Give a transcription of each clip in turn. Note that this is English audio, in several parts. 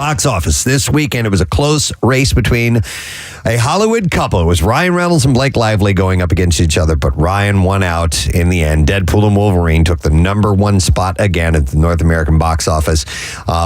Box office this weekend, it was a close race between a Hollywood couple. It was Ryan Reynolds and Blake Lively going up against each other, but Ryan won out in the end. Deadpool and Wolverine took the number one spot again at the North American box office,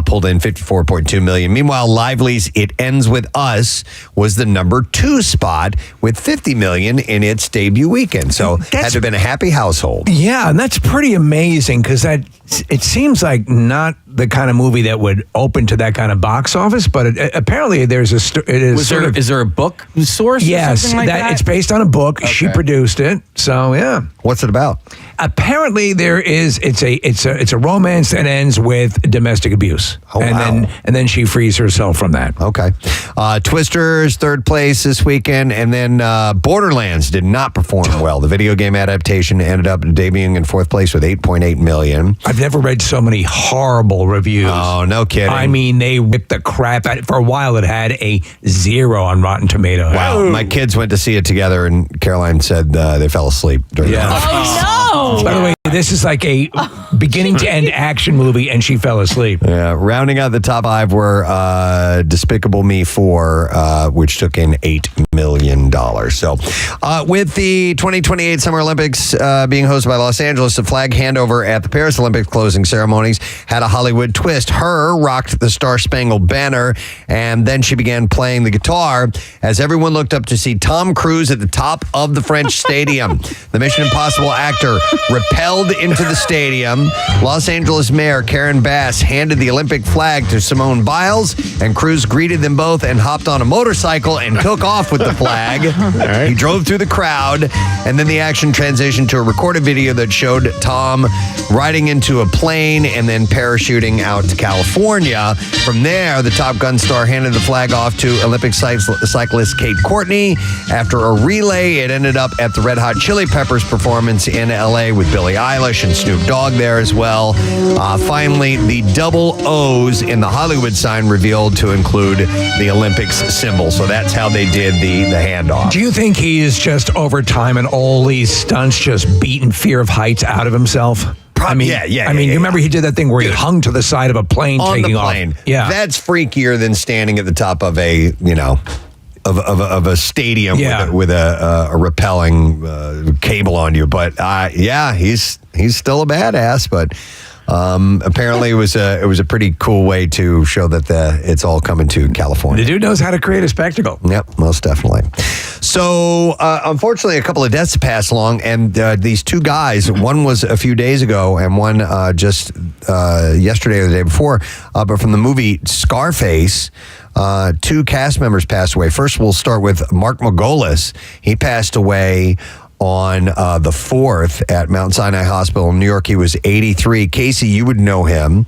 pulled in $54.2 million. Meanwhile, Lively's It Ends With Us was the number two spot with $50 million in its debut weekend. So had to have been a happy household. Yeah, and that's pretty amazing because it seems like not the kind of movie that would open to that kind of box office, but apparently there's a is there a book source? Yes, or something like that? It's based on a book. Okay. She produced it, so yeah. What's it about? Apparently, it's a romance that ends with domestic abuse. Oh, wow. And then she frees herself from that. Okay. Twisters, third place this weekend, and then Borderlands did not perform well. The video game adaptation ended up debuting in fourth place with $8.8 million. I've never read so many horrible reviews. Oh, no kidding. I mean, they ripped the crap out of it. For a while, it had a 0 on Rotten Tomatoes. Wow. My kids went to see it together, and Caroline said they fell asleep during the Oh, no. By the way, this is like a beginning to end action movie, and she fell asleep. Yeah, rounding out the top 5 were Despicable Me 4, which took in $8 million. So, with the 2028 Summer Olympics being hosted by Los Angeles, the flag handover at the Paris Olympics closing ceremonies had a Hollywood twist. Her rocked the Star-Spangled Banner, and then she began playing the guitar as everyone looked up to see Tom Cruise at the top of the French stadium. The Mission Impossible actor repelled into the stadium. Los Angeles Mayor Karen Bass handed the Olympic flag to Simone Biles, and Cruise greeted them both and hopped on a motorcycle and took off with the flag. Right. He drove through the crowd, and then the action transitioned to a recorded video that showed Tom riding into a plane and then parachuting out to California. From there, the Top Gun star handed the flag off to Olympic cyclist Kate Courtney. After a relay, it ended up at the Red Hot Chili Peppers performance in L.A. with Billie Eilish and Snoop Dogg there as well. Finally, the double O's in the Hollywood sign revealed to include the Olympics symbol. So that's how they did the handoff. Do you think he is just over time and all these stunts just beating fear of heights out of himself? I mean, you remember he did that thing where he hung to the side of a plane on taking the plane. off. Yeah, that's freakier than standing at the top of a of a stadium with a rappelling cable on you. But he's still a badass. But apparently it was a pretty cool way to show that it's all coming to California. The dude knows how to create a spectacle. Yep, most definitely. So, unfortunately, a couple of deaths passed along, and these two guys, one was a few days ago, and one just yesterday or the day before, but from the movie Scarface, two cast members passed away. First, we'll start with Mark Margolis. He passed away on the 4th at Mount Sinai Hospital in New York. He was 83. Casey, you would know him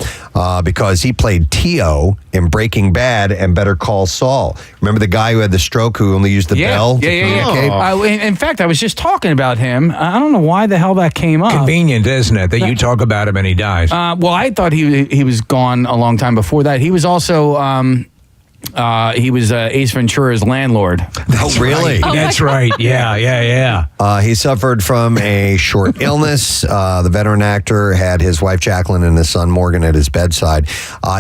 because he played Tio in Breaking Bad and Better Call Saul. Remember the guy who had the stroke who only used the bell to communicate? In fact, I was just talking about him. I don't know why the hell that came up. Convenient, isn't it, that you talk about him and he dies? Well, I thought he was gone a long time before that. He was also... he was Ace Ventura's landlord. Oh, really? Right. That's right. Yeah. He suffered from a short illness. The veteran actor had his wife Jacqueline and his son Morgan at his bedside.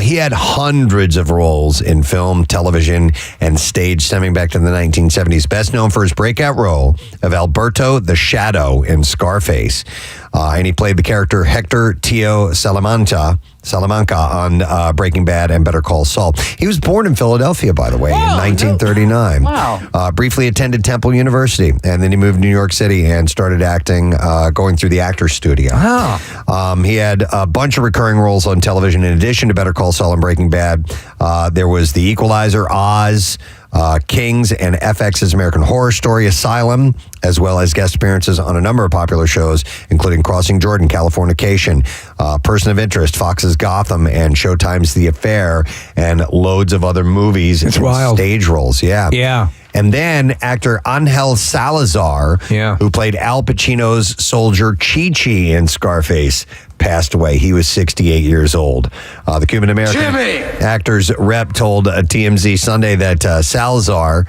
He had hundreds of roles in film, television, and stage stemming back to the 1970s. Best known for his breakout role of Alberto the Shadow in Scarface. And he played the character Hector Tio Salamanca on Breaking Bad and Better Call Saul. He was born in Philadelphia, by the way, in 1939. Wow. Briefly attended Temple University, and then he moved to New York City and started acting, going through the Actors Studio. Oh. He had a bunch of recurring roles on television in addition to Better Call Saul and Breaking Bad. There was The Equalizer, Oz, Kings, and FX's American Horror Story Asylum, as well as guest appearances on a number of popular shows, including Crossing Jordan, Californication, Person of Interest, Fox's Gotham, and Showtime's The Affair, and loads of other movies and stage roles. Yeah. And then actor Angel Salazar, who played Al Pacino's soldier Chi-Chi in Scarface, passed away. He was 68 years old. The Cuban-American actor's rep told TMZ Sunday that Salazar,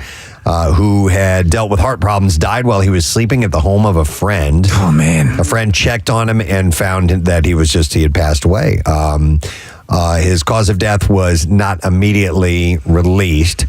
who had dealt with heart problems, died while he was sleeping at the home of a friend. Oh, man. A friend checked on him and found that he had passed away. His cause of death was not immediately released.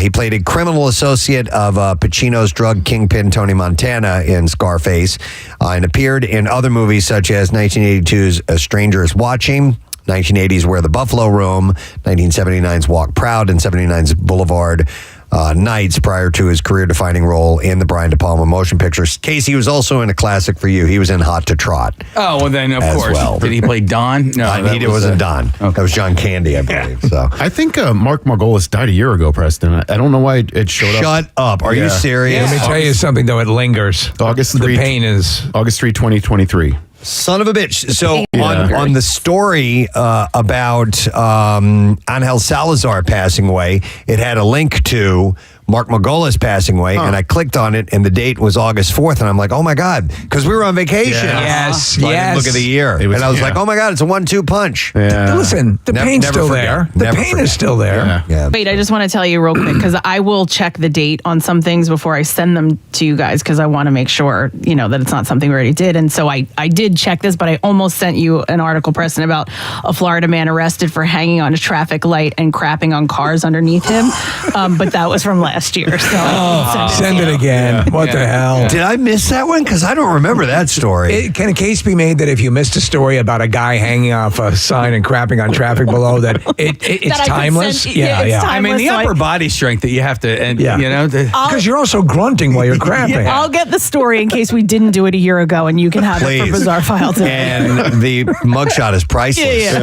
He played a criminal associate of Pacino's drug kingpin Tony Montana in Scarface and appeared in other movies such as 1982's A Stranger is Watching, 1980's Where the Buffalo Roam, 1979's Walk Proud, and 79's Boulevard Nights prior to his career-defining role in the Brian De Palma motion picture. Casey was also in a classic for you. He was in Hot to Trot. Oh, well then, of course. Well. Did he play Don? No, he wasn't Don. Okay. That was John Candy, I believe. So I think Mark Margolis died a year ago, Preston. I don't know why it showed up. Shut up. Are you serious? Let me tell you something, though. It lingers. August 3, the pain is... August 3, 2023. Son of a bitch. So on the story about Angel Salazar passing away, it had a link to Mark Margolis passing away, and I clicked on it, and the date was August 4th, and I'm like, oh my God, because we were on vacation. Yes, so I didn't look at the year. And I was like, oh my God, it's a 1-2 punch. Yeah. Listen, the pain's still there. The pain is still there. Yeah. Wait, I just want to tell you real quick, because I will check the date on some things before I send them to you guys, because I want to make sure, that it's not something we already did. And so I did check this, but I almost sent you an article, Preston, about a Florida man arrested for hanging on a traffic light and crapping on cars underneath him. But that was from last year. So send it again. Yeah. What the hell? Did I miss that one? Because I don't remember that story. Can a case be made that if you missed a story about a guy hanging off a sign and crapping on traffic below, that it's that timeless? It's timeless. I mean, the upper body strength that you have to, because you're also grunting while you're crapping. I'll get the story in case we didn't do it a year ago, and you can have it for Bizarre File today. And the mugshot is priceless.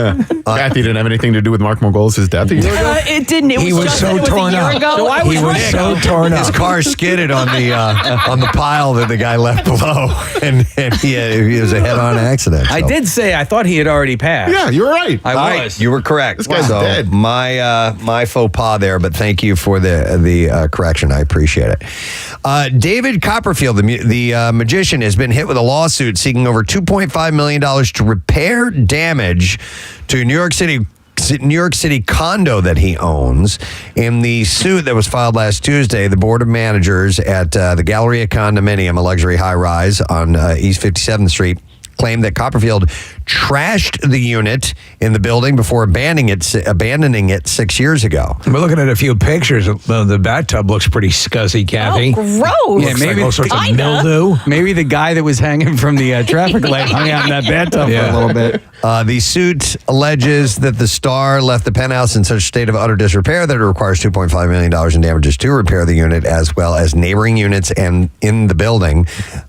Kathy didn't have anything to do with Mark Margolis' death. It didn't. It was just so torn up. He was so torn up. His car skidded on the pile that the guy left below, and he was a head-on accident. So. I did say I thought he had already passed. Yeah, you were right. I was. You were correct. This guy's dead. My faux pas there, but thank you for the correction. I appreciate it. David Copperfield, the magician, has been hit with a lawsuit seeking over $2.5 million to repair damage to New York City condo that he owns. In the suit that was filed last Tuesday, the board of managers at the Galleria condominium, a luxury high-rise on East 57th Street, claimed that Copperfield trashed the unit in the building before abandoning it 6 years ago. We're looking at a few pictures. The bathtub looks pretty scuzzy, Kathy. Oh, gross. Yeah, maybe all sorts of mildew. Maybe the guy that was hanging from the traffic light hung out in that bathtub for a little bit. The suit alleges that the star left the penthouse in such a state of utter disrepair that it requires $2.5 million in damages to repair the unit, as well as neighboring units and in the building.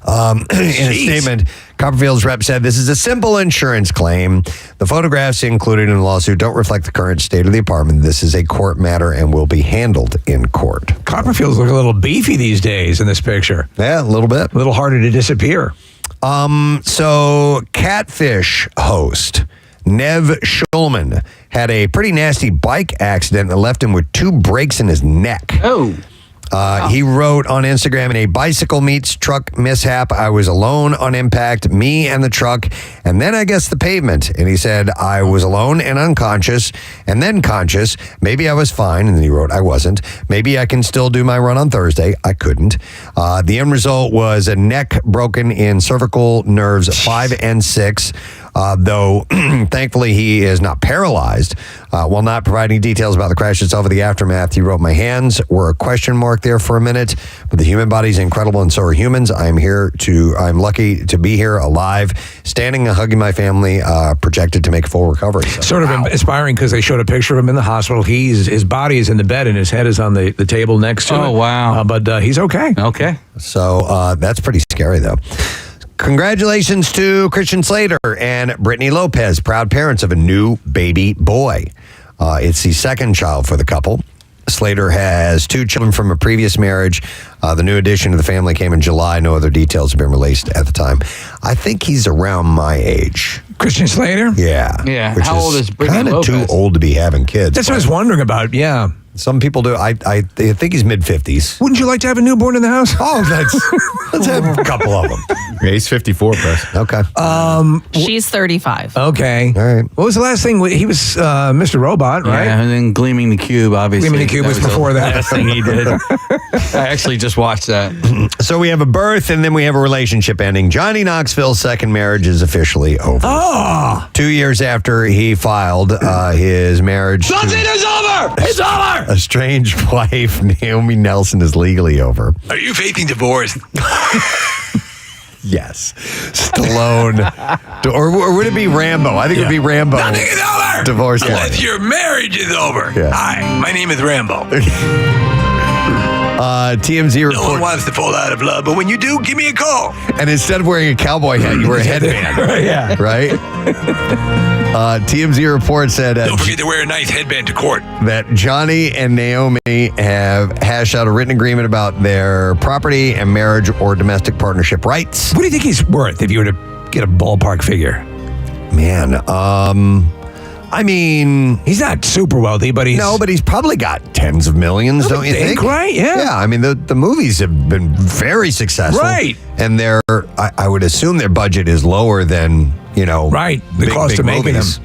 In a statement, Copperfield's rep said, "This is a simple insurance claim. The photographs included in the lawsuit don't reflect the current state of the apartment. This is a court matter and will be handled in court." Copperfield's looking a little beefy these days in this picture. Yeah, a little bit. A little harder to disappear. So Catfish host Nev Schulman had a pretty nasty bike accident that left him with 2 breaks in his neck. Oh. He wrote on Instagram, "In a bicycle meets truck mishap, I was alone on impact, me and the truck, and then I guess the pavement." And he said, "I was alone and unconscious, and then conscious. Maybe I was fine." And then he wrote, "I wasn't. Maybe I can still do my run on Thursday. I couldn't." The end result was a neck broken in cervical nerves 5 and 6. Though thankfully he is not paralyzed. While not providing details about the crash itself or the aftermath, he wrote, "My hands were a question mark there for a minute, but the human body is incredible and so are humans. I'm lucky to be here alive, standing and hugging my family, projected to make full recovery." So, sort of inspiring because they showed a picture of him in the hospital. His body is in the bed and his head is on the table next to it. Oh, wow. But he's okay. Okay. So that's pretty scary, though. Congratulations to Christian Slater and Brittany Lopez, proud parents of a new baby boy. It's the second child for the couple. Slater has 2 children from a previous marriage. The new addition to the family came in July. No other details have been released at the time. I think he's around my age. Christian Slater? Yeah. Yeah. Which How old is Brittany Kind of Lopez? too old to be having kids. That's what I was wondering about. Yeah. Some people do. I think he's mid-50s. Wouldn't you like to have a newborn in the house? Oh, let's have a couple of them. Yeah, he's 54, Preston. Okay. She's 35. Okay. All right. What was the last thing? He was Mr. Robot, right? Yeah, and then Gleaming the Cube, obviously. Gleaming the Cube was before the that. last thing he did. I actually just watched that. So we have a birth, and then we have a relationship ending. Johnny Knoxville's second marriage is officially over. Oh! 2 years after he filed his marriage to It's over! It's over! a strange wife, Naomi Nelson, is legally over. Are you facing divorce? Yes. Stallone. or would it be Rambo? I think it would be Rambo. Nothing is over! Divorce Unless your marriage is over. Yeah. Hi, my name is Rambo. TMZ No one report. wants to fall out of love, but when you do, give me a call. And instead of wearing a cowboy hat, you wear a headband. Yeah. Right? TMZ report said Don't forget to wear a nice headband to court. that Johnny and Naomi have hashed out a written agreement about their property and marriage or domestic partnership rights. What do you think he's worth if you were to get a ballpark figure? Man, I mean, He's not super wealthy, but he's probably got tens of millions, don't you think? Right? Yeah. Yeah, I mean, the movies have been very successful. Right. And I would assume their budget is lower than, Right. The cost of making movies.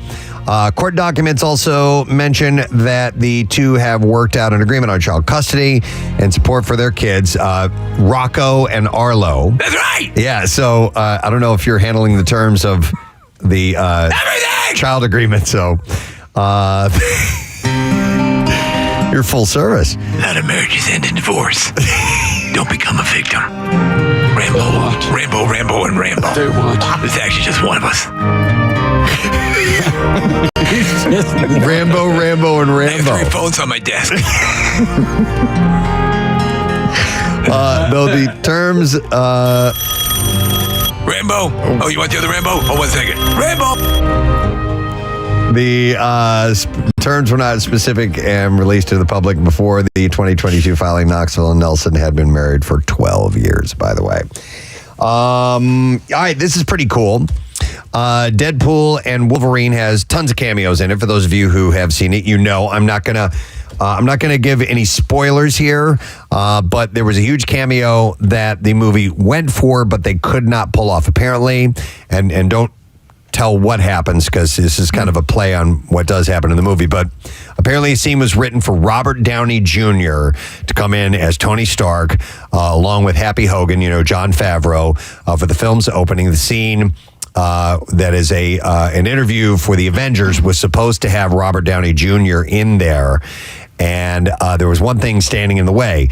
Court documents also mention that the two have worked out an agreement on child custody and support for their kids, Rocco and Arlo. That's right. Yeah, so I don't know if you're handling the terms of the Everything! child agreement, so you're full service. A lot of marriages end in divorce. Don't become a victim. Rambo, and Rambo. Do what? It's actually just one of us. Rambo, and I have 3 Rambo. phones on my desk. Though the terms, Rambo. Oh, you want the other Rambo? Oh, 1 second. Rambo. the terms were not specific and released to the public before the 2022 filing. Knoxville and Nelson had been married for 12 years, by the way. All right, this is pretty cool. Deadpool and Wolverine has tons of cameos in it. For those of you who have seen it, I'm not gonna give any spoilers here, but there was a huge cameo that the movie went for, but they could not pull off apparently, and don't tell what happens because this is kind of a play on what does happen in the movie. But apparently a scene was written for Robert Downey Jr. to come in as Tony Stark, along with Happy Hogan, Jon Favreau, for the film's opening. The scene that is an interview for the Avengers was supposed to have Robert Downey Jr. in there. And there was one thing standing in the way.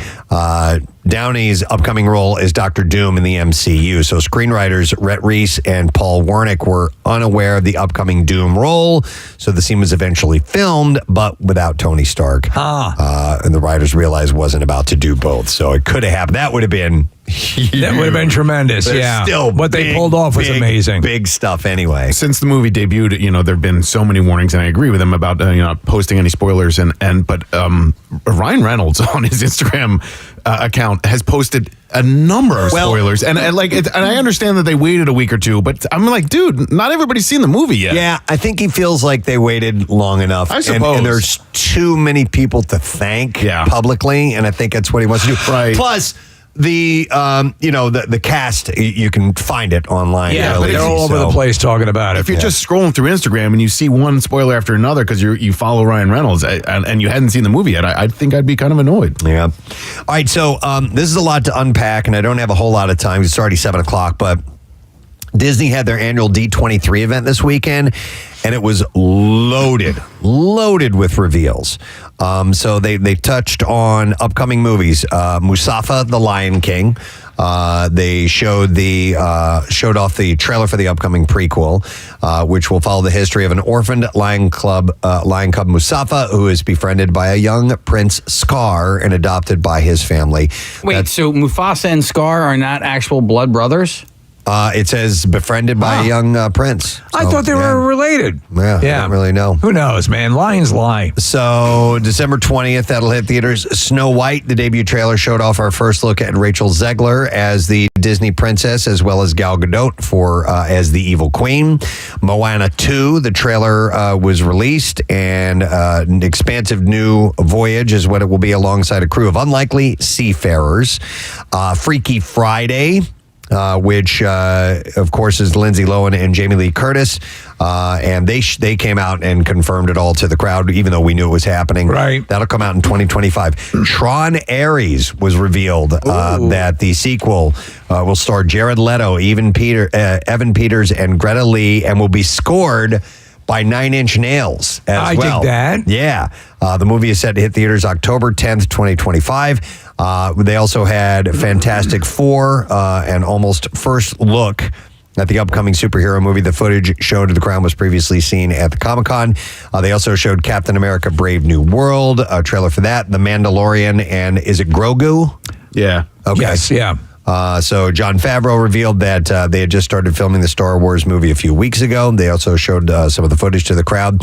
Downey's upcoming role is Dr. Doom in the MCU. So screenwriters Rhett Reese and Paul Wernick were unaware of the upcoming Doom role. So the scene was eventually filmed, but without Tony Stark. And the writers realized wasn't about to do both. So it could have happened. That would have been huge. That would have been tremendous. But Yeah. still, what they pulled off was amazing. Big stuff anyway. Since the movie debuted, there have been so many warnings, and I agree with them about not posting any spoilers. But Ryan Reynolds on his Instagram account has posted a number of spoilers, and I understand that they waited a week or two, but I'm like, dude, not everybody's seen the movie yet. Yeah, I think he feels like they waited long enough. I suppose. And there's too many people to thank publicly, and I think that's what he wants to do. Right. Plus, the the cast, you can find it online. Yeah, really they're easy, all over so- the place talking about it. If you're just scrolling through Instagram and you see one spoiler after another because you follow Ryan Reynolds and you hadn't seen the movie yet, I think I'd be kind of annoyed. Yeah. All right, so this is a lot to unpack, and I don't have a whole lot of time. It's already 7 o'clock, but Disney had their annual D23 event this weekend, and it was loaded with reveals. So they touched on upcoming movies. Mustafa, the Lion King. They showed off the trailer for the upcoming prequel, which will follow the history of an orphaned lion cub Mustafa, who is befriended by a young Prince Scar and adopted by his family. Wait, so Mufasa and Scar are not actual blood brothers? It says befriended by a young prince. I So, thought they were related. Yeah, I don't really know. Who knows, man? Lions lie. So December 20th, that'll hit theaters. Snow White, the debut trailer showed off our first look at Rachel Zegler as the Disney princess, as well as Gal Gadot for as the evil queen. Moana 2, the trailer was released, and an expansive new voyage is what it will be alongside a crew of unlikely seafarers. Freaky Friday, which, of course, is Lindsay Lohan and Jamie Lee Curtis. And they came out and confirmed it all to the crowd, even though we knew it was happening. Right. That'll come out in 2025. Tron Ares was revealed that the sequel will star Jared Leto, Evan Peters, and Greta Lee, and will be scored by Nine Inch Nails as well. I dig that. Yeah. The movie is set to hit theaters October 10th, 2025. They also had Fantastic Four, and almost first look at the upcoming superhero movie. The footage shown to the crowd was previously seen at the Comic-Con. They also showed Captain America Brave New World, a trailer for that, The Mandalorian, and is it Grogu? Yeah. Okay. Yes, yeah. So Jon Favreau revealed that they had just started filming the Star Wars movie a few weeks ago. They also showed some of the footage to the crowd.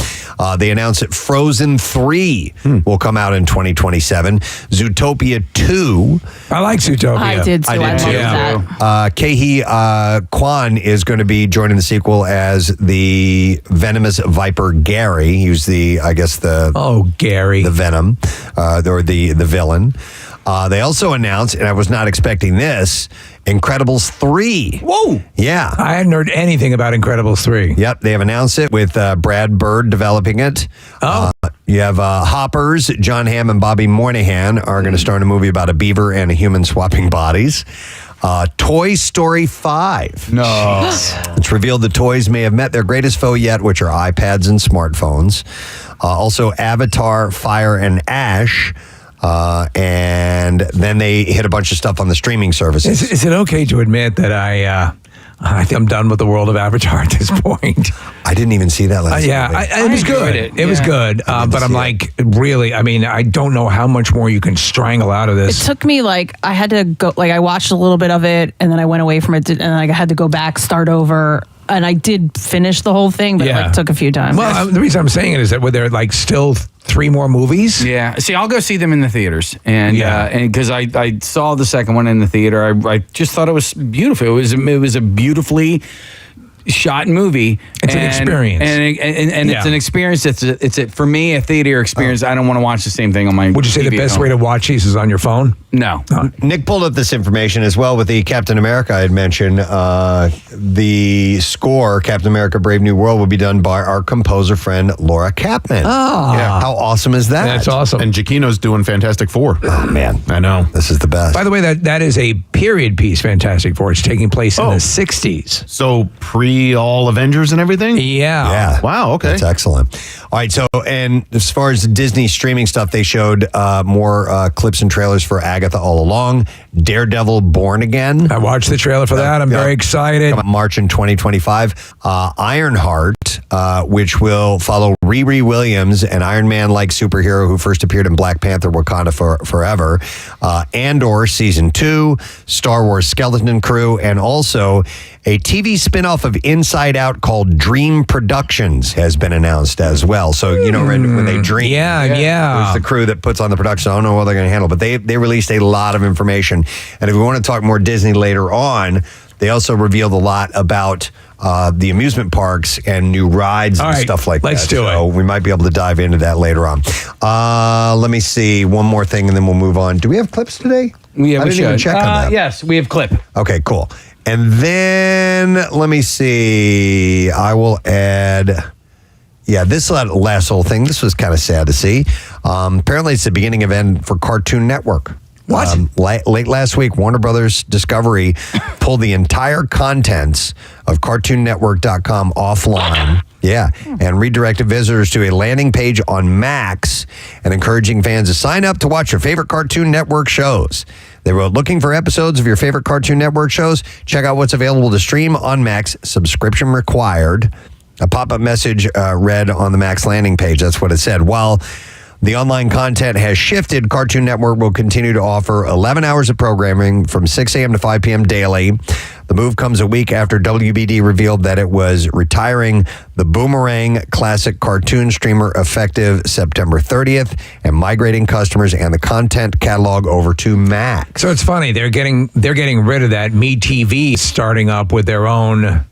They announced that Frozen 3 will come out in 2027. Zootopia 2. I like Zootopia. I did too. I did too. love that. Ke Kwan is going to be joining the sequel as the venomous Viper Gary. He was Gary. the Venom, or the villain. They also announced, and I was not expecting this, Incredibles 3. Whoa. Yeah. I hadn't heard anything about Incredibles 3. Yep, they have announced it with Brad Bird developing it. You have Hoppers, John Hamm and Bobby Moynihan are going to star in a movie about a beaver and a human swapping bodies. Toy Story 5. No. Jeez. It's revealed the toys may have met their greatest foe yet, which are iPads and smartphones. Also, Avatar, Fire, and Ash. And then they hit a bunch of stuff on the streaming services. Is it okay to admit that I think I'm done with the world of Avatar at this point? I didn't even see that last night. It was good. It was good. But I'm like, really, I mean, I don't know how much more you can strangle out of this. It took me I had to go, I watched a little bit of it and then I went away from it and I had to go back, start over. And I did finish the whole thing, but it took a few times. Well, the reason I'm saying it is that were there still 3 more movies? Yeah. See, I'll go see them in the theaters, and because I saw the second one in the theater, I just thought it was beautiful. It was a beautifully shot movie. It's an experience, and it's an experience. It's for me a theater experience. I don't want to watch the same thing on my. Would you say TV the best way to watch these is on your phone? No. Nick pulled up this information as well with the Captain America I had mentioned. The score, Captain America Brave New World, will be done by our composer friend, Laura Kaplan. Oh. Yeah. How awesome is that? That's awesome. And Giacchino's doing Fantastic Four. Oh, man. I know. This is the best. By the way, that is a period piece, Fantastic Four. It's taking place in the 60s. So all Avengers and everything? Yeah. Wow, okay. That's excellent. All right, so, and as far as Disney streaming stuff, they showed more clips and trailers for Agatha All Along, Daredevil Born Again. I watched the trailer for that. I'm very excited. March in 2025. Ironheart, which will follow Riri Williams, an Iron Man-like superhero who first appeared in Black Panther Wakanda Forever. Andor Season 2, Star Wars Skeleton Crew, and also a TV spinoff of Inside Out called Dream Productions has been announced as well. So, when they dream, there's the crew that puts on the production. I don't know what they're going to handle, but they released a lot of information. And if we want to talk more Disney later on, they also revealed a lot about the amusement parks and new rides and stuff like that. Let's do it. So we might be able to dive into that later on. Let me see one more thing and then we'll move on. Do we have clips today? Yeah, I didn't even check on that. Yes, we have clip. Okay, cool. And then let me see. I will add. Yeah, this last whole thing. This was kind of sad to see. Apparently, it's the beginning of end for Cartoon Network. What? Late last week, Warner Brothers Discovery pulled the entire contents of CartoonNetwork.com offline. Yeah, and redirected visitors to a landing page on Max and encouraging fans to sign up to watch your favorite Cartoon Network shows. They wrote, looking for episodes of your favorite Cartoon Network shows? Check out what's available to stream on Max. Subscription required. A pop-up message read on the Max landing page. That's what it said. While The online content has shifted. Cartoon Network will continue to offer 11 hours of programming from 6 a.m. to 5 p.m. daily. The move comes a week after WBD revealed that it was retiring the Boomerang classic cartoon streamer effective September 30th and migrating customers and the content catalog over to Max. So it's funny, they're getting rid of that. MeTV starting up with their own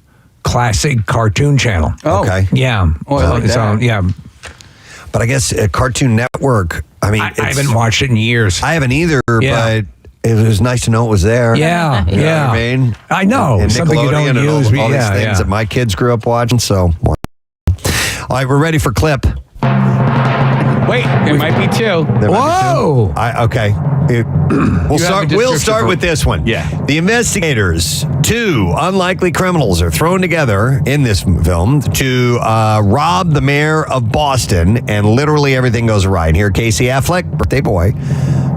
classic cartoon channel. Oh. Okay. Yeah. Oh, I like that. Yeah. But I guess Cartoon Network, I haven't watched it in years. I haven't either, Yeah. but it was nice to know it was there. Yeah, You know what I mean? I know. And Something you don't Nickelodeon and use. all these things that my kids grew up watching. So, all right, we're ready for clip. Wait, there might be two. Whoa! Okay. We'll start with this one. Yeah. The investigators, two unlikely criminals, are thrown together in this film to rob the mayor of Boston, and literally everything goes awry. And here, Casey Affleck, birthday boy,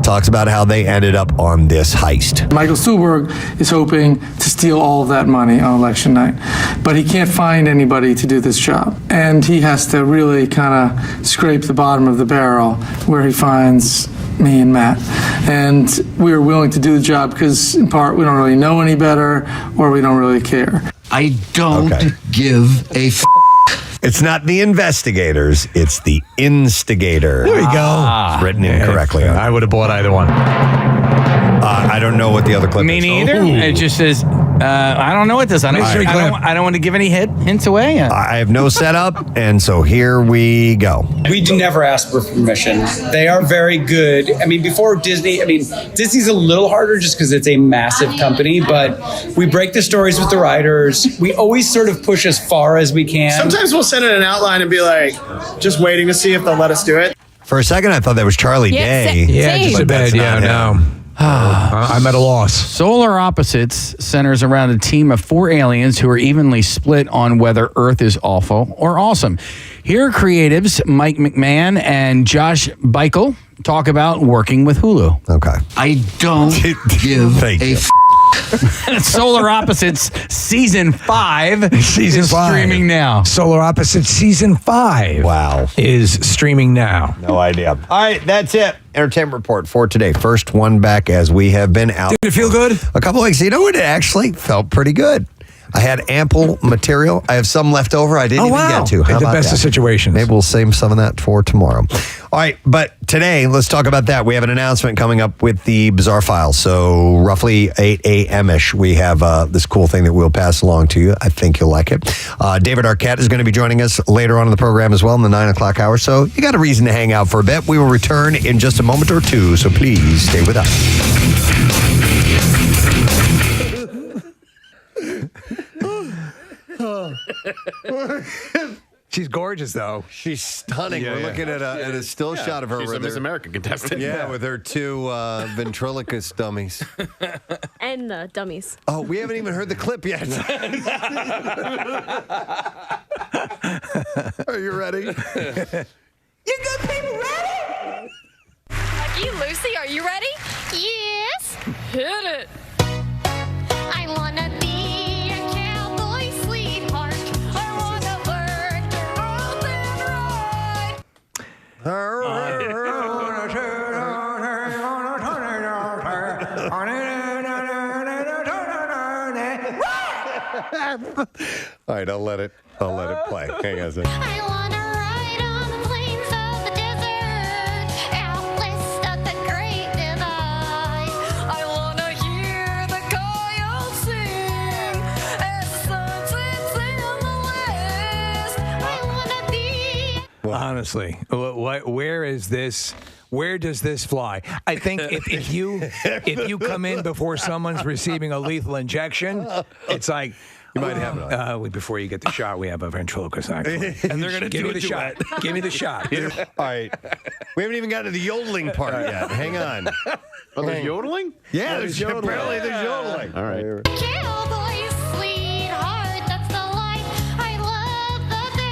talks about how they ended up on this heist. Michael Stuhlbarg is hoping to steal all of that money on election night, but he can't find anybody to do this job. And he has to really kind of scrape the bottom of the barrel where he finds me and Matt. And we were willing to do the job because, in part, we don't really know any better or we don't really care. I don't give a f. It's not the investigators, it's the instigator. There we go. Written incorrectly. I would have bought either one. I don't know what the other clip Me is. neither. Oh. It just says, I don't know what this. I don't want to give any hints away. I have no setup, and so here we go. We do never ask for permission. They are very good. I mean, before Disney, Disney's a little harder just because it's a massive company, but we break the stories with the writers. We always sort of push as far as we can. Sometimes we'll send in an outline and be like, just waiting to see if they'll let us do it. For a second, I thought that was Charlie Day. Yeah, just a bit. Yeah, no. I'm at a loss. Solar Opposites centers around a team of 4 aliens who are evenly split on whether Earth is awful or awesome. Here are creatives Mike McMahon and Josh Beichel talk about working with Hulu. Okay. I don't give a f. Solar Opposites Season 5 Season is 5. streaming now. Solar Opposites Season 5. Wow. Is streaming now. No idea. All right, that's it. Entertainment report for today. First one back as we have been out. Did it feel good? A couple weeks. You know what? It actually felt pretty good. I had ample material. I have some left over I didn't even get to. How the about best that? of situations. Maybe we'll save some of that for tomorrow. All right, but today, let's talk about that. We have an announcement coming up with the Bizarre File. So roughly 8 a.m.-ish, we have this cool thing that we'll pass along to you. I think you'll like it. David Arquette is going to be joining us later on in the program as well in the 9 o'clock hour. So you got a reason to hang out for a bit. We will return in just a moment or two, so please stay with us. She's gorgeous, though. She's stunning. We're looking at a still shot of her. She's a with Miss her, America contestant. with her two ventriloquist dummies. And the dummies. Oh, we haven't even heard the clip yet. Are you ready? You good people ready? Lucky Lucy, are you ready? Yes. Hit it. I wanna be a cowboy sweetheart. I wanna work the All right, I'll let it play. Hang on a second. I wanna ride on the plains of the desert, out west of the Great Divide. I wanna hear the coyotes sing as sun sets in the west. I wanna be. Honestly, where is this? Where does this fly? I think if you come in before someone's receiving a lethal injection, it's like. You might have it. Before you get the shot, we have a ventriloquist actually. And they're going to give me the shot. Give me the shot. All right. We haven't even gotten to the yodeling part yet. Hang on. Oh, there's yodeling? Yeah, there's yodeling. Apparently there's yodeling. All right. Cowboy sweetheart, that's the life I love the best.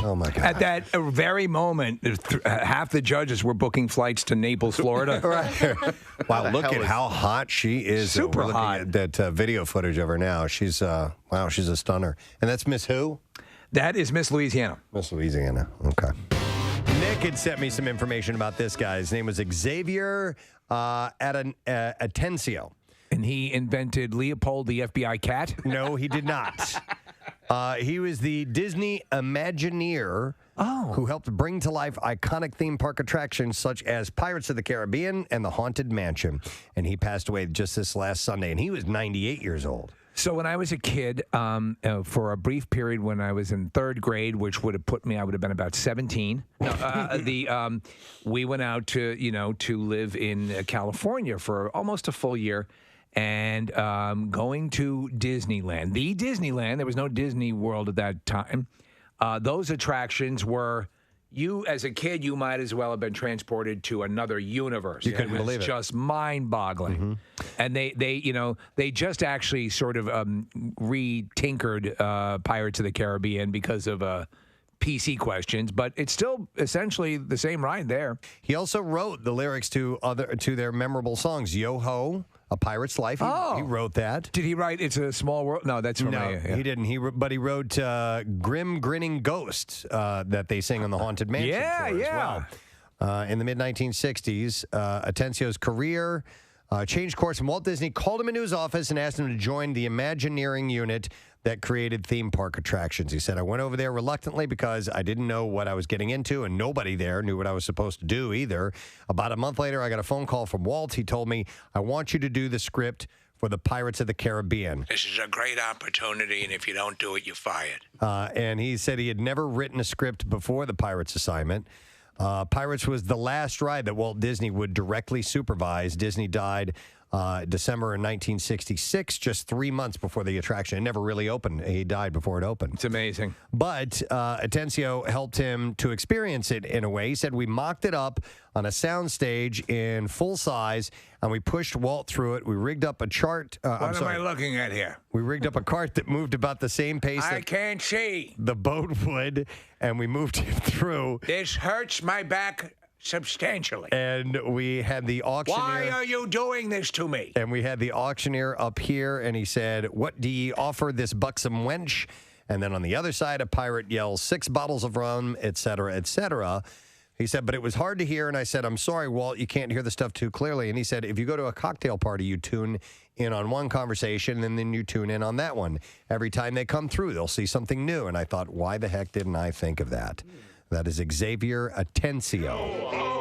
Oh my God. At that very moment, half the judges were booking flights to Naples, Florida. Wow, look at how hot she is. Super We're looking hot. at that video footage of her now. She's she's a stunner. And that's Miss who? That is Miss Louisiana. Miss Louisiana. Okay. Nick had sent me some information about this guy. His name was Xavier Atencio. And he invented Leopold, the FBI cat? No, he did not. He was the Disney Imagineer who helped bring to life iconic theme park attractions such as Pirates of the Caribbean and the Haunted Mansion. And he passed away just this last Sunday, and he was 98 years old. So when I was a kid, for a brief period when I was in third grade, which would have put me, I would have been about 17. We went out to live in California for almost a full year. And going to Disneyland, the Disneyland, there was no Disney World at that time. Those attractions were, you as a kid, you might as well have been transported to another universe. You couldn't believe it. Just mind-boggling. And they just actually sort of re-tinkered Pirates of the Caribbean because of PC questions, but it's still essentially the same ride there. He also wrote the lyrics to their memorable songs. Yo Ho, A Pirate's Life. He wrote that. Did he write It's a Small World? No, that's from he didn't. But he wrote Grim Grinning Ghost that they sing on the Haunted Mansion tour as well. In the mid-1960s, Atencio's career changed course, and Walt Disney called him into his office and asked him to join the Imagineering unit that created theme park attractions. He said, I went over there reluctantly because I didn't know what I was getting into, and nobody there knew what I was supposed to do either. About a month later, I got a phone call from Walt. He told me, I want you to do the script for the Pirates of the Caribbean. This is a great opportunity, and if you don't do it, you're fired. And he said he had never written a script before the Pirates assignment. Pirates was the last ride that Walt Disney would directly supervise. Disney died December in 1966, just 3 months before the attraction. It never really opened. He died before it opened. It's amazing. But Atencio helped him to experience it in a way. He said, we mocked it up on a soundstage in full size, and we pushed Walt through it. We rigged up a chart. What am I looking at here? We rigged up a cart that moved about the same pace I that can't see. the boat would, and we moved him through. This hurts my back substantially. And we had the auctioneer. Why are you doing this to me? And we had the auctioneer up here, and he said, what do ye offer this buxom wench? And then on the other side, a pirate yells, 6 bottles of rum, et cetera, et cetera. He said, but it was hard to hear. And I said, I'm sorry, Walt, you can't hear the stuff too clearly. And he said, if you go to a cocktail party, you tune in on one conversation, and then you tune in on that one. Every time they come through, they'll see something new. And I thought, why the heck didn't I think of that? That is Xavier Atencio.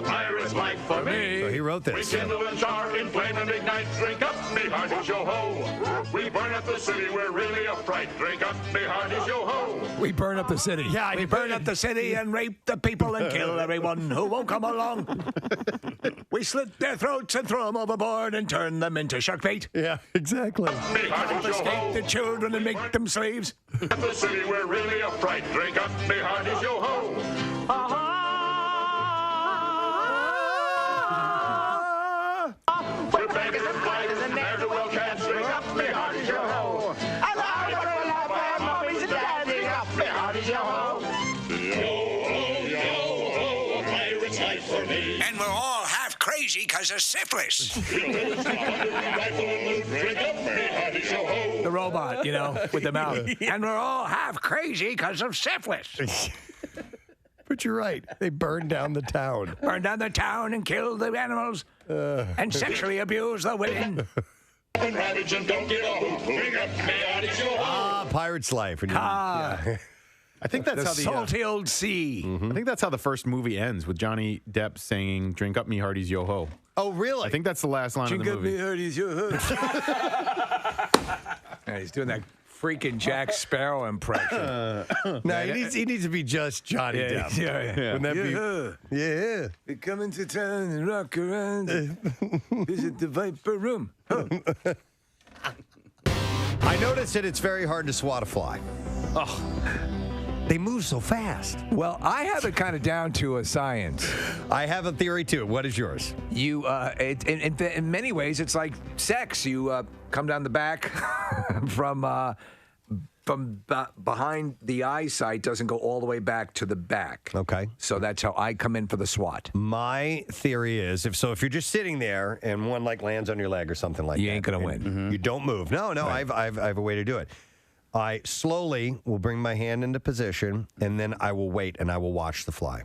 Pirate's life for me. So he wrote this. We kindle and char, inflame and ignite. Drink up, me hearties, yo ho. We burn up the city, we're really a fright. Drink up, me hearties, yo ho. We burn up the city. Yeah, we burn up the city and rape the people and kill everyone who won't come along. We slit their throats and throw them overboard and turn them into shark bait. Yeah, exactly. Me hearties, yo Confiscate ho. the children and make them slaves. Up the city, we're really a fright. Drink up, me hearties, yo ho. We're beggars and fighters and there's a well chance. Drink up, me hearties, yo ho. Allow me for love and mommies and dads. Drink up, me hearties, yo ho. Yo ho, a pirate's life for me. And we're all half crazy because of syphilis. Drink up, me hearties, yo ho. The robot, with the mouth. And we're all half crazy because of syphilis. But you're right. They burned down the town. Burn down the town and kill the animals and sexually abuse the women. And ravage and don't get old. Drink up, me hearties, yo ho. Pirate's Life. And yeah. I think that's The how the salty old sea. I think that's how the first movie ends, with Johnny Depp singing "Drink Up Me Hearties Yo Ho." Oh, really? I think that's the last line of the movie. Hearties, your yeah, he's doing that freaking Jack Sparrow impression. No, he needs to be just Johnny Depp. Yeah. Wouldn't that be? Yeah. We come into town and rock around and visit the Viper Room. Huh. I noticed that it's very hard to swat a fly. They move so fast. Well, I have it kind of down to a science. I have a theory too. What is yours? You, in many ways, it's like sex. You come down the back from from behind the eyesight doesn't go all the way back to the back. Okay. So that's how I come in for the SWAT. My theory is if you're just sitting there and one like lands on your leg or something like that, You ain't gonna win. You don't move. No, Right. I have a way to do it. I slowly will bring my hand into position, and then I will wait and I will watch the fly.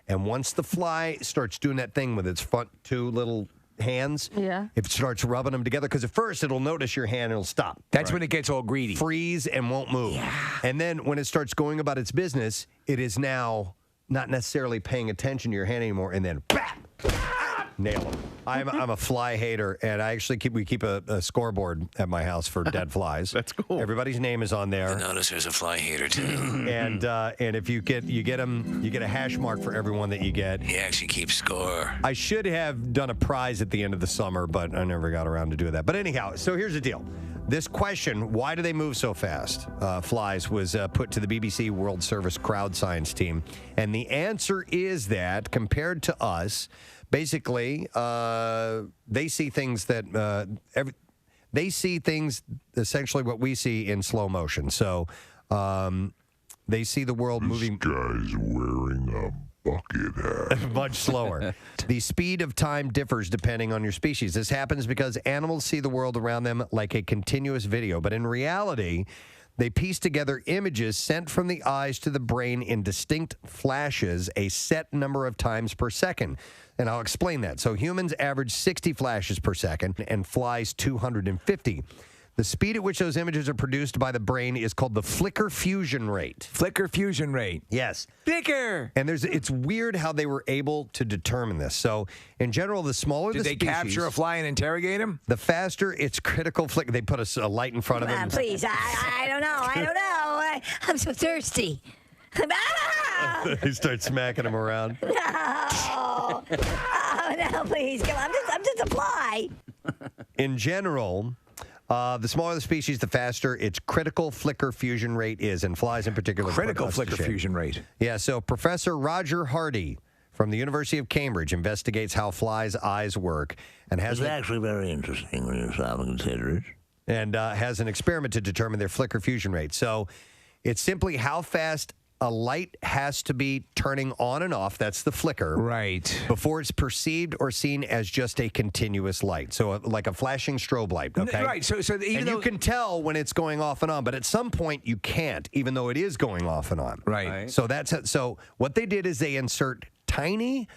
And once the fly starts doing that thing with its front two little hands, if it starts rubbing them together, because at first it'll notice your hand and it'll stop. That's when it gets all greedy. Freeze and won't move. Yeah. And then when it starts going about its business, it is now not necessarily paying attention to your hand anymore, and then bam, nail them. I'm a fly hater, and I actually keep a scoreboard at my house for dead flies. That's cool. Everybody's name is on there. I notice there's a fly hater too. And if you get them, you get a hash mark for everyone that you get. He actually keeps score. I should have done a prize at the end of the summer, but I never got around to doing that. But anyhow, so here's the deal. This question, why do they move so fast, flies, was put to the BBC World Service crowd science team. And the answer is that compared to us, basically, they see things that they see things essentially what we see in slow motion. So they see the world moving. This guy's wearing a bucket hat. Much slower. The speed of time differs depending on your species. This happens because animals see the world around them like a continuous video, but in reality, they piece together images sent from the eyes to the brain in distinct flashes a set number of times per second. And I'll explain that. So humans average 60 flashes per second and flies 250. The speed at which those images are produced by the brain is called the flicker fusion rate. Flicker fusion rate. Yes. Flicker. And it's weird how they were able to determine this. So in general, the smaller Did the they species, capture a fly and interrogate him? the faster its critical flicker. They put a light in front of them. Please, I don't know. I'm so thirsty. They start smacking him around. No. Oh, no, please. Come on. I'm just a fly. In general, the smaller the species, the faster its critical flicker fusion rate is, and flies in particular. Critical put us to flicker shame. fusion rate. Yeah, so Professor Roger Hardy from the University of Cambridge investigates how flies' eyes work and has It's actually very interesting when you stop and consider it. and has an experiment to determine their flicker fusion rate. So it's simply how fast a light has to be turning on and off, that's the flicker, right, before it's perceived or seen as just a continuous light. So like a flashing strobe light, okay? Right, so even and though you can tell when it's going off and on, but at some point you can't, even though it is going off and on. Right. So what they did is they insert tiny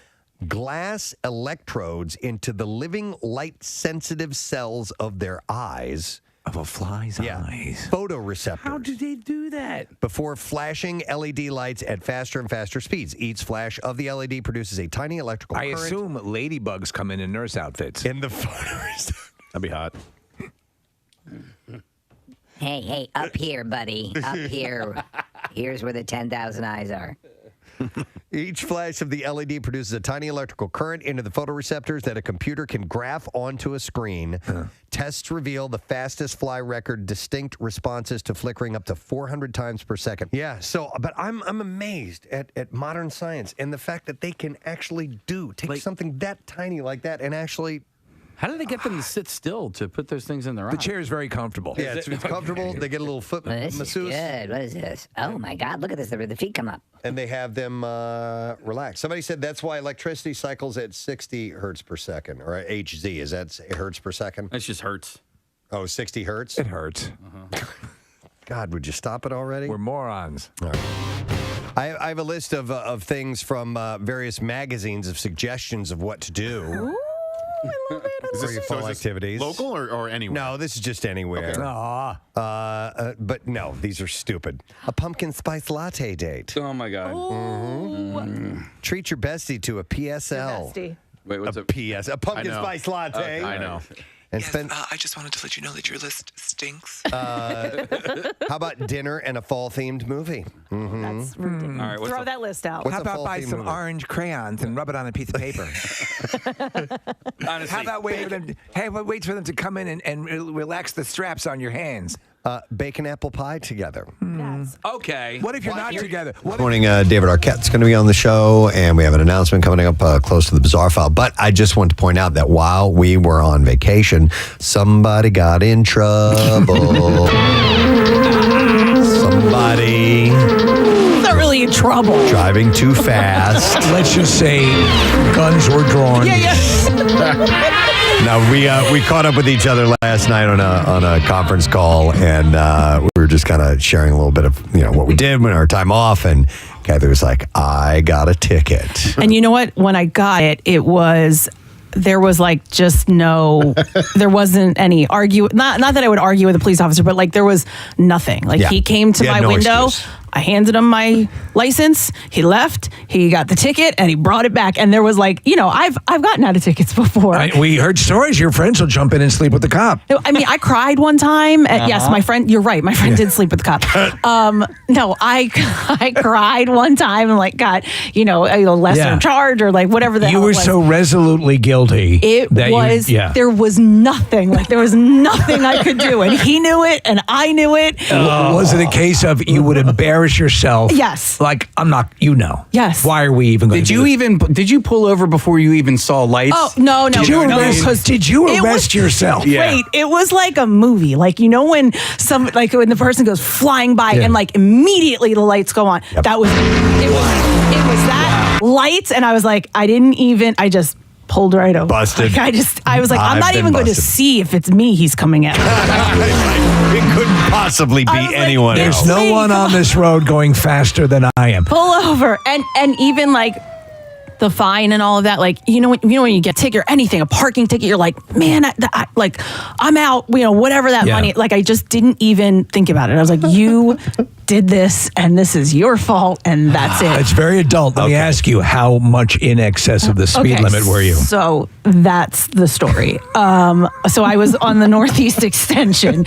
glass electrodes into the living light-sensitive cells of their eyes. Of a fly's eyes. Photoreceptors. How did they do that? Before flashing LED lights at faster and faster speeds. Each flash of the LED produces a tiny electrical I current. assume ladybugs come in nurse outfits. In the photoreceptor. That'd be hot. Hey, up here, buddy. Up here. Here's where the 10,000 eyes are. Each flash of the LED produces a tiny electrical current into the photoreceptors that a computer can graph onto a screen. Tests reveal the fastest fly record distinct responses to flickering up to 400 times per second. Yeah, but I'm amazed at modern science and the fact that they can actually take something that tiny like that and actually... How do they get them to sit still to put those things in their eyes? The chair is very comfortable. Yeah, it's comfortable. They get a little foot Well, this masseuse. is good. What is this? Oh, my God. Look at this. The feet come up. And they have them relax. Somebody said that's why electricity cycles at 60 hertz per second, or HZ. Is that hertz per second? It's just hertz. Oh, 60 hertz? It hurts. God, would you stop it already? We're morons. All right. I have a list of things from various magazines of suggestions of what to do. For your fall activities. Local or anywhere? No, this is just anywhere. Okay. But no, these are stupid. A pumpkin spice latte date. Oh, my God. Treat your bestie to a PSL. Wait, what's a PS? A pumpkin spice latte. I know. And Yes, spend. I just wanted to let you know that your list stinks. How about dinner and a fall-themed movie? That's ridiculous. All right, what's Throw up? that list out. What's How a about buy fall-themed some movie? orange crayons and rub it on a piece of paper? Honestly, How about wait for them to come in and relax the straps on your hands? Bake an apple pie together. Yes. okay. What if you're not together? What This morning, David Arquette's going to be on the show, and we have an announcement coming up close to the Bizarre File. But I just want to point out that while we were on vacation, somebody got in trouble. somebody It's not really in trouble. driving too fast. Let's just say guns were drawn. Yeah. No, we caught up with each other last night on a conference call, and we were just kind of sharing a little bit of what we did when our time off, and Kathy was like, "I got a ticket." And you know what? When I got it, there was like just there wasn't any not that I would argue with a police officer, but like there was nothing. Like he came to my window. Excuse. I handed him my license. He left. He got the ticket and he brought it back. And there was like, I've gotten out of tickets before. We heard stories. Your friends will jump in and sleep with the cop. I mean, I cried one time. Yes, my friend. You're right. My friend did sleep with the cop. No, I cried one time and like got a lesser charge or like whatever the hell You were it was. so resolutely guilty. There was nothing. Like there was nothing I could do, and he knew it, and I knew it. Was it a case of you would embarrass yourself? Yes. Like I'm not. Yes. Why are we even going to? Did you pull over before you even saw lights? Oh no! Did you arrest yourself? Wait, it was like a movie. Like when when the person goes flying by and like immediately the lights go on. Yep. That was it. Was that lights? And I was like, I just pulled right over. Busted. Like, I was like, I'm not I've even been going to busted. see if it's me he's coming at. It couldn't possibly be I was like, anyone There's else. no one on this road going faster than I am. Pull over, and even like the fine and all of that. Like when you get a ticket or anything, a parking ticket, you're like, man, I'm out. Whatever that money. Like I just didn't even think about it. I was like, you did this, and this is your fault, and that's it. It's very adult. Let me ask you, how much in excess of the speed limit were you? So that's the story. So I was on the Northeast Extension,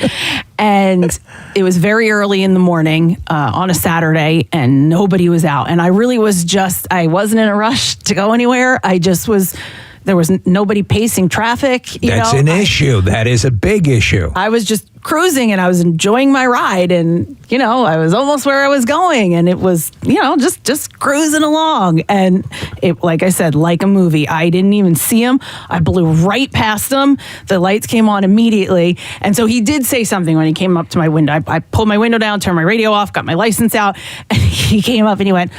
and it was very early in the morning on a Saturday, and nobody was out. And I really was I wasn't in a rush to go anywhere. There was nobody pacing traffic. That's an issue. That is a big issue. I was just cruising and I was enjoying my ride, and I was almost where I was going, and it was just cruising along, and it, like I said, like a movie. I didn't even see him. I blew right past him. The lights came on immediately, and so he did say something when he came up to my window. I pulled my window down, turned my radio off, got my license out, and he came up and he went,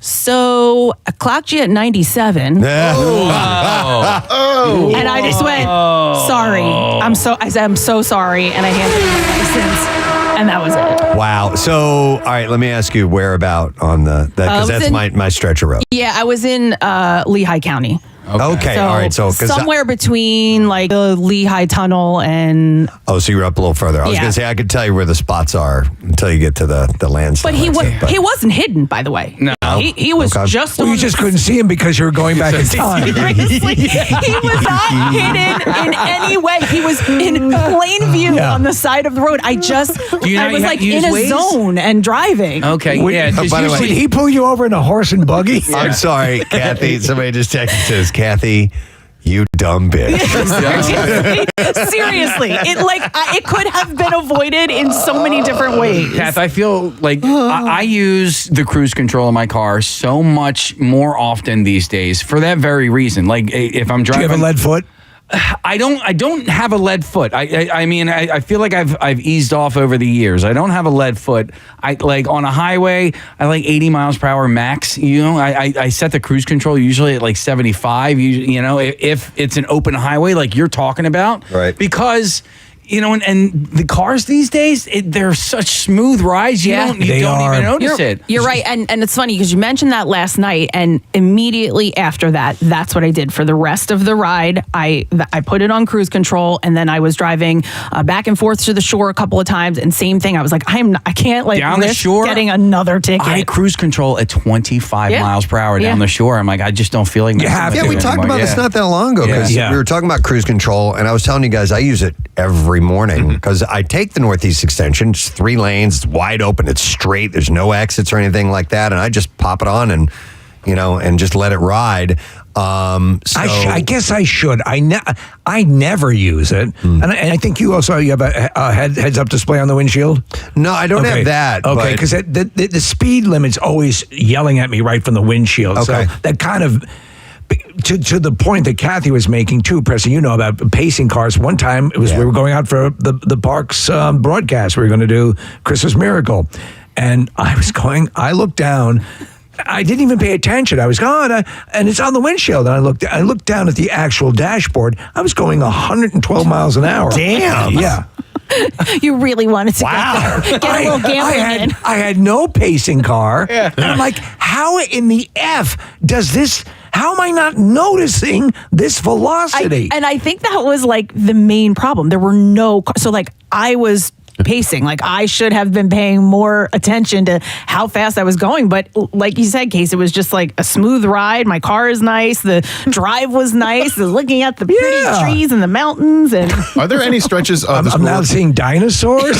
"So I clocked you at 97." Oh. And I just went, "Sorry." I said, "I'm so sorry," and I handed him my license, and that was it. Wow. So, all right, let me ask you whereabout on because that's my stretch of road. Yeah, I was in Lehigh County. Okay. So All right. So somewhere between like the Lehigh Tunnel and. Oh, so you were up a little further. I was going to say I could tell you where the spots are until you get to the landslide. But he wasn't hidden, by the way. No. He was just. Well, you just couldn't see him because you were going back in time. Seriously, he was not hidden in any way. He was in plain view on the side of the road. I was like in a zone and driving. Okay. By the way, Did he pull you over in a horse and buggy? I'm sorry, Kathy. Somebody just texted us, Kathy, you dumb bitch. Seriously, it could have been avoided in so many different ways. Kath, I feel like I use the cruise control in my car so much more often these days for that very reason. Like if I'm driving, Do you have a lead foot? I don't have a lead foot. I mean, I feel like I've eased off over the years. I don't have a lead foot. I like on a highway, I like 80 miles per hour max. I set the cruise control usually at like 75. If it's an open highway like you're talking about, right? Because. And the cars these days, they're such smooth rides. You don't even notice it. You're right. And it's funny because you mentioned that last night, and immediately after that, that's what I did for the rest of the ride. I put it on cruise control, and then I was driving back and forth to the shore a couple of times, and same thing. I was like, I can't like down risk the shore, getting another ticket. I cruise control at 25 miles per hour down the shore. I'm like, I just don't feel like we talked about this not that long ago because we were talking about cruise control, and I was telling you guys I use it every morning because I take the Northeast Extension. It's 3 lanes, it's wide open, it's straight, there's no exits or anything like that, and I just pop it on and and just let it ride. I guess I should. I never use it, and I think you also have a heads up display on the windshield. No, I don't have that. Okay, because the speed limit's always yelling at me right from the windshield. Okay. So that kind of. To the point that Kathy was making too, Preston, about pacing cars. One time it was we were going out for the park's broadcast. We were going to do Christmas Miracle. and I looked down. I didn't even pay attention. I was gone, and it's on the windshield. And I looked down at the actual dashboard. I was going 112 miles an hour. Damn. Yeah. You really wanted to get a little gambling in. I had no pacing car. And I'm like, how in the F does this... How am I not noticing this velocity? And I think that was like the main problem. There were no... So like I was pacing. Like I should have been paying more attention to how fast I was going. But like you said, Case, it was just like a smooth ride. My car is nice. The drive was nice. Looking at the pretty trees and the mountains. And Are there any stretches of the I'm now seeing dinosaurs.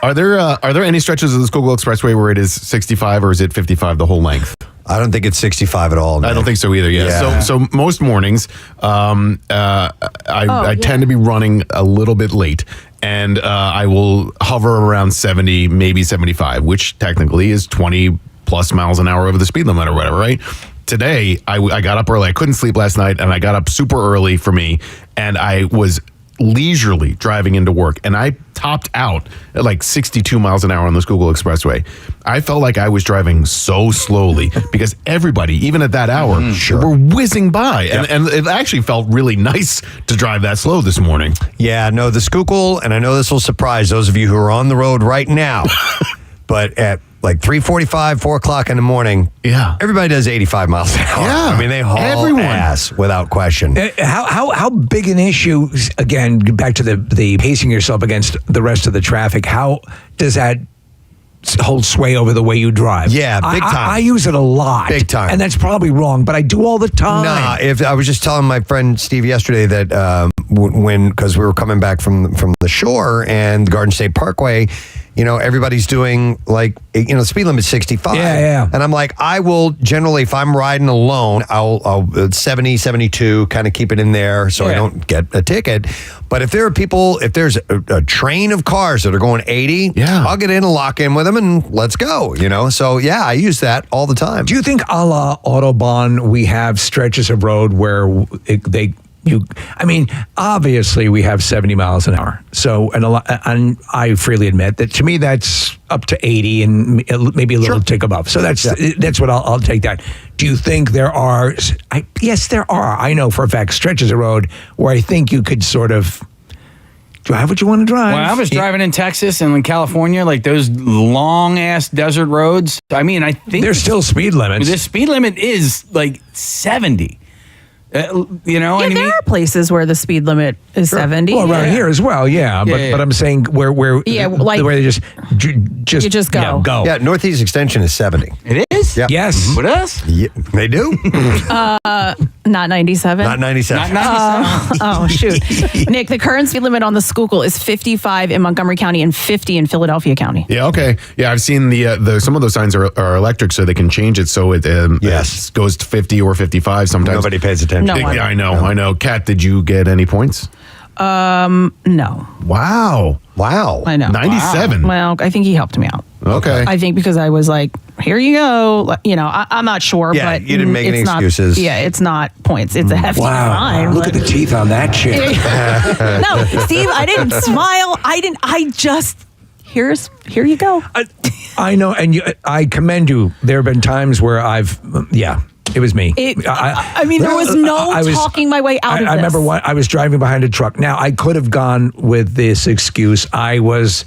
Are there any stretches of the Schuylkill Expressway where it is 65 or is it 55 the whole length? I don't think it's 65 at all. Man. I don't think so either. Yeah. So most mornings, I tend to be running a little bit late, and I will hover around 70, maybe 75, which technically is 20 plus miles an hour over the speed limit or whatever, right? Today, I got up early. I couldn't sleep last night, and I got up super early for me, and I was leisurely driving into work, and I topped out at like 62 miles an hour on the Schuylkill Expressway. I felt like I was driving so slowly because everybody, even at that hour, were whizzing by. And it actually felt really nice to drive that slow this morning. Yeah, no, the Schuylkill, and I know this will surprise those of you who are on the road right now, but at like 3:45, 4 o'clock in the morning, everybody does 85 miles an hour. Yeah. I mean, they haul ass without question. How big an issue, again, back to the pacing yourself against the rest of the traffic, how does that hold sway over the way you drive? Yeah, big time. I use it a lot. Big time. And that's probably wrong, but I do all the time. Nah, if I was just telling my friend Steve yesterday that because we were coming back from the shore and the Garden State Parkway, you know, everybody's doing like, you know, the speed limit is 65. Yeah. And I'm like, I will generally, if I'm riding alone, I'll 70, 72, kind of keep it in there so I don't get a ticket. But if there are people, if there's a train of cars that are going 80, I'll get in and lock in with them and let's go, you know? So yeah, I use that all the time. Do you think a la Autobahn, we have stretches of road where obviously we have 70 miles an hour. So, and I freely admit that to me, that's up to 80 and maybe a little tick above. So that's what I'll take that. Do you think there are? Yes, there are. I know for a fact stretches of road where I think you could sort of drive what you want to drive. When I was driving in Texas and in California, like those long ass desert roads, I mean, I think there's still speed limits. The speed limit is like 70. You know, yeah, there are places where the speed limit is 70. Well, around here as well, but I'm saying where where they just you just go. Go. Yeah, Northeast Extension is 70. It is? Yeah. Yes. With us? Yeah, they do. Not 97. Not 97. Oh, shoot. Nick, the current speed limit on the Schuylkill is 55 in Montgomery County and 50 in Philadelphia County. Yeah, okay. Yeah, I've seen the some of those signs are electric, so they can change it so it goes to 50 or 55 sometimes. Nobody pays attention. No one. Yeah, I know. Kat, did you get any points? No. Wow. I know. 97. Well, I think he helped me out. Okay. I think because I was like, here you go. You know, I'm not sure, Yeah, but you didn't make any it's not, excuses. Yeah, it's not points. It's a hefty fine. Look at the teeth on that chick. No, Steve, I didn't smile. I just, here you go. I know, and I commend you. There have been times where it was me. I mean, there was no talking my way out of this. I remember I was driving behind a truck. Now, I could have gone with this excuse. I was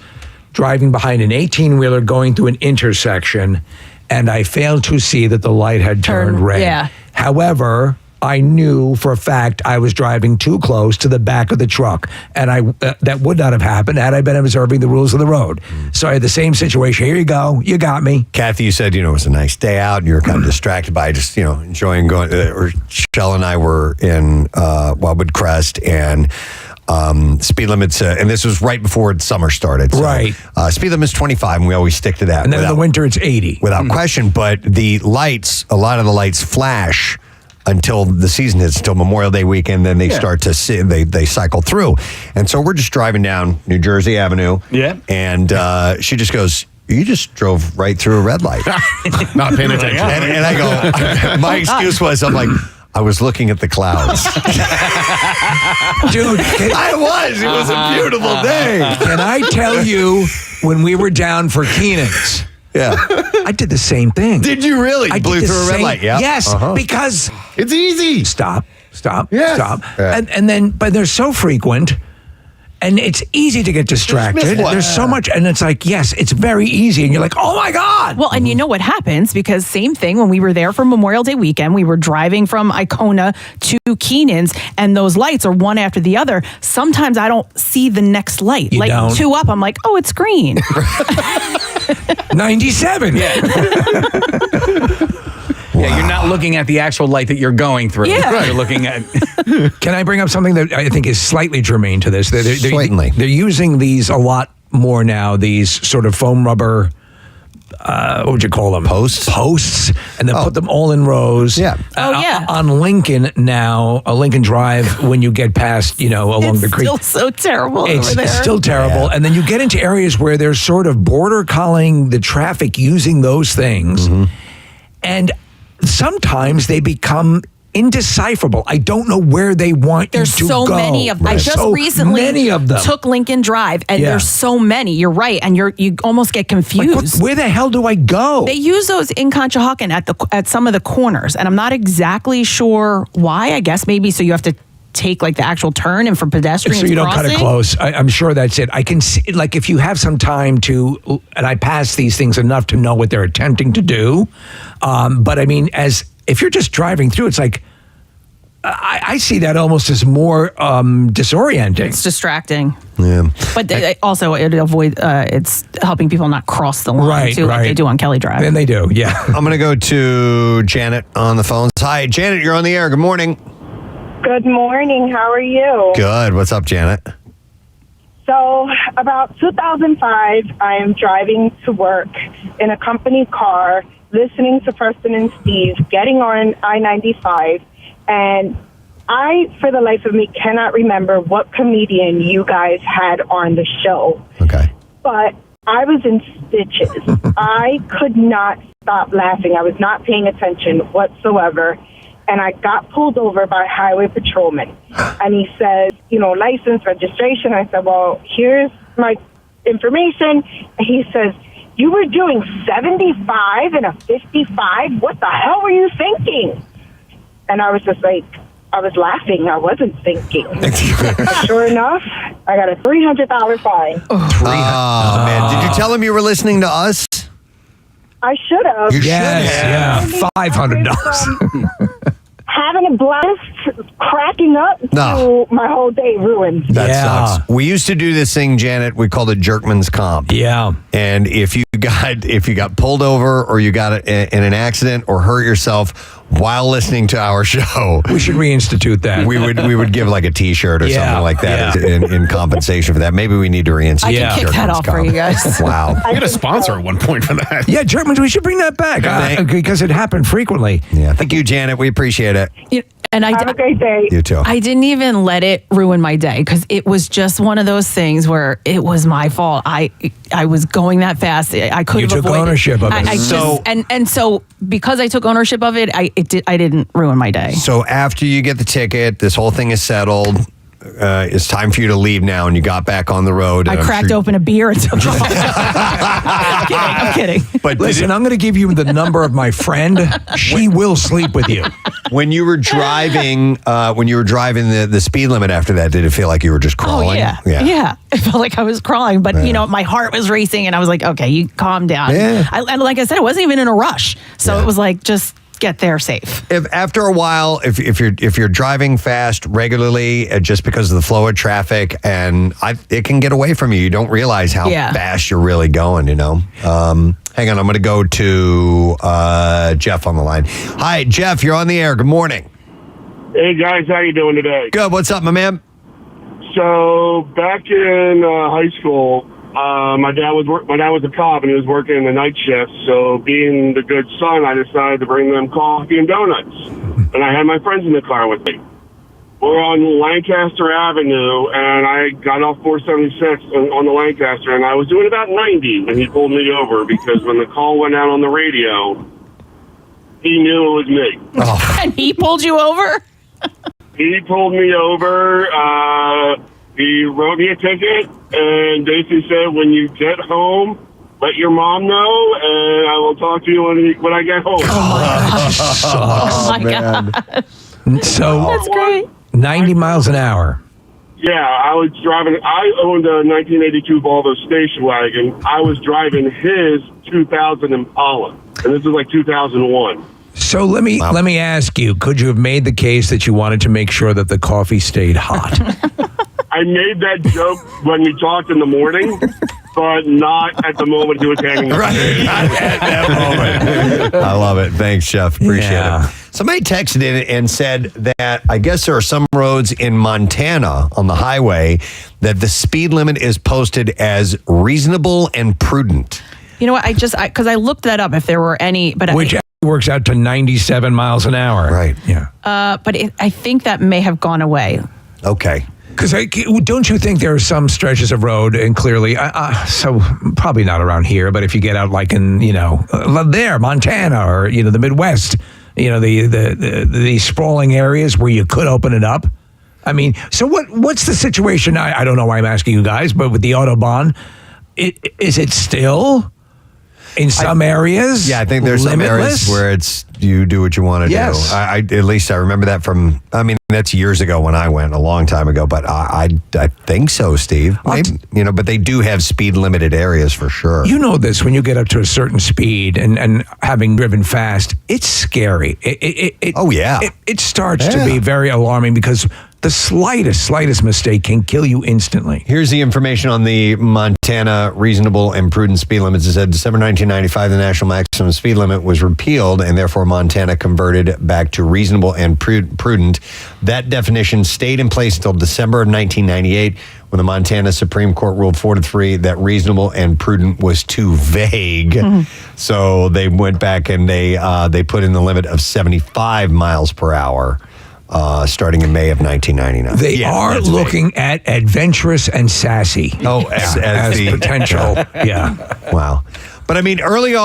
driving behind an 18-wheeler going through an intersection, and I failed to see that the light had turned red. Yeah. However, I knew for a fact I was driving too close to the back of the truck, and that would not have happened had I been observing the rules of the road. So I had the same situation. Here you go. You got me. Kathy, you said, it was a nice day out and you were kind of distracted by just, enjoying going. Or Shell and I were in Wildwood Crest and speed limits, and this was right before summer started. So, right. Speed limit's 25, and we always stick to that. And then in the winter, it's 80. Without question. But the lights, a lot of the lights flash until the season hits, until Memorial Day weekend, then they start to they cycle through. And so we're just driving down New Jersey Avenue. Yeah. And she just goes, you just drove right through a red light. Not paying attention. And I go, my excuse was, I'm like, I was looking at the clouds. Dude, It was a beautiful day. Can I tell you when we were down for Keenan's. Yeah. I did the same thing. Did you really? I Blew did the through a red same- light, yeah. Yes, because It's easy. stop, Yes. stop. Yeah. And then, but they're so frequent. And it's easy to get distracted. one. There's so much, and it's like, yes, it's very easy. And you're like, oh my God. Well, and you know what happens, because same thing when we were there for Memorial Day weekend, we were driving from Icona to Keenan's, and those lights are one after the other. Sometimes I don't see the next light. You like don't? 2 up, I'm like, oh, it's green. 97. Yeah, you're not looking at the actual light that you're going through. Yeah. You're looking at. Can I bring up something that I think is slightly germane to this? Certainly. They're using these a lot more now, these sort of foam rubber, what would you call them? Posts, and then put them all in rows. Yeah. Oh, yeah. On Lincoln now, Lincoln Drive, when you get past, along the creek. Still so terrible It's over there. still terrible. And then you get into areas where they're sort of border colling the traffic using those things. And sometimes they become indecipherable. I don't know where they want There's you to so go. many of them. I There's just so recently many of them. took Lincoln Drive, and Yeah. there's so many. You're right, and you almost get Like, confused. where the hell do I go? They use those in Conshohocken at some of the corners, and I'm not exactly sure why. I guess maybe so you have to take like the actual turn and for pedestrians so you don't cut it crossing. close. I'm sure that's it. I can see, like, if you have some time to, and I pass these things enough to know what they're attempting to do. But I mean, if you're just driving through, it's like, I see that almost as more disorienting. It's distracting. Yeah. But also it's helping people not cross the line Right, too, like they right. do on Kelly Drive. And they do, yeah. I'm going to go to Janet on the phones. Hi, Janet, you're on the air. Good morning. Good morning. How are you? Good. What's up, Janet? So, about 2005, I am driving to work in a company car, listening to Preston and Steve, getting on I-95, and I, for the life of me, cannot remember what comedian you guys had on the show. Okay. But I was in stitches. I could not stop laughing. I was not paying attention whatsoever. And I got pulled over by a highway patrolman. And he says, license, registration. I said, well, here's my information. And he says, you were doing 75 and a 55? What the hell were you thinking? And I was just like, I was laughing. I wasn't thinking. Sure enough, I got a $300 fine. Oh, man. Did you tell him you were listening to us? I should have. You should have. Yeah, $500. Having a blast, cracking up, No. to my whole day ruined. That sucks. We used to do this thing, Janet. We called it Jerkman's Comp. Yeah. And if you got pulled over or you got in an accident or hurt yourself while listening to our show, We should reinstitute that. we would give like a T-shirt or Yeah, something like that yeah. in compensation for that. Maybe we need to reinstitute. I can kick that Jerkman's off for Comp. you guys. Wow. We had a sponsor at one point for that. Yeah, Germans, we should bring that back because it happened frequently. Yeah. Thank you, Janet. We appreciate it. And Have a great day. You too. I didn't even let it ruin my day because it was just one of those things where it was my fault. I was going that fast. I could You have took avoided ownership of it. So- so because I took ownership of it, I didn't ruin my day. So after you get the ticket, this whole thing is settled. It's time for you to leave now, and you got back on the road. I and I'm cracked sure- open a beer and took off. I'm kidding. But Listen, I'm going to give you the number of my friend. She will sleep with you. when you were driving, the speed limit after that, did it feel like you were just Oh crawling? yeah. It felt like I was crawling, but my heart was racing, and I was like, "Okay, you calm down." Yeah. And like I said, I wasn't even in a rush, so it was like just get there safe. If after a while, if you're driving fast regularly, just because of the flow of traffic, and it can get away from you. You don't realize how fast you're really going. Hang on, I'm going to go to Jeff on the line. Hi, Jeff. You're on the air. Good morning. Hey guys, how you doing today? Good. What's up, my man? So back in high school, my dad was a cop and he was working the night shift. So being the good son, I decided to bring them coffee and donuts, and I had my friends in the car with me. We're on Lancaster Avenue, and I got off 476 on the Lancaster, and I was doing about 90 when he pulled me over because when the call went out on the radio, he knew it was me. And he pulled you over? He pulled me over. He wrote me a ticket and basically said, when you get home, let your mom know, and I will talk to you when I get home. Oh my God. So That's great. 90 miles an hour. Yeah, I was driving. I owned a 1982 Volvo station wagon. I was driving his 2000 Impala, and this was like 2001. So let me ask you, could you have made the case that you wanted to make sure that the coffee stayed hot? I made that joke when we talked in the morning, but not at the moment he was handing the At that moment. I love it. Thanks, Jeff. Appreciate it. Somebody texted in and said that I guess there are some roads in Montana on the highway that the speed limit is posted as reasonable and prudent. You know what? Because I looked that up if there were any, but Which works out to 97 miles an hour. Right. Yeah. but I think that may have gone away. Okay. Because don't you think there are some stretches of road, and clearly, so probably not around here, but if you get out like in, there, Montana or, the Midwest, the sprawling areas where you could open it up. I mean, so what's the situation? I don't know why I'm asking you guys, but with the Autobahn, is it still in some areas? Yeah, I think there's some areas where it's you do what you want to do. I at least I remember that from. I mean, that's years ago when I went, a long time ago. But I think so, Steve. Maybe, but they do have speed limited areas for sure. You know this when you get up to a certain speed and having driven fast, it's scary. It starts to be very alarming because the slightest mistake can kill you instantly. Here's the information on the Montana reasonable and prudent speed limits. It said December 1995, the national maximum speed limit was repealed, and therefore Montana converted back to reasonable and prudent. That definition stayed in place until December of 1998, when the Montana Supreme Court ruled 4-3 that reasonable and prudent was too vague. So they went back and they put in the limit of 75 miles per hour. Starting in May of 1999. They are looking at adventurous and sassy. As the potential. Wow. But I mean, early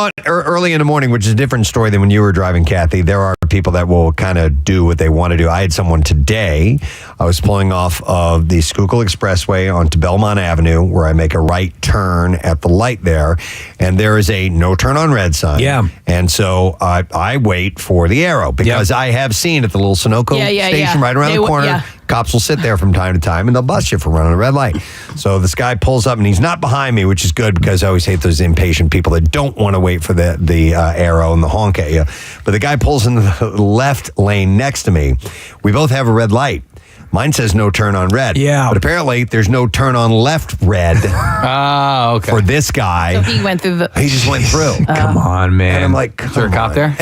in the morning, which is a different story than when you were driving, Kathy, there are people that will kind of do what they want to do. I had someone today. I was pulling off of the Schuylkill Expressway onto Belmont Avenue, where I make a right turn at the light there, and there is a no turn on red sign. Yeah. And so I wait for the arrow because I have seen at the little Sunoco station right around the corner. Cops will sit there from time to time and they'll bust you for running a red light. So this guy pulls up and he's not behind me, which is good because I always hate those impatient people that don't want to wait for the arrow and the honk at you. But the guy pulls in the left lane next to me. We both have a red light. Mine says no turn on red. Yeah. But apparently there's no turn on left red. Okay. For this guy. So he went through He just went through. Come on, man. And I'm like, is there a cop there?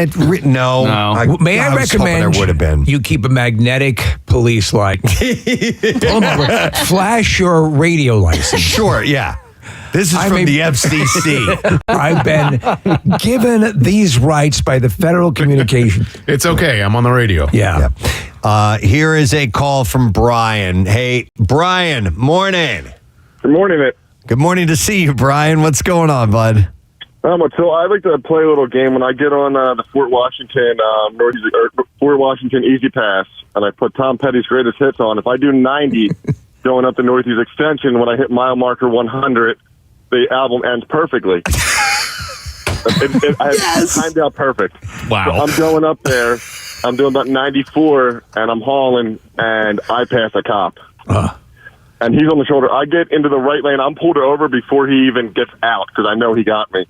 No. I was hoping recommend there would have been. you keep a magnetic police light. Pull 'em over. Flash your radio license. Sure, yeah. This is from the FCC. I've been given these rights by the Federal Communication. It's okay. I'm on the radio. Yeah. Here is a call from Brian. Hey, Brian, morning. Good morning, Nick. Good morning to see you, Brian. What's going on, bud? So I like to play a little game when I get on the Fort Washington Easy Pass, and I put Tom Petty's greatest hits on. If I do 90 going up the Northeast Extension, when I hit mile marker 100, the album ends perfectly. I have timed out perfect. Wow. So I'm going up there. I'm doing about 94, and I'm hauling, and I pass a cop. And he's on the shoulder. I get into the right lane. I'm pulled over before he even gets out because I know he got me.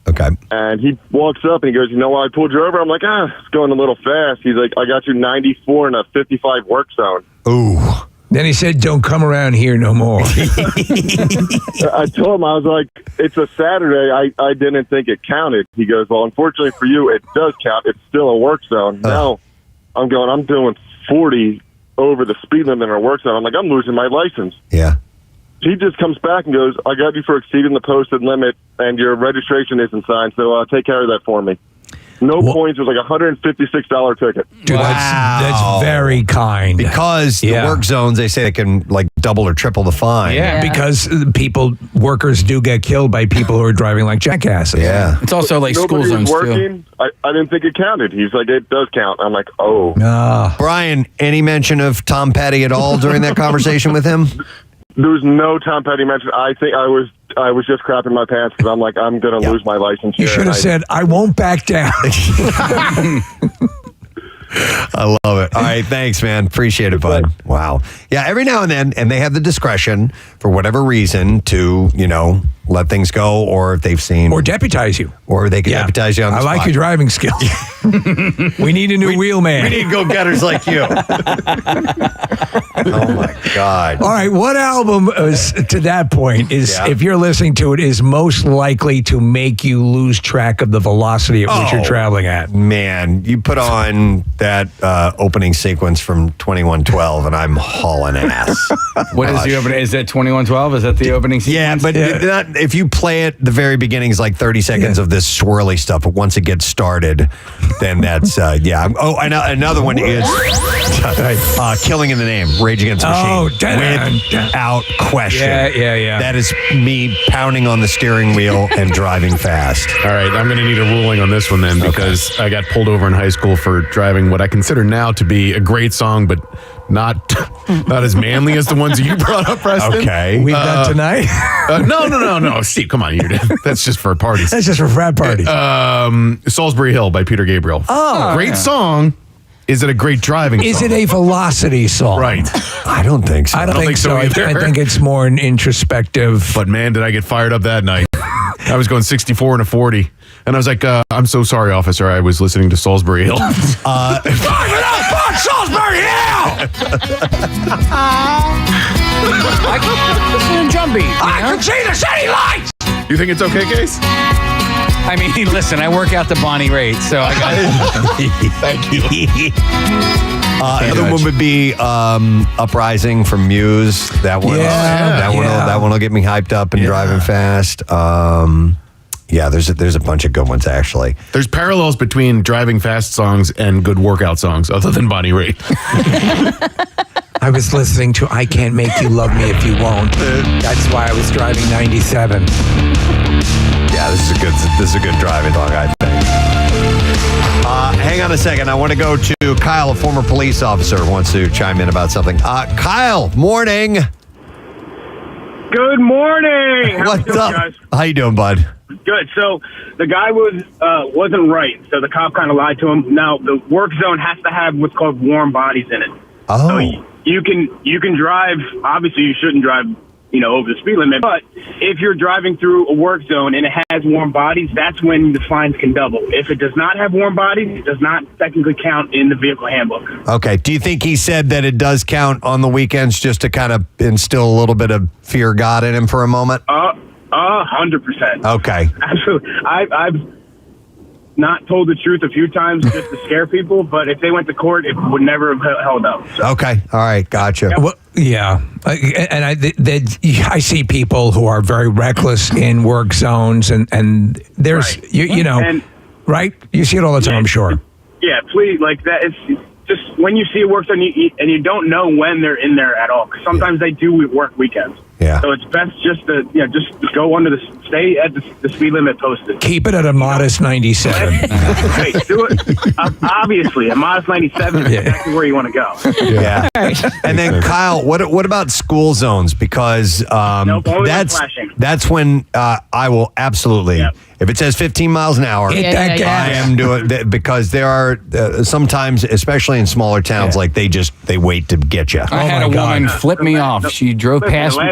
Okay. And he walks up and he goes, you know why I pulled you over? I'm like, it's going a little fast. He's like, I got you 94 in a 55 work zone. Ooh. Then he said, don't come around here no more. I told him, I was like, it's a Saturday. I didn't think it counted. He goes, well, unfortunately for you, it does count. It's still a work zone. Now I'm doing 40 over the speed limit in our work zone. I'm like, I'm losing my license. Yeah. He just comes back and goes, I got you for exceeding the posted limit, and your registration isn't signed, so take care of that for me. No points. It was like $156 ticket. Dude, that's very kind. Because the work zones, they say they can like double or triple the fine. Yeah, because workers do get killed by people who are driving like jackasses. Yeah. It's also like school zones working. I didn't think it counted. He's like, it does count. I'm like, oh. Brian, any mention of Tom Petty at all during that conversation with him? There's no Tom Petty mention. I think I was just crapping my pants because I'm like, I'm going to lose my license You here. should have said, I won't back down. I love it. All right, thanks, man. Appreciate it, bud. Wow. Yeah, every now and then, and they have the discretion for whatever reason to, let things go, or if they've seen, or deputize you, or they can deputize you on the I spot. like your driving skills. We need a new wheel man. We need go-getters like you. Oh my God. All right, what album is, to that point is, if you're listening to it, is most likely to make you lose track of the velocity at which you're traveling at? Man, you put on that opening sequence from 2112, and I'm hauling ass. What is the opening? Is that 2112? Is that the opening sequence? Yeah, but if you play it, the very beginning is like 30 seconds of this swirly stuff. But once it gets started, then that's, Oh, another one is Killing in the Name, Rage Against the Machine. Without question. Yeah. That is me pounding on the steering wheel and driving fast. All right, I'm going to need a ruling on this one then, because I got pulled over in high school for driving what I consider now to be a great song, but not as manly as the ones you brought up, Preston. Okay. We've got tonight? No. Steve, come on. That's just for parties. That's just for frat parties. Salisbury Hill by Peter Gabriel. Oh. Great song. Is it a great driving song? Is it a velocity song? Right. I don't think so. I don't think so either. I think it's more an introspective. But man, did I get fired up that night. I was going 64 and a 40. And I was like, I'm so sorry, officer. I was listening to Salisbury Hill. Fuck Salisbury Hill! I can see the city lights! You think it's okay, Case? I mean, listen, I work out the Bonnie rate, so I got it. Thank you. Another one would be Uprising from Muse. That one. That one will get me hyped up and driving fast. There's a bunch of good ones actually. There's parallels between driving fast songs and good workout songs, other than Bonnie Raitt. I was listening to I Can't Make You Love Me If You Won't. That's why I was driving 97. Yeah, this is a good driving song, I think. Hang on a second. I want to go to Kyle, a former police officer, who wants to chime in about something. Kyle, morning. Good morning. How What's you doing, up? guys? How you doing, bud? Good. So the guy wasn't right. So the cop kind of lied to him. Now the work zone has to have what's called warm bodies in it. Oh. So you can drive. Obviously, you shouldn't drive, over the speed limit. But if you're driving through a work zone and it has warm bodies, that's when the fines can double. If it does not have warm bodies, it does not technically count in the vehicle handbook. Okay. Do you think he said that it does count on the weekends just to kind of instill a little bit of fear God in him for a moment? 100%. Okay. Absolutely. I've not told the truth a few times just to scare people, but if they went to court, it would never have held up. So. Okay. All right. Gotcha. Well, yeah. And I see people who are very reckless in work zones, and there's, right. right? You see it all the time, I'm sure. Yeah, please, like that. It's just when you see a work zone and you don't know when they're in there at all, because sometimes they do work weekends. Yeah. So it's best just to just go under stay at the speed limit posted. Keep it at a modest 97. Hey, do it. Obviously, a modest 97 is exactly where you want to go. Yeah. And then Kyle, what about school zones? Because only flashing. that's when I will absolutely. Yep. If it says 15 miles an hour, Hit that gas. I am doing that, because there are sometimes, especially in smaller towns, like they wait to get you. I had a woman flip me off. She drove past me.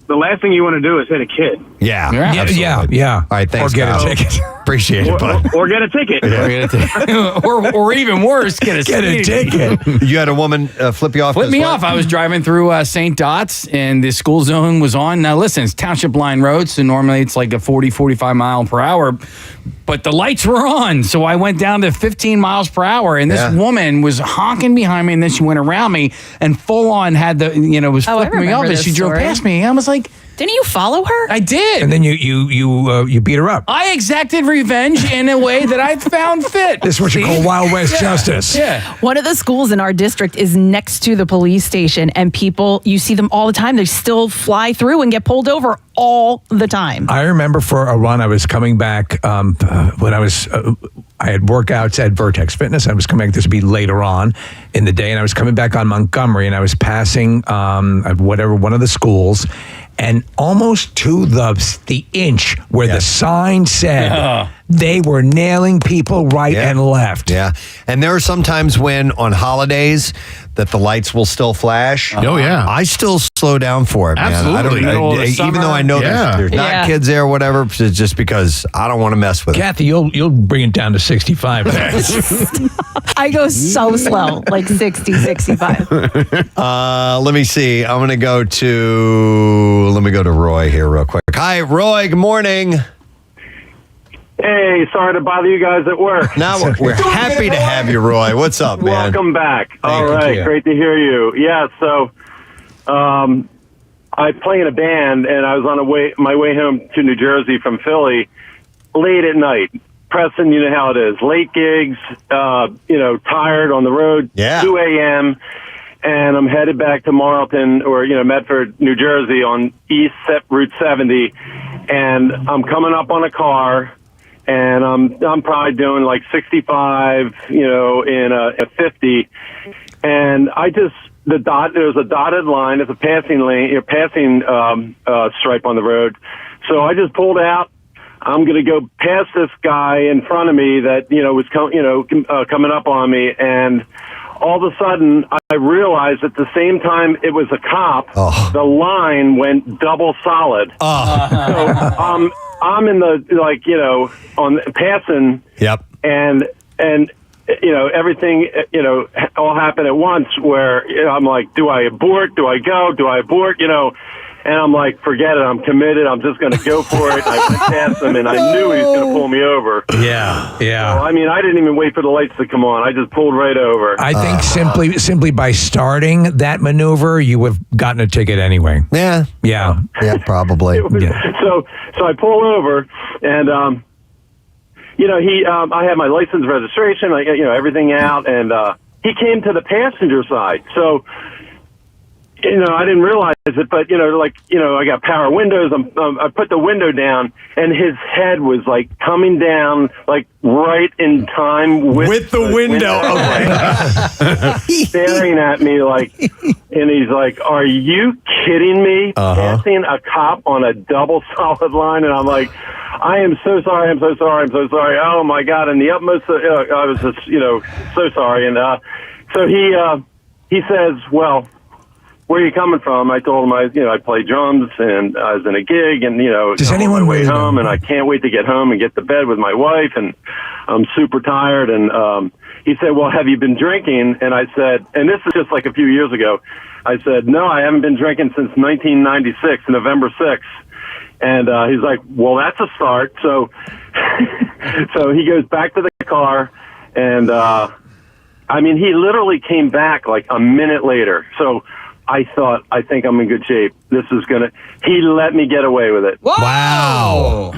The last thing you want to do is hit a kid. Yeah. Yeah. All right, thanks, Or get Kyle. a ticket. Appreciate it, bud. Or get a ticket. or even worse, get a ticket. You had a woman flip you off? Flip me off. I was driving through St. Dot's, and the school zone was on. Now, listen, it's Township Line Road, so normally it's like a 40, 45 mile per hour. But the lights were on, so I went down to 15 miles per hour, and this woman was honking behind me, and then she went around me and full on had was flipping me off, and she drove past me. I was like, Didn't you follow her? I did. And then you beat her up. I exacted revenge in a way that I found fit. This is what you call Wild West justice. Yeah. One of the schools in our district is next to the police station, and people, you see them all the time. They still fly through and get pulled over all the time. I remember for a run, I was coming back when I had workouts at Vertex Fitness. I was coming back, this would be later on in the day, and I was coming back on Montgomery, and I was passing one of the schools, and almost to the inch where the sign said they were nailing people right and left. Yeah. And there are some times when on holidays that the lights will still flash. Oh, yeah. I still slow down for it, man. Absolutely. Even though I know there's not kids there or whatever, it's just because I don't want to mess with it. Kathy, you'll bring it down to 65. I go so slow, like 60, 65. Let me see. I'm going to go to Roy here real quick. Hi, Roy. Good morning. Hey, sorry to bother you guys at work. No, we're happy to have you, Roy. What's up, man? Welcome back. All right, you. great to hear you. Yeah, so I play in a band, and I was on my way home to New Jersey from Philly late at night. Preston, you know how it is. Late gigs, tired on the road, 2 a.m., and I'm headed back to Marlton or, Medford, New Jersey on Route 70, and I'm coming up on a car, and I'm probably doing like 65, in a 50, and there's a dotted line, there's a passing lane, passing stripe on the road, so I just pulled out. I'm going to go past this guy in front of me that was coming up on me, and all of a sudden I realized at the same time it was a cop. The line went double solid. So I'm in the on passing. Yep. And everything all happened at once. Where I'm like, do I abort? Do I go? Do I abort? And I'm like, forget it. I'm committed. I'm just going to go for it. I went past him, and I knew he was going to pull me over. Yeah. So, I didn't even wait for the lights to come on. I just pulled right over. I think simply by starting that maneuver, you would have gotten a ticket anyway. Yeah, probably. So I pull over, and I had my license, registration, everything out, and he came to the passenger side. So. I didn't realize it, but I got power windows. I put the window down, and his head was coming down, right in time with the window, staring at me and he's like, "Are you kidding me? Passing a cop on a double solid line?" And I'm like, "I am so sorry. I'm so sorry. I'm so sorry. Oh my God!" And the utmost, I was just, so sorry. And so he says, "Well, where are you coming from?" I told him I play drums and I was in a gig, and does anyone wait home, and I can't wait to get home and get to bed with my wife, and I'm super tired. And he said, "Well, have you been drinking?" And I said, and this is just a few years ago, I said, "No, I haven't been drinking since 1996, November 6th." And he's like, "Well, that's a start." So so he goes back to the car, and he literally came back a minute later. So I thought, I think I'm in good shape. He let me get away with it. Wow.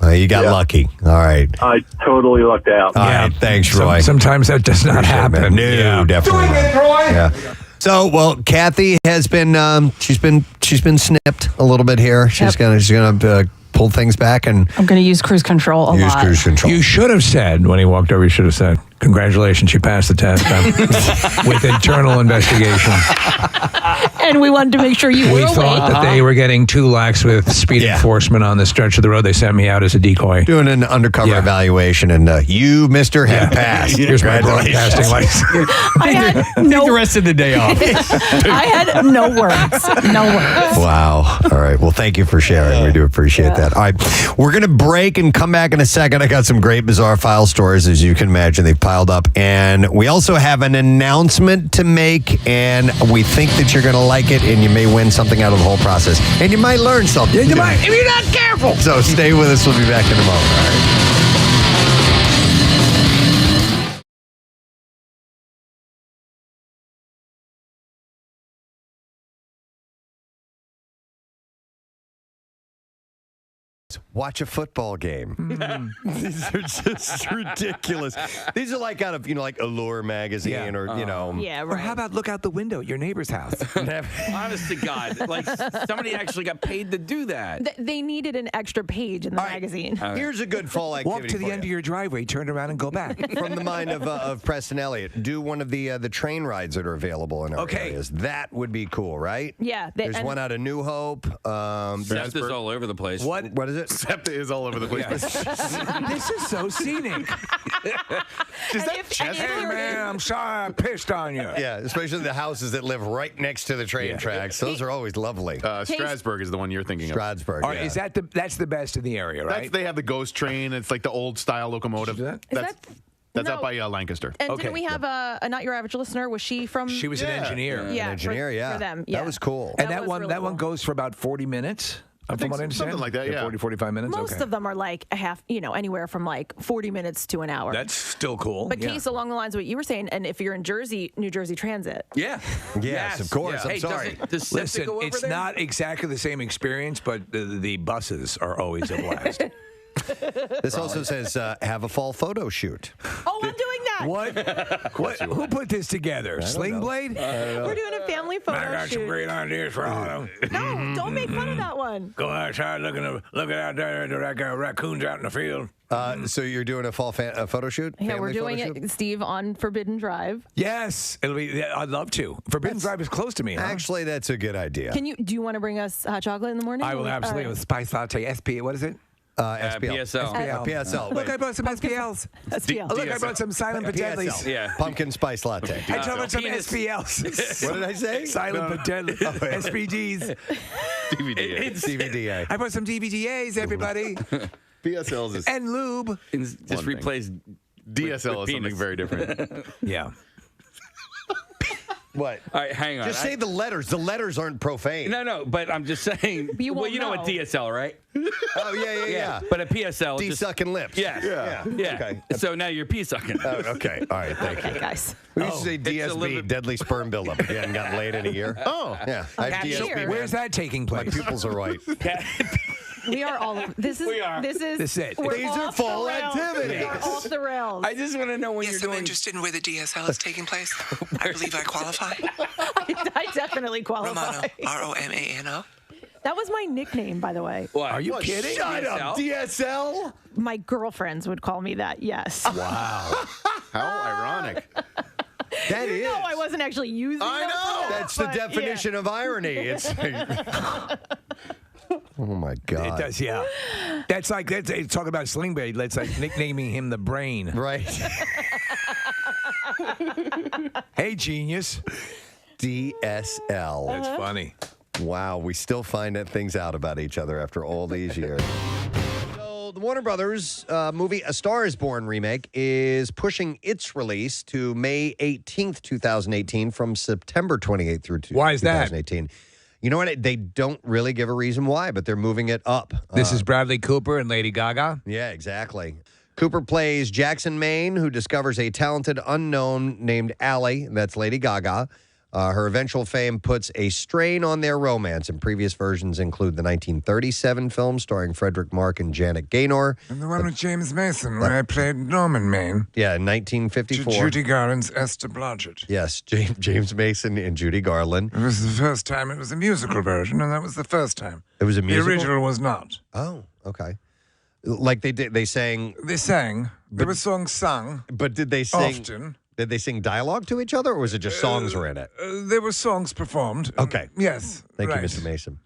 You got lucky. All right. I totally lucked out. All right. Thanks, Roy. Sometimes that does not happen. No, definitely. Doing it, Roy. Yeah. So, well, Kathy has been she's been snipped a little bit here. She's gonna pull things back, and I'm going to use cruise control a lot. Cruise control. You should have said when he walked over. You should have said, "Congratulations, you passed the test with internal investigation." And we wanted to make sure you We were thought awake. that they were getting too lax with speed enforcement on the stretch of the road. They sent me out as a decoy. Doing an undercover evaluation, and you, Mister, have passed. Here's my broadcasting license. I had Take the rest of the day off. I had no words. No words. Wow. All right. Well, thank you for sharing. We do appreciate that. All right. We're going to break and come back in a second. I got some great bizarre file stories, as you can imagine. They've piled up. And we also have an announcement to make, and we think that you're going to like it, and you may win something out of the whole process. And you might learn something. You might, if you're not careful. So stay with us. We'll be back in a moment. All right. watch a football game. These are just ridiculous. These are like out of, like Allure magazine or, Yeah, Or how about look out the window at your neighbor's house? Honest to God, like somebody actually got paid to do that. They needed an extra page in the magazine. Here's a good fall activity. Walk to the end of your driveway, turn around, and go back. From the mind of Preston Elliott, do one of the train rides that are available in our areas. That would be cool, right? Yeah. There's one out of New Hope. SEPTA's all over the place. What is it? SEPTA is all over the place. This is so scenic. Is that chest? Hey, man, I'm sorry I pissed on you. Yeah, especially the houses that live right next to the train tracks. Those are always lovely. Strasbourg is the one you're thinking of. Strasbourg. Or is that's the best in the area, right? They have the ghost train. It's like the old style locomotive. That's out by Lancaster. And didn't we have a Not Your Average Listener? Was she from? She was an engineer. Yeah, An engineer, for them. That was cool. And That that was one really cool. goes for about 40 minutes. From what I understand. something like that, yeah. 40, 45 minutes. Most of them are like a half, anywhere from like 40 minutes to an hour. That's still cool. But Case, along the lines of what you were saying, and if you're in Jersey, New Jersey Transit. Yeah. Yes, of course. I'm sorry. Does Listen, go over it's there? not exactly the same experience, but the buses are always a blast. This also says have a fall photo shoot. Oh, I'm doing that. What? Who put this together? Sling Blade? We're doing a family photo I got some shoot. great ideas for all of them. No, don't make fun of that one. Go outside looking out there, like raccoons out in the field. So you're doing a fall photo shoot? Yeah, we're Family doing photo shoot? it, Steve, on Forbidden Drive. Yes, it'll be. I'd love to. Forbidden Drive is close to me. Huh? Actually, that's a good idea. Do you want to bring us hot chocolate in the morning? I will absolutely. All right. With spice latte, SP. What is it? SPL. PSL. PSL. Look, I brought some SPLs. SPL. Look, I brought some silent potatoes. PSL. Yeah. Pumpkin spice latte. I brought some SPLs. What did I say? Silent potatoes. SPGs. CVDA. I brought some DVDAs, everybody. PSLs is And lube. Just replace DSL with is something very different. Yeah. What? All right, hang on. Just say the letters. The letters aren't profane. No, but I'm just saying. You won't know what know. DSL, right? Oh, yeah. But a PSL. D-sucking lips. Yes. Yeah. Okay. So now you're P-sucking. Okay. All right. Thank you. Okay, guys. We used to say it's a DSB, little- deadly sperm buildup. If you hadn't gotten laid in a year. Oh. Yeah. I have Happy DSB. year. man. Where's that taking My place? pupils are white. We are all. This is. We are. This is. This is it. we're These are off the fall rails. activities. We are off the rails. I just want to know when Yes, you're I'm doing. interested in where the DSL is taking place. I believe I qualify. I definitely qualify. Romano, ROMANO. That was my nickname, by the way. What? Are you kidding? Shut up. DSL? My girlfriends would call me that. Yes. Wow. How ironic. That is. No, I wasn't actually using. I them for know. that, That's the but definition of irony. It's. Oh my God. It does, yeah. That's like talk about Sling Blade. That's like nicknaming him the Brain. Right. Hey, genius. DSL. That's funny. Wow, we still find things out about each other after all these years. So, the Warner Brothers movie A Star is Born remake is pushing its release to May 18th, 2018 from September 28th through Why is that? 2018. You know what? They don't really give a reason why, but they're moving it up. This is Bradley Cooper and Lady Gaga. Yeah, exactly. Cooper plays Jackson Maine, who discovers a talented unknown named Allie. That's Lady Gaga. Her eventual fame puts a strain on their romance, and previous versions include the 1937 film starring Frederick Mark and Janet Gaynor. And the one with James Mason, where I played Norman, Maine. Yeah, in 1954. Judy Garland's Esther Blodgett. Yes, James Mason and Judy Garland. It was the first time. It was a musical version, and that was the first time. It was a musical? The original was not. Oh, okay. Like they sang. They sang. There were songs sung. But did they sing? Often. Did they sing dialogue to each other, or was it just songs were in it? There were songs performed. Okay. Yes. Thank right. you, Mr. Mason.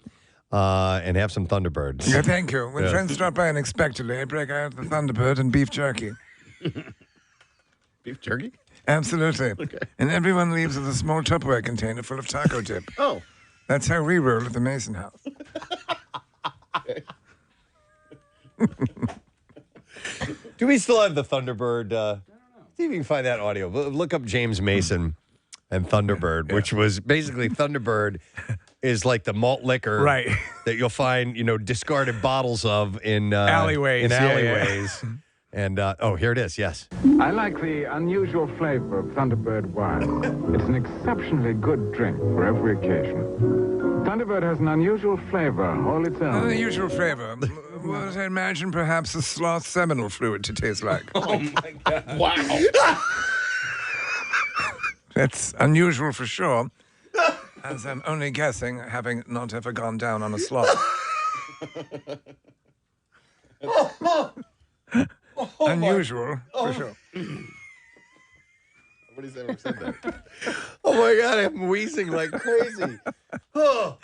And have some Thunderbirds. Yeah, thank you. When Yeah. friends drop by unexpectedly, I break out the Thunderbird and beef jerky. Beef jerky? Absolutely. Okay. And everyone leaves with a small Tupperware container full of taco dip. Oh. That's how we roll at the Mason house. Do we still have the Thunderbird? See if you can find that audio. Look up James Mason and Thunderbird, which was basically Thunderbird is like the malt liquor Right. that you'll find, discarded bottles of in Alleyways, In yeah, alleyways. And here it is. Yes. I like the unusual flavor of Thunderbird wine. It's an exceptionally good drink for every occasion. Thunderbird has an unusual flavor, all its own. Unusual flavor. What I imagine perhaps a sloth seminal fluid to taste like. Oh my God! Wow. That's unusual for sure, as I'm only guessing, having not ever gone down on a sloth. Unusual for sure. Nobody's ever said that. Oh my God, I'm wheezing like crazy. Oh.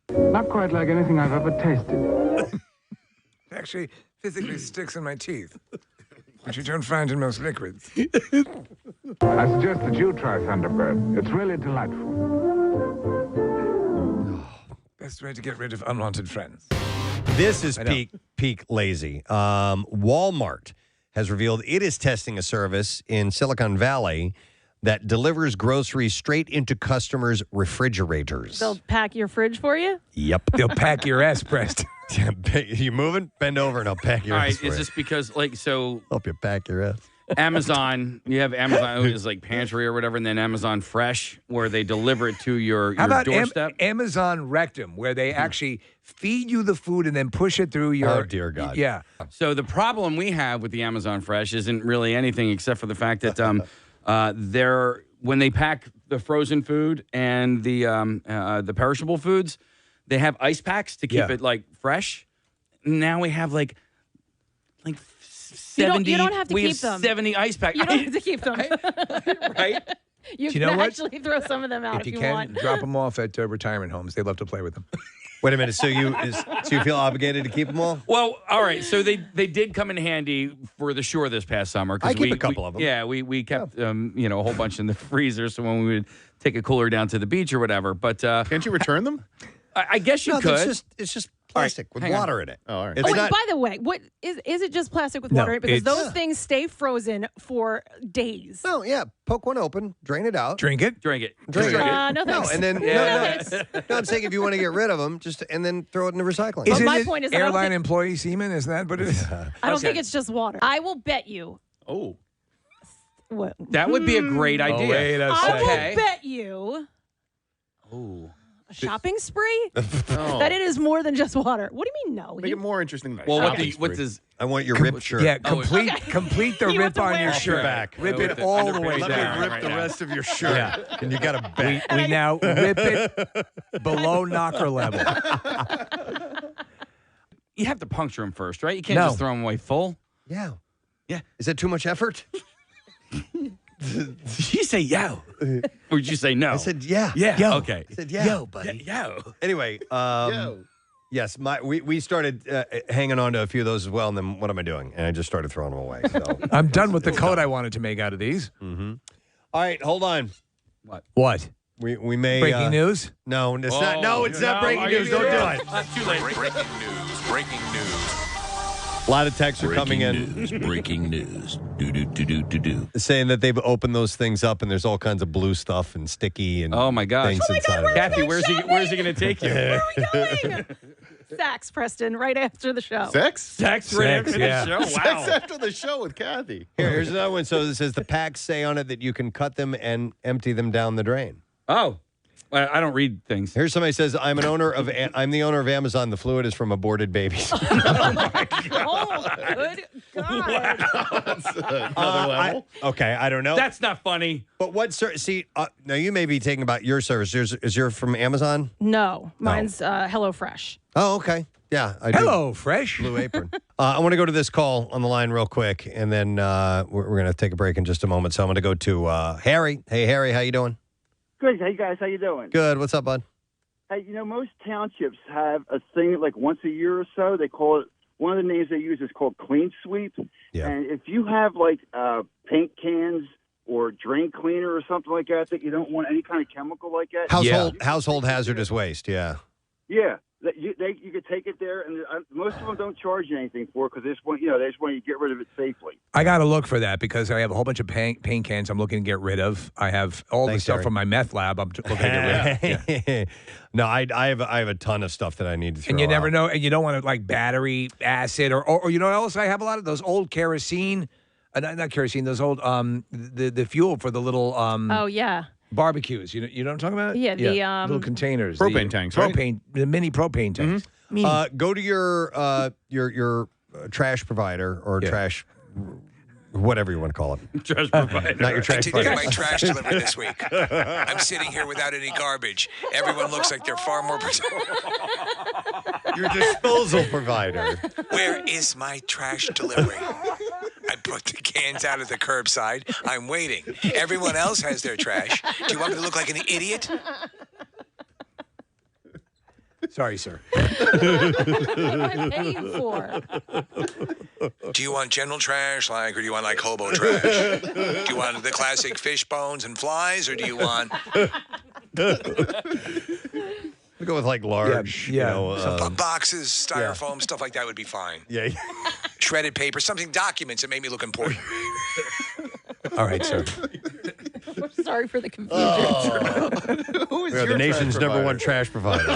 Not quite like anything I've ever tasted. It actually physically sticks in my teeth, which you don't find in most liquids. I suggest that you try Thunderbird. It's really delightful. Best way to get rid of unwanted friends. This is peak lazy. Walmart has revealed it is testing a service in Silicon Valley that delivers groceries straight into customers' refrigerators. They'll pack your fridge for you? Yep. They'll pack your ass, Preston. You moving? Bend over and I'll pack your All ass. right, is this because help you pack your ass? Amazon, you have Amazon is like pantry or whatever, and then Amazon Fresh, where they deliver it to your How about doorstep. Amazon Rectum, where they actually feed you the food and then push it through your... Oh, dear God. Yeah. So the problem we have with the Amazon Fresh isn't really anything except for the fact that when they pack the frozen food and the perishable foods, they have ice packs to keep it like fresh. Now we have like 70. You don't have to we keep have them. 70 ice packs. You don't have to keep them. Right? You Do you can know what? actually throw some of them out If if you you can, want. drop them off at retirement homes. They love to play with them. Wait a minute. So you feel obligated to keep them all? Well, all right. So they did come in handy for the shore this past summer. I keep a couple of them. Yeah, we kept a whole bunch in the freezer. So when we would take a cooler down to the beach or whatever, but can't you return them? I guess you No, could. it's just plastic with hang on. water in it. Oh, all right. It's Wait, not. by the way, what is it just plastic with No, water in it? Because it's- those things stay frozen for days. No, yeah. Poke one open, drain it out. Drink it. Drink it. Drink it. No thanks. and then No. no, I'm saying if you want to get rid of them, and then throw it in the recycling. But Isn't my it point is I don't airline think- employee semen? Is that what it is? I don't think it's just water. I will bet you. Oh, What? that would be a great idea. wait a I will Okay. bet you Oh. a shopping spree Oh. that it is more than just water. What do you mean no? Make it more interesting. Than Well, shopping what's spree. his? I want your ripped shirt. Yeah, complete the You have rip to on wear your it. shirt. Back. Rip With it the all the underpants way down. down. Rip right the now. rest of your shirt. Yeah. And you got to bet. We now rip it below knocker level. You have to puncture them first, right? You can't No. just throw them away full. Yeah. Yeah. Is that too much effort? Did you say yo? Or did you say no? I said yeah. yeah. Yo. Okay. I said yeah. Yo, buddy. Yo. Anyway, yes, we started hanging on to a few of those as well, and then what am I doing? And I just started throwing them away. So I'm done with the coat I wanted to make out of these. all right, hold on. What? We may Breaking news? No, it's not. No, it's not breaking news. Don't do it. Too late. Breaking news. Breaking news. A lot of texts are coming in Breaking news. Do. saying that they've opened those things up, and there's all kinds of blue stuff and sticky and Oh my gosh. things inside of it. Kathy, where's he going to take you? Where are we going? Saks, Preston, right after the show. Sex? Sex right after yeah. the show. Sex Wow. after the show with Kathy. Here's another one. So it says the packs say on it that you can cut them and empty them down the drain. Oh, well, I don't read things. Here's somebody says I'm the owner of Amazon. The fluid is from aborted babies. Oh, good God. Another level. Okay, I don't know. That's not funny. But what see? Now you may be taking about your service. Is yours from Amazon? No, mine's HelloFresh. Oh, okay. Yeah, I do. Hello, Fresh. Blue Apron. I want to go to this call on the line real quick, and then we're going to take a break in just a moment. So I'm going to go to Harry. Hey, Harry, how you doing? Good. Hey, guys. How you doing? Good. What's up, bud? Hey, most townships have a thing like once a year or so. They call it, one of the names they use is called Clean Sweep. Yeah. And if you have like paint cans or drain cleaner or something like that you don't want any kind of chemical like that. Household hazardous waste. Yeah. Yeah. You could take it there, and most of them don't charge you anything for it because they just want you to get rid of it safely. I got to look for that because I have a whole bunch of paint cans I'm looking to get rid of. I have all the stuff Harry. from my meth lab I'm looking to get rid of. Yeah. No, I have a ton of stuff that I need to throw And you never out. know, and you don't want to like battery acid or you know what else I have a lot of those old kerosene, not kerosene, those old the fuel for the little Oh, yeah. Barbecues. You know what I'm talking about? Yeah, the, little containers. Propane tanks, right? The mini propane tanks. Go to your trash provider or trash, whatever you want to call it. Trash provider. Not your I trash didn't provider. get my trash delivery this week. I'm sitting here without any garbage. Everyone looks like they're far more. Your disposal provider. Where is my trash delivery? I put the cans out at the curbside. I'm waiting. Everyone else has their trash. Do you want me to look like an idiot? Sorry, sir. What am I paying for? Do you want general trash, or do you want hobo trash? Do you want the classic fish bones and flies, or do you want? We go with large, Boxes, styrofoam, stuff like that would be fine. Yeah. Shredded paper, documents that make me look important. All right, sir. I'm sorry for the confusion. We are the nation's number one trash provider.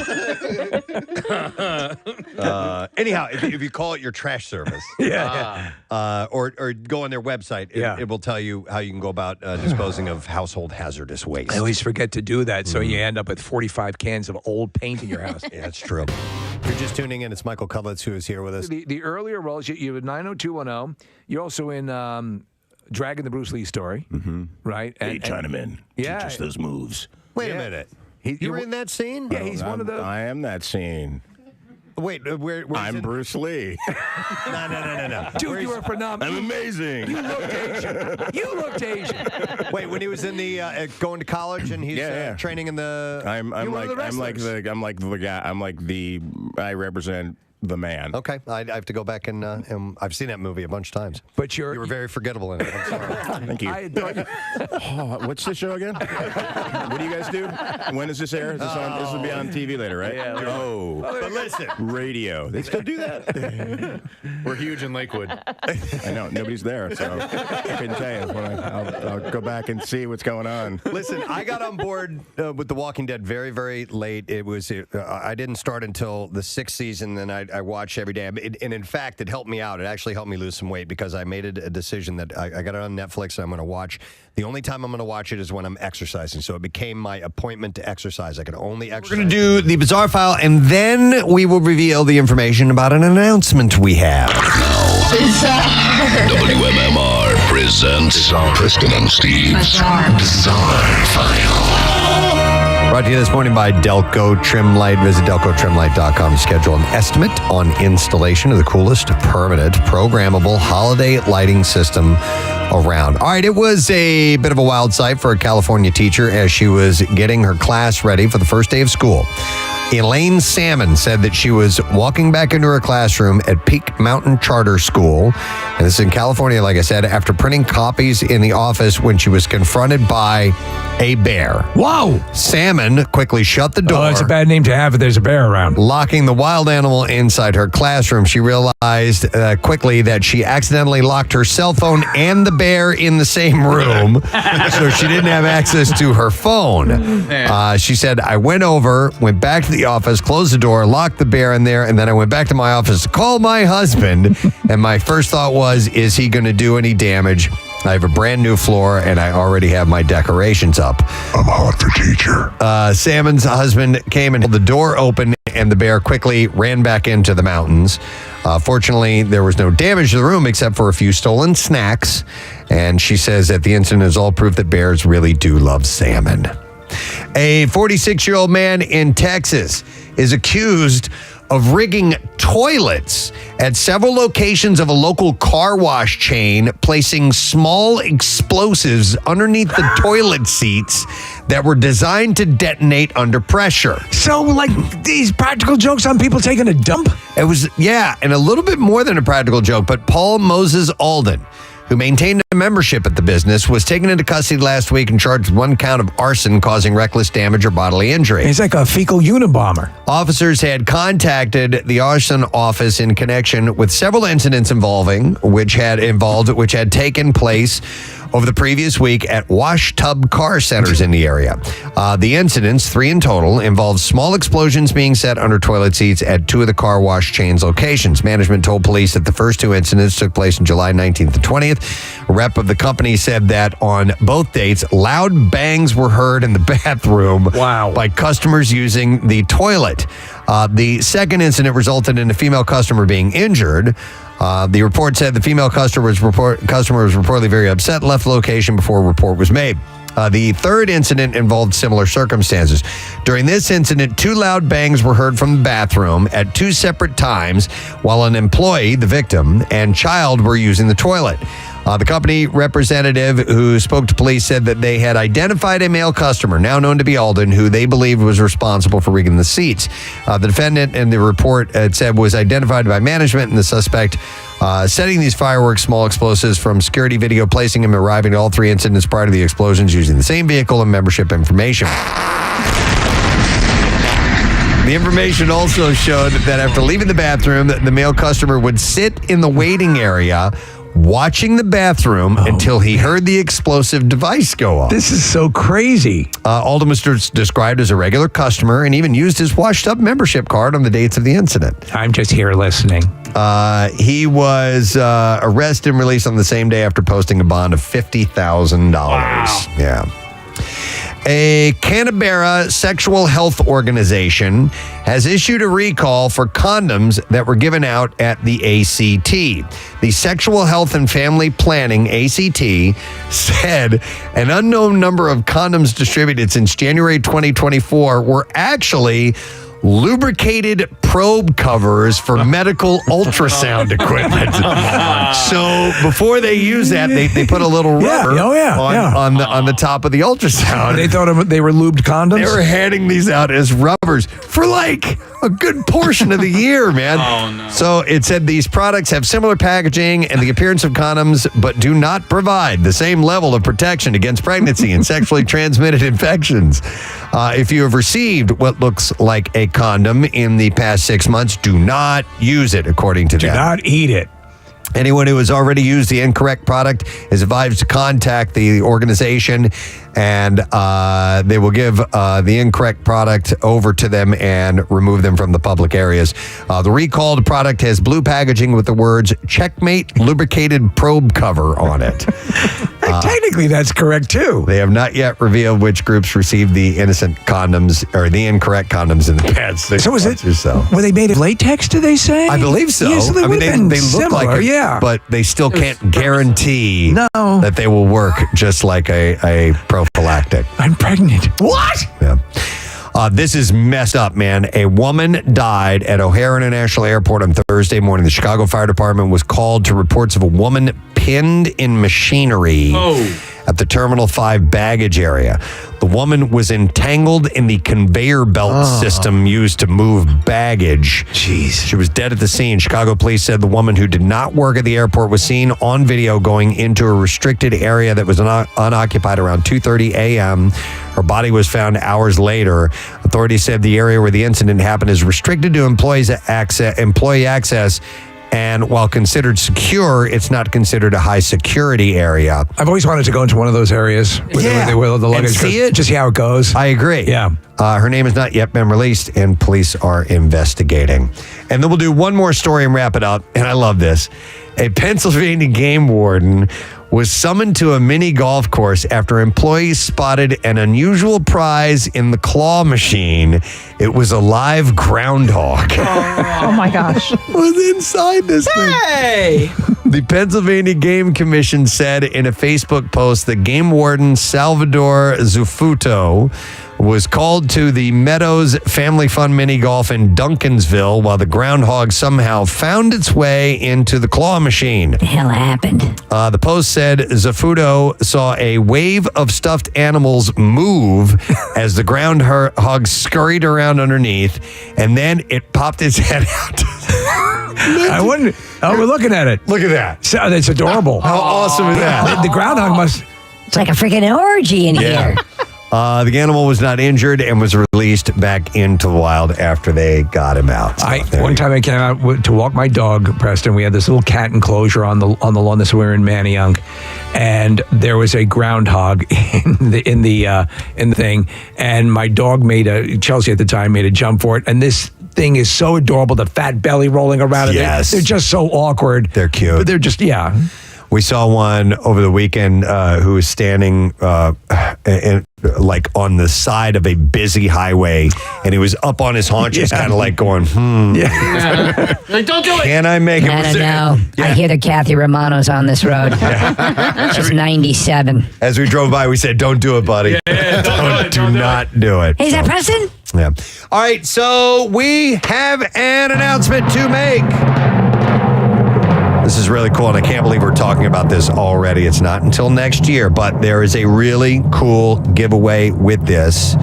Anyhow, if you call it your trash service, or go on their website, it will tell you how you can go about disposing of household hazardous waste. I always forget to do that, so you end up with 45 cans of old paint in your house. Yeah, that's true. If you're just tuning in, it's Michael Cudlitz who is here with us. The earlier roles, you have 90210. You're also in Dragging the Bruce Lee Story, right? Hey, Chinaman. Yeah. Teach us those moves. Wait a minute. You were in that scene? Yeah, he's one of the. I am that scene. Wait, where I'm Bruce Lee. No. Dude, you were phenomenal. I'm amazing. You looked Asian. You looked Asian. Wait, when he was in the going to college and he's training in the. I represent the man. Okay, I have to go back and I've seen that movie a bunch of times. But you were very forgettable in it. I'm sorry. Thank you. What's the show again? What do you guys do? When does this air? This will be on TV later, right? Yeah. But listen, radio. They still do that. We're huge in Lakewood. I know nobody's there, so I couldn't tell you. I'll go back and see what's going on. Listen, I got on board with The Walking Dead very, very late. It was I didn't start until the 6th season, and I watched every day. And in fact, it helped me out. It actually helped me lose some weight because I made a decision that I got it on Netflix and I'm going to watch. The only time I'm going to watch it is when I'm exercising. So it became my appointment to exercise. I can only exercise. We're going to do the Bizarre File, and then we will reveal the information about an announcement we have. WMMR presents Preston and Steve's Bizarre File. Brought to you this morning by Delco Trim Light. Visit DelcoTrimLight.com to schedule an estimate on installation of the coolest permanent programmable holiday lighting system around. All right, it was a bit of a wild sight for a California teacher as she was getting her class ready for the first day of school. Elaine Salmon said that she was walking back into her classroom at Peak Mountain Charter School, and this is in California, like I said, after printing copies in the office when she was confronted by a bear. Whoa! Salmon quickly shut the door. Oh, that's a bad name to have if there's a bear around. Locking the wild animal inside her classroom. She realized quickly that she accidentally locked her cell phone and the bear in the same room, so she didn't have access to her phone. She said, I went back to the office, closed the door, locked the bear in there, and then I went back to my office to call my husband, and my first thought was, is he going to do any damage? I have a brand new floor, and I already have my decorations up. I'm hot for teacher. Salmon's husband came and held the door open, and the bear quickly ran back into the mountains. Fortunately, there was no damage to the room except for a few stolen snacks, and she says that the incident is all proof that bears really do love salmon. A 46-year-old man in Texas is accused of rigging toilets at several locations of a local car wash chain, placing small explosives underneath the toilet seats that were designed to detonate under pressure. So, these practical jokes on people taking a dump? It was, and a little bit more than a practical joke, but Paul Moses Alden, who maintained a membership at the business, was taken into custody last week and charged with 1 count of arson causing reckless damage or bodily injury. He's like a fecal Unabomber. Officers had contacted the arson office in connection with several incidents which had taken place over the previous week at wash tub car centers in the area. The incidents, 3 in total, involved small explosions being set under toilet seats at 2 of the car wash chain's locations. Management told police that the first 2 incidents took place in July 19th and 20th. A rep of the company said that on both dates, loud bangs were heard in the bathroom by customers using the toilet. The second incident resulted in a female customer being injured. The report said the female customer was reportedly very upset and left the location before a report was made. The third incident involved similar circumstances. During this incident, 2 loud bangs were heard from the bathroom at 2 separate times while an employee, the victim, and child were using the toilet. The company representative who spoke to police said that they had identified a male customer, now known to be Alden, who they believed was responsible for rigging the seats. The defendant in the report, it said, was identified by management, and the suspect setting these fireworks, small explosives from security video, placing him arriving at all 3 incidents prior to the explosions using the same vehicle and membership information. The information also showed that after leaving the bathroom, the male customer would sit in the waiting area watching the bathroom until he heard the explosive device go off. This is so crazy. Alden was described as a regular customer and even used his washed up membership card on the dates of the incident. I'm just here listening. He was arrested and released on the same day after posting a bond of $50,000. Wow. Yeah. A Canberra sexual health organization has issued a recall for condoms that were given out at the ACT. The Sexual Health and Family Planning, ACT, said an unknown number of condoms distributed since January 2024 were actually lubricated probe covers for medical ultrasound equipment. So before they use that, they put a little rubber on the top of the ultrasound. They thought they were lubed condoms? They were handing these out as rubbers for like a good portion of the year, man. Oh, no. So it said these products have similar packaging and the appearance of condoms, but do not provide the same level of protection against pregnancy and sexually transmitted infections. If you have received what looks like a condom in the past 6 months, do not use it, according to them. Do not eat it. Anyone who has already used the incorrect product is advised to contact the organization, and they will give the incorrect product over to them and remove them from the public areas. The recalled product has blue packaging with the words "Checkmate Lubricated Probe Cover" on it. Technically, that's correct, too. They have not yet revealed which groups received the innocent condoms or the incorrect condoms in the past 6 months or so. Were they made of latex, do they say? I believe so. Yeah, so they would have been similar, yeah. But they still can't guarantee that they will work just like a prophylactic. I'm pregnant. What? Yeah. This is messed up, man. A woman died at O'Hare International Airport on Thursday morning. The Chicago Fire Department was called to reports of a woman pinned in machinery at the Terminal 5 baggage area. The woman was entangled in the conveyor belt system used to move baggage. Jeez. She was dead at the scene. Chicago police said the woman who did not work at the airport was seen on video going into a restricted area that was unoccupied around 2:30 a.m. Her body was found hours later. Authorities said the area where the incident happened is restricted to employee access. And while considered secure, it's not considered a high security area. I've always wanted to go into one of those areas where the luggage and see goes, it. just see how it goes. I agree. Yeah. Her name has not yet been released, and police are investigating. And then we'll do one more story and wrap it up. And I love this. A Pennsylvania game warden was summoned to a mini golf course after employees spotted an unusual prize in the claw machine. It was a live groundhog. Oh my gosh. Was inside this thing. The Pennsylvania Game Commission said in a Facebook post that game warden Salvador Zufuto was called to the Meadows Family Fun Mini Golf in Duncansville while the groundhog somehow found its way into the claw machine. What the hell happened? The post said Zufuto saw a wave of stuffed animals move as the groundhog scurried around underneath, and then it popped its head out. I wouldn't. Oh, we're looking at it. Look at that. So, that's adorable. How awesome is that? The groundhog must. It's like a freaking orgy in here. The animal was not injured and was released back into the wild after they got him out. So One time I came out to walk my dog, Preston. We had this little cat enclosure on the lawn. This we were in Manayunk, and there was a groundhog in the thing, and my dog Chelsea at the time made a jump for it, and this thing is so adorable. The fat belly rolling around. Yes. They're just so awkward. They're cute. But they're just We saw one over the weekend who was standing like on the side of a busy highway, and he was up on his haunches, kind of like going, Like, don't do it. Can I make it? I don't know. I hear the Kathy Romano's on this road. She's 97. As we drove by, we said, "Don't do it, buddy. Do not do it." Hey, is that Preston? Yeah. All right. So we have an announcement to make. This is really cool, and I can't believe we're talking about this already. It's not until next year, but there is a really cool giveaway with this.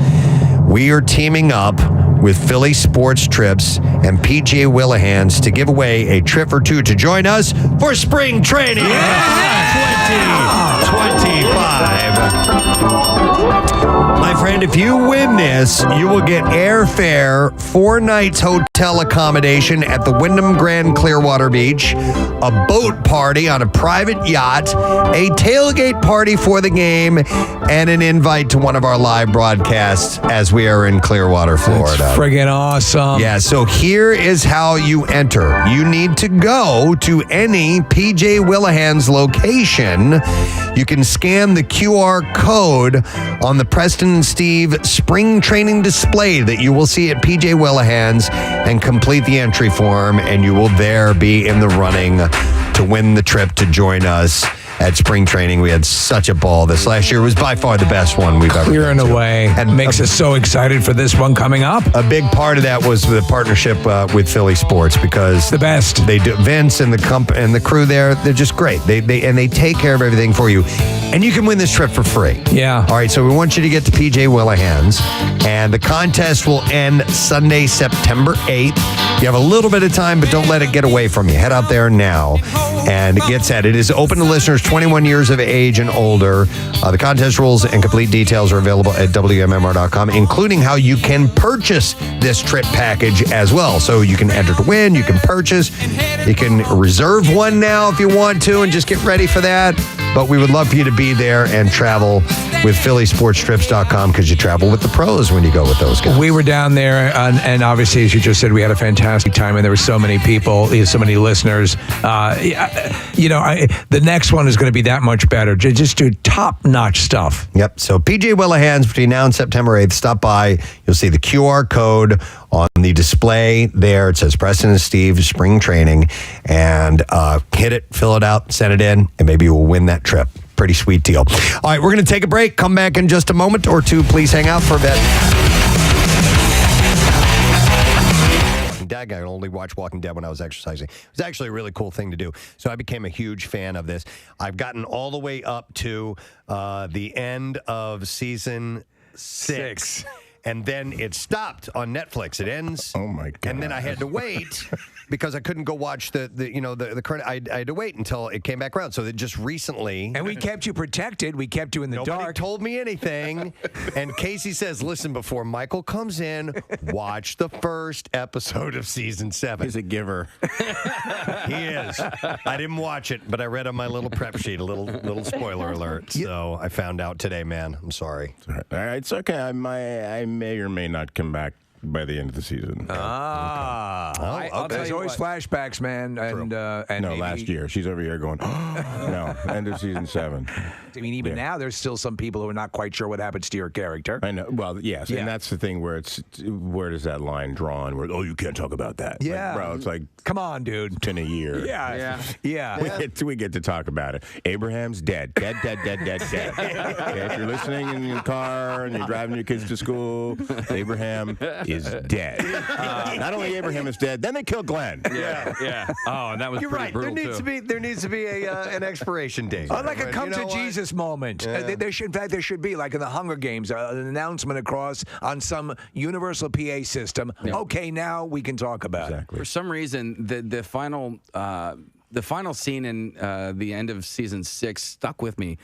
We are teaming up with Philly Sports Trips and PJ Willahans to give away a trip or two to join us for spring training 2025. My friend, if you win this, you will get airfare, 4 nights hotel accommodation at the Wyndham Grand Clearwater Beach, a boat party on a private yacht, a tailgate party for the game, and an invite to one of our live broadcasts as we are in Clearwater, Florida. That's friggin' awesome. Yeah, so here is how you enter. You need to go to any PJ Willahans location. You can scan the QR code on the Preston and Steve spring training display that you will see at PJ Willahans and complete the entry form, and you will there be in the running to win the trip to join us at spring training. We had such a ball this last year. It was by far the best one we've ever Clearing been to. away. And makes us so excited for this one coming up. A big part of that was the partnership with Philly Sports, because the best. They do. Vince and the crew there, they're just great. They take care of everything for you. And you can win this trip for free. Yeah. All right, so we want you to get to PJ Willahans, and the contest will end Sunday, September 8th. You have a little bit of time, but don't let it get away from you. Head out there now and get set. It is open to listeners 21 years of age and older. The contest rules and complete details are available at WMMR.com, including how you can purchase this trip package as well. So you can enter to win, you can purchase, you can reserve one now if you want to, and just get ready for that. But we would love for you to be there and travel with PhillySportsTrips.com, because you travel with the pros when you go with those guys. We were down there, and obviously, as you just said, we had a fantastic time, and there were so many people, so many listeners. The next one is going to be that much better. Just do top-notch stuff. Yep. So PJ Willahans between now and September 8th. Stop by. You'll see the QR code on the display there. It says Preston and Steve spring training, and hit it, fill it out, send it in, and maybe you will win that trip. Pretty sweet deal. All right, we're going to take a break. Come back in just a moment or two. Please hang out for a bit. Dad, I only watched Walking Dead when I was exercising. It was actually a really cool thing to do. So I became a huge fan of this. I've gotten all the way up to the end of season 6. And then it stopped on Netflix. It ends. Oh my god! And then I had to wait because I couldn't go watch the current. I had to wait until it came back around. So that just recently. And we kept you protected. We kept you in the Nobody dark. told me anything. And Casey says, "Listen, before Michael comes in, watch the first episode of season 7." He's a giver. He is. I didn't watch it, but I read on my little prep sheet a little spoiler alert. So I found out today, man. I'm sorry. All right, it's okay. I may or may not come back by the end of the season. There's always flashbacks, man. And no, maybe, last year. She's over here going, no, end of season 7. I mean, even now, there's still some people who are not quite sure what happens to your character. I know. Well, yes, Yeah. and that's the thing where does that line drawn? Where you can't talk about that. Yeah. Like, bro, it's like, come on, dude. It's been a year. Yeah. We get to talk about it. Abraham's dead. Dead. Okay, if you're listening in your car and you're driving your kids to school, Abraham is dead. Not only Abraham is dead, then they kill Glenn. Yeah. Oh, and that was You're pretty right. brutal, There needs to be an expiration date. Like a But come you know to what? Jesus moment. Yeah. There should be, like in the Hunger Games, an announcement across on some universal PA system. Yeah. Okay, now we can talk about it. For some reason, the final scene in the end of season 6 stuck with me.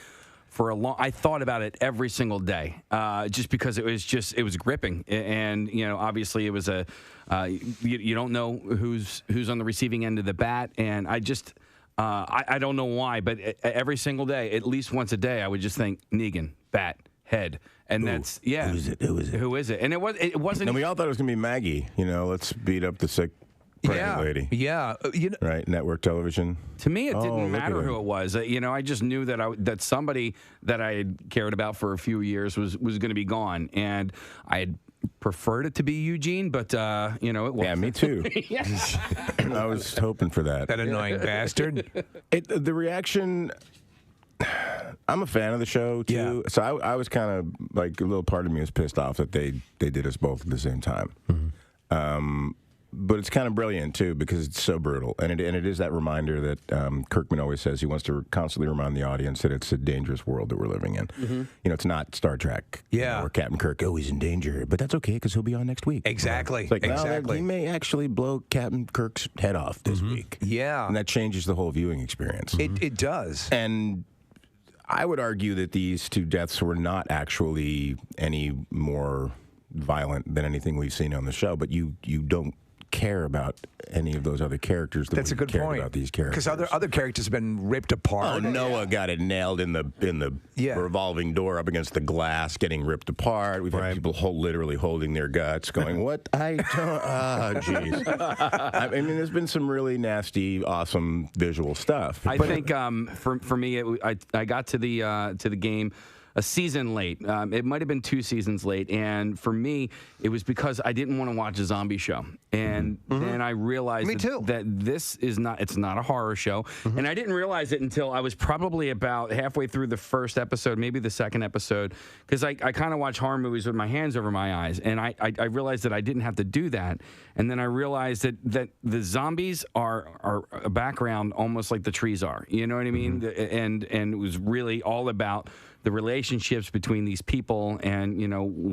for a long. I thought about it every single day, just because it was gripping, and obviously it was you don't know who's on the receiving end of the bat, and I just I don't know why, but every single day, at least once a day, I would just think Negan, bat, head. And that's Who is it? Who is it? And it wasn't. And we all thought it was gonna be Maggie. Let's beat up the sick pregnant lady. Yeah. Right. Network television. To me, it Oh, didn't look matter at who him. it was. I just knew that somebody that I had cared about for a few years was going to be gone, and I had preferred it to be Eugene, but it was. Yeah, me too. I was hoping for that. That annoying bastard. The reaction. I'm a fan of the show too, so I was kind of like a little part of me was pissed off that they did us both at the same time. But it's kind of brilliant too because it's so brutal, and it is that reminder that Kirkman always says he wants to constantly remind the audience that it's a dangerous world that we're living in. It's not Star Trek, where Captain Kirk he's in danger, but that's okay because he'll be on next week. Exactly. It's like, exactly. he may actually blow Captain Kirk's head off this week. Yeah, and that changes the whole viewing experience. It does. And I would argue that these two deaths were not actually any more violent than anything we've seen on the show, but you don't care about any of those other characters. That's a good point. About these characters, because other characters have been ripped apart. Oh, Noah got it nailed in the revolving door up against the glass, getting ripped apart. We've had people literally holding their guts, going, "What? I don't." Jeez. I mean, there's been some really nasty, awesome visual stuff. I think for me, I got to the game a season late. It might have been 2 seasons late, and for me, it was because I didn't want to watch a zombie show. And then I realized that this is not a horror show. And I didn't realize it until I was probably about halfway through the first episode, maybe the second episode, because I kind of watch horror movies with my hands over my eyes, and I realized that I didn't have to do that. And then I realized that the zombies are a background almost like the trees are. You know what I mean? And it was really all about the relationships between these people and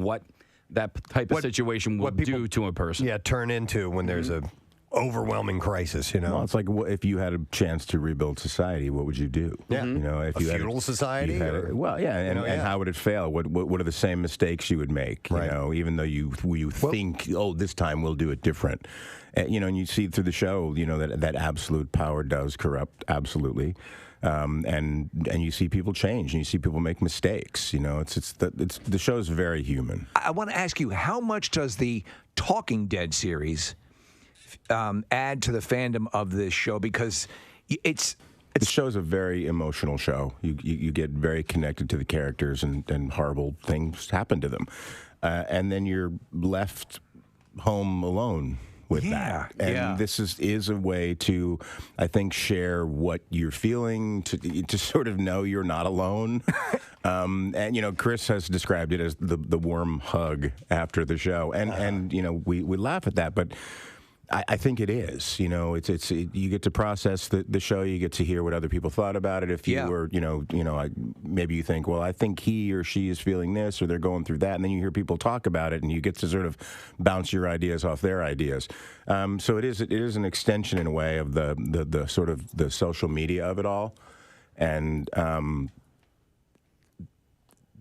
what that type of situation will do to a person. Yeah, turn into when there's a overwhelming crisis. Well, it's like if you had a chance to rebuild society, what would you do? Yeah, if a you feudal society. And how would it fail? What are the same mistakes you would make? Right. Even though you think, this time we'll do it different. And you see through the show, that absolute power does corrupt, absolutely. And you see people change, and you see people make mistakes. The show's very human. I want to ask you, how much does the Talking Dead series add to the fandom of this show? Because the show's a very emotional show. You get very connected to the characters, and horrible things happen to them, and then you're left home alone with that. And this is a way to, I think, share what you're feeling, to sort of know you're not alone. And Chris has described it as the warm hug after the show, and we laugh at that, but I think it is. You get to process the show. You get to hear what other people thought about it. If you were, maybe you think, well, I think he or she is feeling this, or they're going through that, and then you hear people talk about it, and you get to sort of bounce your ideas off their ideas. So it is an extension in a way of the sort of the social media of it all, and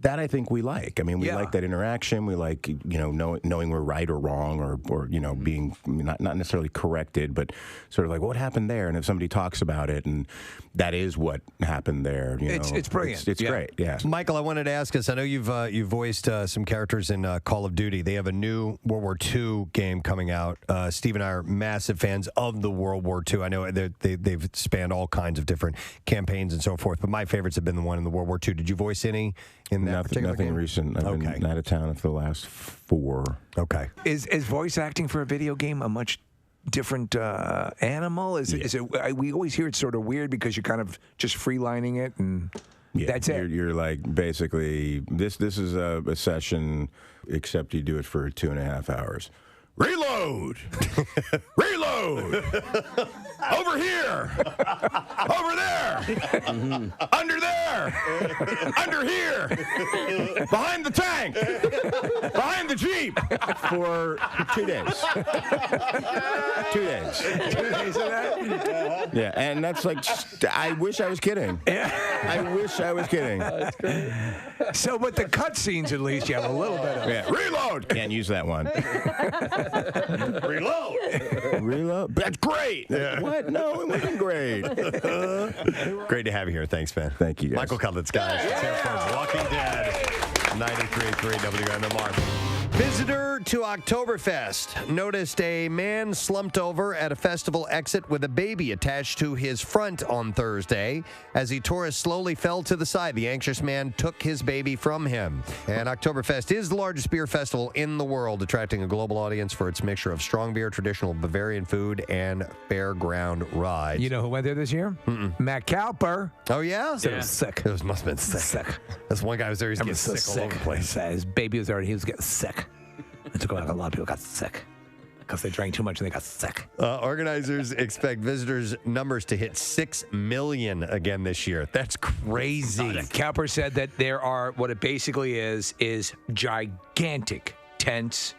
that I think we like. I mean, we like that interaction. We like, knowing we're right or wrong, or being not necessarily corrected, but sort of like, what happened there? And if somebody talks about it, and that is what happened there, it's brilliant. It's great. Yeah. Michael, I wanted to ask us. I know you've voiced some characters in Call of Duty. They have a new World War II game coming out. Steve and I are massive fans of the World War II. I know they've spanned all kinds of different campaigns and so forth, but my favorites have been the one in the World War II. Did you voice any in that particular Nothing game? recent. I've been out of town for the last 4. Okay. Is voice acting for a video game a much different animal? Is it? We always hear it's sort of weird because you're kind of just freelining it, and that's it. You're like, basically, this is a session, except you do it for 2.5 hours. Reload! Reload! Over here! Over there! Under there! Under here! Behind the tank! Behind the Jeep! For 2 days. 2 days. 2 days of that? Yeah, and that's like, I wish I was kidding. I wish I was kidding. That's great. So, with the cutscenes, at least, you have a little bit of. Yeah, reload! Can't use that one. Reload! Reload? That's great! Yeah. What? No, it wasn't great. Great to have you here. Thanks, man. Thank you, guys. Michael Cutlets, guys. It's here from Walking Dead. 93.3 WMMR. Visitor to Oktoberfest noticed a man slumped over at a festival exit with a baby attached to his front on Thursday. As the tourist slowly fell to the side, the anxious man took his baby from him. And Oktoberfest is the largest beer festival in the world, attracting a global audience for its mixture of strong beer, traditional Bavarian food, and fairground rides. You know who went there this year? Matt Cowper. Oh, yeah? So it was sick. It must have been sick. That's one guy who was there. He's getting sick all over the place. His baby was there and he was getting sick. It took like a lot of people got sick because they drank too much and they got sick. Organizers expect visitors' numbers to hit 6 million again this year. That's crazy. Cowper said that there are, what it basically is gigantic tents,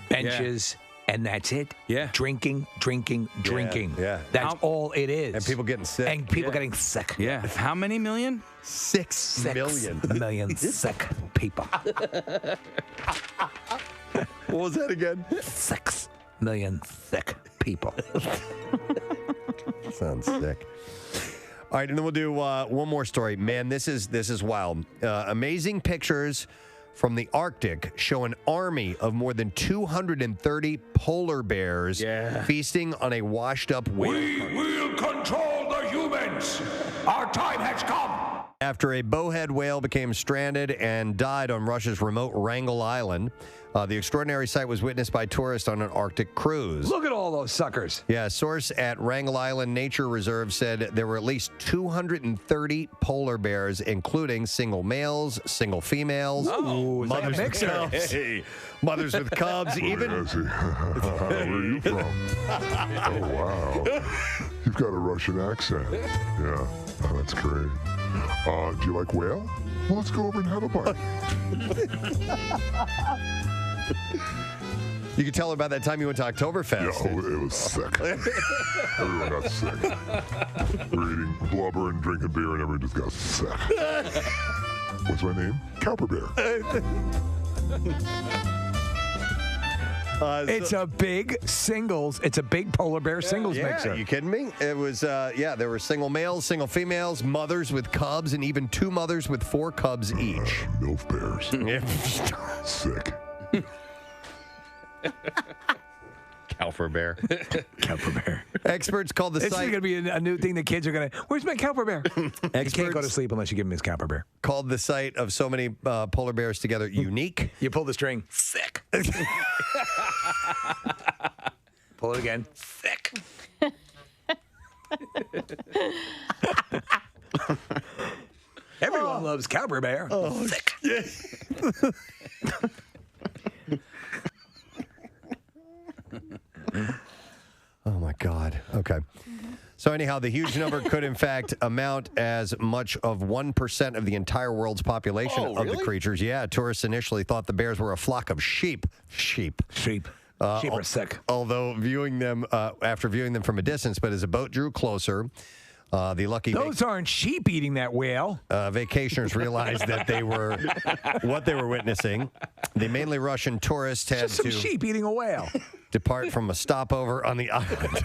benches, and that's it. Yeah. Drinking. Yeah. That's all it is. And people getting sick. And people getting sick. Yeah. How many million? 6 million. Million sick people. What was that again? 6 million sick people. Sounds sick. All right, and then we'll do one more story. Man, this is wild. Amazing pictures from the Arctic show an army of more than 230 polar bears feasting on a washed-up whale. We will control the humans. Our time has come. After a bowhead whale became stranded and died on Russia's remote Wrangel Island, the extraordinary sight was witnessed by tourists on an Arctic cruise. Look at all those suckers. Yeah, a source at Wrangel Island Nature Reserve said there were at least 230 polar bears, including single males, single females, mothers with cubs, mothers with cubs, even. Where are you from? Oh, wow. You've got a Russian accent. Yeah, oh, that's great. Do you like whale? Well, let's go over and have a bite. You could tell her about that time you went to Oktoberfest. Yeah, it was sick. Everyone got sick. We were eating blubber and drinking beer, and everyone just got sick. What's my name? Cowper Bear. It's a big singles. It's a big polar bear singles mixer. You kidding me? It was, there were single males, single females, mothers with cubs, and even 2 mothers with 4 cubs each. MILF bears. Sick. Cowper Bear. Cowper Bear. Experts called the This is site. going to be a new thing the kids are going to. Where's my Cowper Bear? You can't go to sleep unless you give him his Cowper Bear. Called the sight of so many polar bears together unique. You pull the string. Sick. Pull it again. Sick. Everyone loves Cowper Bear. Oh, sick. Oh, my God. Okay. So anyhow, the huge number could, in fact, amount as much of 1% of the entire world's population of the creatures. Yeah, tourists initially thought the bears were a flock of sheep. Sheep. Sheep are sick. Although after viewing them from a distance, but as a boat drew closer, the lucky Those aren't sheep eating that whale. vacationers realized that they were what they were witnessing. The mainly Russian tourists had Just some to sheep eating a whale. depart from a stopover on the island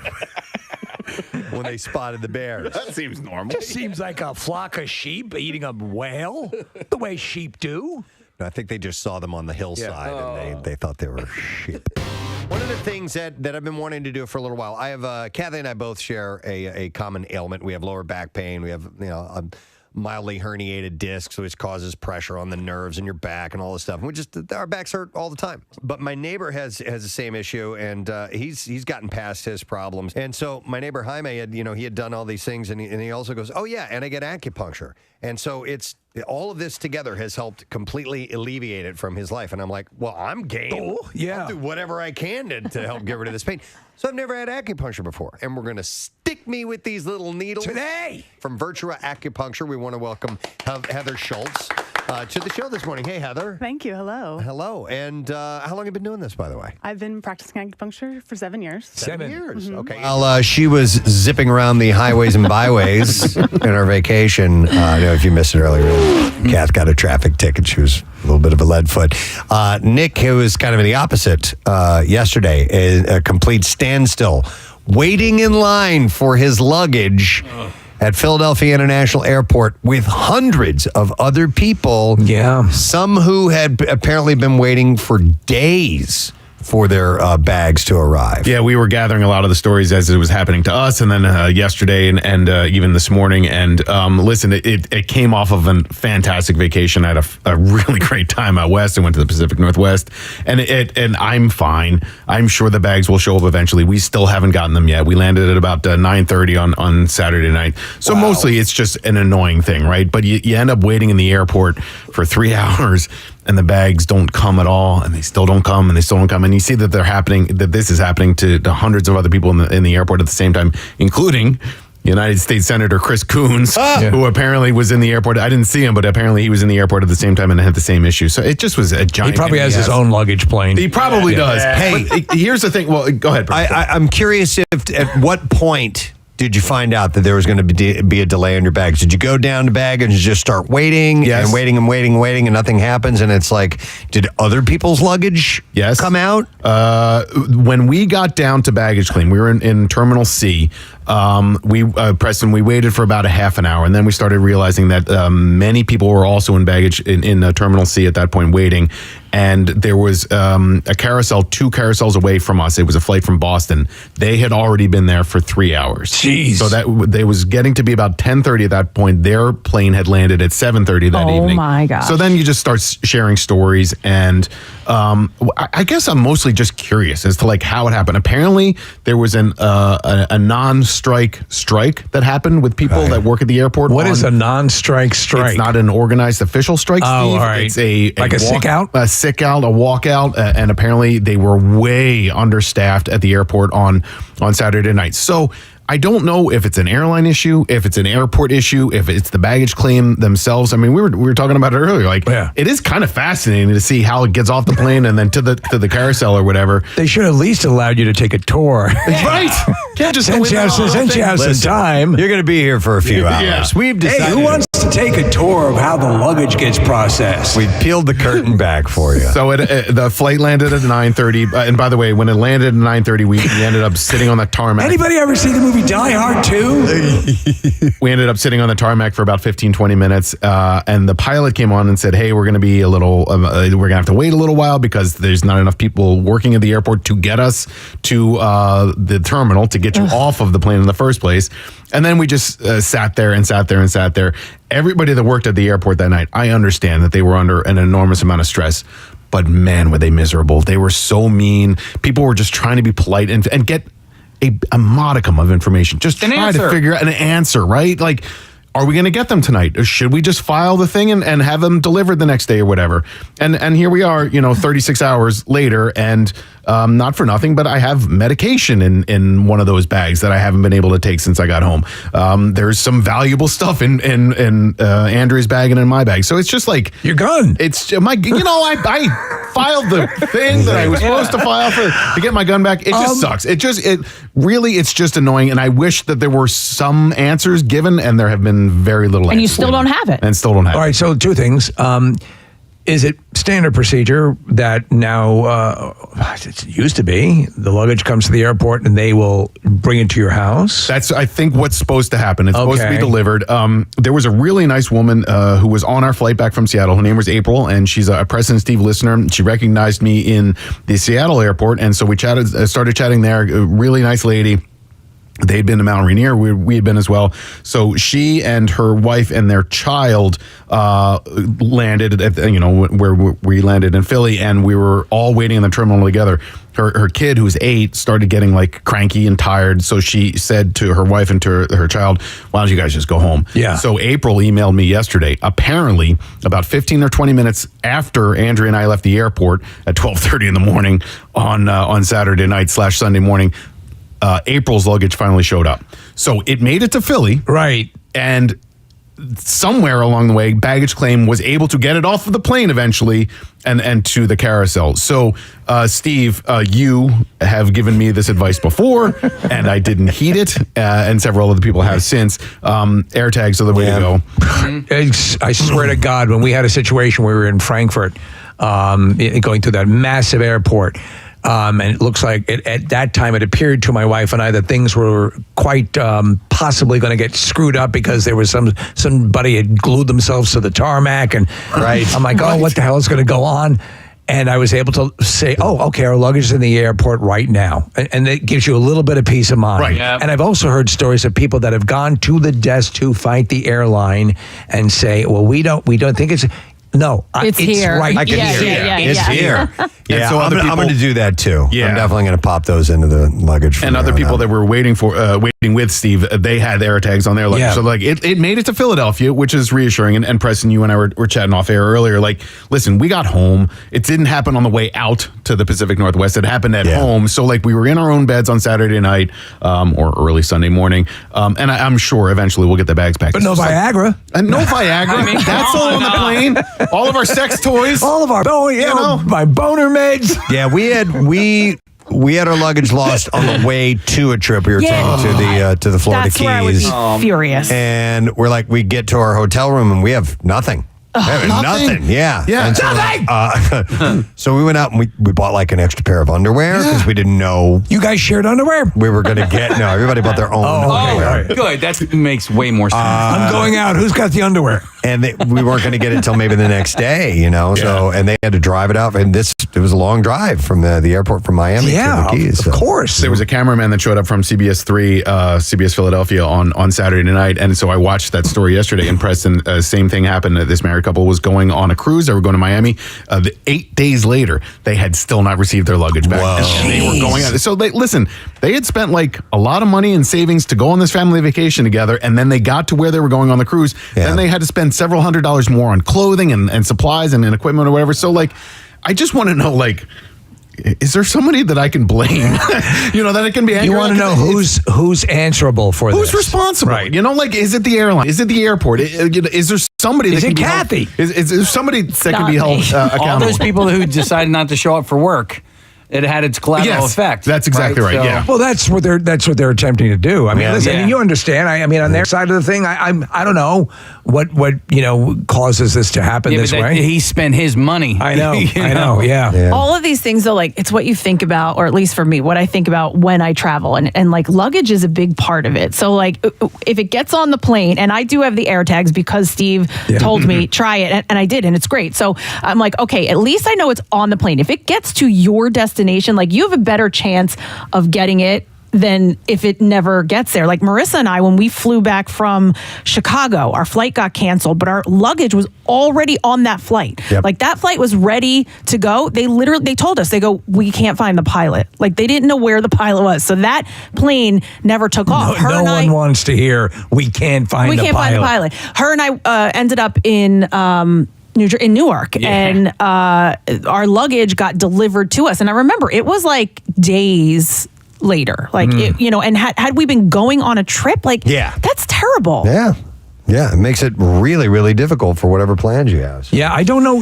when they spotted the bears. That seems normal. Just seems like a flock of sheep eating a whale, the way sheep do. I think they just saw them on the hillside and they thought they were sheep. One of the things that I've been wanting to do for a little while, I have Kathy and I both share a common ailment. We have lower back pain. We have a mildly herniated discs, which causes pressure on the nerves in your back and all this stuff. And our backs hurt all the time. But my neighbor has the same issue, and he's gotten past his problems. And so my neighbor Jaime he had done all these things, and he also goes, oh yeah, and I get acupuncture. And so it's all of this together has helped completely alleviate it from his life. And I'm like, well, I'm game. Oh, yeah. I'll do whatever I can to help get rid of this pain. So I've never had acupuncture before. And we're going to stick me with these little needles. Today. From Virtua Acupuncture, we want to welcome Heather Schultz to the show this morning. Hey, Heather. Thank you. Hello. Hello. And how long have you been doing this, by the way? I've been practicing acupuncture for 7 years. 7 years. Mhm. Okay. Well, she was zipping around the highways and byways in our vacation. I know if you missed it earlier, Kath got a traffic ticket. She was a little bit of a lead foot. Nick, who was kind of in the opposite yesterday, a complete standstill, waiting in line for his luggage at Philadelphia International Airport with hundreds of other people. Yeah. Some who had apparently been waiting for days for their bags to arrive. Yeah, we were gathering a lot of the stories as it was happening to us, and then yesterday and even this morning. And listen, it came off of a fantastic vacation. I had a really great time out west. I went to the Pacific Northwest, and I'm fine. I'm sure the bags will show up eventually. We still haven't gotten them yet. We landed at about 9:30 on Saturday night. So mostly it's just an annoying thing, right? But you end up waiting in the airport for 3 hours, and the bags don't come at all, and they still don't come, and they still don't come. And you see that this is happening to hundreds of other people in the airport at the same time, including United States Senator Chris Coons, who apparently was in the airport. I didn't see him, but apparently he was in the airport at the same time and had the same issue. So it just was a giant. He probably has his own luggage plane. He probably does. Hey, here's the thing. Well, go ahead. I'm curious if at what point did you find out that there was going to be a delay on your bags? Did you go down to baggage and just start waiting and waiting and nothing happens? And it's like, did other people's luggage come out? When we got down to baggage claim, we were in Terminal C. Preston, we waited for about a half an hour, and then we started realizing that many people were also in baggage in Terminal C at that point waiting. And there was a carousel, 2 carousels away from us. It was a flight from Boston. They had already been there for 3 hours. Jeez. So that they was getting to be about 10:30 at that point. Their plane had landed at 7:30 that evening. Oh my gosh. So then you just start sharing stories, and I guess I'm mostly just curious as to like how it happened. Apparently, there was a non-strike strike that happened with people that work at the airport. What is a non-strike strike? It's not an organized official strike, Steve. Oh, all right. It's a sick out? A sick out, a walkout, and apparently they were way understaffed at the airport on Saturday night. So I don't know if it's an airline issue, if it's an airport issue, if it's the baggage claim themselves. I mean, we were talking about it earlier. Like, it is kind of fascinating to see how it gets off the plane and then to the carousel or whatever. They should at least allowed you to take a tour. Right. Yeah, just since you have some time. You're going to be here for a few hours. We've decided. Hey, who wants to take a tour of how the luggage gets processed? We peeled the curtain back for you. So the flight landed at 9:30. And by the way, when it landed at 9:30, we ended up sitting on the tarmac. Anybody ever see the movie Die Hard 2? We ended up sitting on the tarmac for about 15-20 minutes, and the pilot came on and said, hey, we're going to be we're going to have to wait a little while because there's not enough people working at the airport to get us to the terminal to get you off of the plane in the first place. And then we just sat there. Everybody that worked at the airport that night, I understand that they were under an enormous amount of stress. But man, were they miserable. They were so mean. People were just trying to be polite and get a modicum of information. Just try to figure out an answer, right? Like, are we going to get them tonight? Or should we just file the thing and have them delivered the next day or whatever? And here we are, 36 hours later, and not for nothing, but I have medication in one of those bags that I haven't been able to take since I got home. There's some valuable stuff in Andrew's bag and in my bag. So it's just like your gun. It's my, I filed the thing that I was supposed to file to get my gun back. It just sucks. It's just annoying. And I wish that there were some answers given, and there have been very little. And you still don't have it. And still don't have it. All right. So 2 things. Is it standard procedure that now, it used to be, the luggage comes to the airport and they will bring it to your house? That's, I think, what's supposed to happen. It's supposed to be delivered. There was a really nice woman who was on our flight back from Seattle. Her name was April, and she's a Preston Steve listener. She recognized me in the Seattle airport, and so we started chatting there. A really nice lady. They'd been to Mount Rainier. We had been as well. So she and her wife and their child landed at where we landed in Philly, and we were all waiting in the terminal together. Her kid, who's 8, started getting like cranky and tired. So she said to her wife and to her child, "Why don't you guys just go home?" Yeah. So April emailed me yesterday. Apparently, about 15 or 20 minutes after Andrea and I left the airport at 12:30 in the morning on Saturday night / Sunday morning, April's luggage finally showed up. So it made it to Philly. Right. And somewhere along the way, baggage claim was able to get it off of the plane eventually and to the carousel. So, Steve, you have given me this advice before, and I didn't heed it, and several other people have since. AirTags are the way to go. I swear to God, when we had a situation where we were in Frankfurt, going through that massive airport, and it looks like at that time it appeared to my wife and I that things were quite possibly going to get screwed up because there was somebody had glued themselves to the tarmac, and I'm like, oh, what the hell is going to go on? And I was able to say, oh, okay, our luggage is in the airport right now. And it gives you a little bit of peace of mind. Right. Yep. And I've also heard stories of people that have gone to the desk to fight the airline and say, well, we don't think it's... No, It's here. right. I can Yeah, hear yeah, it. yeah, It's yeah. here. Yeah, so I'm other going to do that too. Yeah. I'm definitely going to pop those into the luggage. And other people that were waiting with Steve, they had AirTags on their luggage. Yeah. So like it made it to Philadelphia, which is reassuring. And Preston, you and I were chatting off air earlier. Like, listen, we got home. It didn't happen on the way out to the Pacific Northwest. It happened at home. So like we were in our own beds on Saturday night or early Sunday morning. And I'm sure eventually we'll get the bags back. But no Viagra. And no Viagra. That's all on the plane. All of our sex toys. All of our my boner meds. Yeah, we had our luggage lost on the way to a trip. We were taking to the Florida That's where I would Keys. be furious. And we're like, we get to our hotel room and we have nothing. Nothing. Yeah. Yeah. And so, so we went out and we bought like an extra pair of underwear because we didn't know You guys shared underwear? we were going to get. No, everybody bought their own underwear. Good. That makes way more sense. I'm going out. Who's got the underwear? And we weren't going to get it until maybe the next day, So, and they had to drive it out. And it was a long drive from the airport from Miami to the Keys. Of course. There was a cameraman that showed up from CBS 3, CBS Philadelphia on Saturday night. And so I watched that story yesterday in Preston. Same thing happened. This married couple was going on a cruise. They were going to Miami. 8 days later, they had still not received their luggage back. And they were going out. So they had spent like a lot of money and savings to go on this family vacation together. And then they got to where they were going on the cruise. Yeah. Then they had to spend several $100s more on clothing and supplies and equipment or whatever. So like, I just want to know, like, is there somebody that I can blame? That I can be angry. You want to know who's answerable for this? Who's responsible? Right. Like, is it the airline? Is it the airport? Is there somebody that Is can it be Kathy? held, is there somebody that can Not be held me. accountable? All those people who decided not to show up for work, it had its collateral effect. That's exactly right. So- Yeah. Well, that's what they're attempting to do. I mean, listen, you understand. I mean, on their side of the thing, I don't know what causes this to happen this way. He spent his money. I know. I know. Yeah. All of these things, though, like it's what you think about, or at least for me, what I think about when I travel, and like luggage is a big part of it. So like if it gets on the plane, and I do have the AirTags because Steve told me try it, and I did, and it's great. So I'm like, okay, at least I know it's on the plane. If it gets to your destination, like you have a better chance of getting it than if it never gets there. Like Marissa and I, when we flew back from Chicago, our flight got canceled, but our luggage was already on that flight. Yep. Like that flight was ready to go. They told us, they go, we can't find the pilot. Like they didn't know where the pilot was. So that plane never took off. No one wants to hear we can't find the pilot. Her and I ended up in Newark, and our luggage got delivered to us. And I remember it was like days later, like and had we been going on a trip, like that's terrible. Yeah, it makes it really, really difficult for whatever plans you have. Yeah, I don't know.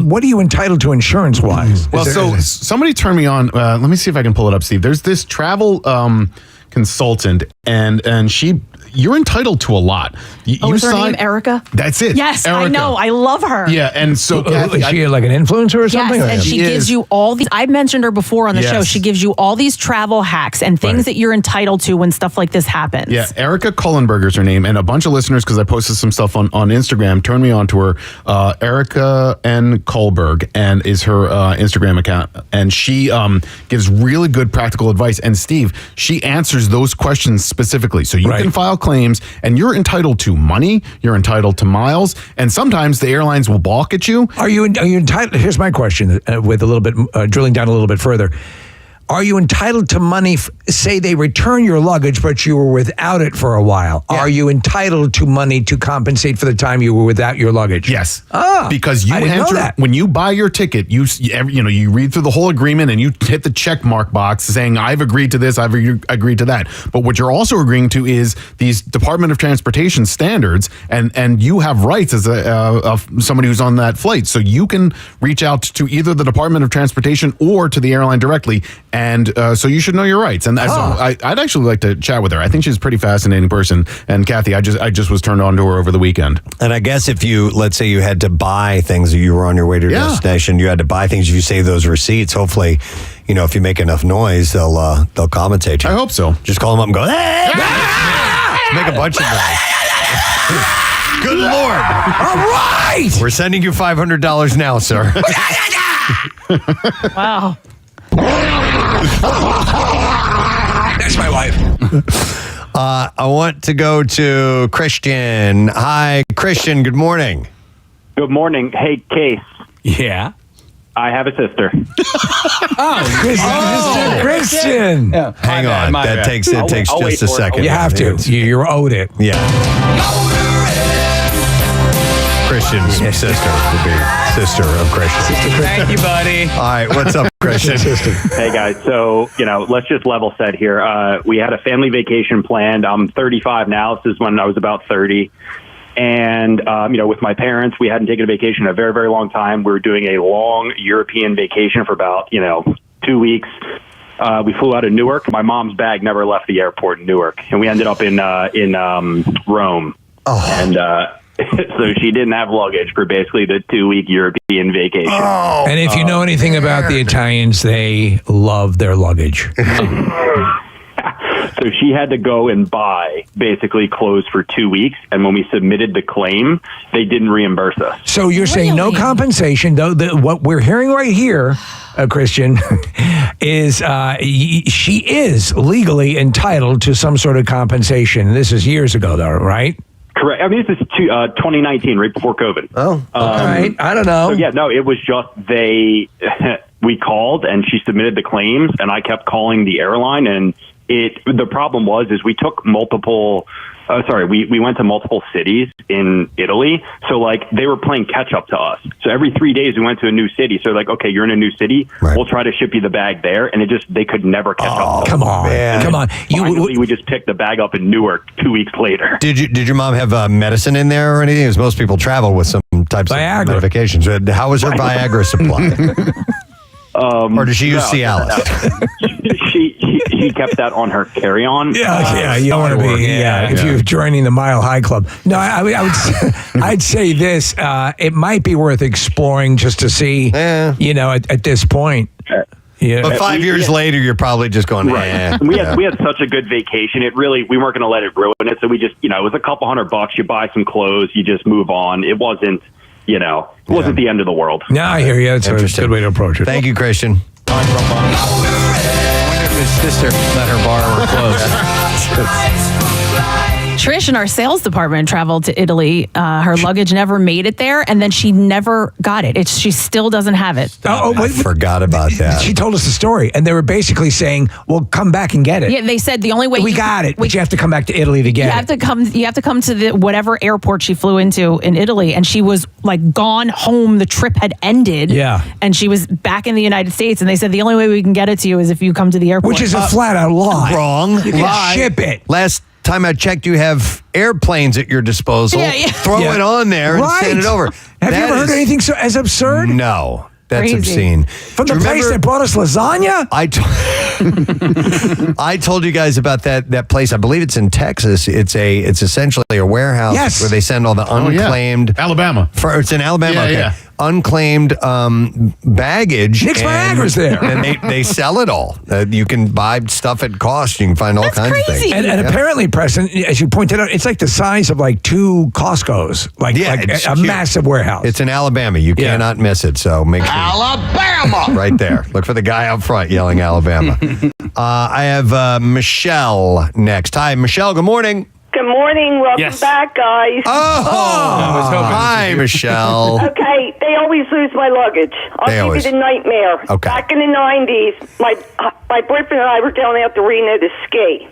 What are you entitled to insurance-wise? Well, so somebody turned me on. Let me see if I can pull it up, Steve. There's this travel consultant, and she, you're entitled to a lot. Is her name Erica? That's it. Yes, I Erica. know. I love her. Yeah, and so Kathy, is she like an influencer or something? Yes, and she gives you all these. I've mentioned her before on the show. Yes. She gives you all these travel hacks and things that you're entitled to when stuff like this happens. Yeah, Erica Cullenberger's her name, and a bunch of listeners, because I posted some stuff on Instagram, turned me on to her. Erica N. Kohlberg, and is her Instagram account, and she gives really good practical advice. And Steve, she answers those questions specifically, so you can file claims, and you're entitled to money, you're entitled to miles, and sometimes the airlines will balk at you. Are you entitled? Here's my question, with a little bit drilling down a little bit further. Are you entitled to money? Say they return your luggage, but you were without it for a while. Yeah. Are you entitled to money to compensate for the time you were without your luggage? Yes. Ah, because you I didn't know enter that. when you buy your ticket. You read through the whole agreement and you hit the check mark box saying I've agreed to this, I've agreed to that. But what you're also agreeing to is these Department of Transportation standards, and you have rights as of somebody who's on that flight. So you can reach out to either the Department of Transportation or to the airline directly. And so you should know your rights. And I'd actually like to chat with her. I think she's a pretty fascinating person. And Kathy, I just was turned on to her over the weekend. And I guess if let's say you had to buy things, or you were on your way to a destination, you had to buy things. If you save those receipts, hopefully, if you make enough noise, they'll compensate you. I hope so. Just call them up and go, hey! Make a bunch of noise. Good Lord! All right, we're sending you $500 now, sir. Wow. That's my wife. I want to go to Christian. Hi, Christian. Good morning. Good morning. Hey, Case. Yeah. I have a sister. Christian. Yeah. Hang on. That takes just a second. You have to. You're owed it. Yeah. Christian's sister would be sister of Christian. Thank you, buddy. All right, what's up, Christian? Hey, guys. So, let's just level set here. We had a family vacation planned. I'm 35 now. This is when I was about 30. And, with my parents, we hadn't taken a vacation in a very, very long time. We were doing a long European vacation for about, 2 weeks. We flew out of Newark. My mom's bag never left the airport in Newark. And we ended up in Rome. Oh. And, so she didn't have luggage for basically the 2-week European vacation. Oh, and if you know anything about the Italians, they love their luggage. So she had to go and buy basically clothes for 2 weeks. And when we submitted the claim, they didn't reimburse us. So you're saying no compensation, though? What we're hearing right here, Christian, is she is legally entitled to some sort of compensation. This is years ago, though, right? Correct. I mean, this is 2019, right before COVID. Oh, all right. I don't know. So it was just we called and she submitted the claims, and I kept calling the airline, and the problem is we took multiple. We went to multiple cities in Italy. So they were playing catch up to us. So every 3 days we went to a new city. So okay, you're in a new city. Right. We'll try to ship you the bag there. And they could never catch up. Come on, man. Come on. Finally, we just picked the bag up in Newark 2 weeks later. Did your mom have medicine in there or anything? Because most people travel with some types of medications. How was her Viagra supply? Or did she use Cialis? She kept that on her carry-on. Yeah, you don't want to be. If you're joining the Mile High Club. No, I'd say this. It might be worth exploring just to see. At this point. Yeah. But 5 years later, you're probably just going. Right. We had such a good vacation. We weren't going to let it ruin it. So we just, it was a couple $100. You buy some clothes, you just move on. It wasn't. It wasn't the end of the world. No, I hear you. It's a good way to approach it. Thank you, Christian. I wonder if his sister let her borrow her clothes. Trish in our sales department traveled to Italy. Her luggage never made it there, and then she never got it. She still doesn't have it. I forgot about that. She told us the story, and they were basically saying, "Well, come back and get it." Yeah, they said the only way we got it, but you have to come back to Italy to get it. You have to come to the whatever airport she flew into in Italy, and she was gone home. The trip had ended. Yeah, and she was back in the United States, and they said the only way we can get it to you is if you come to the airport, which is a flat out lie. Wrong. You can ship it. Last time I checked, you have airplanes at your disposal. Throw it on there and send it over. Have you ever heard anything as absurd? No. That's Crazy. obscene. From Do the you place remember- that brought us lasagna? I told you guys about that place. I believe it's in Texas. It's essentially a warehouse Yes. where they send all the unclaimed Alabama. It's in Alabama. Yeah, okay. yeah. Unclaimed baggage. Nick's and- Viagra's there. And they sell it all. You can buy stuff at cost. You can find all kinds of things. And Yeah. apparently, Preston, as you pointed out, it's like the size of like 2 Costco's, like it's a huge. massive warehouse. It's in Alabama. You cannot miss it. So make sure. Alabama! Right there. Look for the guy out front yelling Alabama. I have Michelle next. Hi, Michelle. Good morning. Good morning. Welcome back, guys. Hi, Michelle. Okay, they always lose my luggage. I'll They give always- you the nightmare. Okay. Back in the 90s, my boyfriend and I were going out to Reno to ski.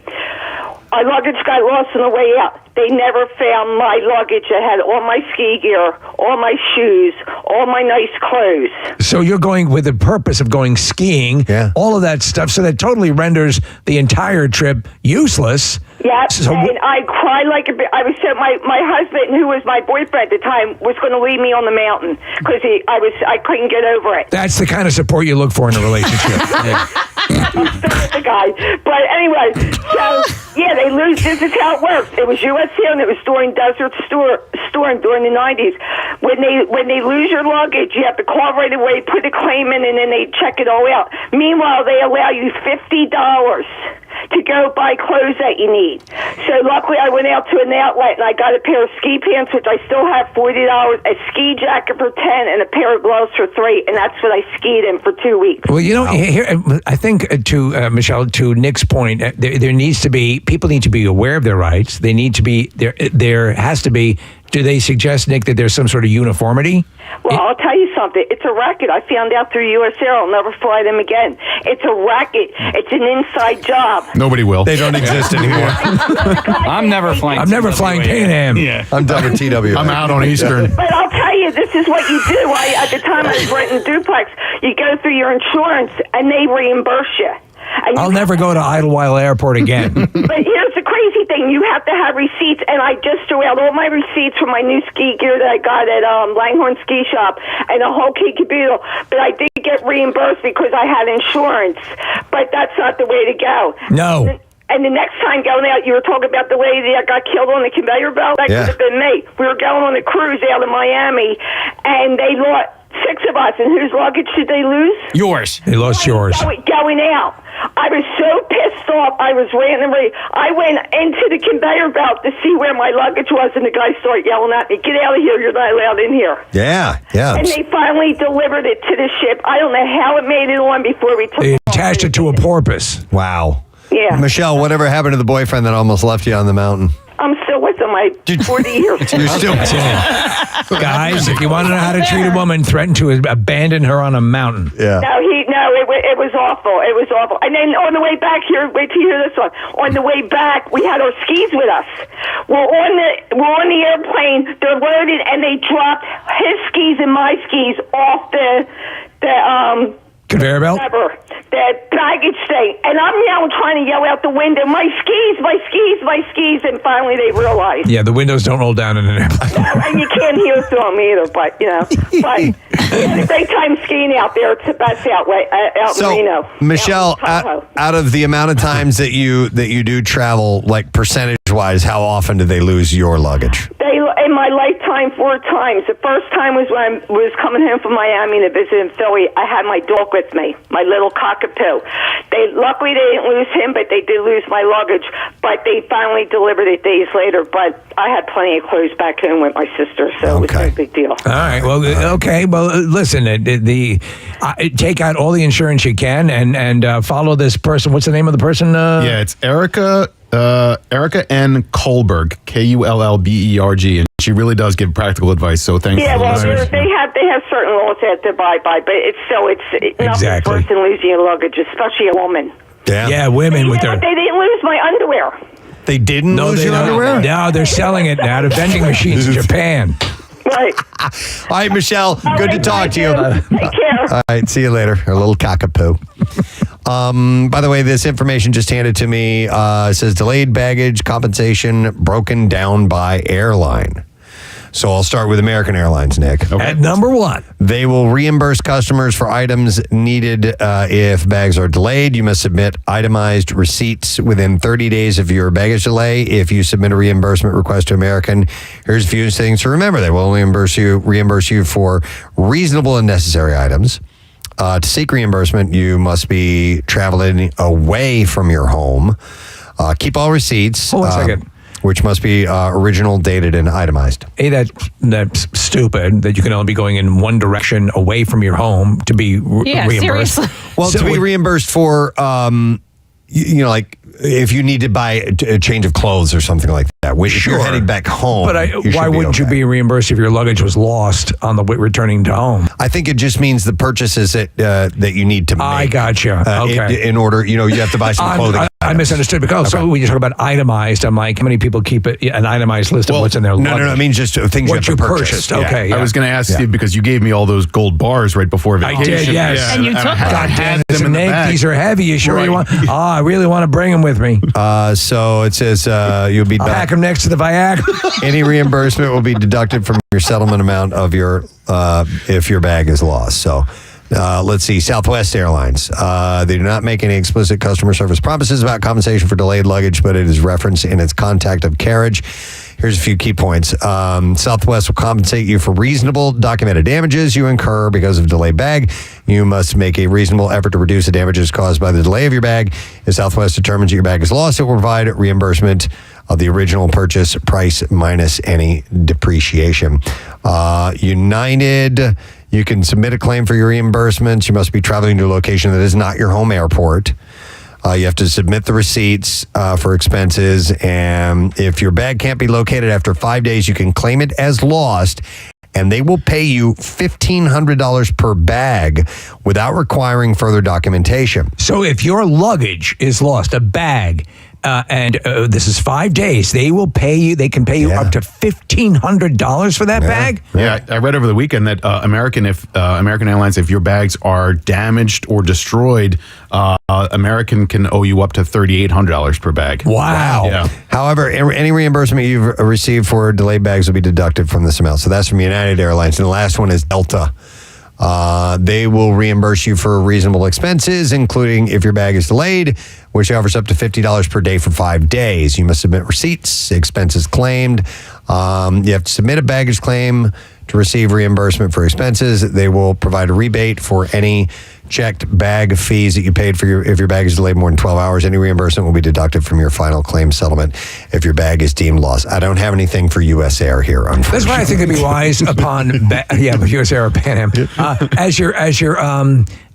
Our luggage got lost on the way out. They never found my luggage. I had all my ski gear, all my shoes, all my nice clothes. So you're going with the purpose of going skiing, all of that stuff. So that totally renders the entire trip useless. Yeah, So and I cried like a bit. I was so my husband, who was my boyfriend at the time, was going to leave me on the mountain because I couldn't get over it. that's the kind of support you look for in a relationship. I'm still with the guy, but anyway, so yeah, they lose. This is how it works. It was USC, and it was during Desert Storm during the 90s. When they lose your luggage, you have to call right away, put a claim in, and then they check it all out. Meanwhile, they allow you $50 to go buy clothes that you need. So luckily I went out to an outlet and I got a pair of ski pants, which I still have, $40, a ski jacket for $10, and a pair of gloves for $3, and that's what I skied in for 2 weeks. Well, you know, here, I think to Michelle, to Nick's point, there needs to be, people need to be aware of their rights. They need to be, there has to be, do they suggest, Nick, that there's some sort of uniformity? Well, I'll tell you something. It's a racket. I found out through US Air. I'll never fly them again. It's a racket. It's an inside job. Nobody will. They don't exist anymore. I'm never flying. I'm never flying Pan Am. Yeah. I'm done with TWA. I'm out on Eastern. But I'll tell you, this is what you do. At the time I was renting a duplex, you go through your insurance and they reimburse you. And I'll never go to Idlewild Airport again. But here's the crazy thing. You have to have receipts, and I just threw out all my receipts for my new ski gear that I got at Langhorne Ski Shop and a whole key caboodle. But I did get reimbursed because I had insurance. But that's not the way to go. No. And the next time going out, you were talking about the lady that got killed on the conveyor belt. That could have been me. We were going on a cruise out of Miami, and they lost 6 of us. And whose luggage did they lose? Yours. They lost yours. Going out. I was so pissed off. I was randomly. I went into the conveyor belt to see where my luggage was, and the guy started yelling at me, "Get out of here! You're not allowed in here." Yeah. And they finally delivered it to the ship. I don't know how it made it on before we took They it. attached it to a porpoise. Wow. Yeah. Michelle, whatever happened to the boyfriend that almost left you on the mountain? I'm still with them. 40 years. You're still Guys, if you want to know how to treat a woman, threaten to abandon her on a mountain. Yeah. It was awful. It was awful. And then on the way back here, wait till you hear this one. On the way back, we had our skis with us. We're on the airplane. They're loaded, and they dropped his skis and my skis off the conveyor belt. The baggage thing, and I'm now trying to yell out the window, "My skis, my skis, my skis!" And finally, they realized. Yeah, the windows don't roll down in an airplane. And you can't hear through them either, but but we had a great time skiing out there. It's the best out in Reno. Michelle, out of the amount of times that you do travel, like percentage-wise, how often do they lose your luggage? In my lifetime, 4 times. The first time was when I was coming home from Miami to visit in Philly. I had my dog with me, my little cockapoo. Luckily, they didn't lose him, but they did lose my luggage. But they finally delivered it days later. But I had plenty of clothes back home with my sister, so it was no big deal. All right. Well, okay. Well, listen. Take out all the insurance you can, and follow this person. What's the name of the person? Yeah, it's Erica N. Kohlberg, Kullberg, and she really does give practical advice. So thank you. Yeah, well, they have certain laws they have to abide by, but it's nothing Exactly. worse than losing your luggage, especially a woman. Yeah, women with their. They didn't lose my underwear. They didn't lose your underwear? No, they're selling it now to vending machines in Japan. Right. All right, Michelle, good to talk to you. Take care. All right, see you later. A little cockapoo. By the way, this information just handed to me. It says delayed baggage compensation broken down by airline. So I'll start with American Airlines, Nick. At number 1. They will reimburse customers for items needed if bags are delayed. You must submit itemized receipts within 30 days of your baggage delay. If you submit a reimbursement request to American, here's a few things to remember. They will reimburse you for reasonable and necessary items. To seek reimbursement, you must be traveling away from your home. Keep all receipts. Hold on a second. Which must be original, dated, and itemized. Hey, that's stupid that you can only be going in one direction away from your home to be reimbursed. Seriously. Well, to be reimbursed for, like if you need to buy a change of clothes or something like that. If you're heading back home. But why wouldn't you be reimbursed if your luggage was lost on the way returning to home? I think it just means the purchases that you need to make. I gotcha. Okay. In order, you have to buy some clothing. I misunderstood because so when you talk about itemized, I'm like, how many people keep an itemized list of what's in their luggage? No, I mean just things what you have to purchase. Purchased. Okay. I was going to ask Steve because you gave me all those gold bars right before vacation. I did, yes. Yeah. And you took them. God damn it, them in the Nick, bag. these are heavy. You sure Right. you want? I really want to bring them with me. So it says you'll be Pack them next to the Viagra. Any reimbursement will be deducted from your settlement amount of your if your bag is lost. So let's see, Southwest Airlines. They do not make any explicit customer service promises about compensation for delayed luggage, but it is referenced in its contact of carriage. Here's a few key points. Southwest will compensate you for reasonable documented damages you incur because of delayed bag. You must make a reasonable effort to reduce the damages caused by the delay of your bag. If Southwest determines that your bag is lost, it will provide reimbursement of the original purchase price minus any depreciation. United, you can submit a claim for your reimbursements. You must be traveling to a location that is not your home airport. You have to submit the receipts for expenses. And if your bag can't be located after 5 days, you can claim it as lost. And they will pay you $1,500 per bag without requiring further documentation. So if your luggage is lost, a bag, and this is 5 days, they will pay you. They can pay you up to $1,500 for that bag. Yeah, I read over the weekend that American Airlines, if your bags are damaged or destroyed, American can owe you up to $3,800 per bag. Wow. Yeah. However, any reimbursement you've received for delayed bags will be deducted from this amount. So that's from United Airlines. And the last one is Delta. They will reimburse you for reasonable expenses, including if your bag is delayed, which offers up to $50 per day for 5 days. You must submit receipts, expenses claimed. You have to submit a baggage claim to receive reimbursement for expenses. They will provide a rebate for any checked bag fees that you paid for if your bag is delayed more than 12 hours. Any reimbursement will be deducted from your final claim settlement if your bag is deemed lost. I don't have anything for U.S. Air here, unfortunately. That's why I think it'd be wise upon U.S. Air or Pan Am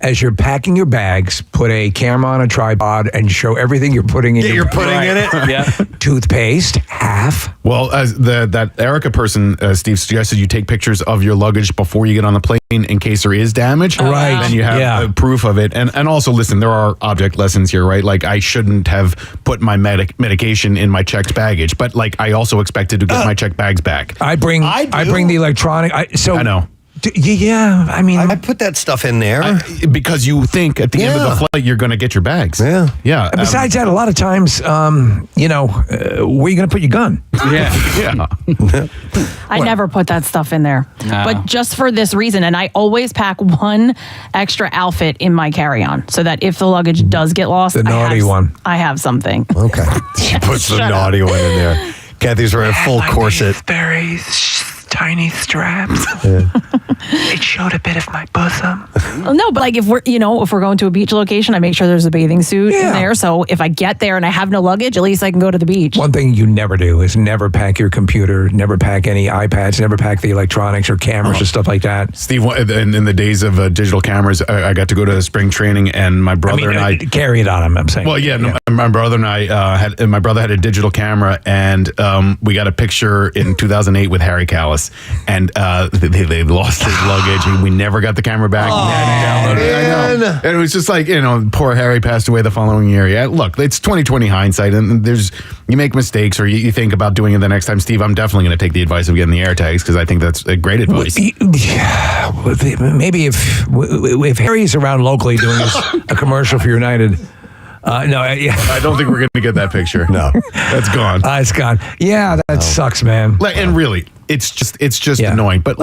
as you're packing your bags, put a camera on a tripod and show everything you're putting in. You're putting in it. Yeah. Toothpaste, half. Well, as that Erica person, Steve suggested you take pictures of your luggage before you get on the plane in case there is damage. Right. Then you have proof of it. And also, listen, there are object lessons here, right? Like, I shouldn't have put my medication in my checked baggage, but like, I also expected to get my checked bags back. I bring the electronic. I know. Yeah, I mean, I put that stuff in there because you think at the end of the flight you're going to get your bags. Yeah. Yeah. Besides that, a lot of times, where are you going to put your gun? Yeah. I never put that stuff in there. But just for this reason, and I always pack one extra outfit in my carry-on so that if the luggage does get lost, The naughty one. I have something. Okay. She puts the naughty one in there. Kathy's wearing a full corset. Very tiny straps. It showed a bit of my bosom. No, but like if we're going to a beach location, I make sure there's a bathing suit in there. So if I get there and I have no luggage, at least I can go to the beach. One thing you never do is never pack your computer, never pack any iPads, never pack the electronics or cameras or stuff like that. Steve, in the days of digital cameras, I got to go to spring training, and my brother and I carry it on him. I'm saying. Well, my brother and I my brother had a digital camera, and we got a picture in 2008 with Harry Callis, and they lost his luggage, and we never got the camera back. I know. And it was just like, poor Harry passed away the following year. Yeah, look, it's 2020 hindsight, and you make mistakes, or you think about doing it the next time. Steve, I'm definitely going to take the advice of getting the air tags because I think that's a great advice. Maybe if Harry's around locally doing a commercial for United. I don't think we're going to get that picture. No, that's gone. It's gone. Yeah, that sucks, man. And really, it's just annoying. But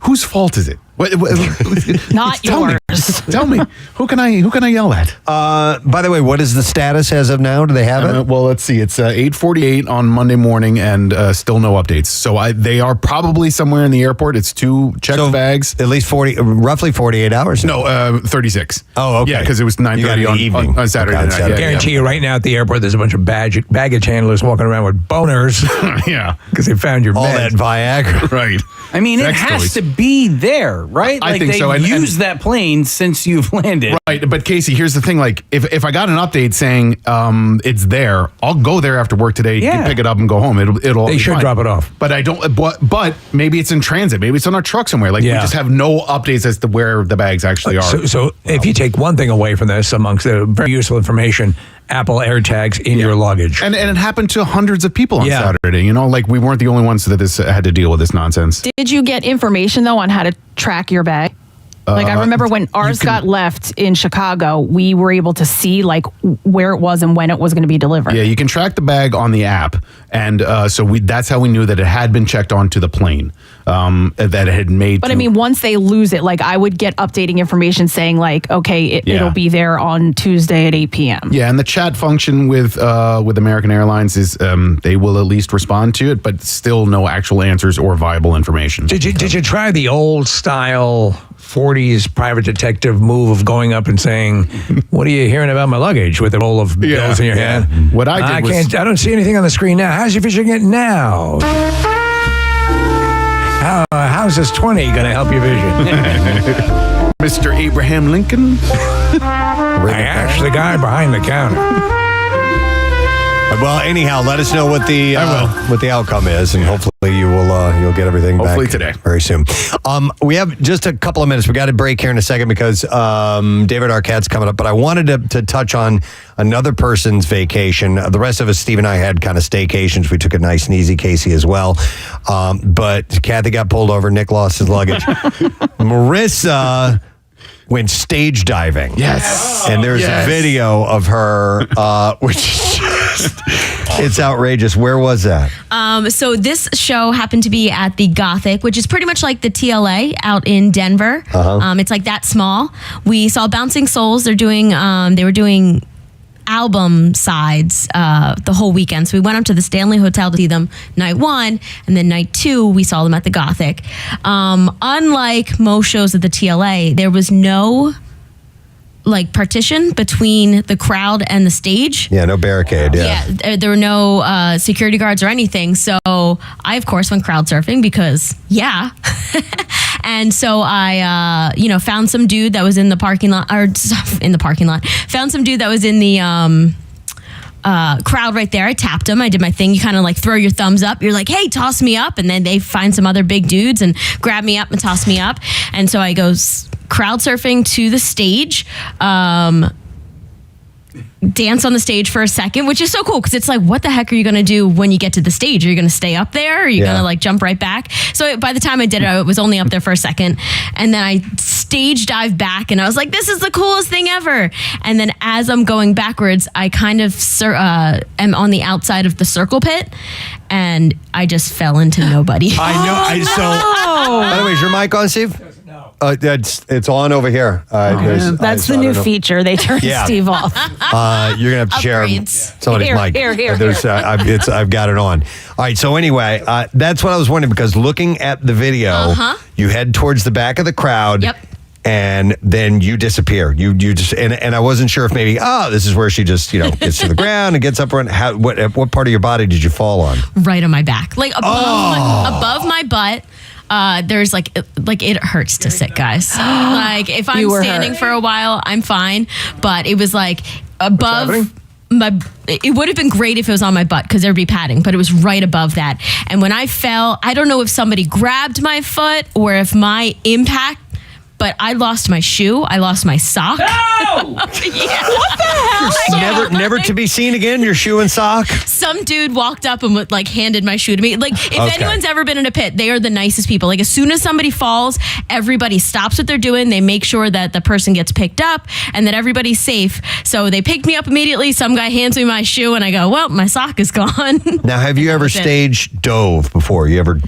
whose fault is it? Not Tell yours. Me. Tell me, who can I yell at? By the way, what is the status as of now? Do they have it? Well, let's see. It's 8:48 on Monday morning, and still no updates. So they are probably somewhere in the airport. It's 2 checked bags. At least roughly 48 hours. No, 36. Oh, okay. Yeah, because it was 9:30 on Saturday night. I guarantee you, right now at the airport, there's a bunch of baggage handlers walking around with boners. Yeah, because they found your all meds. that Viagra. Right. I mean, it has to be there, right? I think they've so. And used that plane since you've landed. Right, but Casey, here's the thing. Like, if I got an update saying it's there, I'll go there after work today, pick it up, and go home. It'll. They should drop it off. But I don't. But maybe it's in transit. Maybe it's on our truck somewhere. Like we just have no updates as to where the bags actually are. So if you take one thing away from this, amongst the very useful information, Apple AirTags in your luggage. And it happened to hundreds of people on Saturday. Like we weren't the only ones that this had to deal with this nonsense. Did you get information though on how to track your bag? Like I remember when ours got left in Chicago, we were able to see like where it was and when it was going to be delivered. Yeah, you can track the bag on the app, and that's how we knew that it had been checked onto the plane. That it had made. But I mean, once they lose it, like I would get updating information saying like, okay, it'll be there on Tuesday at 8 p.m. Yeah, and the chat function with American Airlines is they will at least respond to it, but still no actual answers or viable information. Did you try the old style 40s private detective move of going up and saying, "What are you hearing about my luggage?" with a roll of bills in your hand? What I did I don't see anything on the screen now. How's your fishing it now? How's this 20 going to help your vision? Mr. Abraham Lincoln? I asked the guy behind the counter. Well, anyhow, let us know what the outcome is, and hopefully you'll get everything hopefully back today, very soon. We have just a couple of minutes. We got to break here in a second because David Arquette's coming up. But I wanted to touch on another person's vacation. The rest of us, Steve and I, had kind of staycations. We took it nice and easy. Casey as well. But Kathy got pulled over. Nick lost his luggage. Marissa went stage diving. Yes. And there's a video of her, which is just, it's outrageous. Where was that? So this show happened to be at the Gothic, which is pretty much like the TLA out in Denver. It's like that small. We saw Bouncing Souls. They were doing album sides the whole weekend. So we went up to the Stanley Hotel to see them night 1, and then night 2 we saw them at the Gothic. Unlike most shows at the TLA, there was no like partition between the crowd and the stage. Yeah, no barricade. Yeah, there were no security guards or anything. So I, of course, went crowd surfing because, and so I, found some dude that was in the parking lot, found some dude that was in the crowd right there. I tapped him. I did my thing. You kind of like throw your thumbs up. You're like, hey, toss me up. And then they find some other big dudes and grab me up and toss me up. And so I go crowd surfing to the stage, dance on the stage for a second, which is so cool because it's like, what the heck are you going to do when you get to the stage? Are you going to stay up there? Or are you going to like jump right back? So by the time I did it, I was only up there for a second. And then I stage dive back and I was like, this is the coolest thing ever. And then as I'm going backwards, I kind of am on the outside of the circle pit and I just fell into nobody. I know. By the way, is your mic on, Steve? It's on over here. That's the new feature. They turned Steve off. You're gonna have to share somebody's mic. Here. I've got it on. All right. So anyway, that's what I was wondering because looking at the video, you head towards the back of the crowd. Yep. And then you disappear. You just and I wasn't sure if maybe this is where she just gets to the ground and gets up. What part of your body did you fall on? Right on my back, like above my butt. There's like it hurts to sit, guys. Like if I'm standing for a while, I'm fine. But it was like above it would have been great if it was on my butt because there'd be padding, but it was right above that. And when I fell, I don't know if somebody grabbed my foot or if my impact, but I lost my shoe. I lost my sock. No! What the hell? Never to be seen again, your shoe and sock? Some dude walked up and handed my shoe to me. Like, if anyone's ever been in a pit, they are the nicest people. Like, as soon as somebody falls, everybody stops what they're doing. They make sure that the person gets picked up and that everybody's safe. So they picked me up immediately. Some guy hands me my shoe and I go, well, my sock is gone. Now, have you ever stage dove before? You ever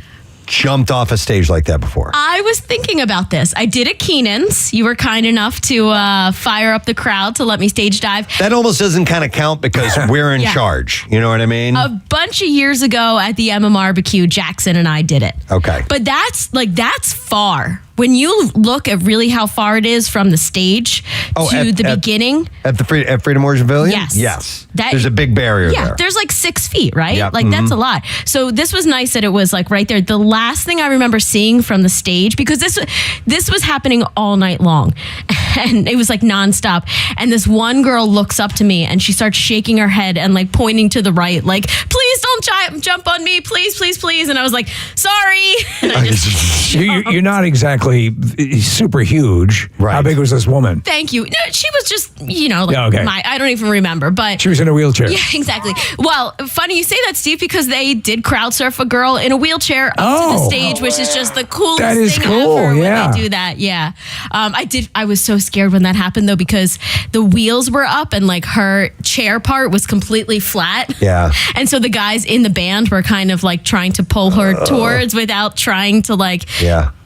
jumped off a stage like that before? I was thinking about this. I did at Keenan's. You were kind enough to fire up the crowd to let me stage dive. That almost doesn't kind of count because we're in Yeah. charge. You know what I mean? A bunch of years ago at the MMRBQ, Jackson and I did it. Okay. But that's far. When you look at really how far it is from the stage to the beginning. At Freedom Origin Pavilion? Yes. Yes. That- There's a big barrier Yeah, there. there's like 6 feet, right? Yep. Like that's a lot. So this was nice that it was like right there. The last thing I remember seeing from the stage, because this was happening all night long and it was like nonstop. And this one girl looks up to me and she starts shaking her head and like pointing to the right, like, please don't jump on me, please, please, please. And I was like, sorry. And I just You're not exactly super huge. Right. How big was this woman? Thank you. No, she was just, like Yeah, okay. I don't even remember, but She was in a wheelchair. Yeah, exactly. Well, funny you say that, Steve, because they did crowd surf a girl in a wheelchair up to the stage, which is just the coolest That is thing cool, ever yeah. when they do that. Yeah. I was so scared when that happened though, because the wheels were up and like her chair part was completely flat. Yeah. And so the guys in the band were kind of like trying to pull her towards without trying to like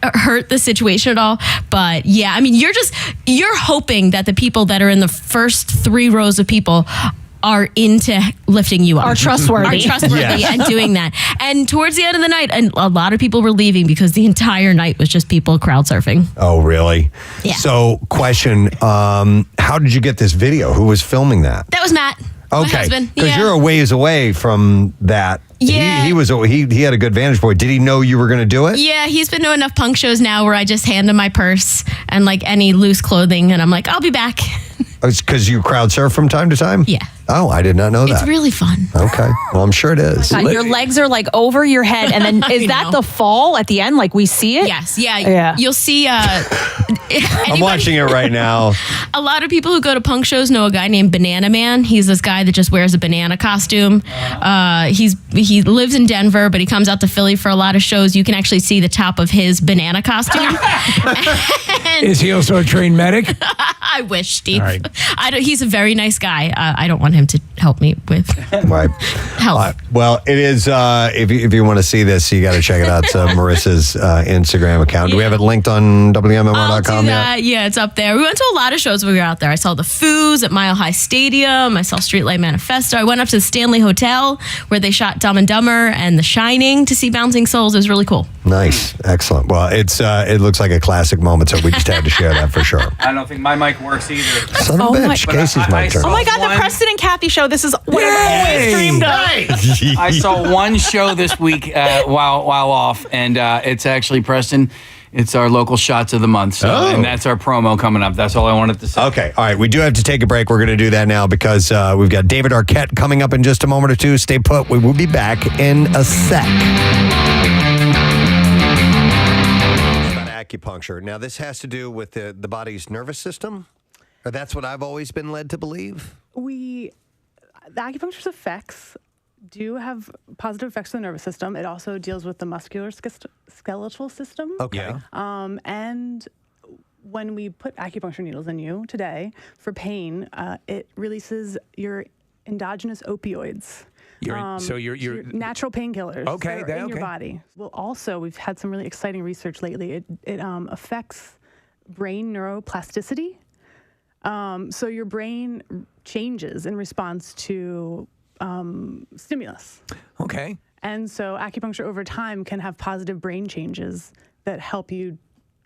hurt the situation at all. But yeah, I mean, you're hoping that the people that are in the first 3 rows of people are into lifting you up. Are trustworthy. Yes. And doing that. And towards the end of the night, and a lot of people were leaving because the entire night was just people crowd surfing. Oh, really? Yeah. So, question, how did you get this video? Who was filming that? That was Matt. My Okay, husband. because Yeah. you're a ways away from that. Yeah. He had a good vantage point. Did he know you were going to do it? Yeah, he's been to enough punk shows now where I just hand him my purse and like any loose clothing, and I'm like, I'll be back. Because you crowd surf from time to time? Yeah. Oh, I did not know that. It's really fun. Okay. Well, I'm sure it is. God, your legs are like over your head, and then is that the fall at the end? Like we see it? Yes. Yeah. Yeah. You'll see. I'm watching it right now. A lot of people who go to punk shows know a guy named Banana Man. He's this guy that just wears a banana costume. He lives in Denver, but he comes out to Philly for a lot of shows. You can actually see the top of his banana costume. Is he also a trained medic? I wish, Steve. All right. He's a very nice guy. I don't want him to help me with Right. health. Well, it is, if you want to see this, you got to check it out. It's Marissa's Instagram account. Do we have it linked on WMMR.com yet? Yeah, it's up there. We went to a lot of shows when we were out there. I saw the Foos at Mile High Stadium. I saw Streetlight Manifesto. I went up to the Stanley Hotel where they shot Dumb and Dumber and The Shining to see Bouncing Souls. It was really cool. Nice. Excellent. Well, it looks like a classic moment, so we just had to share that for sure. I don't think my mic works either. Son of a bitch. Casey's mic turn. Oh my God, the Preston and Kathy show. This is what I've always dreamed of. I saw one show this week while off, and it's actually Preston. It's our local shots of the month, so and that's our promo coming up. That's all I wanted to say. Okay, all right. We do have to take a break. We're going to do that now because we've got David Arquette coming up in just a moment or two. Stay put. We will be back in a sec. About acupuncture. Now, this has to do with the body's nervous system, or that's what I've always been led to believe. The acupuncture's effects do have positive effects on the nervous system. It also deals with the musculoskeletal system. Okay. And when we put acupuncture needles in you today for pain, it releases your endogenous opioids. So you're natural painkillers Okay, that are in your okay. body. Well, also, we've had some really exciting research lately. It affects brain neuroplasticity. So your brain changes in response to stimulus. Okay. And so acupuncture over time can have positive brain changes that help you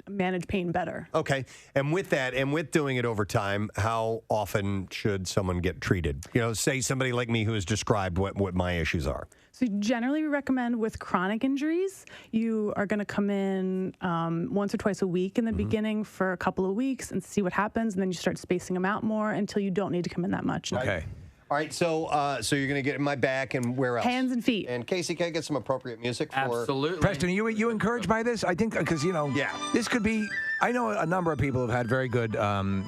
manage pain better. Okay. And with that, and with doing it over time, how often should someone get treated? You know, say somebody like me who has described what my issues are. So generally we recommend with chronic injuries, you are going to come in once or twice a week in the beginning for a couple of weeks and see what happens. And then you start spacing them out more until you don't need to come in that much. Okay. All right, so you're going to get in my back and where else? Hands and feet. And Casey, can I get some appropriate music for... Absolutely. Preston, are you encouraged by this? I think because, this could be... I know a number of people have had very good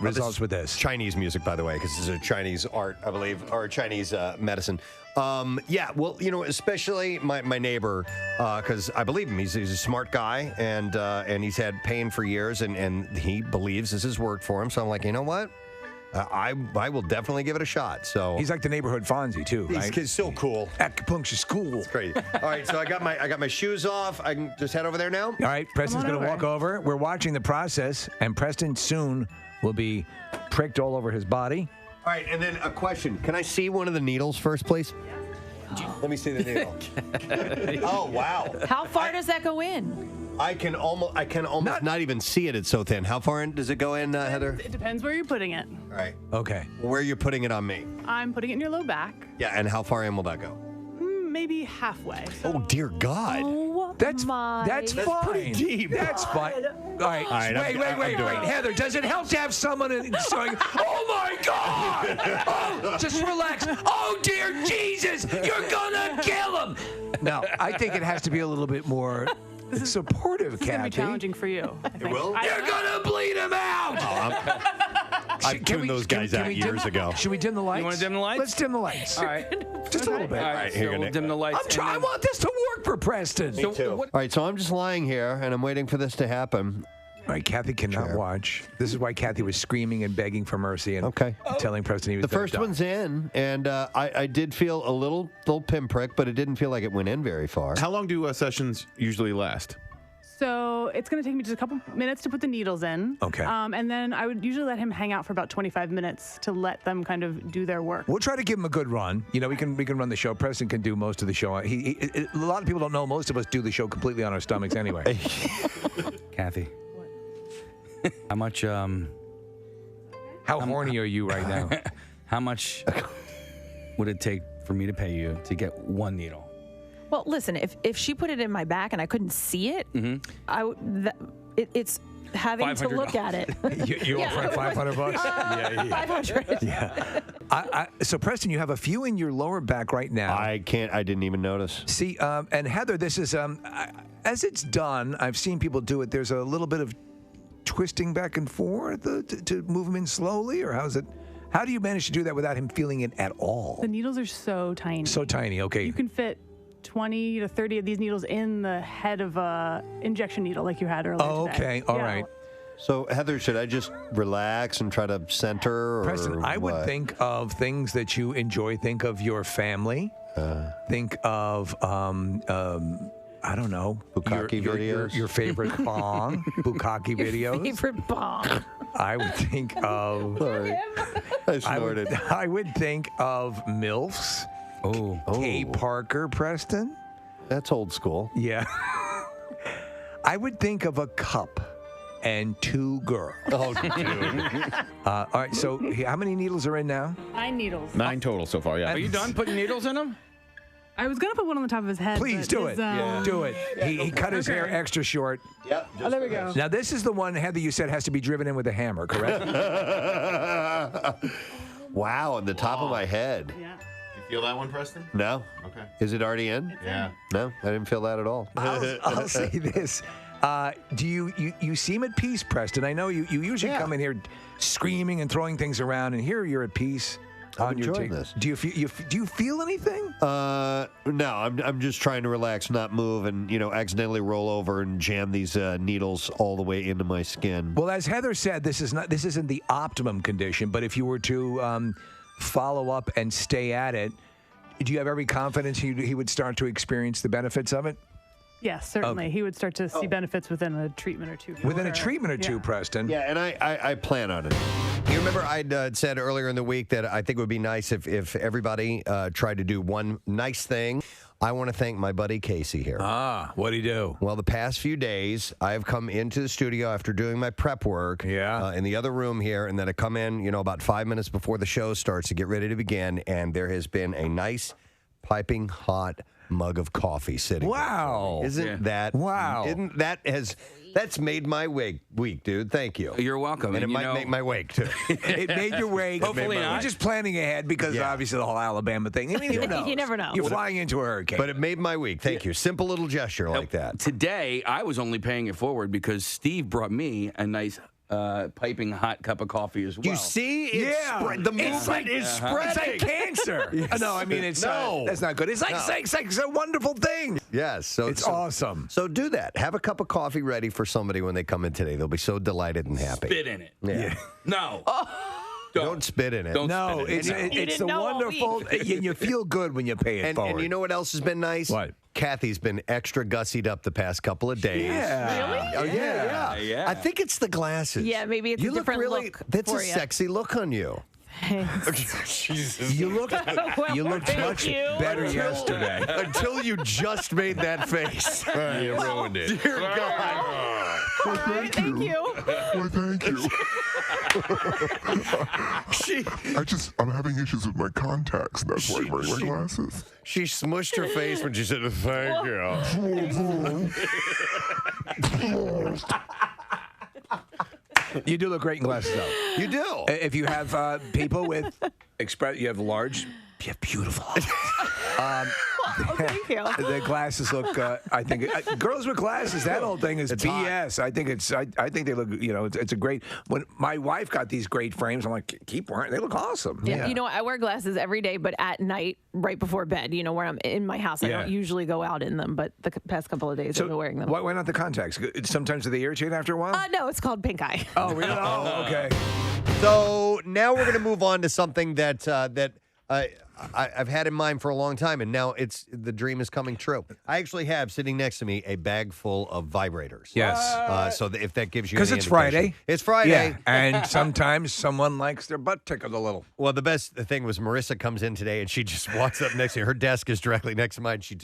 results with this. Chinese music, by the way, because this is a Chinese art, I believe, or Chinese medicine. Well, especially my neighbor, because I believe him. He's a smart guy, and he's had pain for years, and he believes this has worked for him. So I'm like, you know what? I will definitely give it a shot. So He's like the neighborhood Fonzie too, right? he's so cool. Acupuncture school. It's crazy. All right, so I got my shoes off. I can just head over there now. All right, Preston's going to walk over. We're watching the process, and Preston soon will be pricked all over his body. All right, and then a question. Can I see one of the needles first, please? Let me see the needle. Oh, wow. How far does that go in? I can almost not even see it. It's so thin. How far in does it go in, Heather? It depends where you're putting it. All right. Okay. Where are you putting it on me? I'm putting it in your low back, Yeah, and how far in will that go? maybe halfway. Oh, dear God. That's fine. pretty deep. That's fine. All right. right, Wait. Heather, does it help to have someone saying, "Oh my God"? Oh, just relax. Oh dear Jesus, you're gonna kill him. No, I think it has to be a little bit more supportive, It's going to be Kathy. challenging for you. I think. will? You're gonna bleed him out. I tuned those guys out years ago. Should we dim the lights? You wanna dim the lights? Let's dim the lights. All right. Just a little bit. All right, here, so we'll Nick. dim the lights. I want this to work for Preston. Me too. All right, so I'm just lying here, and I'm waiting for this to happen. All right, Kathy cannot watch. This is why Kathy was screaming and begging for mercy and telling Preston he was The first gonna die. one's in, and I did feel a little pinprick, but it didn't feel like it went in very far. How long do sessions usually last? So it's going to take me just a couple minutes to put the needles in. Okay. And then I would usually let him hang out for about 25 minutes to let them kind of do their work. We'll try to give him a good run. You know, we can run the show. Preston can do most of the show. A lot of people don't know. Most of us do the show completely on our stomachs anyway. Kathy. How much? How horny are you right now? How much would it take for me to pay you to get one needle? Well, listen, if she put it in my back and I couldn't see it, it's having to look at it. You offer $500? $500. So Preston, you have a few in your lower back right now. I didn't even notice. See, and Heather, this is as it's done. I've seen people do it. There's a little bit of twisting back and forth to move him in slowly, or how's it? How do you manage to do that without him feeling it at all? The needles are so tiny. So tiny. Okay. You can fit 20 to 30 of these needles in the head of a injection needle like you had earlier okay. today. All right. So, Heather, should I just relax and try to center? Or Preston, I would what? think of things that you enjoy. Think of your family. Think of, I don't know. Bukkake videos? Your favorite bong. Bukkake videos. Favorite bong. I would think of... Sorry. I snorted. I would think of MILFs. Oh. Kay Parker, Preston. That's old school. Yeah. I would think of a cup and two girls. Oh, dude. All right, so how many needles are in now? 9 needles. 9 total so far, yeah. Are you done putting needles in them? I was going to put one on the top of his head. Please but do his, it. Do it. He cut his hair extra short. Yep. Oh, there we go. Now, this is the one, Heather, you said has to be driven in with a hammer, correct? Wow, on the top of my head. Yeah. You feel that one, Preston? No. Okay. Is it already in? Yeah. No, I didn't feel that at all. I'll say this. Do you seem at peace, Preston? I know you usually come in here screaming and throwing things around, and here you're at peace. I'm enjoying this. Do you feel anything? No, I'm just trying to relax, not move, and accidentally roll over and jam these needles all the way into my skin. Well, as Heather said, this isn't the optimum condition, but if you were to follow up and stay at it, do you have every confidence he would start to experience the benefits of it? Yes, certainly. Okay. He would start to see benefits within a treatment or two. Within a treatment or two, Preston. Yeah, and I plan on it. You remember I'd said earlier in the week that I think it would be nice if everybody tried to do one nice thing. I want to thank my buddy Casey here. What'd he do? Well, the past few days, I've come into the studio after doing my prep work in the other room here, and then I come in, about 5 minutes before the show starts to get ready to begin, and there has been a nice, piping hot mug of coffee sitting. Wow. Isn't that that's made my week, dude. Thank you. You're welcome. And it might make my wake too. It made your wake. Hopefully not. We're just planning ahead because obviously the whole Alabama thing. I mean, who knows? You never know. You're flying into a hurricane. But it made my week. Thank you. Simple little gesture like that. Today, I was only paying it forward because Steve brought me a nice piping hot cup of coffee as well. You see? The movement is spreading. It's like cancer. No, I mean, it's that's not good. It's like it's a wonderful thing. Yes. So it's awesome. So do that. Have a cup of coffee ready for somebody when they come in today. They'll be so delighted and happy. Spit in it. Yeah. No. Don't spit in it. No, it's the wonderful. You feel good when you pay it forward. And you know what else has been nice? What? Kathy's been extra gussied up the past couple of days. Yeah. Really? Oh, yeah. I think it's the glasses. Yeah, maybe it's you a look different really, look That's for a you. sexy look on you. Jesus. You looked much better yesterday. Until you just made that face. You ruined it. Dear God. All right, thank you. Well, thank you. I'm having issues with my contacts. That's why I'm wearing my glasses. She smushed her face when she said, thank you. You do look great in glasses, though. You do. If you have people with you have beautiful eyes. Thank you. The glasses look. I think girls with glasses. That whole thing is BS. I think I think they look. It's a great. When my wife got these great frames, I'm like, keep wearing. They look awesome. Yeah. I wear glasses every day, but at night, right before bed. Where I'm in my house, I don't usually go out in them. But the past couple of days, I've been wearing them. Why not the contacts? Sometimes they irritate after a while. No, it's called pink eye. Oh, really? Oh, okay. So now we're going to move on to something that I've had in mind for a long time, and now the dream is coming true. I actually have sitting next to me a bag full of vibrators. Yes. So if that gives you Because any it's indication. Friday. It's Friday. Yeah. And sometimes someone likes their butt tickled a little. Well, the best thing was Marissa comes in today, and she just walks up next to me. Her desk is directly next to mine. She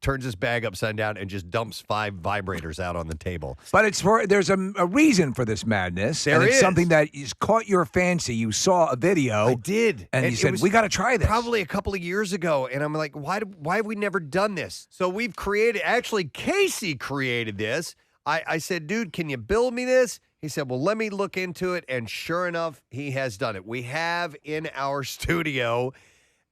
turns this bag upside down and just dumps 5 vibrators out on the table. But there's a reason for this madness. There It's is. something that has caught your fancy. You saw a video. I did. And you said, we got to try this. Probably a couple of years ago, and I'm like, why have we never done this? So we've created, actually Casey created this. I said, dude, can you build me this? He said, well, let me look into it, and sure enough, he has done it. We have in our studio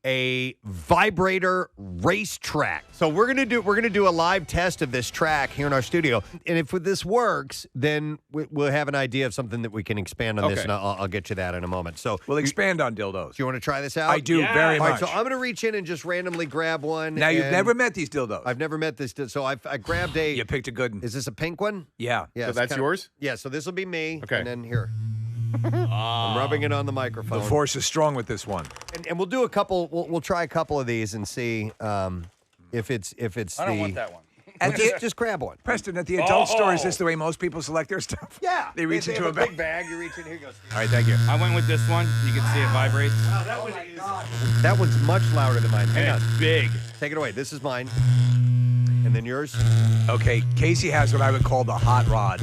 a vibrator racetrack. So we're gonna do a live test of this track here in our studio, and if this works, then we'll have an idea of something that we can expand on this, and I'll get you that in a moment. So we'll expand on dildos. Do you want to try this out? I do very All right, much. so I'm gonna reach in and just randomly grab one. Now you've and never met these dildos. I've never met this. So I grabbed a. You picked a good one. Is this a pink one? Yeah. Yeah. So that's yours? Yeah. So this will be me. Okay. And then here. I'm rubbing it on the microphone. The force is strong with this one. And we'll do a couple. We'll try a couple of these and see if it's I don't want that one. And just grab one. Preston, at the adult store, is this the way most people select their stuff? Yeah. They reach into have a big bag. You reach in. Here you go. All right, thank you. I went with this one. You can see it vibrate. That one's much louder than mine. Hang on. It's big. Take it away. This is mine. And then yours. Okay, Casey has what I would call the hot rod.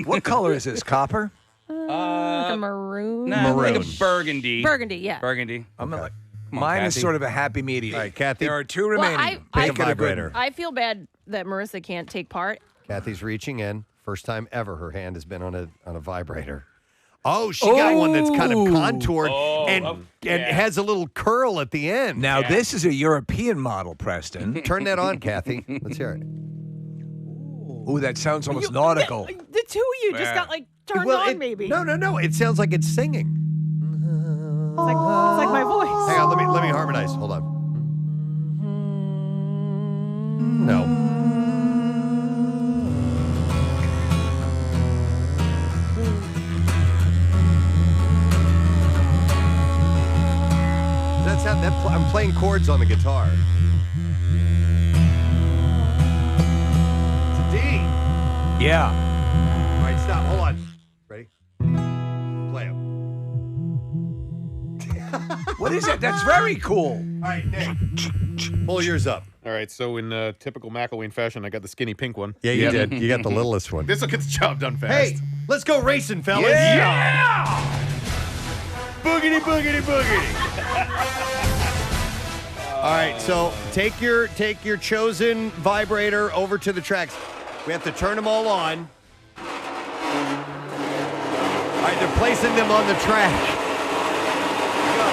What color is this? Copper? Like a maroon. Nah, like Maroon. a burgundy. Burgundy, yeah. Burgundy. I'm like, Come on, mine is Kathy. sort of a happy medium. All right, Kathy. There are 2 remaining. I- Pick a vibrator. I feel bad that Marissa can't take part. Kathy's reaching in. First time ever her hand has been on a vibrator. Oh, she got one that's kind of contoured and has a little curl at the end. Now, this is a European model, Preston. Turn that on, Kathy. Let's hear it. Ooh, that sounds almost nautical. The 2 of you just got turned on, maybe. No. It sounds like it's singing. It's like my voice. Hang on, let me harmonize. Hold on. No. That's how I'm playing chords on the guitar. It's a D. Yeah. All right, stop. Hold on. Ready? Play it. What is that? That's very cool. All right, Nick. Pull yours up. All right, so in typical McElwain fashion, I got the skinny pink one. Yeah, you did. You got the littlest one. This will get the job done fast. Hey, let's go racing, fellas. Yeah! Boogity, boogity, boogity. All right, so take your chosen vibrator over to the tracks. We have to turn them all on. All right, they're placing them on the track. Go.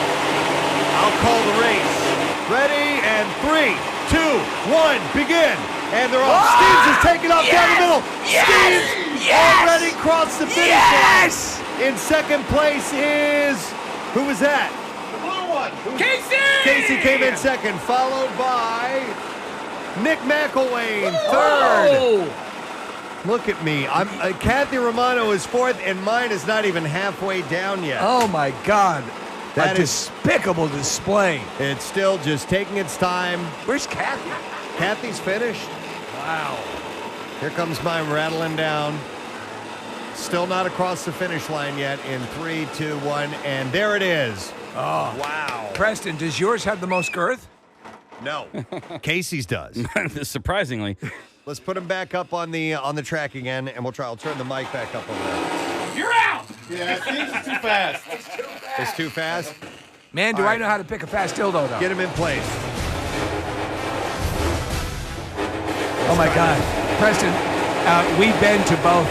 I'll call the race. Ready, and 3, 2, 1, begin. And they're off. Steves is taking off down the middle. Steves already crossed the finish line. In second place is, who was that? The blue one. Casey! Casey came in second, followed by Nick McElwain, third. Look at me. I'm Kathy Romano is fourth, and mine is not even halfway down yet. Oh, my God. That a is despicable display. It's still just taking its time. Where's Kathy? Kathy's finished. Wow. Here comes mine rattling down. Still not across the finish line yet in 3, 2, 1, and there it is. Oh, wow. Preston, does yours have the most girth? No. Casey's does. Surprisingly. Let's put him back up on the track again, and I'll turn the mic back up over there. You're out! Yeah, I think it's too fast. It's too fast? Man, do I know how to pick a fast dildo, though. Get him in place. Oh, my God. Preston, we've been to both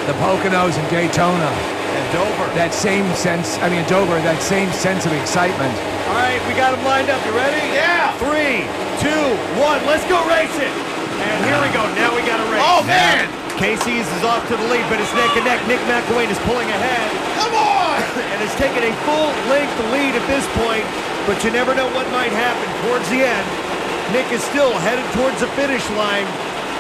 the Poconos and Daytona. And Dover. That same sense of excitement. All right, we got him lined up. You ready? Yeah. 3, 2, 1. Let's go race it. And here we go. Now we got to race. Oh, man. Casey's is off to the lead, but it's neck and neck. Nick McElwain is pulling ahead. Come on! And it's taken a full length lead at this point, but you never know what might happen towards the end. Nick is still headed towards the finish line.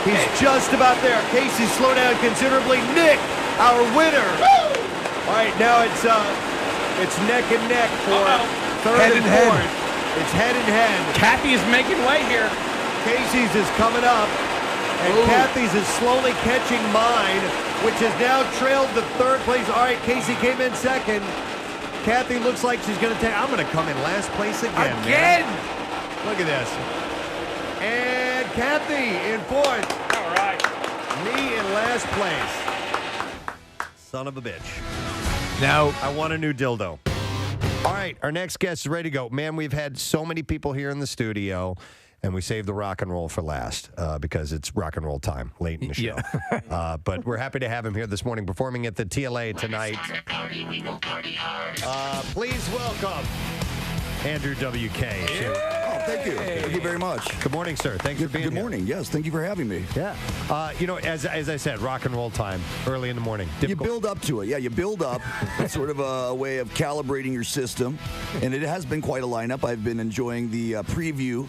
He's just about there. Casey's slowed down considerably. Nick, our winner. Woo! All right, now it's neck and neck for third Head and and head. fourth. It's head and head. Kathy is making way here. Casey's is coming up, and Kathy's is slowly catching mine, which has now trailed the third place. All right, Casey came in second. Kathy looks like she's going to take. I'm going to come in last place again. Again? Man. Look at this. And Kathy in fourth. All right. Me in last place. Son of a bitch. Now, I want a new dildo. All right, our next guest is ready to go. Man, we've had so many people here in the studio, and we saved the rock and roll for last because it's rock and roll time late in the show. Yeah. But we're happy to have him here this morning performing at the TLA tonight. Please welcome Andrew W.K. Oh, thank you. Thank you very much. Good morning, sir. Thanks for being here. Good morning. Yes, thank you for having me. Yeah. As I said, rock and roll time, early in the morning. Difficult. You build up to it. Yeah, you build up. It's sort of a way of calibrating your system. And it has been quite a lineup. I've been enjoying the preview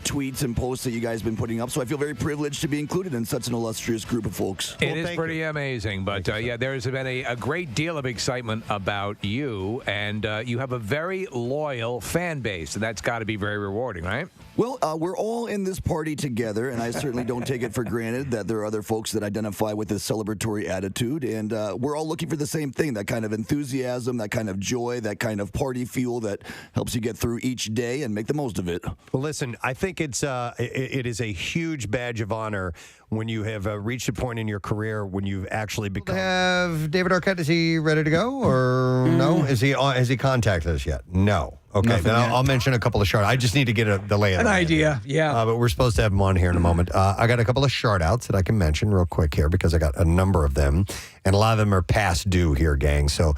tweets and posts that you guys have been putting up. So I feel very privileged to be included in such an illustrious group of folks. It is pretty amazing. But yeah, there's been a great deal of excitement about you. And you have a very loyal fan base. And that's got to be very rewarding, right? Well, we're all in this party together, and I certainly don't take it for granted that there are other folks that identify with this celebratory attitude, and we're all looking for the same thing, that kind of enthusiasm, that kind of joy, that kind of party fuel that helps you get through each day and make the most of it. Well, listen, I think it is a huge badge of honor when you have reached a point in your career when you've actually become. Have David Arquette, is he ready to go or no? Has he contacted us yet? No. Okay, then I'll mention a couple of shout. I just need to get the lay of an idea. Yeah. But we're supposed to have him on here in a moment. I got a couple of shout outs that I can mention real quick here because I got a number of them, and a lot of them are past due here, gang. So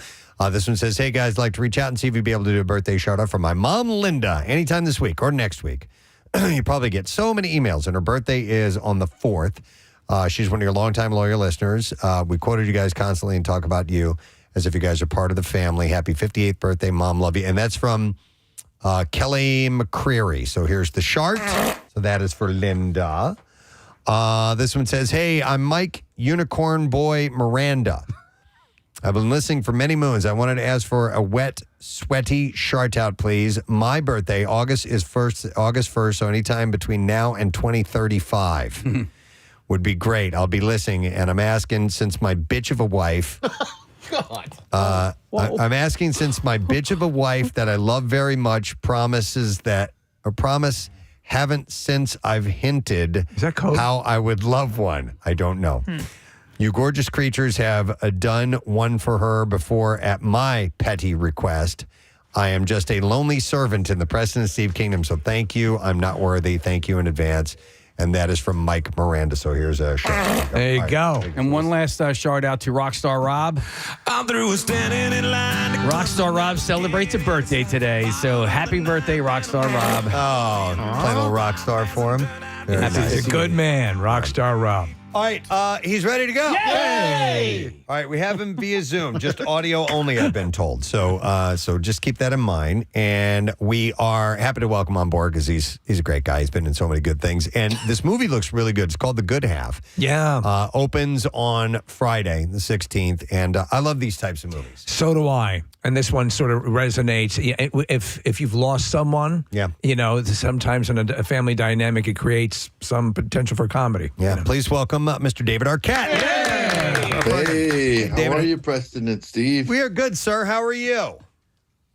this one says, "Hey guys, I'd like to reach out and see if you'd be able to do a birthday shout out for my mom, Linda, anytime this week or next week." You probably get so many emails, and her birthday is on the 4th. She's one of your longtime loyal listeners. We quoted you guys constantly and talk about you as if you guys are part of the family. Happy 58th birthday, Mom. Love you. And that's from Kelly McCreary. So here's the chart. So that is for Linda. This one says, "Hey, I'm Mike Unicorn Boy Miranda. I've been listening for many moons. I wanted to ask for a wet, sweaty shout out, please. My birthday, August 1st, so anytime between now and 2035 would be great. I'll be listening, and I'm asking since my bitch of a wife. God. I'm asking since my bitch of a wife that I love very much haven't since I've hinted how I would love one. I don't know. You gorgeous creatures have done one for her before at my petty request. I am just a lonely servant in the Preston and Steve Kingdom, so thank you. I'm not worthy. Thank you in advance." And that is from Mike Miranda. So here's a shout out. There you go. And one last shout out to Rockstar Rob. I'm through with standing in line. Rockstar Rob celebrates a birthday today. So happy birthday, Rockstar Rob. Oh, play a little Rockstar for him. Very nice. He's a good man, Rockstar Rob. All right, he's ready to go. Yay! All right, we have him via Zoom, just audio only, I've been told. So just keep that in mind. And we are happy to welcome on board because he's a great guy. He's been in so many good things. And this movie looks really good. It's called The Good Half. Yeah. Opens on Friday, the 16th. And I love these types of movies. So do I. And this one sort of resonates. If you've lost someone, sometimes in a family dynamic, it creates some potential for comedy. Yeah. Please welcome Mr. David Arquette. Hey, how David, are you, Preston and Steve? We are good, sir. How are you?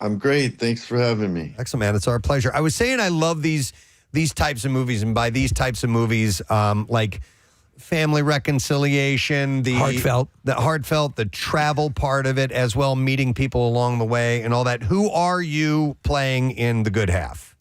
I'm great. Thanks for having me. Excellent, man. It's our pleasure. I was saying I love these types of movies, and by these types of movies, like family reconciliation, the heartfelt, the travel part of it as well, meeting people along the way and all that. Who are you playing in The Good Half?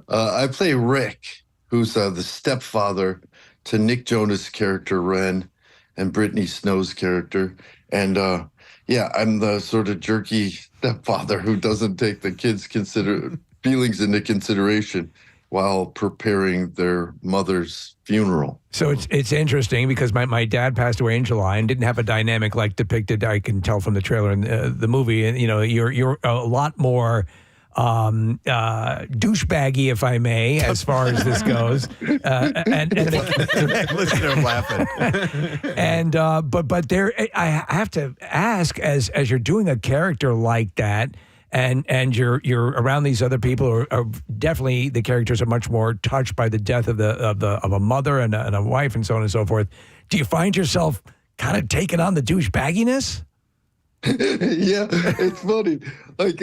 I play Rick, who's the stepfather to Nick Jonas' character, Ren, and Brittany Snow's character. And I'm the sort of jerky stepfather who doesn't take the kids' feelings into consideration while preparing their mother's funeral. So it's interesting because my dad passed away in July and didn't have a dynamic like depicted. I can tell from the trailer and the movie. And you're a lot more douchebaggy, if I may, as far as this goes. And listen to him laughing. And but there, I have to ask, as you're doing a character like that. And you're around these other people who are definitely, the characters are much more touched by the death of a mother and a wife and so on and so forth. Do you find yourself kind of taking on the douchebagginess? Yeah, it's funny. Like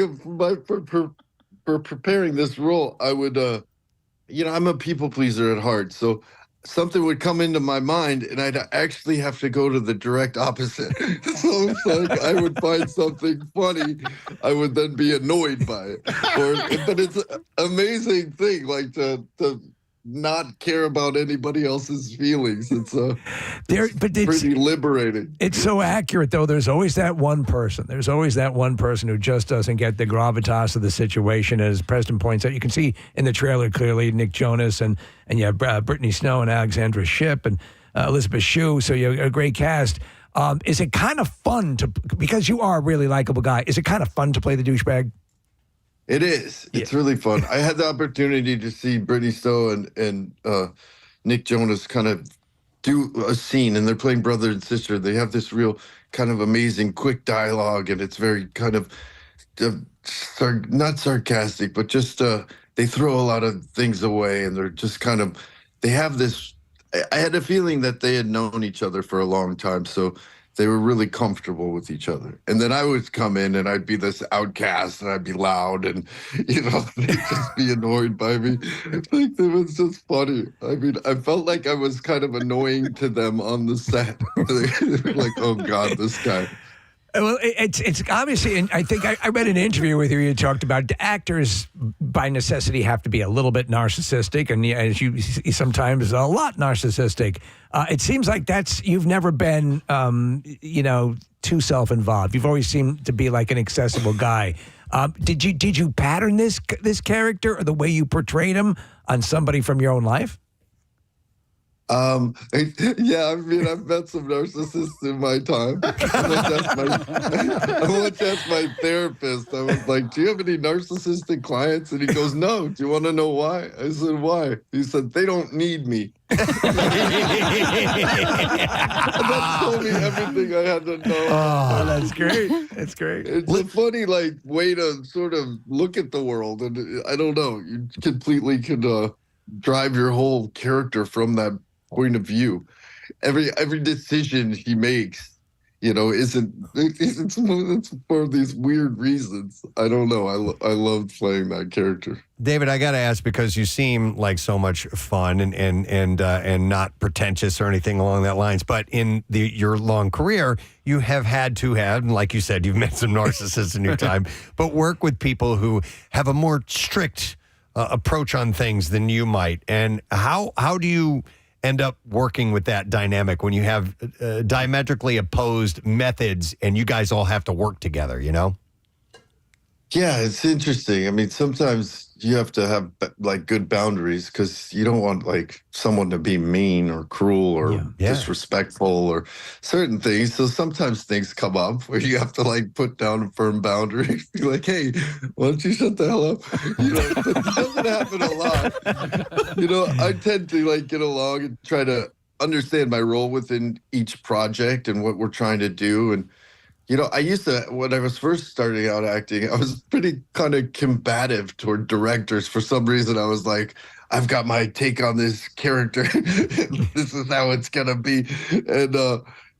for preparing this role, I would, I'm a people pleaser at heart, so something would come into my mind and I'd actually have to go to the direct opposite. So it's like I would find something funny, I would then be annoyed by it. But it's an amazing thing, like to not care about anybody else's feelings. It's pretty liberating. It's so accurate, though. There's always that one person. There's always that one person who just doesn't get the gravitas of the situation. As Preston points out, you can see in the trailer clearly Nick Jonas and you have Brittany Snow and Alexandra Shipp and Elizabeth Shue. So you have a great cast. Is it kind of fun because you are a really likable guy, is it kind of fun to play the douchebag? It is. It's really fun. I had the opportunity to see Brittany Snow and Nick Jonas kind of do a scene, and they're playing brother and sister. They have this real kind of amazing quick dialogue, and it's very kind of not sarcastic, but just they throw a lot of things away, and they're just kind of, they have this, I had a feeling that they had known each other for a long time, so they were really comfortable with each other. And then I would come in and I'd be this outcast and I'd be loud and, they'd just be annoyed by me. Like, it was just funny. I mean, I felt like I was kind of annoying to them on the set. Like, oh God, this guy. Well, it's obviously, and I think I read an interview with you. You talked about actors by necessity have to be a little bit narcissistic, and as you see, sometimes a lot narcissistic. It seems like you've never been, too self-involved. You've always seemed to be like an accessible guy. Did you pattern this character or the way you portrayed him on somebody from your own life? Yeah, I mean, I've met some narcissists in my time. I once asked my therapist, I was like, do you have any narcissistic clients? And he goes, no. Do you want to know why? I said, why? He said, they don't need me. And that told me everything I had to know. Oh, that's great. That's great. It's a funny, way to sort of look at the world. And I don't know, you completely could drive your whole character from that point of view. Every decision he makes, it's for these weird reasons. I don't know. I loved playing that character. David, I got to ask, because you seem like so much fun and not pretentious or anything along that lines. But in your long career, you have had to have, and like you said, you've met some narcissists in your time, but work with people who have a more strict approach on things than you might. And how do you end up working with that dynamic when you have diametrically opposed methods and you guys all have to work together, Yeah, it's interesting. I mean, sometimes, you have to have like good boundaries because you don't want like someone to be mean or cruel or disrespectful or certain things. So sometimes things come up where you have to like put down a firm boundary. Be like, hey, why don't you shut the hell up? You know, but it doesn't happen a lot. You know, I tend to like get along and try to understand my role within each project and what we're trying to do. And you know, I used to, when I was first starting out acting, I was pretty kind of combative toward directors. For some reason, I was like, I've got my take on this character. This is how it's going to be. And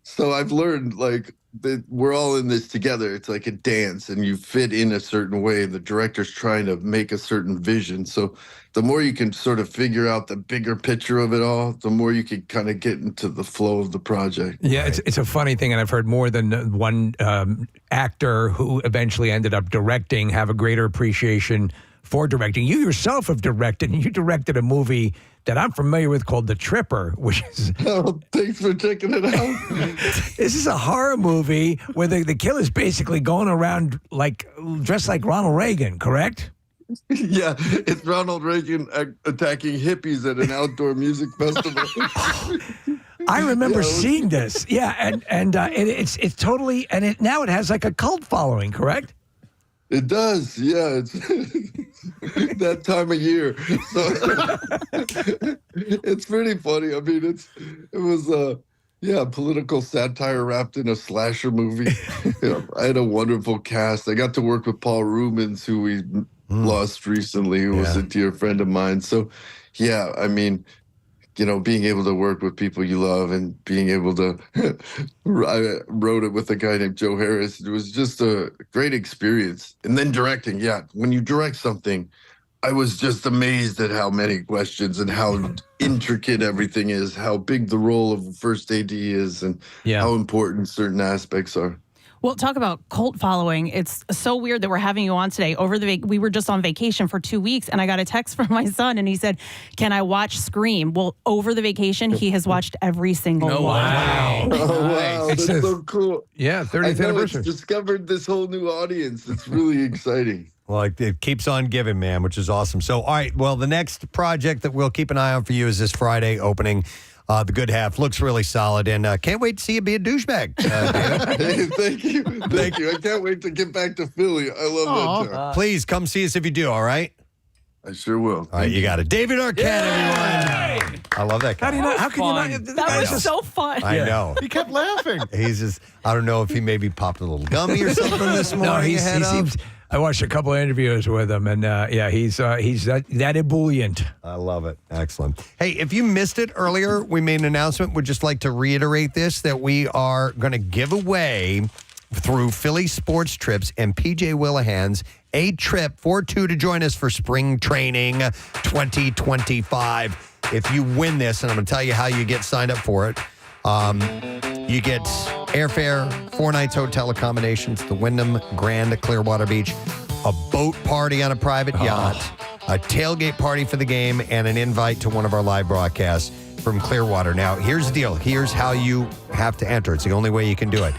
so I've learned, like, that we're all in this together. It's like a dance, and you fit in a certain way. The director's trying to make a certain vision. So the more you can sort of figure out the bigger picture of it all, the more you can kind of get into the flow of the project. Yeah, it's a funny thing, and I've heard more than one actor who eventually ended up directing have a greater appreciation for directing. You yourself have directed, and you directed a movie that I'm familiar with called The Tripper, which is... Oh, thanks for checking it out. This is a horror movie where the killer's basically going around like dressed like Ronald Reagan, correct? Yeah, it's Ronald Reagan attacking hippies at an outdoor music festival. I remember seeing this. Yeah, and it's totally, and now it has like a cult following, correct? It does, yeah. It's that time of year, so it's pretty funny. I mean, it was political satire wrapped in a slasher movie. You know, I had a wonderful cast. I got to work with Paul Rubens, who we lost recently, who was a dear friend of mine. So, yeah, I mean, you know, being able to work with people you love and being able to, I wrote it with a guy named Joe Harris. It was just a great experience. And then directing, when you direct something, I was just amazed at how many questions and how intricate everything is, how big the role of first AD is, and how important certain aspects are. Well, talk about cult following. It's so weird that we're having you on today. We were just on vacation for 2 weeks, and I got a text from my son, and he said, "Can I watch Scream?" Well, over the vacation, he has watched every single one. Wow. Oh, wow. That's so cool. Yeah, 30th anniversary. It's discovered this whole new audience. It's really exciting. Well, it keeps on giving, man, which is awesome. So, all right, well, the next project that we'll keep an eye on for you is this Friday opening. The Good Half looks really solid, and can't wait to see you be a douchebag. Hey, thank you. Thank you. I can't wait to get back to Philly. I love that town. Please come see us if you do, all right? I sure will. All right, you got it. David Arquette, everyone. I love that guy. How can you not? That was so fun. I know. He kept laughing. He's just, I don't know if he maybe popped a little gummy or something this morning. No, he seems... I watched a couple of interviews with him, and he's that ebullient. I love it. Excellent. Hey, if you missed it earlier, we made an announcement. We'd just like to reiterate this, that we are going to give away through Philly Sports Trips and PJ Willihan's a trip for two to join us for spring training 2025. If you win this, and I'm going to tell you how you get signed up for it, you get airfare, 4 nights hotel accommodations, the Wyndham Grand Clearwater Beach, a boat party on a private yacht, a tailgate party for the game, and an invite to one of our live broadcasts from Clearwater. Now, here's the deal. Here's how you have to enter. It's the only way you can do it.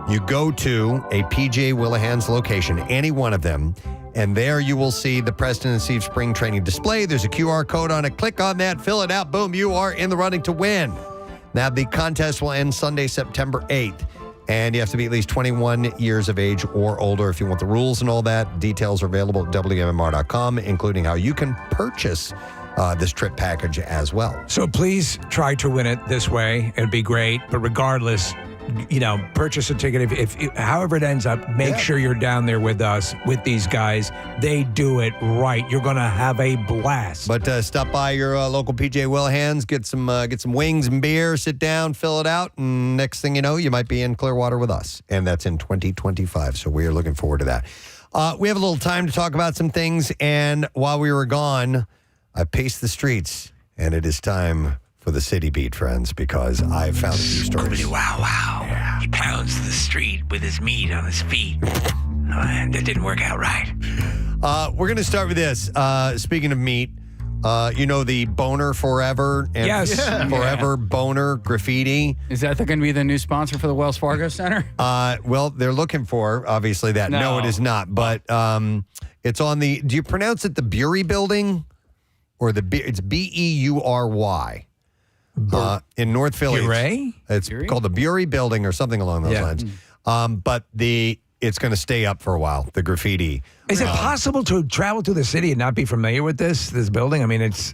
You go to a PJ Willihan's location, any one of them, and there you will see the Preston and Steve spring training display. There's a QR code on it. Click on that, fill it out. Boom, you are in the running to win. Now, the contest will end Sunday, September 8th, and you have to be at least 21 years of age or older if you want the rules and all that. Details are available at WMMR.com, including how you can purchase this trip package as well. So please try to win it this way. It'd be great. But regardless, purchase a ticket. If however it ends up, make sure you're down there with us, with these guys. They do it right. You're going to have a blast. But stop by your local PJ Willihan's, get some wings and beer, sit down, fill it out, and next thing you know, you might be in Clearwater with us. And that's in 2025. So we are looking forward to that. We have a little time to talk about some things. And while we were gone, I paced the streets, and it is time for the City Beat, friends, because I've found a few stories. Wow. Yeah. He pounds the street with his meat on his feet. And that didn't work out right. We're going to start with this. Speaking of meat, You know the Boner Forever and Yes. Forever Boner graffiti. Is that going to be the new sponsor for the Wells Fargo Center? Well, they're looking for obviously that. No, it is not. But it's on the. Do you pronounce it the Bury Building, or it's Beury? In North Philly. Bury? It's called the Bury Building or something along those lines. But it's going to stay up for a while. The graffiti. Is it possible to travel through the city and not be familiar with this building? I mean, it's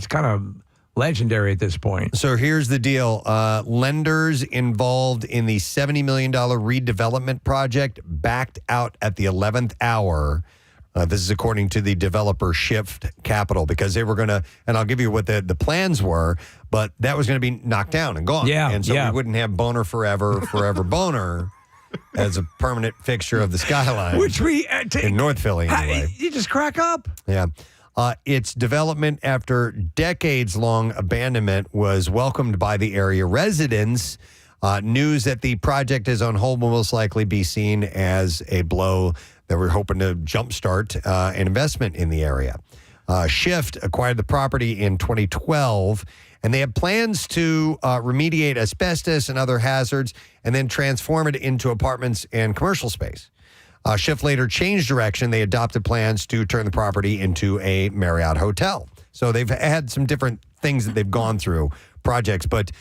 kind of legendary at this point. So here's the deal. Lenders involved in the $70 million redevelopment project backed out at the 11th hour. This is according to the developer Shift Capital, because they were going to, and I'll give you what the plans were, but that was going to be knocked down and gone. Yeah, and so yeah. we wouldn't have Boner Forever Boner as a permanent fixture of the skyline. Which we in North Philly anyway. You just crack up. Yeah. Its development after decades-long abandonment was welcomed by the area residents. News that the project is on hold will most likely be seen as a blow that we're hoping to jumpstart an investment in the area. Shift acquired the property in 2012, and they have plans to remediate asbestos and other hazards and then transform it into apartments and commercial space. Shift later changed direction. They adopted plans to turn the property into a Marriott hotel. So they've had some different things that they've gone through, projects, but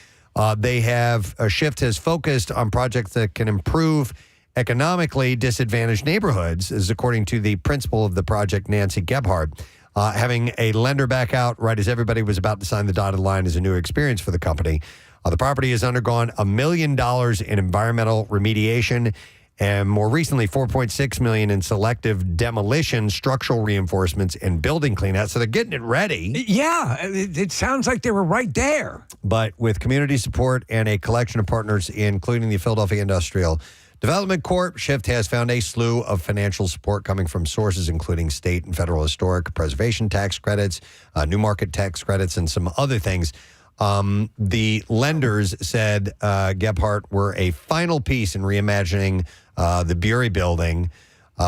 Shift has focused on projects that can improve economically disadvantaged neighborhoods, is according to the principal of the project, Nancy Gebhardt. Having a lender back out right as everybody was about to sign the dotted line is a new experience for the company. The property has undergone $1 million in environmental remediation and more recently $4.6 million in selective demolition, structural reinforcements, and building cleanout. So they're getting it ready. Yeah, it sounds like they were right there. But with community support and a collection of partners, including the Philadelphia Industrial Development Corp, Shift has found a slew of financial support coming from sources including state and federal historic preservation tax credits, new market tax credits, and some other things. The lenders said Gebhardt were a final piece in reimagining the Bury Building.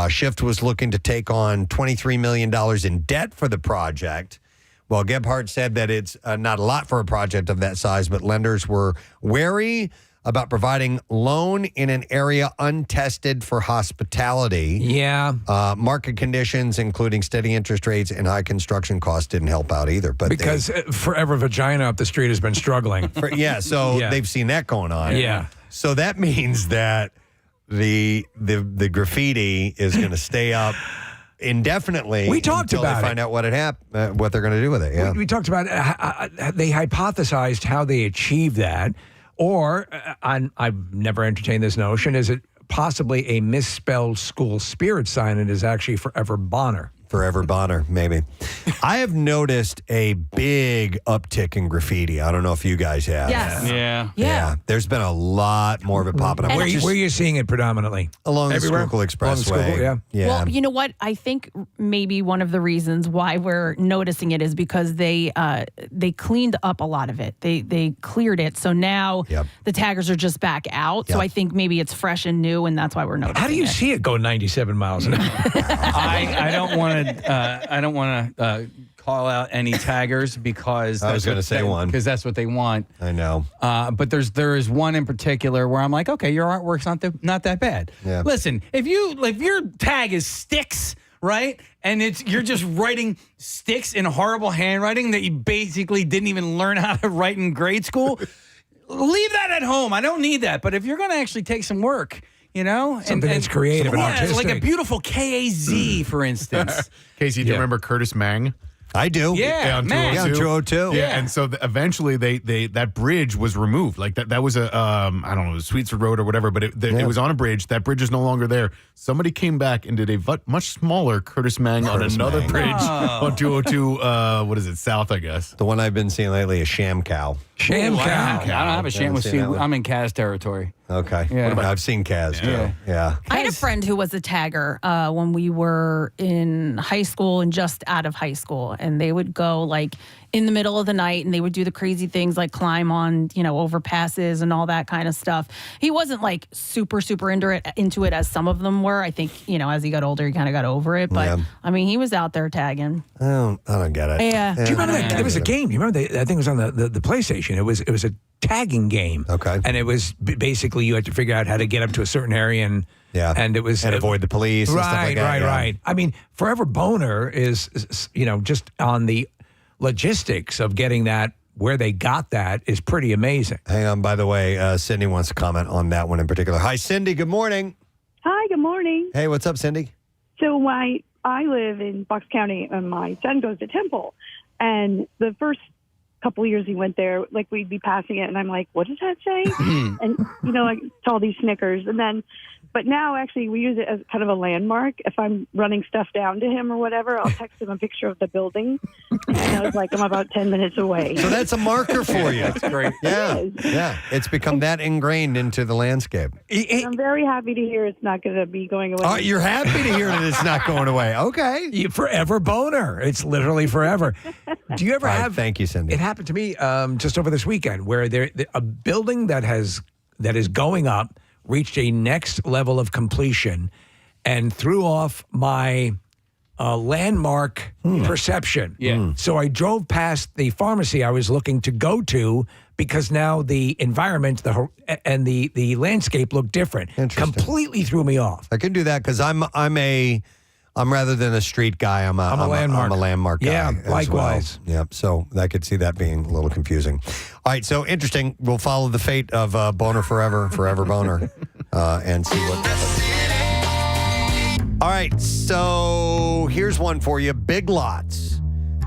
Shift was looking to take on $23 million in debt for the project. Well, Gebhardt said that it's not a lot for a project of that size, but lenders were wary about providing loan in an area untested for hospitality. Yeah. Market conditions, including steady interest rates and high construction costs, didn't help out either. But because Forever Vagina up the street has been struggling. They've seen that going on. Yeah. So that means that the graffiti is going to stay up indefinitely. We talked until about they find out what what they're going to do with it. Yeah. We talked about they hypothesized how they achieved that. Or, I've never entertained this notion, is it possibly a misspelled school spirit sign and is actually Forever Bonner? Forever Bonner, maybe. I have noticed a big uptick in graffiti. I don't know if you guys have. Yes. Yeah. There's been a lot more of it popping up. Where are you seeing it predominantly? Along Everywhere? the Schuylkill Expressway. Along the Schuylkill, yeah. Well, you know what? I think maybe one of the reasons why we're noticing it is because they cleaned up a lot of it. They cleared it, so now the taggers are just back out. So I think maybe it's fresh and new, and that's why we're noticing. How do you see it go 97 miles an hour? I don't want to call out any taggers because I was going to say one because that's what they want. I know. But there is one in particular where I'm like, okay, your artwork's not that bad. Yeah. Listen, if your tag is sticks, right, and you're just writing sticks in horrible handwriting that you basically didn't even learn how to write in grade school, leave that at home. I don't need that. But if you're going to actually take some work. You know? Something that's creative and artistic. Like a beautiful KAZ, for instance. Casey, do you remember Curtis Mang? I do. Yeah, on Mang. 202. 202. Yeah, and so eventually that bridge was removed. Like that was a I don't know, Sweetsford Road or whatever, but it was on a bridge. That bridge is no longer there. Somebody came back and did a much smaller Curtis Mang on another bridge on 202. What is it? South, I guess. The one I've been seeing lately is Sham Cow. Sham Cow. I don't have a sham. I'm in Kaz territory. Okay. Yeah. I've seen Kaz too. Yeah. I had a friend who was a tagger when we were in high school and just out of high school, and they would go like in the middle of the night and they would do the crazy things like climb on, overpasses and all that kind of stuff. He wasn't like super into it as some of them were. I think, as he got older, he kind of got over it. But I mean, he was out there tagging. I don't get it. Yeah. Do you remember that? There was a game. You remember? I think it was on the PlayStation. It was a tagging game. Okay. And it was basically you had to figure out how to get up to a certain area and it was And avoid the police and stuff like that. Right. I mean, Forever Boner is just on the logistics of getting that where they got that is pretty amazing. Hang on, by the way, Cindy wants to comment on that one in particular. Hi, Cindy. Good morning. Hi, good morning. Hey, what's up, Cindy? So I live in Bucks County, and my son goes to Temple. And the first couple of years he went there, like we'd be passing it, and I'm like, what does that say? And, like it's all these Snickers. And then, but now actually we use it as kind of a landmark. If I'm running stuff down to him or whatever, I'll text him a picture of the building. And I was like, I'm about 10 minutes away. So that's a marker for you. That's great. Yeah. Yeah. It's become that ingrained into the landscape. And I'm very happy to hear it's not going to be going away. Oh, you're happy to hear that it's not going away. Okay. Forever Boner. It's literally forever. Do you ever have? Thank you, Cindy. It happened to me just over this weekend where a building that is going up reached a next level of completion and threw off my landmark perception. Yeah. So I drove past the pharmacy I was looking to go to because now the environment and the landscape looked different. Completely threw me off. I can do that because I'm rather than a street guy, I'm a landmark. I'm a landmark guy. Yeah, as likewise. Well. Yep. So I could see that being a little confusing. All right. So interesting. We'll follow the fate of Boner Forever Boner, and see what happens. All right. So here's one for you. Big Lots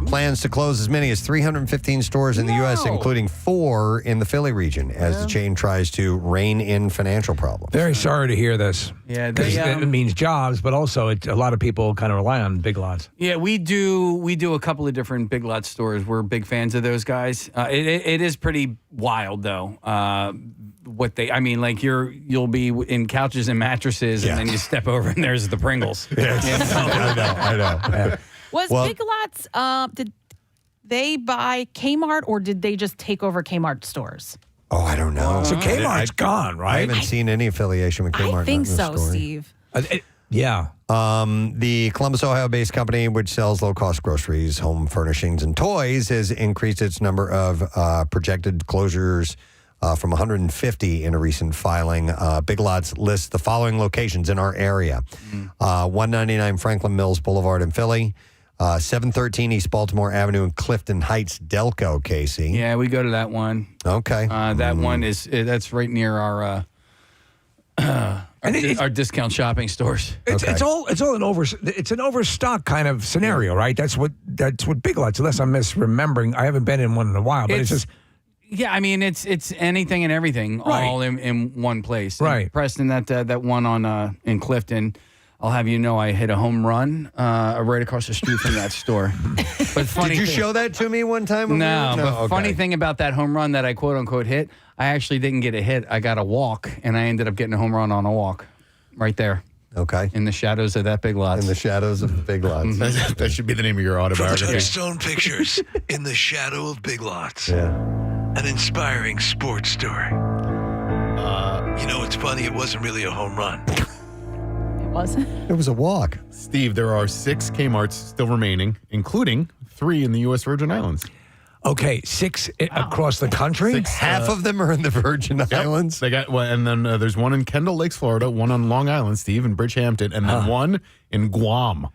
plans to close as many as 315 stores in the U.S., including 4 in the Philly region, as the chain tries to rein in financial problems. Very sorry to hear this. Yeah, because it means jobs, but also a lot of people kind of rely on Big Lots. Yeah, we do a couple of different Big Lots stores. We're big fans of those guys. It is pretty wild though. You'll be in couches and mattresses, and then you step over and there's the Pringles. Yes. I know. Yeah. Was Big Lots, did they buy Kmart or did they just take over Kmart stores? Oh, I don't know. So Kmart's gone, right? I haven't seen any affiliation with Kmart. I think in this so, story. Steve. Yeah. The Columbus, Ohio-based company, which sells low-cost groceries, home furnishings, and toys, has increased its number of projected closures from 150 in a recent filing. Big Lots lists the following locations in our area. 199 Franklin Mills Boulevard in Philly, 713 East Baltimore Avenue in Clifton Heights, Delco, Casey. Yeah, we go to that one. Okay. That one that's right near our discount shopping stores. It's all an overstock kind of scenario, right? That's what Big Lots. Unless I'm misremembering, I haven't been in one in a while, but it's just. Yeah, I mean it's anything and everything all in one place. Right. And Preston, that one on in Clifton, I'll have you know I hit a home run right across the street from that store. But funny Did you thing, show that to me one time? No, but Okay. funny thing about that home run that I quote unquote hit, I actually didn't get a hit. I got a walk, and I ended up getting a home run on a walk, right there. Okay. In the shadows of that Big Lots. In the shadows of Big Lots. That should be the name of your autobiography. Stone Pictures, In the Shadow of Big Lots. Yeah. An inspiring sports story. It's funny, it wasn't really a home run. It wasn't? It was a walk. Steve, there are 6 Kmarts still remaining, including 3 in the U.S. Virgin Islands. Okay, 6 across the country? Half of them are in the Virgin Islands. They got and then there's one in Kendall Lakes, Florida, one on Long Island, Steve, in Bridgehampton, and then one in Guam.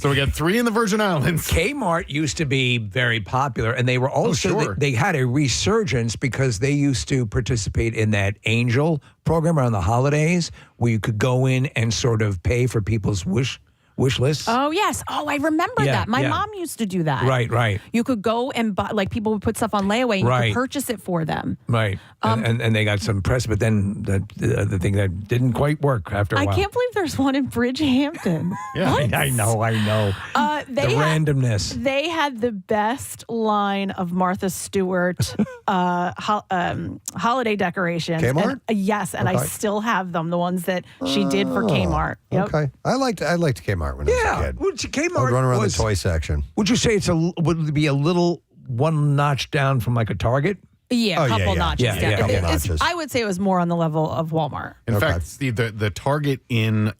So we got 3 in the Virgin Islands. Kmart used to be very popular, and they were also they had a resurgence because they used to participate in that Angel program around the holidays, where you could go in and sort of pay for people's wish wish lists. Oh yes. Oh, I remember Yeah, that. My yeah. mom used to do that. Right. You could go and buy, like people would put stuff on layaway and you Right. could purchase it for them. Right. And they got some press, but then the thing that didn't quite work after a I while. can't believe there's one in Bridgehampton. Yeah, I know. The randomness. They had the best line of Martha Stewart holiday decorations. Kmart? And, yes, and I Okay. still have them, the ones that she did for Kmart. Yep. Okay. I liked Kmart when I was a kid. Kmart I would run around was- the toy section. Would you say would it be a little one notch down from like a Target? Yeah, a couple notches. Yeah, down. couple It's- notches. I would say it was more on the level of Walmart. In fact, Steve, the Target in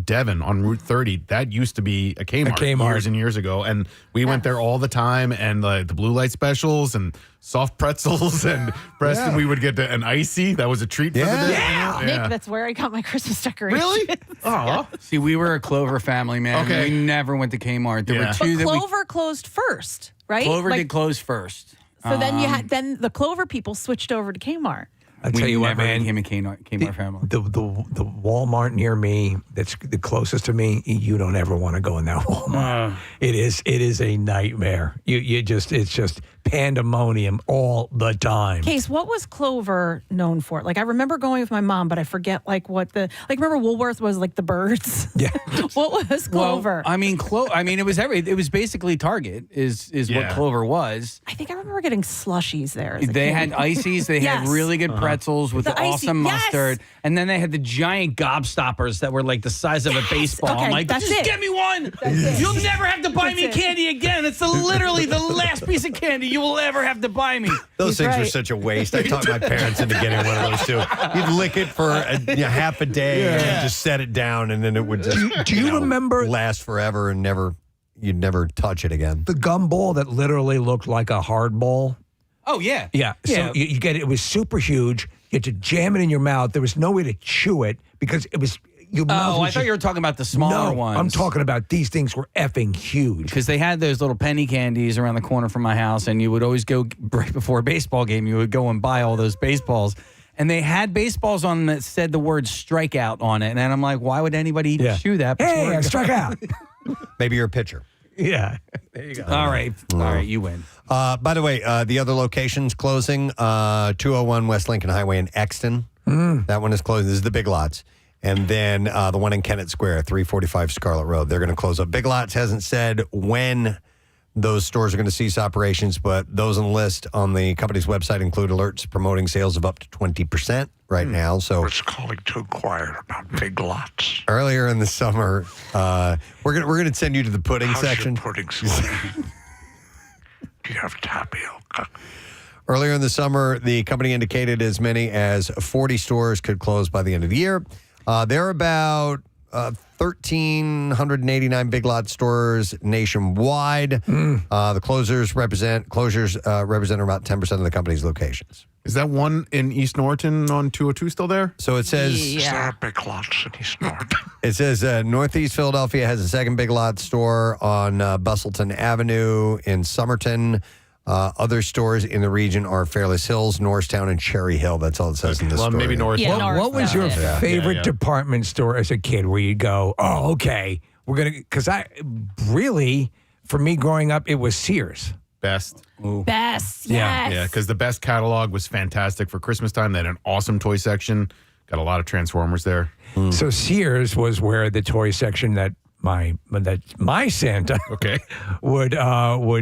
Devon on Route 30, that used to be a Kmart, years and years ago. And we went there all the time, and the blue light specials and soft pretzels and Preston, we would get an icy. That was a treat for the day. Yeah. Nick, that's where I got my Christmas decorations. Really? Oh. See, we were a Clover family, man. Okay. We never went to Kmart. There were But two that Clover closed first, right? Clover Like, did close first. So then then the Clover people switched over to Kmart. I tell you what, never man. became a Kmart family. The Walmart near me that's the closest to me, you don't ever want to go in that Walmart. It is a nightmare. It's just pandemonium all the time. Case, what was Clover known for? Like I remember going with my mom, but I forget remember Woolworth was like the birds. Yeah. What was Clover? Well, I mean, it was basically Target is what Clover was. I think I remember getting slushies there. as a They kid. had ices. They had Yes. really good pretzels with The the icy- awesome yes. mustard. And then they had the giant gobstoppers that were like the size of a baseball. Okay, I'm like, that's just it. get me one. it. You'll never have to buy That's me it. candy again. It's literally the last piece of candy you will ever have to buy me. Those things were such a waste. I talked my parents into getting one of those too. You'd lick it for half a day and then just set it down, and then it would just Do you remember last forever and you'd never touch it again. the gumball that literally looked like a hard ball? Oh, yeah. Yeah. So you get it. It was super huge. You had to jam it in your mouth. There was no way to chew it because it was. Your mouth Oh, was I thought you were talking about the smaller ones. I'm talking about these things were effing huge. Because they had those little penny candies around the corner from my house, and you would always go right before a baseball game. You would go and buy all those baseballs, and they had baseballs on them that said the word "strikeout" on it. And I'm like, why would anybody even chew that? Hey, before- I struck out. Maybe you're a pitcher. Yeah. There you go. All right, you win. By the way, the other locations closing: 201 West Lincoln Highway in Exton. That one is closing. This is the Big Lots. And then the one in Kennett Square, 345 Scarlet Road. They're going to close up. Big Lots hasn't said when those stores are going to cease operations, but those on the list on the company's website include alerts promoting sales of up to 20% right now. So It's calling to inquire about Big Lots. earlier in the summer, we're gonna send you to the pudding How's section. your pudding squad? Do you have tapioca? Earlier in the summer, the company indicated as many as 40 stores could close by the end of the year. There are about 1,389 Big Lots stores nationwide. The closures represent about 10% of the company's locations. Is that one in East Norton on 202 still there? So it says Is there a Big Lots in East Norton? it says Northeast Philadelphia has a second Big Lots store on Bustleton Avenue in Somerton. Other stores in the region are Fairless Hills, Norristown, and Cherry Hill. That's all it says in this Well, story. maybe Norristown. What was your favorite department store as a kid where you go, oh, okay, we're going to, because for me growing up, it was Sears. Best. Best, Yeah. yes. Yeah, because the best catalog was fantastic for Christmas time. They had an awesome toy section. Got a lot of Transformers there. So Sears was where the toy section that my Santa would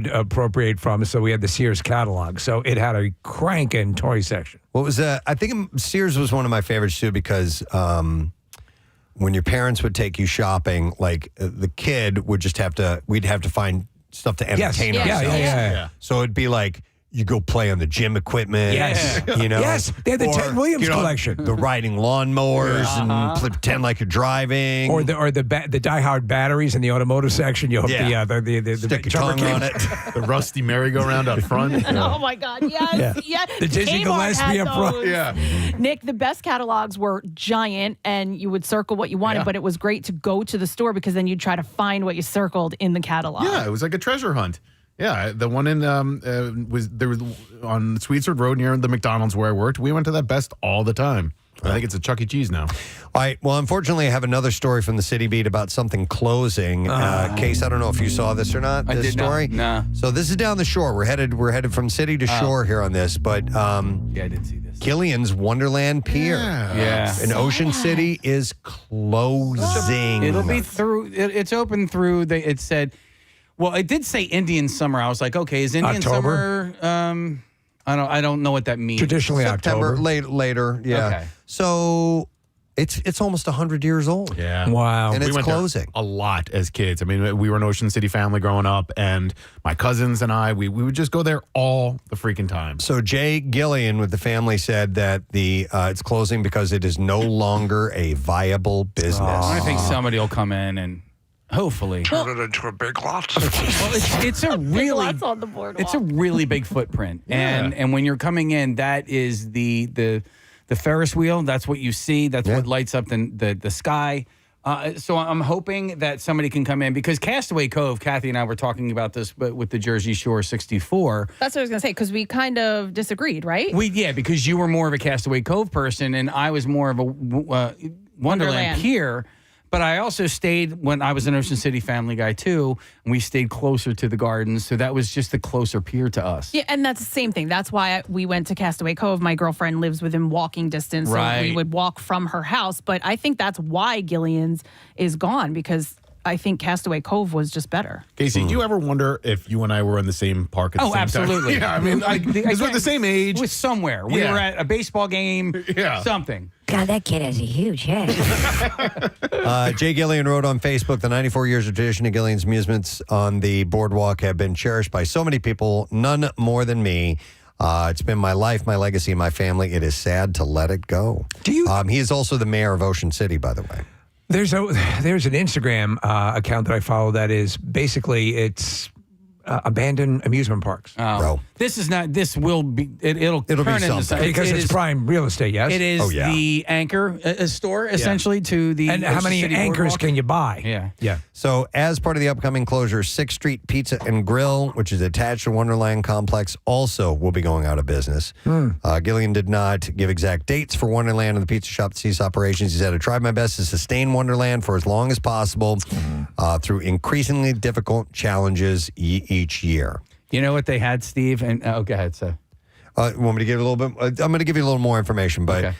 appropriate from. So we had the Sears catalog. So it had a cranking toy section. What was that? I think Sears was one of my favorites too because when your parents would take you shopping, like the kid would just we'd have to find stuff to entertain Yes. ourselves. Yeah. So it'd be like, you go play on the gym equipment. Yes. You know? Yes, they had the Ted Williams collection. The riding lawnmowers and pretend like you're driving. Or the die-hard batteries in the automotive section. You hook the Stick your tongue on it. The rusty merry-go-round up front. Oh my God! Yes, yes. The Dizzy Kmart Gillespie had up front. those. Yeah. Nick, the best catalogs were giant, and you would circle what you wanted. Yeah. But it was great to go to the store because then you'd try to find what you circled in the catalog. Yeah, it was like a treasure hunt. Yeah, the one in was on Sweetsford Road near the McDonald's where I worked. We went to that Best all the time. I think it's a Chuck E. Cheese now. All right. Well, unfortunately, I have another story from the City Beat about something closing. Case, I don't know if you saw this or not. I This did not. story. Nah. So this is down the shore. We're headed from city to shore here on this. But Yeah, I did see this. Gillian's Wonderland Pier, Yeah. in Ocean City, is closing. It'll be through. It's open through. It said, well, it did say Indian summer. I was like, okay, is Indian October? summer? I don't know what that means. Traditionally September, October. later. Yeah. Okay. So it's almost 100 years old. Yeah. Wow. And We it's went there closing. a lot as kids. I mean, we were an Ocean City family growing up, and my cousins and I, we would just go there all the freaking time. So Jay Gillian with the family said that it's closing because it is no longer a viable business. I think somebody will come in and hopefully Turn it into a big lot. Well, it's a really Lots on the boardwalk. it's a really big footprint, and when you're coming in, that is the Ferris wheel. That's what you see. That's what lights up the sky. So I'm hoping that somebody can come in because Castaway Cove. Kathy and I were talking about this, but with the Jersey Shore 64. That's what I was going to say, because we kind of disagreed, right? Because you were more of a Castaway Cove person, and I was more of a Wonderland Pier. But I also stayed when I was an Ocean City family guy too, and we stayed closer to the gardens, so that was just the closer pier to us. Yeah, and that's the same thing. That's why we went to Castaway Cove. My girlfriend lives within walking distance, so we would walk from her house. But I think that's why Gillian's is gone, because I think Castaway Cove was just better. Casey, do you ever wonder if you and I were in the same park at the same absolutely. time? Yeah, I mean, because we're the same age. We're somewhere. We were at a baseball game, something. God, that kid has a huge head. Jay Gillian wrote on Facebook, the 94 years of tradition of Gillian's amusements on the boardwalk have been cherished by so many people, none more than me. It's been my life, my legacy, my family. It is sad to let it go. He is also the mayor of Ocean City, by the way. There's an Instagram account that I follow that is basically it's abandoned amusement parks. Bro. This is not. This will be. It'll be turn into something because it's prime real estate. Yes, It is the anchor store essentially to the. And how Ocean many City anchors Boardwalk. can you buy? Yeah. So, as part of the upcoming closure, 6th Street Pizza and Grill, which is attached to Wonderland Complex, also will be going out of business. Gillian did not give exact dates for Wonderland and the pizza shop that ceased operations. He said, I tried my best to sustain Wonderland for as long as possible through increasingly difficult challenges each year. You know what they had, Steve? And go ahead, so. Want me to give you a little bit? I'm going to give you a little more information, but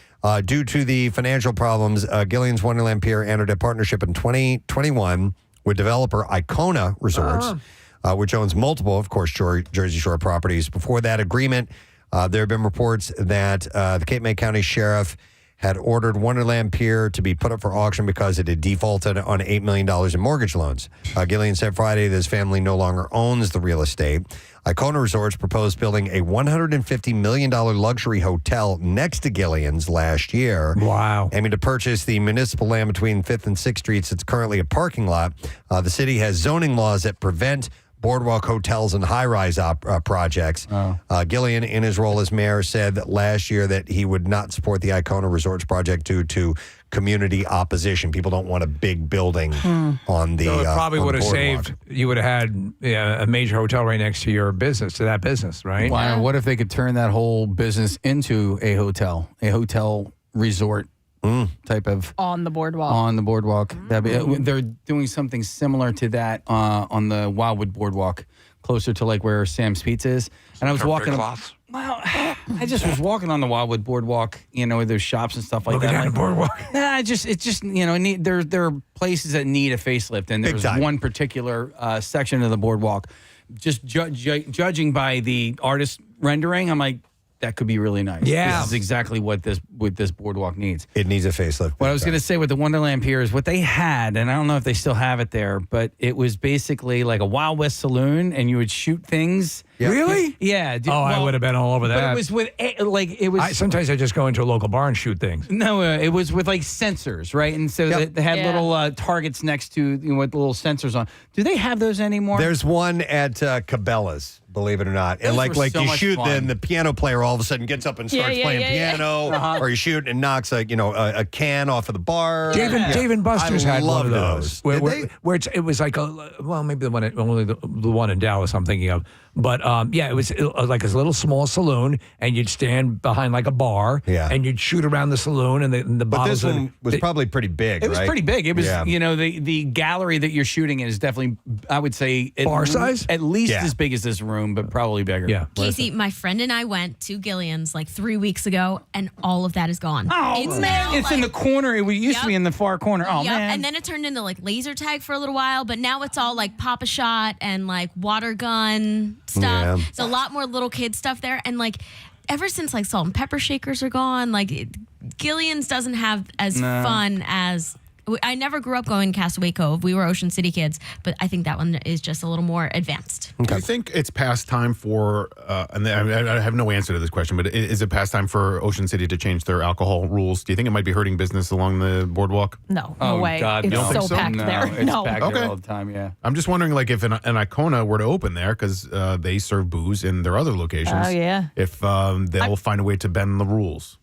due to the financial problems, Gillian's Wonderland Pier entered a partnership in 2021 with developer Icona Resorts, which owns multiple, of course, Jersey Shore properties. Before that agreement, there have been reports that the Cape May County Sheriff had ordered Wonderland Pier to be put up for auction because it had defaulted on $8 million in mortgage loans. Gillian said Friday that his family no longer owns the real estate. Icona Resorts proposed building a $150 million luxury hotel next to Gillian's last year. Wow. Aiming to purchase the municipal land between 5th and 6th Streets. It's currently a parking lot. The city has zoning laws that prevent boardwalk hotels and high-rise projects. Gillian, in his role as mayor, said that last year that he would not support the Icona Resorts project due to community opposition. People don't want a big building on the. So it probably on would the have boardwalk. saved. You would have had a major hotel right next to your business, to that business, right? Wow. What if they could turn that whole business into a hotel resort type of On the boardwalk. on the boardwalk? They're doing something similar to that on the Wildwood Boardwalk, closer to like where Sam's Pizza is. And I was walking. Well, I just was walking on the Wildwood Boardwalk, with those shops and stuff like Looking that. down the boardwalk. Nah, it's just there are places that need a facelift, and there's one particular section of the boardwalk. Just judging by the artist rendering, I'm like, that could be really nice. Yeah. This is exactly what this boardwalk needs. It needs a facelift. What I was going to say with the Wonderland Pier is what they had, and I don't know if they still have it there, but it was basically like a Wild West saloon, and you would shoot things. Yep. Really? Yeah. I would have been all over that. But it was with sometimes I just go into a local bar and shoot things. No, it was with like sensors, right? And so they had little targets next to with little sensors on. Do they have those anymore? There's one at Cabela's, believe it or not. And Those were so you much shoot, fun. then the piano player all of a sudden gets up and starts playing piano, or you shoot and knocks a can off of the bar. Dave and Buster's had one of loved those. Where it was like maybe only the one in Dallas I'm thinking of. But yeah, it was like a little small saloon, and you'd stand behind like a bar, and you'd shoot around the saloon, and the But bottles. this one was probably pretty big, It was right? pretty big. It was, the gallery that you're shooting in is definitely, I would say, Bar size? At least Yeah. as big as this room, but probably bigger. Yeah. Casey, my friend and I went to Gillian's like 3 weeks ago, and all of that is gone. Oh, It's man. now, It's in the corner. It used to be in the far corner. Oh, man. And then it turned into like laser tag for a little while, but now it's all like Pop-A-Shot and like water gun stuff. Yeah. It's a lot more little kid stuff there. And like ever since like salt and pepper shakers are gone, like Gillian's doesn't have as fun as. I never grew up going to Castaway Cove. We were Ocean City kids, but I think that one is just a little more advanced. Do you think it's past time for, and I have no answer to this question, but is it past time for Ocean City to change their alcohol rules? Do you think it might be hurting business along the boardwalk? No way. God, it's no. so packed No, there. it's packed there all the time, yeah. I'm just wondering, like, if an Icona were to open there, because they serve booze in their other locations. Oh, yeah. If they'll find a way to bend the rules.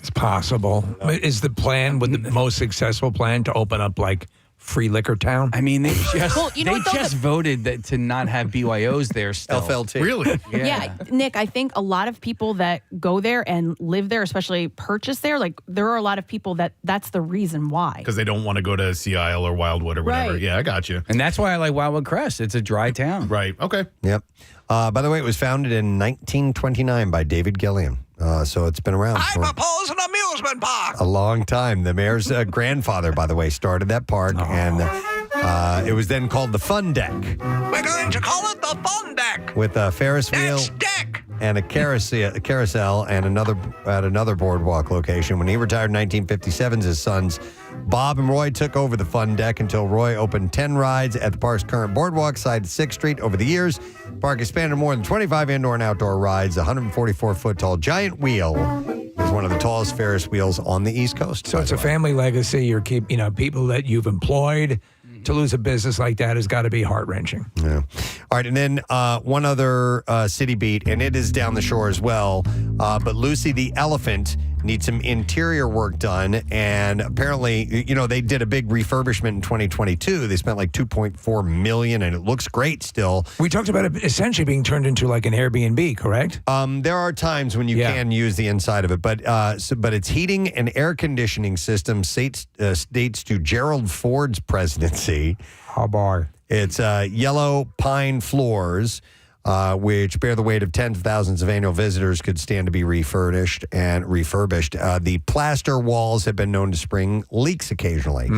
It's possible. Is the plan, with the most successful plan, to open up like free liquor town? I mean, they just Well, you know what, though? voted to not have BYOs there still. FLT. Really? Yeah, Nick, I think a lot of people that go there and live there, especially purchase there, like there are a lot of people that's the reason why. Because they don't want to go to Sea Isle or Wildwood or whatever. Right. Yeah, I got you. And that's why I like Wildwood Crest. It's a dry town. Right. Okay. Yep. By the way, it was founded in 1929 by David Gillian. So it's been around I for propose an amusement park. a long time. The mayor's grandfather, by the way, started that park, and it was then called the Fun Deck, We're going to call it the Fun Deck. with a Ferris wheel That's deck. and a carousel and another boardwalk location. When he retired in 1957, his sons Bob and Roy took over the Fun Deck until Roy opened 10 rides at the park's current boardwalk side 6th Street. Over the years, the park expanded more than 25 indoor and outdoor rides. The 144-foot tall giant wheel is one of the tallest Ferris wheels on the East Coast. So it's a family legacy. You're people that you've employed. To lose a business like that has got to be heart-wrenching. Yeah. All right, and then one other city beat, and it is down the shore as well. But Lucy the Elephant needs some interior work done, and apparently, they did a big refurbishment in 2022. They spent like $2.4 million, and it looks great still. We talked about it essentially being turned into like an Airbnb, correct? There are times when you can use the inside of it, but its heating and air conditioning system dates to Gerald Ford's presidency. How bar? It's yellow pine floors, which bear the weight of tens of thousands of annual visitors, could stand to be refurbished. The plaster walls have been known to spring leaks occasionally.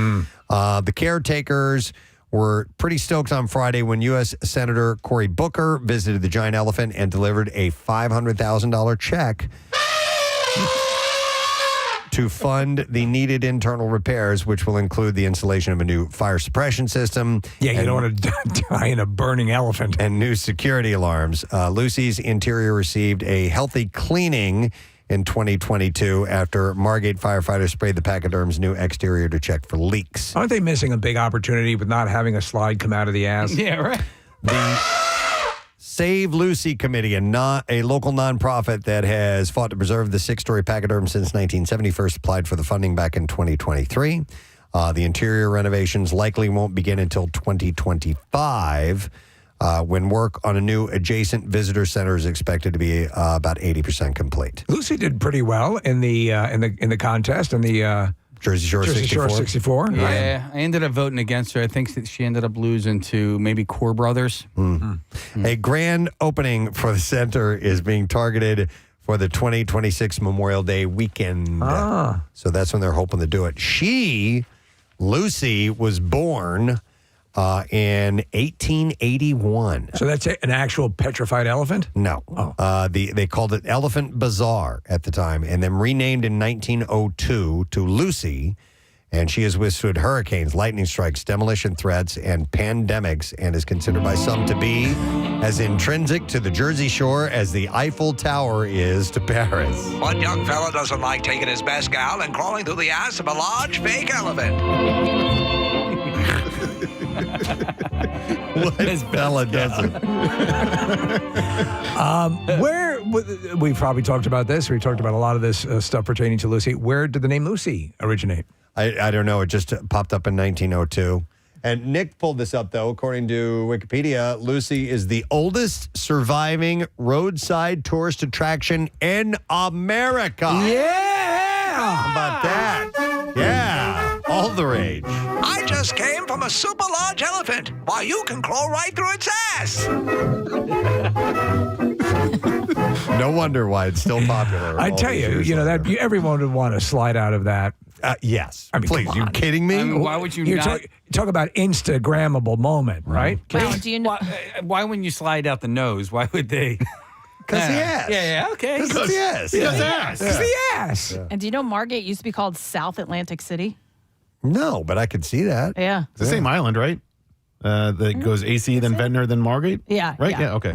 The caretakers were pretty stoked on Friday when U.S. Senator Cory Booker visited the giant elephant and delivered a $500,000 check to fund the needed internal repairs, which will include the installation of a new fire suppression system. Yeah, you don't want to die in a burning elephant. And new security alarms. Lucy's interior received a healthy cleaning in 2022 after Margate firefighters sprayed the pachyderm's new exterior to check for leaks. Aren't they missing a big opportunity with not having a slide come out of the ass? Yeah, right. The Save Lucy Committee, a local nonprofit that has fought to preserve the 6-story pachyderm since 1970, first applied for the funding back in 2023. The interior renovations likely won't begin until 2025, when work on a new adjacent visitor center is expected to be about 80% complete. Lucy did pretty well in the contest and the Jersey Shore 64. Yeah, I ended up voting against her. I think that she ended up losing to maybe Core Brothers. A grand opening for the center is being targeted for the 2026 Memorial Day weekend. So that's when they're hoping to do it. Lucy, was born in 1881. So that's an actual petrified elephant? No. They called it Elephant Bazaar at the time, and then renamed in 1902 to Lucy. And she has withstood hurricanes, lightning strikes, demolition threats, and pandemics, and is considered by some to be as intrinsic to the Jersey Shore as the Eiffel Tower is to Paris. What young fella doesn't like taking his best gal and crawling through the ass of a large fake elephant? What fella doesn't? We've probably talked about this. We talked about a lot of this stuff pertaining to Lucy. Where did the name Lucy originate? I don't know. It just popped up in 1902. And Nick pulled this up, though. According to Wikipedia, Lucy is the oldest surviving roadside tourist attraction in America. Yeah! How about that? Yeah. All the rage. I just came from a super large elephant. Why, you can crawl right through its ass. No wonder why it's still popular. I all tell these you, years you know, later. that everyone would want to slide out of that. Yes. I mean, Please, come you on. kidding me? I mean, why would you You're not? talk about Instagrammable moment, right? Wow, do you know? Why wouldn't you slide out the nose? Why would they? Because yes. Yeah, okay. Because yes. Because ass. It's the ass. And do you know Margate used to be called South Atlantic City? No, but I could see that. Yeah. It's the same island, right? That goes AC, then Ventnor, then Margate? Yeah. Right? Yeah. Yeah, okay.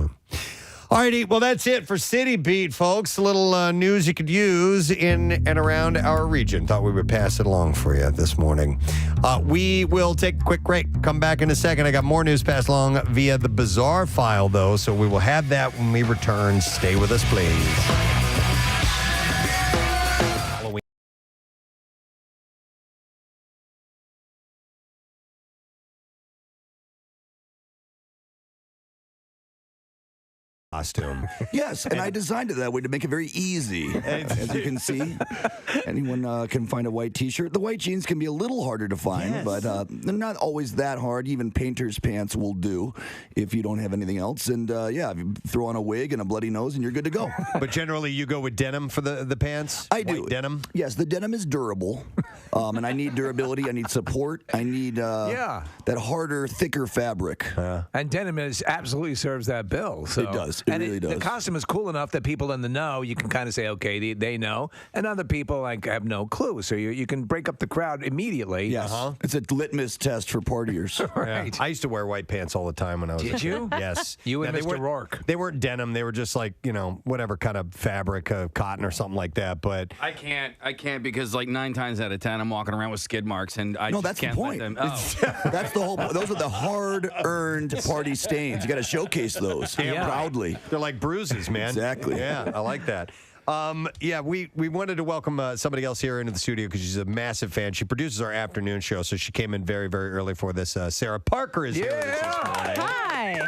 All righty, well, that's it for City Beat, folks. A little news you could use in and around our region. Thought we would pass it along for you this morning. We will take a quick break. Come back in a second. I got more news passed along via the Bizarre File, though, so we will have that when we return. Stay with us, please. Costume. Yes, and I designed it that way to make it very easy. As you can see, anyone can find a white T-shirt. The white jeans can be a little harder to find, but they're not always that hard. Even painter's pants will do if you don't have anything else. And yeah, if you throw on a wig and a bloody nose, and you're good to go. But generally, you go with denim for the pants? I do. White denim? Yes, the denim is durable, and I need durability. I need support. I need that harder, thicker fabric. And denim absolutely serves that bill. So. It does. It really does. The costume is cool enough that people in the know, you can kind of say, okay, they know. And other people like have no clue. So you can break up the crowd immediately. Yes. It's a litmus test for partiers. Right. Yeah. I used to wear white pants all the time when I was Did a kid. you? Yes. You and They Mr. weren't- Rourke. They weren't denim. They were just like, whatever kind of fabric, cotton or something like that. But I can't because like 9 times out of 10 I'm walking around with skid marks and I No, just that's the can't let point. them. Oh. That's the whole. Those are the hard-earned party stains. You got to showcase those proudly. they're like bruises, man. Exactly. Yeah, I like that. We wanted to welcome somebody else here into the studio because she's a massive fan. She produces our afternoon show, so she came in very, very early for this. Sarah Parker is here with us this morning. Hi.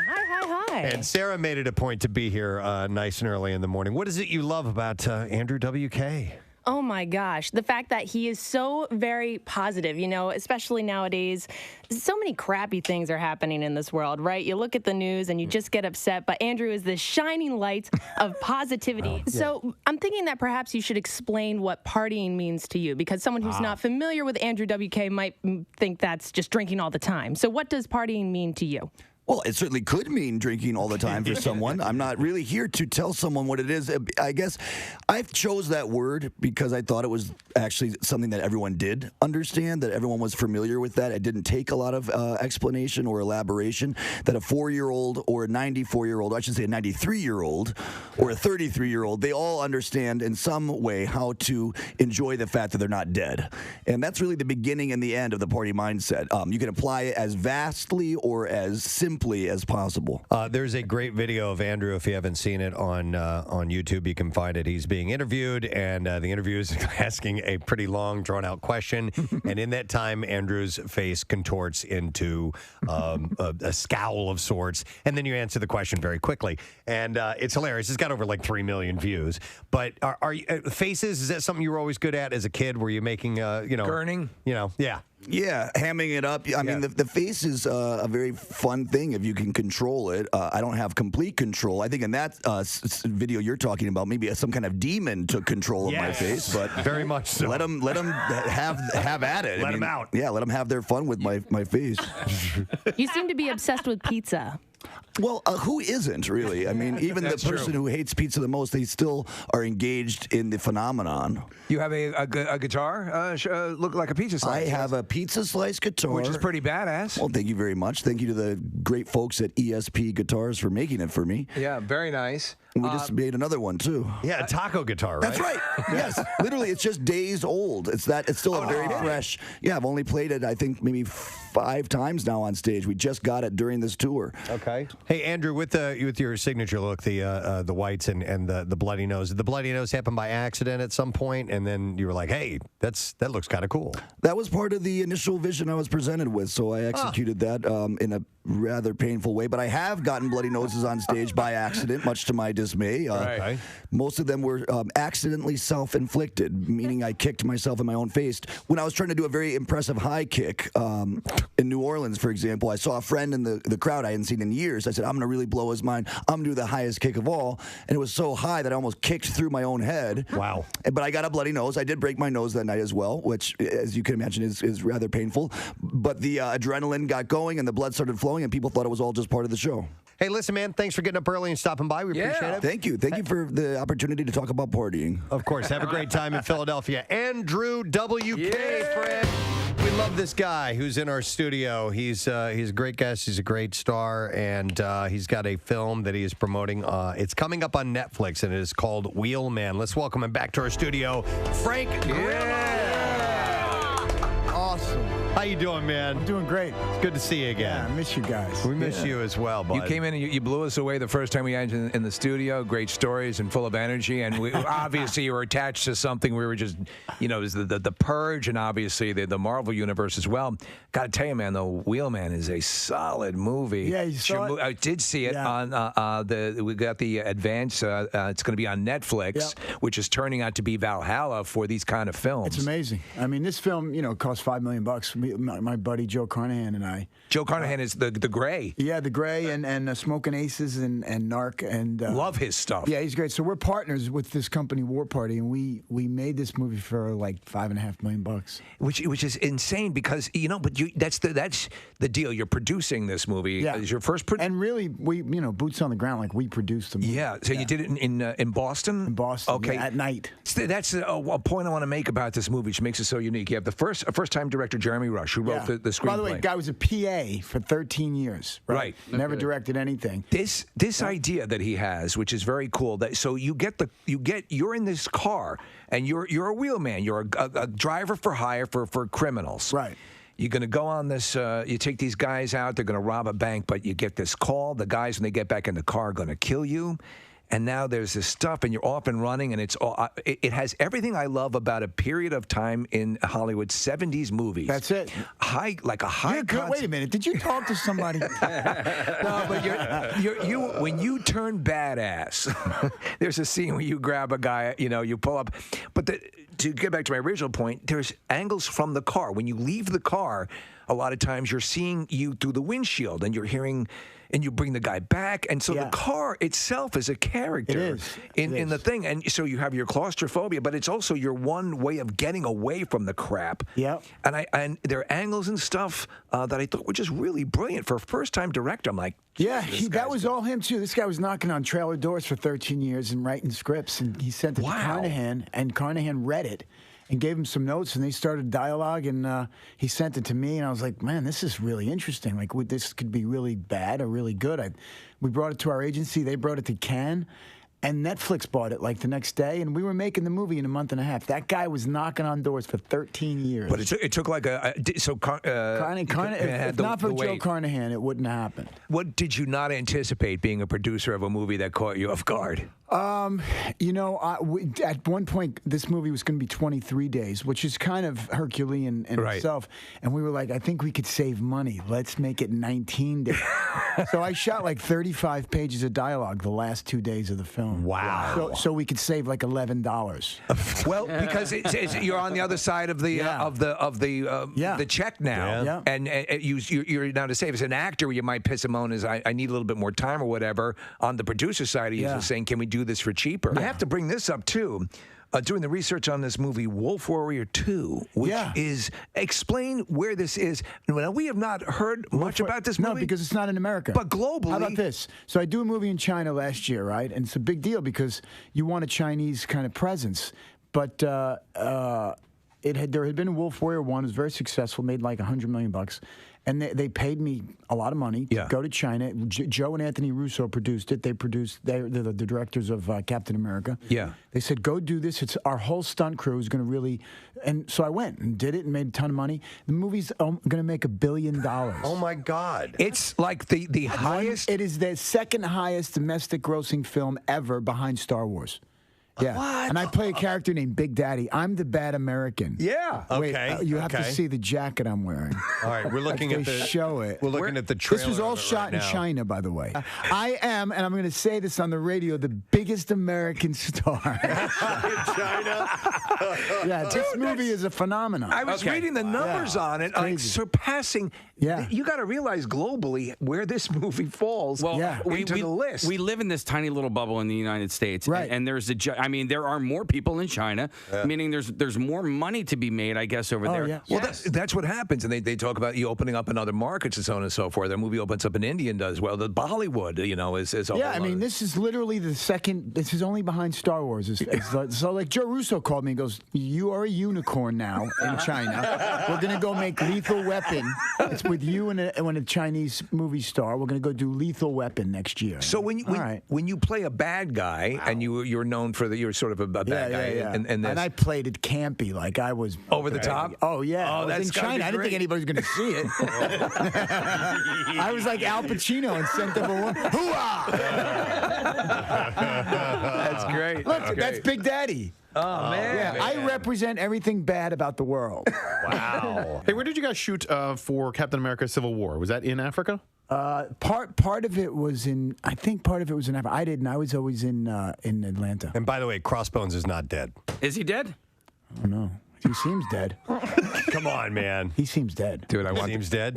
And Sarah made it a point to be here nice and early in the morning. What is it you love about Andrew WK? Oh my gosh, the fact that he is so very positive, especially nowadays. So many crappy things are happening in this world, right? You look at the news and you just get upset, but Andrew is the shining light of positivity. So I'm thinking that perhaps you should explain what partying means to you, because someone who's not familiar with Andrew WK might think that's just drinking all the time. So what does partying mean to you? Well, it certainly could mean drinking all the time for someone. I'm not really here to tell someone what it is. I guess I chose that word because I thought it was actually something that everyone did understand, that everyone was familiar with that. It didn't take a lot of explanation or elaboration, that a 4-year-old or a 94-year-old, I should say a 93-year-old or a 33-year-old, they all understand in some way how to enjoy the fact that they're not dead. And that's really the beginning and the end of the party mindset. You can apply it as vastly or as simply as possible. There's a great video of Andrew. If you haven't seen it on YouTube, you can find it. He's being interviewed, and the interview is asking a pretty long, drawn-out question. And in that time, Andrew's face contorts into a scowl of sorts, and then you answer the question very quickly. And it's hilarious. It's got over like 3 million views. But are you, faces? Is that something you were always good at as a kid? Were you making gurning? Yeah. Yeah, hamming it up. I mean, the face is a very fun thing if you can control it. I don't have complete control. I think in that video you're talking about, maybe some kind of demon took control of my face. But very much so. Let them have at it. Let them out. Yeah, let them have their fun with my face. You seem to be obsessed with pizza. Well, who isn't really? I mean, even the person who hates pizza the most, they still are engaged in the phenomenon. You have a guitar look like a pizza slice. I have a pizza slice guitar. Which is pretty badass. Well, thank you very much. Thank you to the great folks at ESP Guitars for making it for me. Yeah, very nice. We just made another one too. Yeah, a taco guitar, right? That's right. Yes, literally, it's just days old. It's still a very fresh. Yeah, I've only played it, I think, maybe 5 times now on stage. We just got it during this tour. Okay. Hey, Andrew, with your signature look, the whites and the bloody nose. Did the bloody nose happen by accident at some point, and then you were like, "Hey, that looks kind of cool." That was part of the initial vision I was presented with, so I executed that in a rather painful way. But I have gotten bloody noses on stage by accident, much to my dismay. Right. Most of them were accidentally self-inflicted, meaning I kicked myself in my own face. When I was trying to do a very impressive high kick in New Orleans, for example, I saw a friend in the crowd I hadn't seen in years. I said, I'm going to really blow his mind. I'm going to do the highest kick of all. And it was so high that I almost kicked through my own head. Wow. But I got a bloody nose. I did break my nose that night as well, which, as you can imagine, is rather painful. But the adrenaline got going and the blood started flowing, and people thought it was all just part of the show. Hey, listen, man, thanks for getting up early and stopping by. We appreciate it. Thank you. Thank you for the opportunity to talk about partying. Of course. Have a great time in Philadelphia. Andrew WK, friend. We love this guy who's in our studio. He's a great guest. He's a great star, and he's got a film that he is promoting. It's coming up on Netflix, and it is called Wheelman. Let's welcome him back to our studio, Frank Grillo. Awesome. How you doing, man? I'm doing great. It's good to see you again. Yeah, I miss you guys. We miss you as well, bud. You came in and you blew us away the first time we had you in the studio. Great stories and full of energy. And we, obviously, you were attached to something. We were just, it was the Purge and obviously the Marvel Universe as well. Got to tell you, man, the Wheelman is a solid movie. Yeah, you saw it? I did see it on we got the advance. It's going to be on Netflix, which is turning out to be Valhalla for these kind of films. It's amazing. I mean, this film, cost $5 million. My buddy Joe Carnahan and I. Joe Carnahan is the Gray. Yeah, the Gray and Smoking Aces and Narc and love his stuff. Yeah, he's great. So we're partners with this company War Party, and we made this movie for like $5.5 million, which is insane because but that's the deal. You're producing this movie. Yeah, is your first and really we boots on the ground, like we produced the movie. Yeah, so you did it in Boston. In Boston, okay, at night. That's a point I want to make about this movie, which makes it so unique. You have the first time director Jeremy Rush, who wrote the screenplay. By the way, the guy was a PA for 13 years. Right. Never directed anything. This idea that he has, which is very cool. That so you're in this car and you're a wheelman. You're a driver for hire for criminals. Right. You're going to go on this, you take these guys out, they're going to rob a bank, but you get this call. The guys, when they get back in the car, are going to kill you. And now there's this stuff, and you're off and running, and it has everything I love about a period of time in Hollywood, 70s movies. That's it. Like a high. You're good. Wait a minute. Did you talk to somebody? No, but you when you turn badass, there's a scene where you grab a guy, you pull up. But to get back to my original point, there's angles from the car. When you leave the car, a lot of times you're seeing you through the windshield, and you're hearing. And you bring the guy back, and so the car itself is a character in the thing, and so you have your claustrophobia, but it's also your one way of getting away from the crap. Yeah. And there are angles and stuff that I thought were just really brilliant for a first-time director. I'm like, that was all him too. This guy was knocking on trailer doors for 13 years and writing scripts, and he sent it to Carnahan, and Carnahan read it. And gave him some notes, and they started dialogue, and he sent it to me, and I was like, man, this is really interesting. Like, this could be really bad or really good. We brought it to our agency. They brought it to Cannes, and Netflix bought it like the next day, and we were making the movie in a month and a half. That guy was knocking on doors for 13 years. But it took like if not for Joe Carnahan, it wouldn't happen. What did you not anticipate being a producer of a movie that caught you off guard? At one point, this movie was going to be 23 days, which is kind of Herculean in itself. And we were like, I think we could save money. Let's make it 19 days. So I shot like 35 pages of dialogue the last 2 days of the film. Wow. So we could save like $11. Well, because you're on the other side of the the check now, and you're now to save. As an actor, you might piss him on as I need a little bit more time or whatever. On the producer side, he's just saying, can we do this for cheaper? I have to bring this up too. Doing the research on this movie, Wolf Warrior 2, which is, explain where this is. Now, we have not heard much about this movie. No, because it's not in America. But globally. How about this? So I do a movie in China last year, right? And it's a big deal because you want a Chinese kind of presence. But there had been a Wolf Warrior 1, it was very successful, made like $100 million. And they paid me a lot of money to go to China. Joe and Anthony Russo produced it. They're the directors of Captain America. Yeah. They said, go do this. It's our whole stunt crew is going to really. And so I went and did it and made a ton of money. The movie's going to make $1 billion. Oh, my God. It's like the highest. It is the second highest domestic grossing film ever behind Star Wars. Yeah. What? And I play a character named Big Daddy. I'm the bad American. Yeah. Wait, Okay. you have to Okay. see the jacket I'm wearing. All right, we're looking at They the show it. We're looking at the trailer. This was all of it shot right in now. China, by the way. I am, and I'm going to say this on the radio, the biggest American star. China. Yeah, this movie is a phenomenon. I was reading the numbers on it, like surpassing. Yeah. You got to realize globally where this movie falls into the list. We live in this tiny little bubble in the United States, Right. And there's there are more people in China, meaning there's more money to be made, I guess, over there. yeah. Well, that's what happens, and they talk about you opening up in other markets and so on and so forth. Their movie opens up in India and does well. The Bollywood, is a Yeah, I whole mean, other- this is literally the second. This is only behind Star Wars. So, like, Joe Russo called me and goes, "You are a unicorn now in China. We're gonna go make Lethal Weapon. It's with you and a Chinese movie star. We're gonna go do Lethal Weapon next year." So when you play a bad guy and you're known for you're sort of a bad guy, and I played it campy, like I was over the top. Oh yeah, Oh, I was that's in gotta China. be I didn't think great. anybody was gonna see it. I was like Al Pacino in Scent of a Woman. Hoo-ah! That's great. Look, that's Big Daddy. Oh man! Yeah, I represent everything bad about the world. Wow. Hey, where did you guys shoot for Captain America: Civil War? Was that in Africa? Part of it was in. I think part of it was in Africa. I didn't. I was always in Atlanta. And by the way, Crossbones is not dead. Is he dead? Oh no, he seems dead. Come on, man. He seems dead. Dude, Seems dead.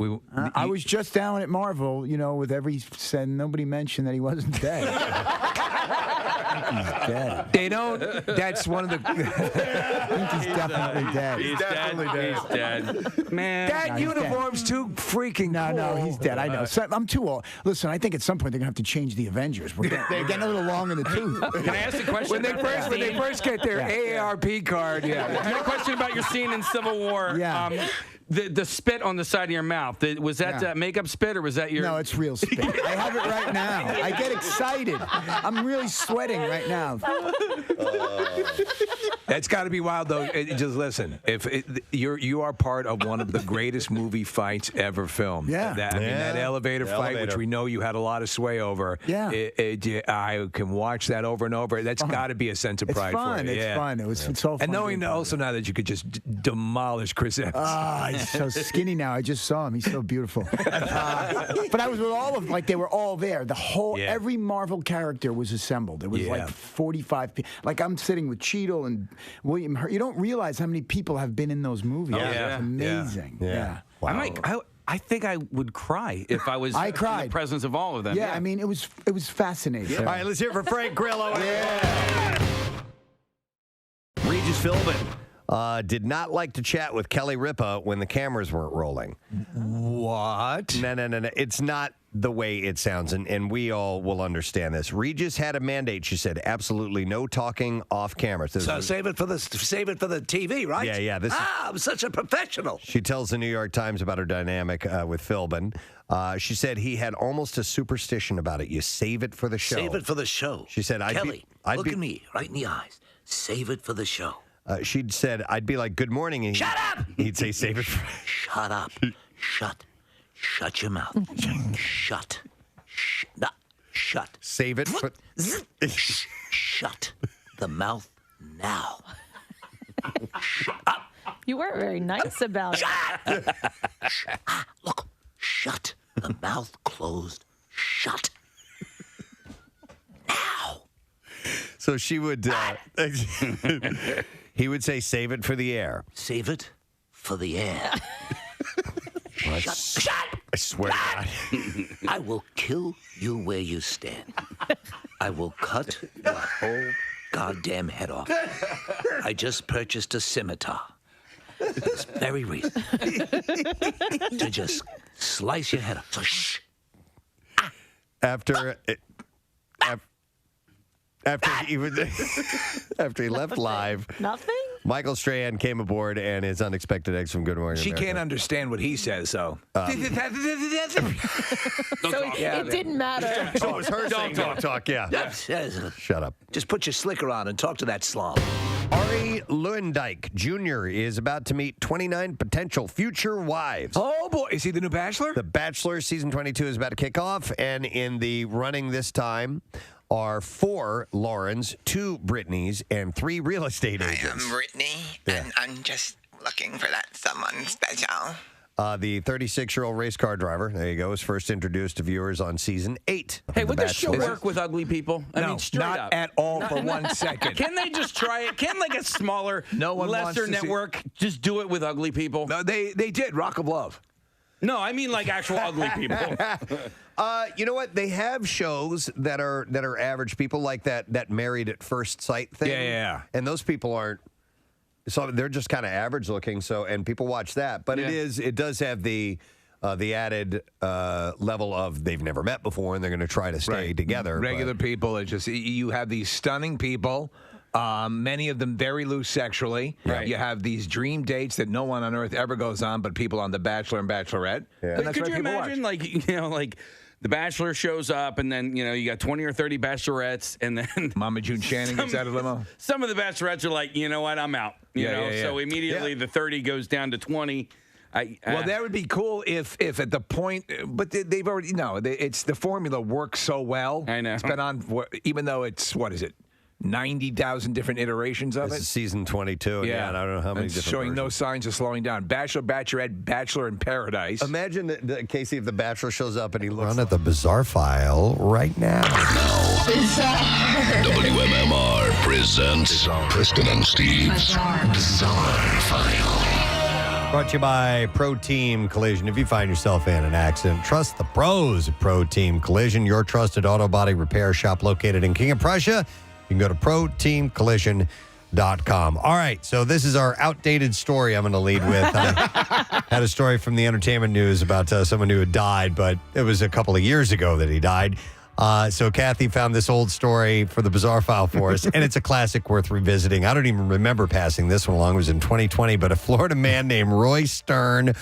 I was just down at Marvel, with every said nobody mentioned that he wasn't dead. He's dead. They don't. That's one of the. I think he's definitely dead. He's definitely dead. He's dead. Man. That uniform's too freaking cool. No, he's dead. I know. So, I'm too old. Listen, I think at some point they're gonna have to change the Avengers. They're getting a little long in the tooth. Can I ask a question? When they about that scene? first get their AARP card, I got a question about your scene in Civil War. Yeah. The spit on the side of your mouth. Was that makeup spit or was that your? No, it's real spit. I have it right now. I get excited. I'm really sweating right now. That's got to be wild, though. Just listen. You are part of one of the greatest movie fights ever filmed. Yeah. That elevator fight, which we know you had a lot of sway over. Yeah. I can watch that over and over. That's got to be a sense of It's pride fun. for you. It's fun. It's all fun. And knowing being part of also now that you could just demolish Chris Evans. He's so skinny now. I just saw him. He's so beautiful. But I was with all of them. Like, they were all there. The whole, every Marvel character was assembled. It was like 45 people. Like, I'm sitting with Cheadle and William Hurt. You don't realize how many people have been in those movies. It's amazing. Yeah. Wow. I think I would cry if I was I in cried. the presence of all of them. Yeah, I mean, it was fascinating. All right, let's hear it for Frank Grillo. Regis Philbin did not like to chat with Kelly Ripa when the cameras weren't rolling. What? No. It's not the way it sounds, and we all will understand this. Regis had a mandate. She said, absolutely no talking off camera. So save it for the TV, right? Yeah. I'm such a professional. She tells the New York Times about her dynamic with Philbin. She said he had almost a superstition about it. You save it for the show. Save it for the show. She said, Kelly, look at me right in the eyes. Save it for the show. She'd said, I'd be like, good morning. And Shut up! He'd say, save it for... Shut up. Shut your mouth. Shut. Save it for... Shut the mouth now. Shut up. You weren't very nice about it. Look, shut the mouth closed. Shut. Now. So she would... he would say, save it for the air. Save it for the air. Shut. I swear to God. I will kill you where you stand. I will cut your whole goddamn head off. I just purchased a scimitar. For this very reason. To just slice your head off. So shh. After he left live. Nothing? Michael Strahan came aboard, and his unexpected eggs from Good Morning She America. can't understand what he says, so. So it didn't matter. So it was her saying don't talk, yeah. Shut up. Just put your slicker on and talk to that slob. Ari Lewandijk Jr. is about to meet 29 potential future wives. Oh, boy. Is he the new Bachelor? The Bachelor season 22 is about to kick off, and in the running this time are 4 Laurens, 2 Brittany's, and 3 real estate agents. I'm Brittany, and I'm just looking for that someone special. The 36-year-old race car driver, there you go, was first introduced to viewers on season 8. Hey, of would The this show Bachelor. work with ugly people? I No, mean, straight not up. at all for 1 second. Can they just try it? Can like a smaller, No one wants lesser to see- network just do it with ugly people? No, they did. Rock of Love. No, I mean like actual ugly people. You know what? They have shows that are average people, like that Married at First Sight thing. Yeah. And those people aren't. So they're just kind of average looking. So and people watch that, but it does have the added level of they've never met before and they're going to try to stay together. Regular people, it's just you have these stunning people. Many of them very loose sexually. Right. You have these dream dates that no one on earth ever goes on, but people on The Bachelor and Bachelorette. Yeah. And that's Could why you people imagine, watch. like The Bachelor shows up, and then you got 20 or 30 bachelorettes, and then Mama June Channing gets out of limo. Some of the bachelorettes are like, you know what, I'm out. You know, so immediately the 30 goes down to 20. Well, that would be cool if at the point, but they've already it's the formula works so well. I know. It's been on, even though it's 90,000 different iterations of This it. is season 22. And I don't know how many It's different showing no versions. signs of slowing down. Bachelor, Bachelorette, Bachelor in Paradise. Imagine Casey if the Bachelor shows up and he looks at the Bizarre File right now. WMMR presents Preston and Steve's Bizarre File. Brought to you by Pro Team Collision. If you find yourself in an accident, trust the pros at Pro Team Collision, your trusted auto body repair shop located in King of Prussia. You can go to proteamcollision.com. All right, so this is our outdated story I'm going to lead with. I had a story from the entertainment news about someone who had died, but it was a couple of years ago that he died. So Kathy found this old story for the Bizarre File for us, and it's a classic worth revisiting. I don't even remember passing this one along. It was in 2020, but a Florida man named Roy Stern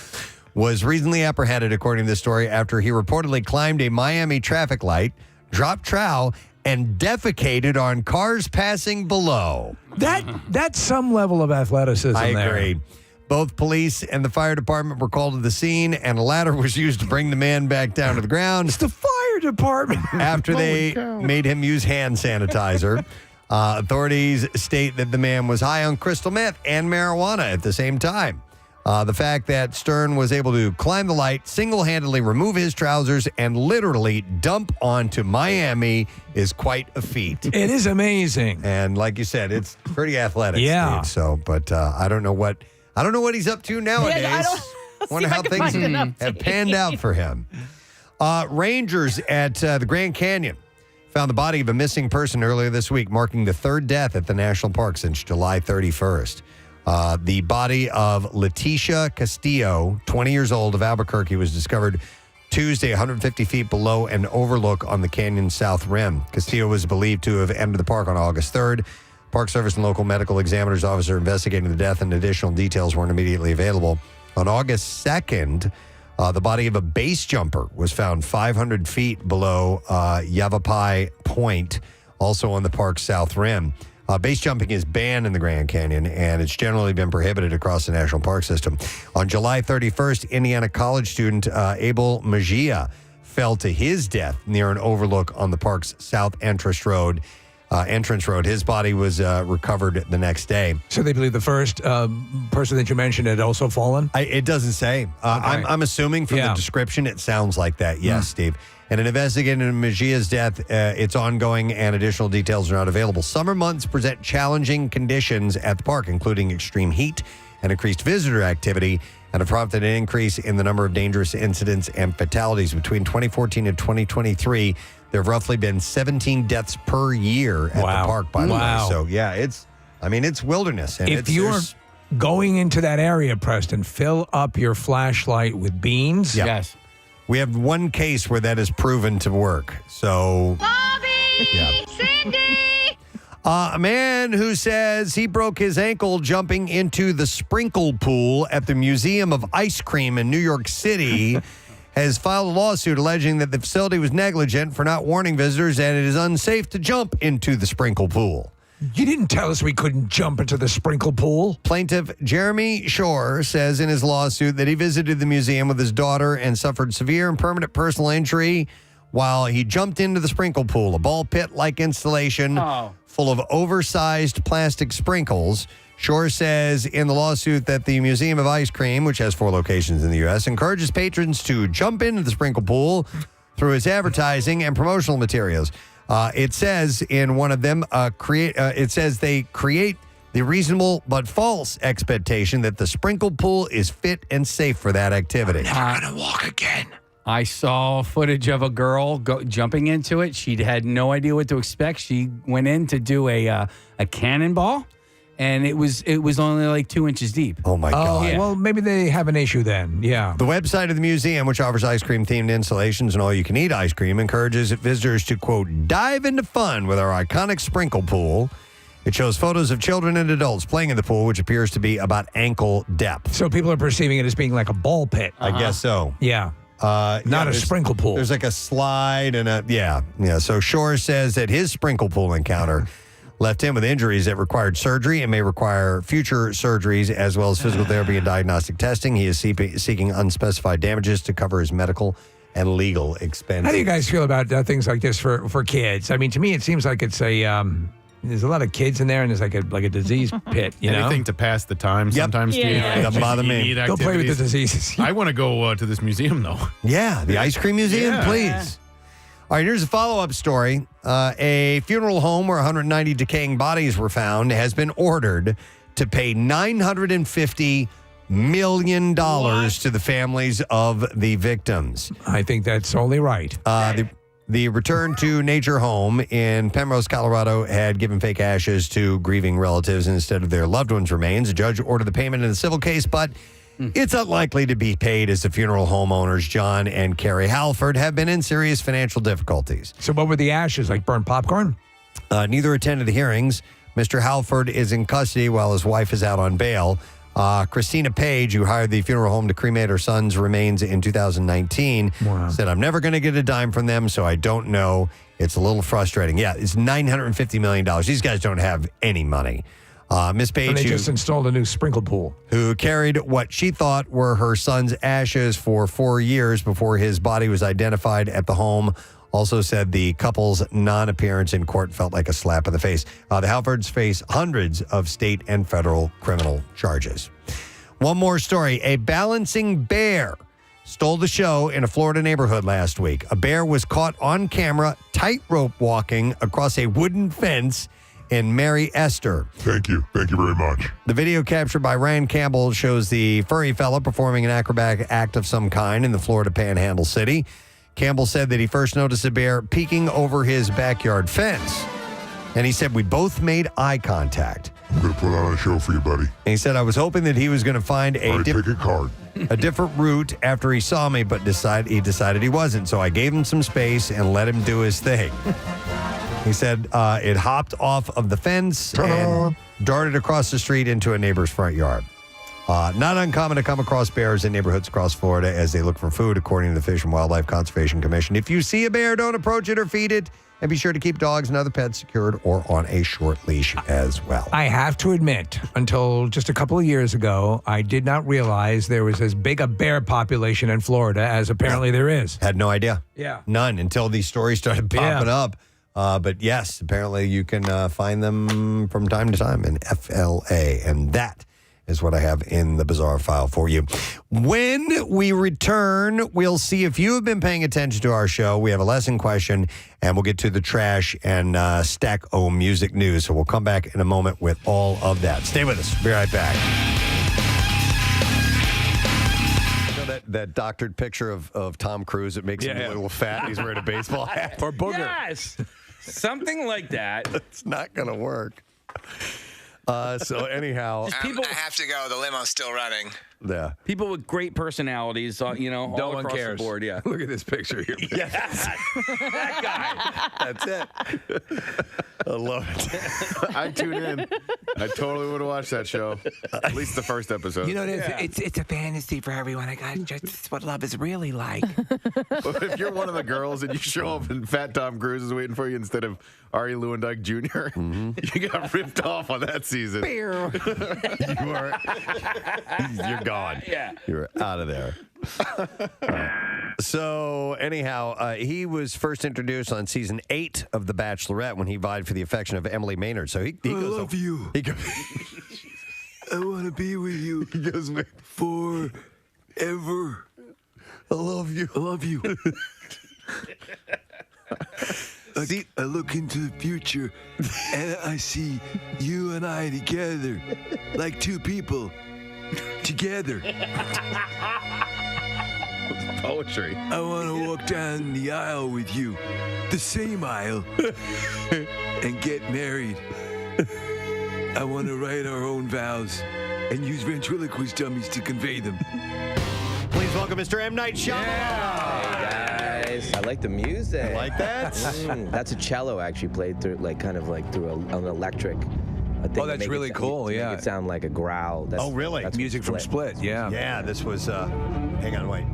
was recently apprehended, according to this story, after he reportedly climbed a Miami traffic light, dropped trowel, and defecated on cars passing below. That's some level of athleticism. I there. agree. Both police and the fire department were called to the scene, and a ladder was used to bring the man back down to the ground. It's the fire department. After they made him use hand sanitizer. Authorities state that the man was high on crystal meth and marijuana at the same time. The fact that Stern was able to climb the light, single-handedly remove his trousers, and literally dump onto Miami is quite a feet. It is amazing. And like you said, it's pretty athletic. Yeah. Steve, so, but I don't know what he's up to nowadays. Wonder how things have panned out for him. Rangers at the Grand Canyon found the body of a missing person earlier this week, marking the 3rd death at the national park since July 31st. The body of Leticia Castillo, 20 years old, of Albuquerque, was discovered Tuesday 150 feet below an overlook on the canyon's south rim. Castillo was believed to have entered the park on August 3rd. Park Service and local medical examiner's office are investigating the death, and additional details weren't immediately available. On August 2nd, the body of a base jumper was found 500 feet below Yavapai Point, also on the park's south rim. Base jumping is banned in the Grand Canyon, and it's generally been prohibited across the national park system. On July 31st, Indiana college student Abel Mejia fell to his death near an overlook on the park's south entrance road. His body was recovered the next day. So they believe the first person that you mentioned had also fallen? It doesn't say. I'm assuming from the description it sounds like that. Yes, Steve. And an investigation into Mejia's death, it's ongoing and additional details are not available. Summer months present challenging conditions at the park, including extreme heat and increased visitor activity, and have prompted an increase in the number of dangerous incidents and fatalities. Between 2014 and 2023, there have roughly been 17 deaths per year at the park, by the way. So, yeah, it's wilderness. And If you're going into that area, Preston, fill up your flashlight with beans. Yeah. Yes. We have one case where that is proven to work. So, Bobby! Yeah. Cindy! A man who says he broke his ankle jumping into the sprinkle pool at the Museum of Ice Cream in New York City has filed a lawsuit alleging that the facility was negligent for not warning visitors and it is unsafe to jump into the sprinkle pool. You didn't tell us we couldn't jump into the sprinkle pool. Plaintiff Jeremy Shore says in his lawsuit that he visited the museum with his daughter and suffered severe and permanent personal injury while he jumped into the sprinkle pool, a ball pit-like installation full of oversized plastic sprinkles. Shore says in the lawsuit that the Museum of Ice Cream, which has 4 locations in the U.S., encourages patrons to jump into the sprinkle pool through its advertising and promotional materials. It says in one of them, it says they create the reasonable but false expectation that the sprinkle pool is fit and safe for that activity. I'm never going to walk again. I saw footage of a girl jumping into it. She had no idea what to expect. She went in to do a cannonball, and it was only like 2 inches deep. Oh, my God. Yeah. Well, maybe they have an issue then. Yeah. The website of the museum, which offers ice cream-themed installations and all-you-can-eat ice cream, encourages visitors to, quote, dive into fun with our iconic sprinkle pool. It shows photos of children and adults playing in the pool, which appears to be about ankle depth. So people are perceiving it as being like a ball pit. I guess so. Yeah. Not a sprinkle pool. There's like a slide and a, yeah. So Shore says that his sprinkle pool encounter left him with injuries that required surgery and may require future surgeries as well as physical therapy and diagnostic testing. He is seeking unspecified damages to cover his medical and legal expenses. How do you guys feel about things like this for kids? I mean, to me, it seems like it's a... there's a lot of kids in there, and there's like a disease pit. You know, anything to pass the time. Sometimes, doesn't bother me. Go play with the diseases. I want to go to this museum though. Yeah, the ice cream museum, please. All right, here's a follow-up story. A funeral home where 190 decaying bodies were found has been ordered to pay $950 million to the families of the victims. I think that's only right. The Return to Nature home in Penrose, Colorado, had given fake ashes to grieving relatives instead of their loved ones' remains. A judge ordered the payment in the civil case, but it's unlikely to be paid as the funeral homeowners, John and Carrie Halford, have been in serious financial difficulties. So what were the ashes, like burnt popcorn? Neither attended the hearings. Mr. Halford is in custody while his wife is out on bail. Christina Page, who hired the funeral home to cremate her son's remains in 2019, said, I'm never going to get a dime from them, so I don't know. It's a little frustrating. Yeah, it's $950 million. These guys don't have any money. Miss Page, and they just installed a new sprinkle pool, who carried what she thought were her son's ashes for 4 years before his body was identified at the home, also said the couple's non-appearance in court felt like a slap in the face. The Halfords face hundreds of state and federal criminal charges. One more story. A balancing bear stole the show in a Florida neighborhood last week. A bear was caught on camera tightrope walking across a wooden fence in Mary Esther. Thank you. Thank you very much. The video captured by Ryan Campbell shows the furry fella performing an acrobatic act of some kind in the Florida Panhandle city. Campbell said that he first noticed a bear peeking over his backyard fence. And he said, we both made eye contact. I'm going to put on a show for you, buddy. And he said, I was hoping that he was going to find pick a card. A different route after he saw me, but he decided he wasn't. So I gave him some space and let him do his thing. He said it hopped off of the fence and darted across the street into a neighbor's front yard. Not uncommon to come across bears in neighborhoods across Florida as they look for food, according to the Fish and Wildlife Conservation Commission. If you see a bear, don't approach it or feed it, and be sure to keep dogs and other pets secured or on a short leash as well. I have to admit, until just a couple of years ago, I did not realize there was as big a bear population in Florida as apparently there is. Had no idea. Yeah. None until these stories started popping up. But yes, apparently you can find them from time to time in FLA, and that is what I have in the bizarre file for you. When we return, we'll see if you have been paying attention to our show. We have a lesson question, and we'll get to the trash and Stack-O music news. So we'll come back in a moment with all of that. Stay with us. Be right back. You know that doctored picture of Tom Cruise that makes him a little fat and he's wearing a baseball hat? Or booger. Yes! Something like that. It's not going to work. So anyhow, I have to go. The limo's still running. Yeah. People with great personalities, all No one across cares. the board. Yeah. Look at this picture here. Yes. That guy. That's it. I love it. I'd tune in. I totally would have watched that show. At least the first episode. You know, it's a fantasy for everyone. I got just what love is really like. But if you're one of the girls and you show up and Fat Tom Cruise is waiting for you instead of Ari Lewandike Jr., you got ripped off on that season. You're gone. Yeah. You're out of there. So anyhow, he was first introduced on season 8 of The Bachelorette when he vied for the affection of Emily Maynard. So he goes. I love you. He goes, I want to be with you. He goes forever. I love you. I love you. I look into the future and I see you and I together, like two people together. Poetry. I want to walk down the aisle with you, the same aisle, and get married. I want to write our own vows and use ventriloquist dummies to convey them. Please welcome Mr. M. Night Shyamalan. Hey guys, I like the music. You like that? That's a cello actually played through, through an electric. Thing Oh, that's really cool. To Yeah, make it sound like a growl. That's, Oh, really? That's music from Split. Yeah. Yeah, this was. Hang on, wait.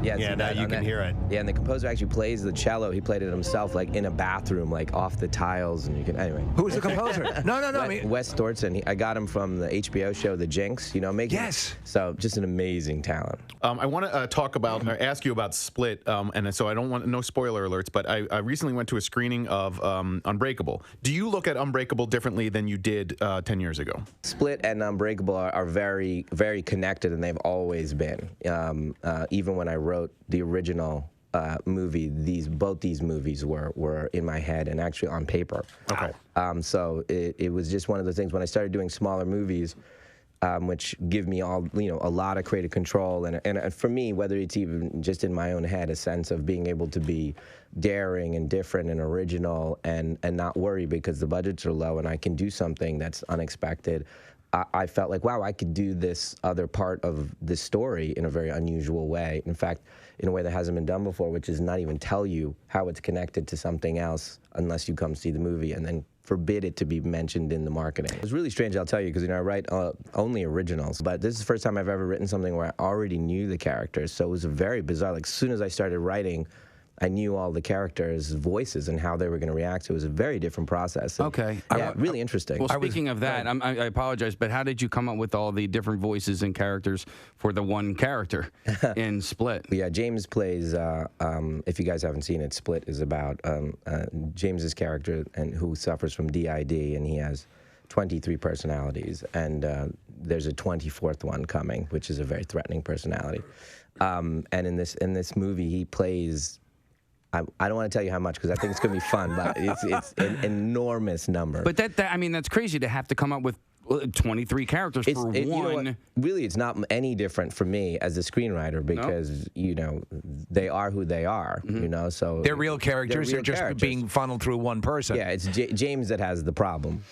Yeah, Yeah, see now that you on can that- hear it. Yeah, and the composer actually plays the cello. He played it himself, like in a bathroom, like off the tiles, and you can anyway. Who's the composer? No. I mean, Wes Stortson. I got him from the HBO show The Jinx. You know, making. Yes. So just an amazing talent. I want to talk about, or ask you about Split, and so I don't want no spoiler alerts, but I recently went to a screening of Unbreakable. Do you look at Unbreakable differently than you did 10 years ago? Split and Unbreakable are very, very connected, and they've always been. Even when I wrote the original movie, both these movies were in my head and actually on paper. Okay. So it was just one of the things when I started doing smaller movies, which give me a lot of creative control, and for me, whether it's even just in my own head, a sense of being able to be daring and different and original and not worry because the budgets are low and I can do something that's unexpected. I felt like, wow, I could do this other part of this story in a very unusual way. In fact, in a way that hasn't been done before, which is not even tell you how it's connected to something else unless you come see the movie and then forbid it to be mentioned in the marketing. It was really strange, I'll tell you, because I write only originals, but this is the first time I've ever written something where I already knew the characters, so it was very bizarre. Like, as soon as I started writing, I knew all the characters' voices and how they were going to react. So it was a very different process. And, Okay. Yeah, really interesting. Well, speaking of that, I apologize, but how did you come up with all the different voices and characters for the one character in Split? Yeah, James plays, if you guys haven't seen it, Split is about James's character and who suffers from DID, and he has 23 personalities, and there's a 24th one coming, which is a very threatening personality. And in this movie, he plays. I don't want to tell you how much because I think it's going to be fun, but it's an enormous number. But that's crazy to have to come up with 23 characters for one. You know what? Really, it's not any different for me as a screenwriter because they are who they are. So they're real characters. They're just being funneled through one person. Yeah, it's James that has the problem.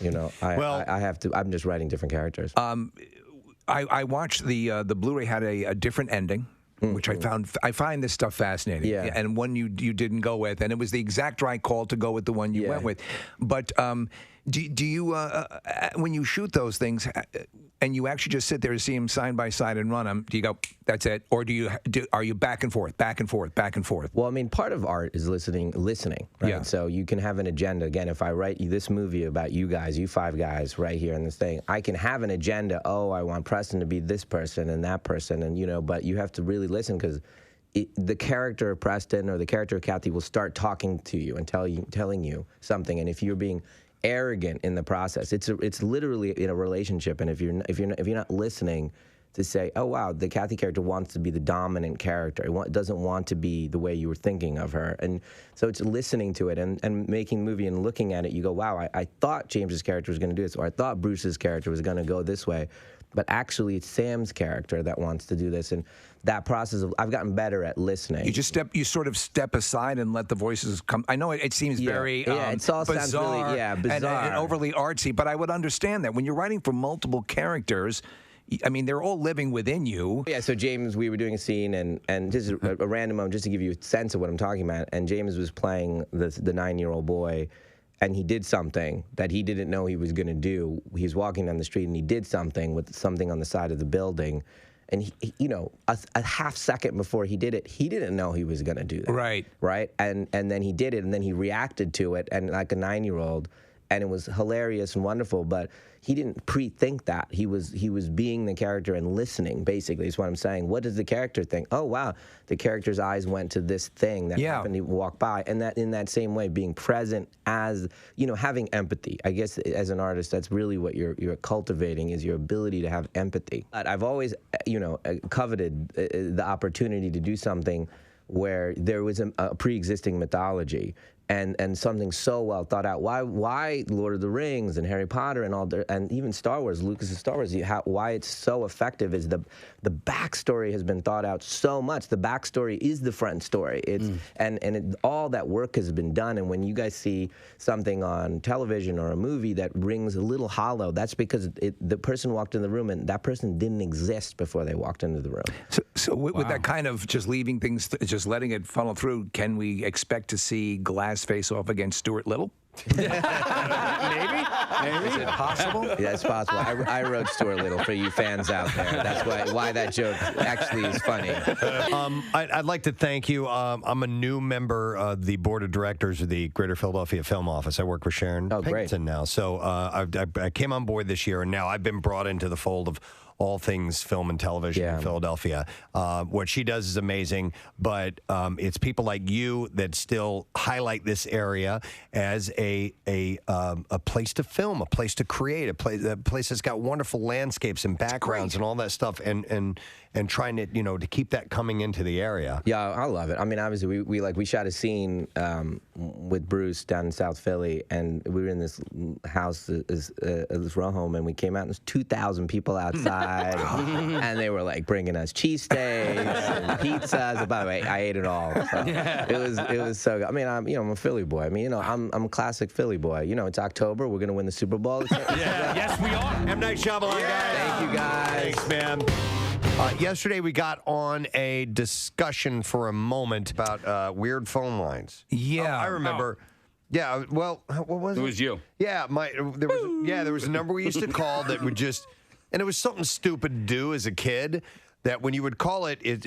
I have to. I'm just writing different characters. I watched the Blu-ray had a different ending. Which I find this stuff fascinating. Yeah. And one you didn't go with, and it was the exact right call to go with the one you went with. But do you when you shoot those things and you actually just sit there to see them side by side and run them, do you go, that's it, or are you back and forth? Well, I mean, part of art is listening, right? Yeah. So you can have an agenda. Again, if I write you this movie about you guys, you 5 guys right here in this thing, I can have an agenda. Oh, I want Preston to be this person and that person, and but you have to really listen because the character of Preston or the character of Kathy will start talking to you and telling you something, and if you're being arrogant in the process, it's literally in a relationship, and if you're not listening, to say, oh, wow, the Kathy character wants to be the dominant character. It doesn't want to be the way you were thinking of her. And so it's listening to it and making the movie and looking at it. You go, wow, I thought James's character was going to do this, or I thought Bruce's character was going to go this way. But actually, it's Sam's character that wants to do this. And that process of, I've gotten better at listening. You sort of step aside and let the voices come. I know it seems very it's all sounds bizarre, really, bizarre. And overly artsy, but I would understand that when you're writing for multiple characters. I mean, they're all living within you. Yeah, so James, we were doing a scene, and just a random moment, just to give you a sense of what I'm talking about, and James was playing the 9-year-old boy, and he did something that he didn't know he was going to do. He was walking down the street, and he did something with something on the side of the building, and he, a half second before he did it, he didn't know he was going to do that. Right? And then he did it, and then he reacted to it, and like a 9-year-old, and it was hilarious and wonderful, but he didn't pre-think that. He was being the character and listening, basically, is what I'm saying. What does the character think? Oh, wow, the character's eyes went to this thing that happened to walk by. And that in that same way, being present as, having empathy. I guess as an artist, that's really what you're cultivating, is your ability to have empathy. But I've always, coveted the opportunity to do something where there was a pre-existing mythology and something so well thought out. Why Lord of the Rings and Harry Potter and even Star Wars, Lucas's Star Wars, why it's so effective is the backstory has been thought out so much. The backstory is the front story. All that work has been done. And when you guys see something on television or a movie that rings a little hollow, that's because the person walked in the room and that person didn't exist before they walked into the room. So with that kind of just leaving things, just letting it funnel through, can we expect to see Glass face off against Stuart Little? Maybe. Is it possible? Yeah, it's possible. I wrote Stuart Little for you fans out there. That's why that joke actually is funny. I'd like to thank you. I'm a new member of the board of directors of the Greater Philadelphia Film Office. I work with Sharon Pinkerton now. So I came on board this year, and now I've been brought into the fold of all things film and television in Philadelphia. What she does is amazing, but it's people like you that still highlight this area as a place to film, a place to create, a place that's got wonderful landscapes and backgrounds and all that stuff, and trying to to keep that coming into the area. Yeah, I love it. I mean, obviously we shot a scene with Bruce down in South Philly, and we were in this house, this row home, and we came out and there's 2,000 people outside. And they were like bringing us cheesesteaks and pizzas. By the way, I ate it all. So it was so good. I mean, I'm a Philly boy. I mean, I'm a classic Philly boy. It's October. We're gonna win the Super Bowl. Yes, we are. M. Night Shyamalan, guys. Thank you, guys. Thanks, man. Yesterday, we got on a discussion for a moment about weird phone lines. Yeah, I remember. Yeah, well, what was it? It was you. Yeah, there was a number we used to call that would just. And it was something stupid to do as a kid that when you would call it, it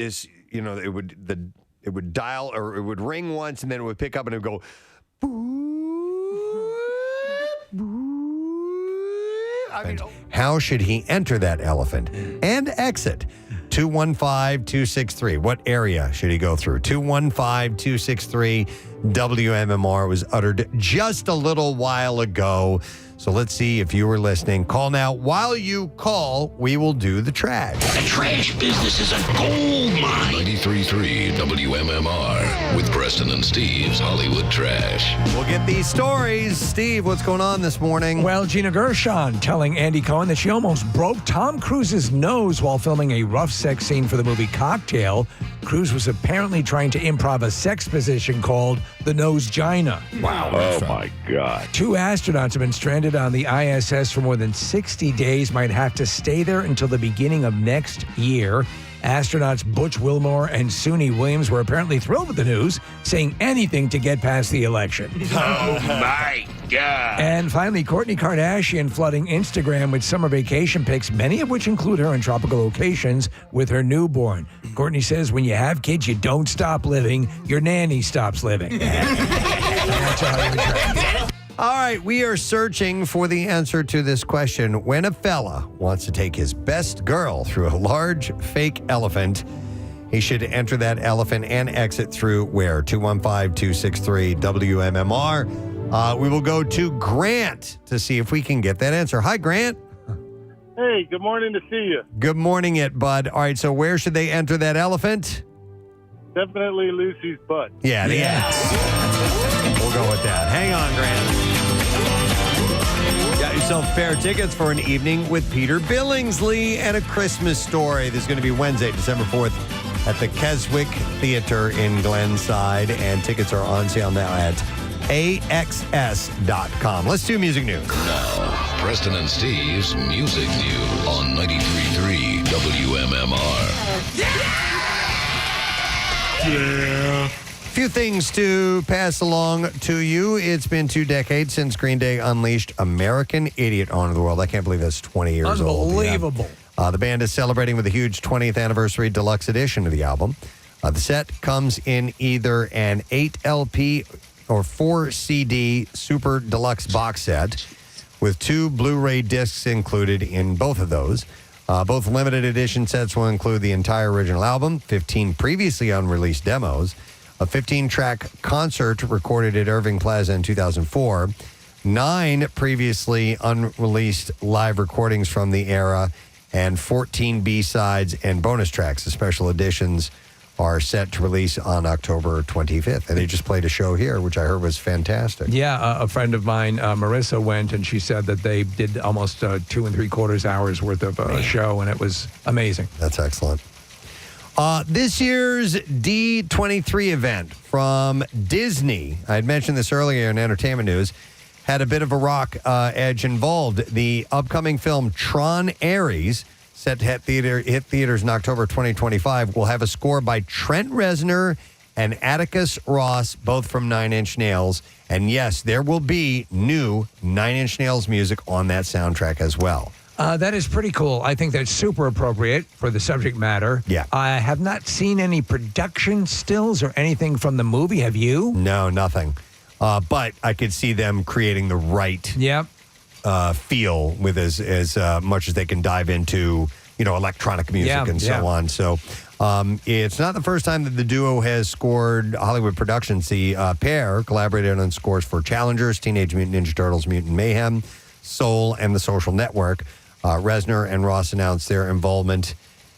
would dial or it would ring once and then it would pick up and it would go, how should he enter that elephant and exit? 215-263. What area should he go through? 215-263. WMMR was uttered just a little while ago. So let's see if you were listening. Call now. While you call, we will do the trash. The trash business is a gold mine. 93.3 WMMR with Preston and Steve's Hollywood Trash. We'll get these stories. Steve, what's going on this morning? Well, Gina Gershon telling Andy Cohen that she almost broke Tom Cruise's nose while filming a rough sex scene for the movie Cocktail. Cruise was apparently trying to improv a sex position called the nose-gina. Wow. Oh, my God. 2 astronauts have been stranded on the ISS for more than 60 days, might have to stay there until the beginning of next year. Astronauts Butch Wilmore and Suni Williams were apparently thrilled with the news, saying anything to get past the election. Oh, my God. And finally, Kourtney Kardashian flooding Instagram with summer vacation pics, many of which include her in tropical locations with her newborn. Kourtney says when you have kids, you don't stop living, your nanny stops living. That's all you All right, we are searching for the answer to this question. When a fella wants to take his best girl through a large fake elephant, he should enter that elephant and exit through where? 215-263 WMMR. We will go to Grant to see if we can get that answer. Hi, Grant. Hey, good morning to see you. Good morning, Bud. All right, so where should they enter that elephant? Definitely Lucy's butt. Yeah, the ass. We'll go with that. Hang on, Grant. Got yourself a pair of tickets for an evening with Peter Billingsley and A Christmas Story. This is going to be Wednesday, December 4th at the Keswick Theater in Glenside, and tickets are on sale now at AXS.com. Let's do music news. Now, Preston and Steve's Music News on 93.3 WMMR. Yeah. Few things to pass along to you. It's been 2 decades since Green Day unleashed American Idiot onto the world. I can't believe that's 20 years old. Unbelievable. Yeah. The band is celebrating with a huge 20th anniversary deluxe edition of the album. The set comes in either an 8 LP or 4 CD super deluxe box set with 2 Blu-ray discs included in both of those. Both limited edition sets will include the entire original album, 15 previously unreleased demos, a 15-track concert recorded at Irving Plaza in 2004, 9 previously unreleased live recordings from the era, and 14 B-sides and bonus tracks. The special editions are set to release on October 25th. And they just played a show here, which I heard was fantastic. Yeah, a friend of mine, Marissa, went, and she said that they did almost 2 3/4 hours worth of a show, and it was amazing. That's excellent. This year's D23 event from Disney, I had mentioned this earlier in entertainment news, had a bit of a rock edge involved. The upcoming film Tron Ares, set to hit theaters in October 2025, will have a score by Trent Reznor and Atticus Ross, both from Nine Inch Nails. And yes, there will be new Nine Inch Nails music on that soundtrack as well. That is pretty cool. I think that's super appropriate for the subject matter. Yeah. I have not seen any production stills or anything from the movie. Have you? No, nothing. But I could see them creating the right feel with as much as they can dive into, electronic music and so on. So it's not the first time that the duo has scored Hollywood productions. The pair collaborated on scores for Challengers, Teenage Mutant Ninja Turtles, Mutant Mayhem, Soul, and The Social Network. Reznor and Ross announced their involvement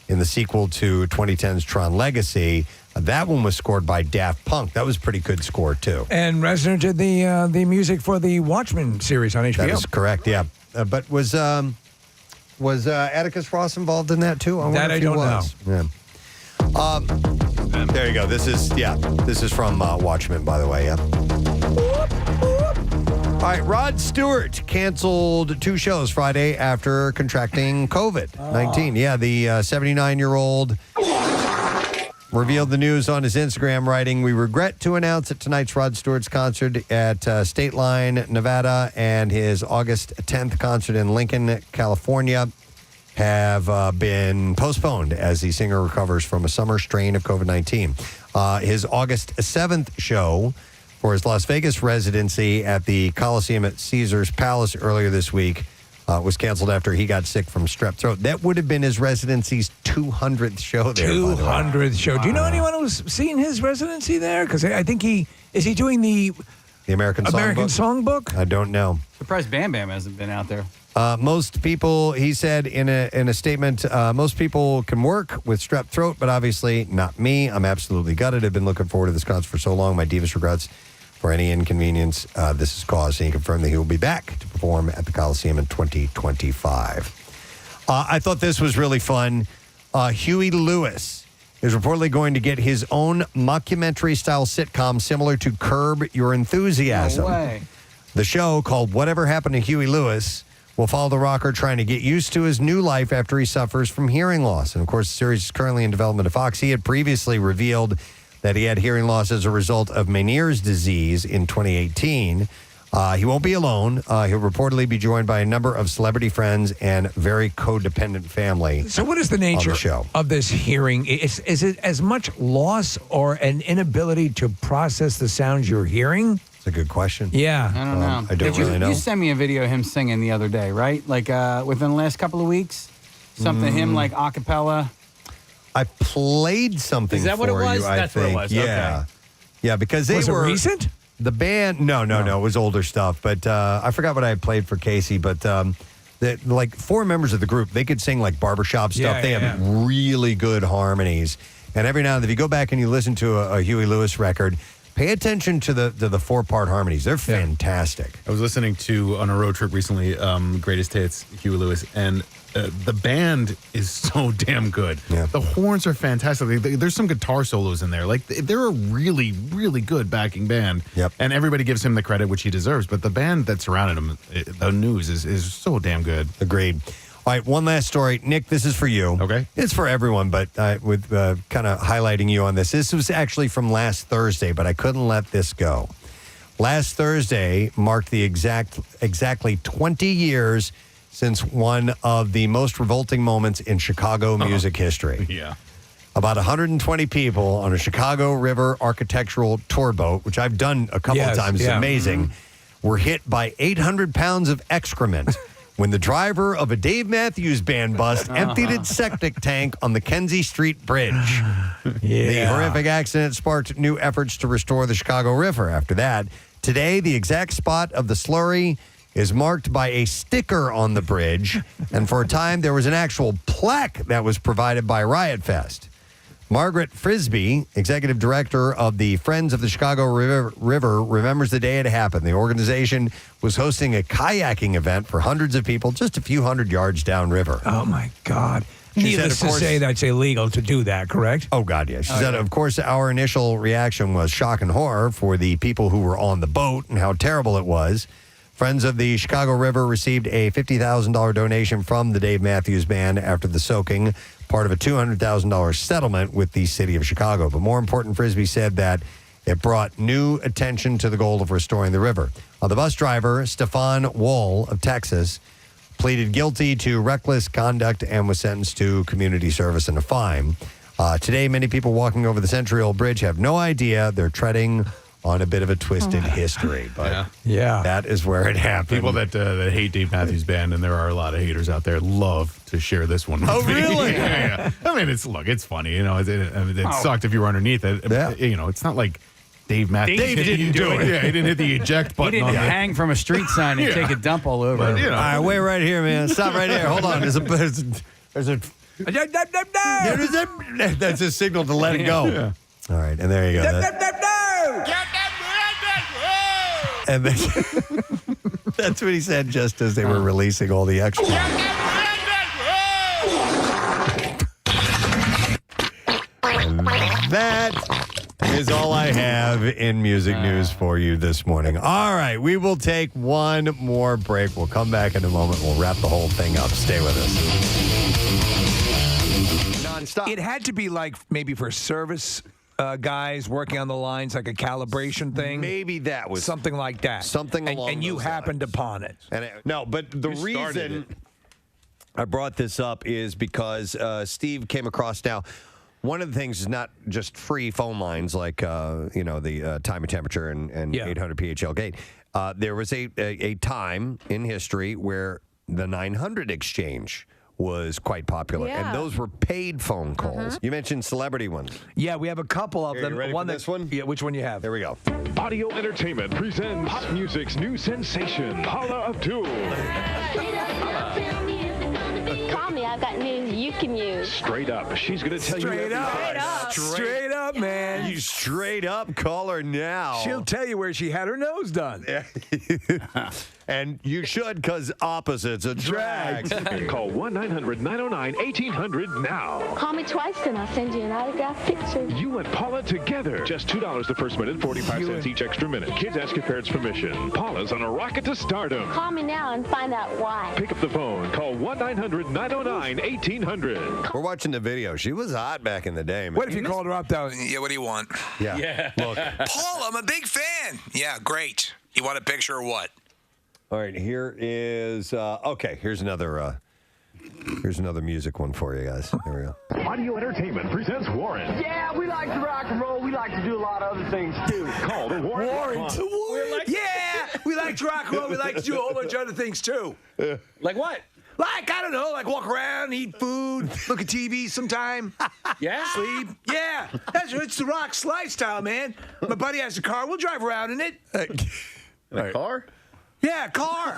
in the sequel to 2010's Tron Legacy. That one was scored by Daft Punk. That was a pretty good score, too. And Reznor did the music for the Watchmen series on HBO. That is correct, yeah. But was Atticus Ross involved in that, too? That I don't know. Yeah. There you go. This is from Watchmen, by the way, yeah. All right, Rod Stewart canceled 2 shows Friday after contracting COVID-19. Yeah, the 79-year-old revealed the news on his Instagram, writing, "We regret to announce that tonight's Rod Stewart's concert at State Line, Nevada, and his August 10th concert in Lincoln, California, have been postponed as the singer recovers from a summer strain of COVID-19. His August 7th show for his Las Vegas residency at the Coliseum at Caesars Palace earlier this week was canceled after he got sick from strep throat. That would have been his residency's 200th show there. 200th show. Do you know anyone who's seen his residency there? Because I think is he doing the American Songbook? I don't know. Surprised Bam Bam hasn't been out there. Most people, he said in a statement, most people can work with strep throat, but obviously not me. I'm absolutely gutted. I've been looking forward to this concert for so long. My deepest regrets for any inconvenience this has caused. And he confirmed that he will be back to perform at the Coliseum in 2025. I thought this was really fun. Huey Lewis is reportedly going to get his own mockumentary-style sitcom similar to Curb Your Enthusiasm. No way. The show, called Whatever Happened to Huey Lewis, will follow the rocker trying to get used to his new life after he suffers from hearing loss. And, of course, the series is currently in development at Fox. He had previously revealed that he had hearing loss as a result of Meniere's disease in 2018. He won't be alone. He'll reportedly be joined by a number of celebrity friends and very codependent family. So what is the nature of this hearing? Is it as much loss or an inability to process the sounds you're hearing? It's a good question. Yeah. I don't know. I don't really know. You sent me a video of him singing the other day, right? Like within the last couple of weeks? Something, him like a cappella? I played something for you, Is that what it was? I That's think. what it was. Yeah. Okay. Yeah, because they Was it were... recent? The band... No, it was older stuff. But I forgot what I had played for Casey. But that like 4 members of the group, they could sing like barbershop stuff. They have really good harmonies. And every now and then, if you go back and you listen to a Huey Lewis record, pay attention to the 4-part harmonies. They're fantastic. I was listening to, on a road trip recently, Greatest Hits, Huey Lewis, and the band is so damn good. Yeah. The horns are fantastic. There's some guitar solos in there. Like, they're a really, really good backing band. Yep. And everybody gives him the credit which he deserves. But the band that surrounded him, the news, is so damn good. Agreed. All right, one last story. Nick, this is for you. Okay. It's for everyone, but with kind of highlighting you on this. This was actually from last Thursday, but I couldn't let this go. Last Thursday marked the exactly 20 years since one of the most revolting moments in Chicago music history. Yeah. About 120 people on a Chicago River architectural tour boat, which I've done a couple of times. It's amazing. Were hit by 800 pounds of excrement when the driver of a Dave Matthews Band bus emptied its septic tank on the Kenzie Street Bridge. The horrific accident sparked new efforts to restore the Chicago River. After that, today, the exact spot of the slurry is marked by a sticker on the bridge, and for a time, there was an actual plaque that was provided by Riot Fest. Margaret Frisbee, executive director of the Friends of the Chicago River, remembers the day it happened. The organization was hosting a kayaking event for hundreds of people just a few hundred yards downriver. Oh, my God. Needless to say, that's illegal to do that, correct? Oh, God, yes. She said, of course, our initial reaction was shock and horror for the people who were on the boat and how terrible it was. Friends of the Chicago River received a $50,000 donation from the Dave Matthews Band after the soaking, part of a $200,000 settlement with the city of Chicago. But more important, Frisbee said that it brought new attention to the goal of restoring the river. The bus driver, Stefan Wall of Texas, pleaded guilty to reckless conduct and was sentenced to community service and a fine. Today, many people walking over the Centennial Bridge have no idea they're treading on a bit of a twisted history. But that is where it happened. People that hate Dave Matthews Band, and there are a lot of haters out there, love to share this one with Oh, me. really? Yeah. I mean, it's funny. You know, it sucked if you were underneath it. You know, it's not like Dave Matthews. Dave didn't do it. Yeah, he didn't hit the eject button. He didn't hang from a street sign and take a dump all over. But, you know. All right, wait right here, man. Stop right there. Hold on. There's a that's a signal to let it go. Yeah. All right, and there you go. And then, that's what he said just as they were releasing all the extra. And that is all I have in music news for you this morning. All right, we will take one more break. We'll come back in a moment. We'll wrap the whole thing up. Stay with us. Nonstop. It had to be like maybe for service guys working on the lines, like a calibration thing. Maybe that was something like that. Something along and you those happened lines. upon it. And no, but the reason I brought this up is because Steve came across now. One of the things is not just free phone lines like the time and temperature and 800 PHL gate. There was a time in history where the 900 exchange was quite popular, and those were paid phone calls. You mentioned celebrity ones. Yeah, we have a couple of them. You ready for this one? Yeah, which one you have? There we go. Audio Entertainment presents pop music's new sensation, Paula Abdul. Call me, I've got news you can use. Straight up, she's going to tell you everything. Straight up, man. You straight up call her now. She'll tell you where she had her nose done. And you should, because opposites attract. Call 1-900-909-1800 now. Call me twice and I'll send you an autographed picture. You and Paula together. Just $2 the first minute, 45 cents each extra minute. Kids ask your parents' permission. Paula's on a rocket to stardom. Call me now and find out why. Pick up the phone. Call 1-900-909-1800. We're watching the video. She was hot back in the day, man. What if you called her up, though? Yeah, what do you want? Yeah. Look. Paul, I'm a big fan. Yeah, great. You want a picture or what? All right, here is here's another music one for you guys. There we go. Audio Entertainment presents Warren. Yeah, we like to rock and roll. We like to do a lot of other things, too. Call the Warren. Yeah, we like to rock and roll. We like to do a whole bunch of other things, too. Like what? Like, I don't know, like walk around, eat food, look at TV sometime. Yeah? Sleep. Yeah. It's the rock's lifestyle, man. My buddy has a car. We'll drive around in it. A car? Yeah, car.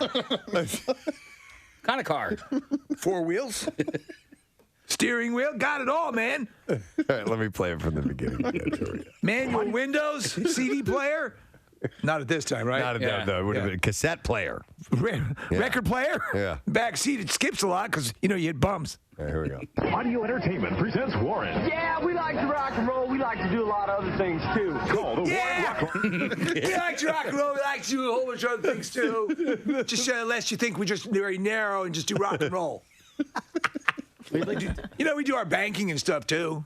kind of car? 4 wheels. Steering wheel. Got it all, man. All right, let me play it from the beginning. Manual windows. CD player. Not at this time, right? Not at that. It would have been a cassette player. Record player? Yeah. Back seat, it skips a lot because, you hit bumps. Right, here we go. Audio Entertainment presents Warren. Yeah, we like to rock and roll. We like to do a lot of other things, too. Call the Yeah. Warren Rock Line. We like to rock and roll. We like to do a whole bunch of other things, too. Just unless you think we're just very narrow and just do rock and roll. We do our banking and stuff, too.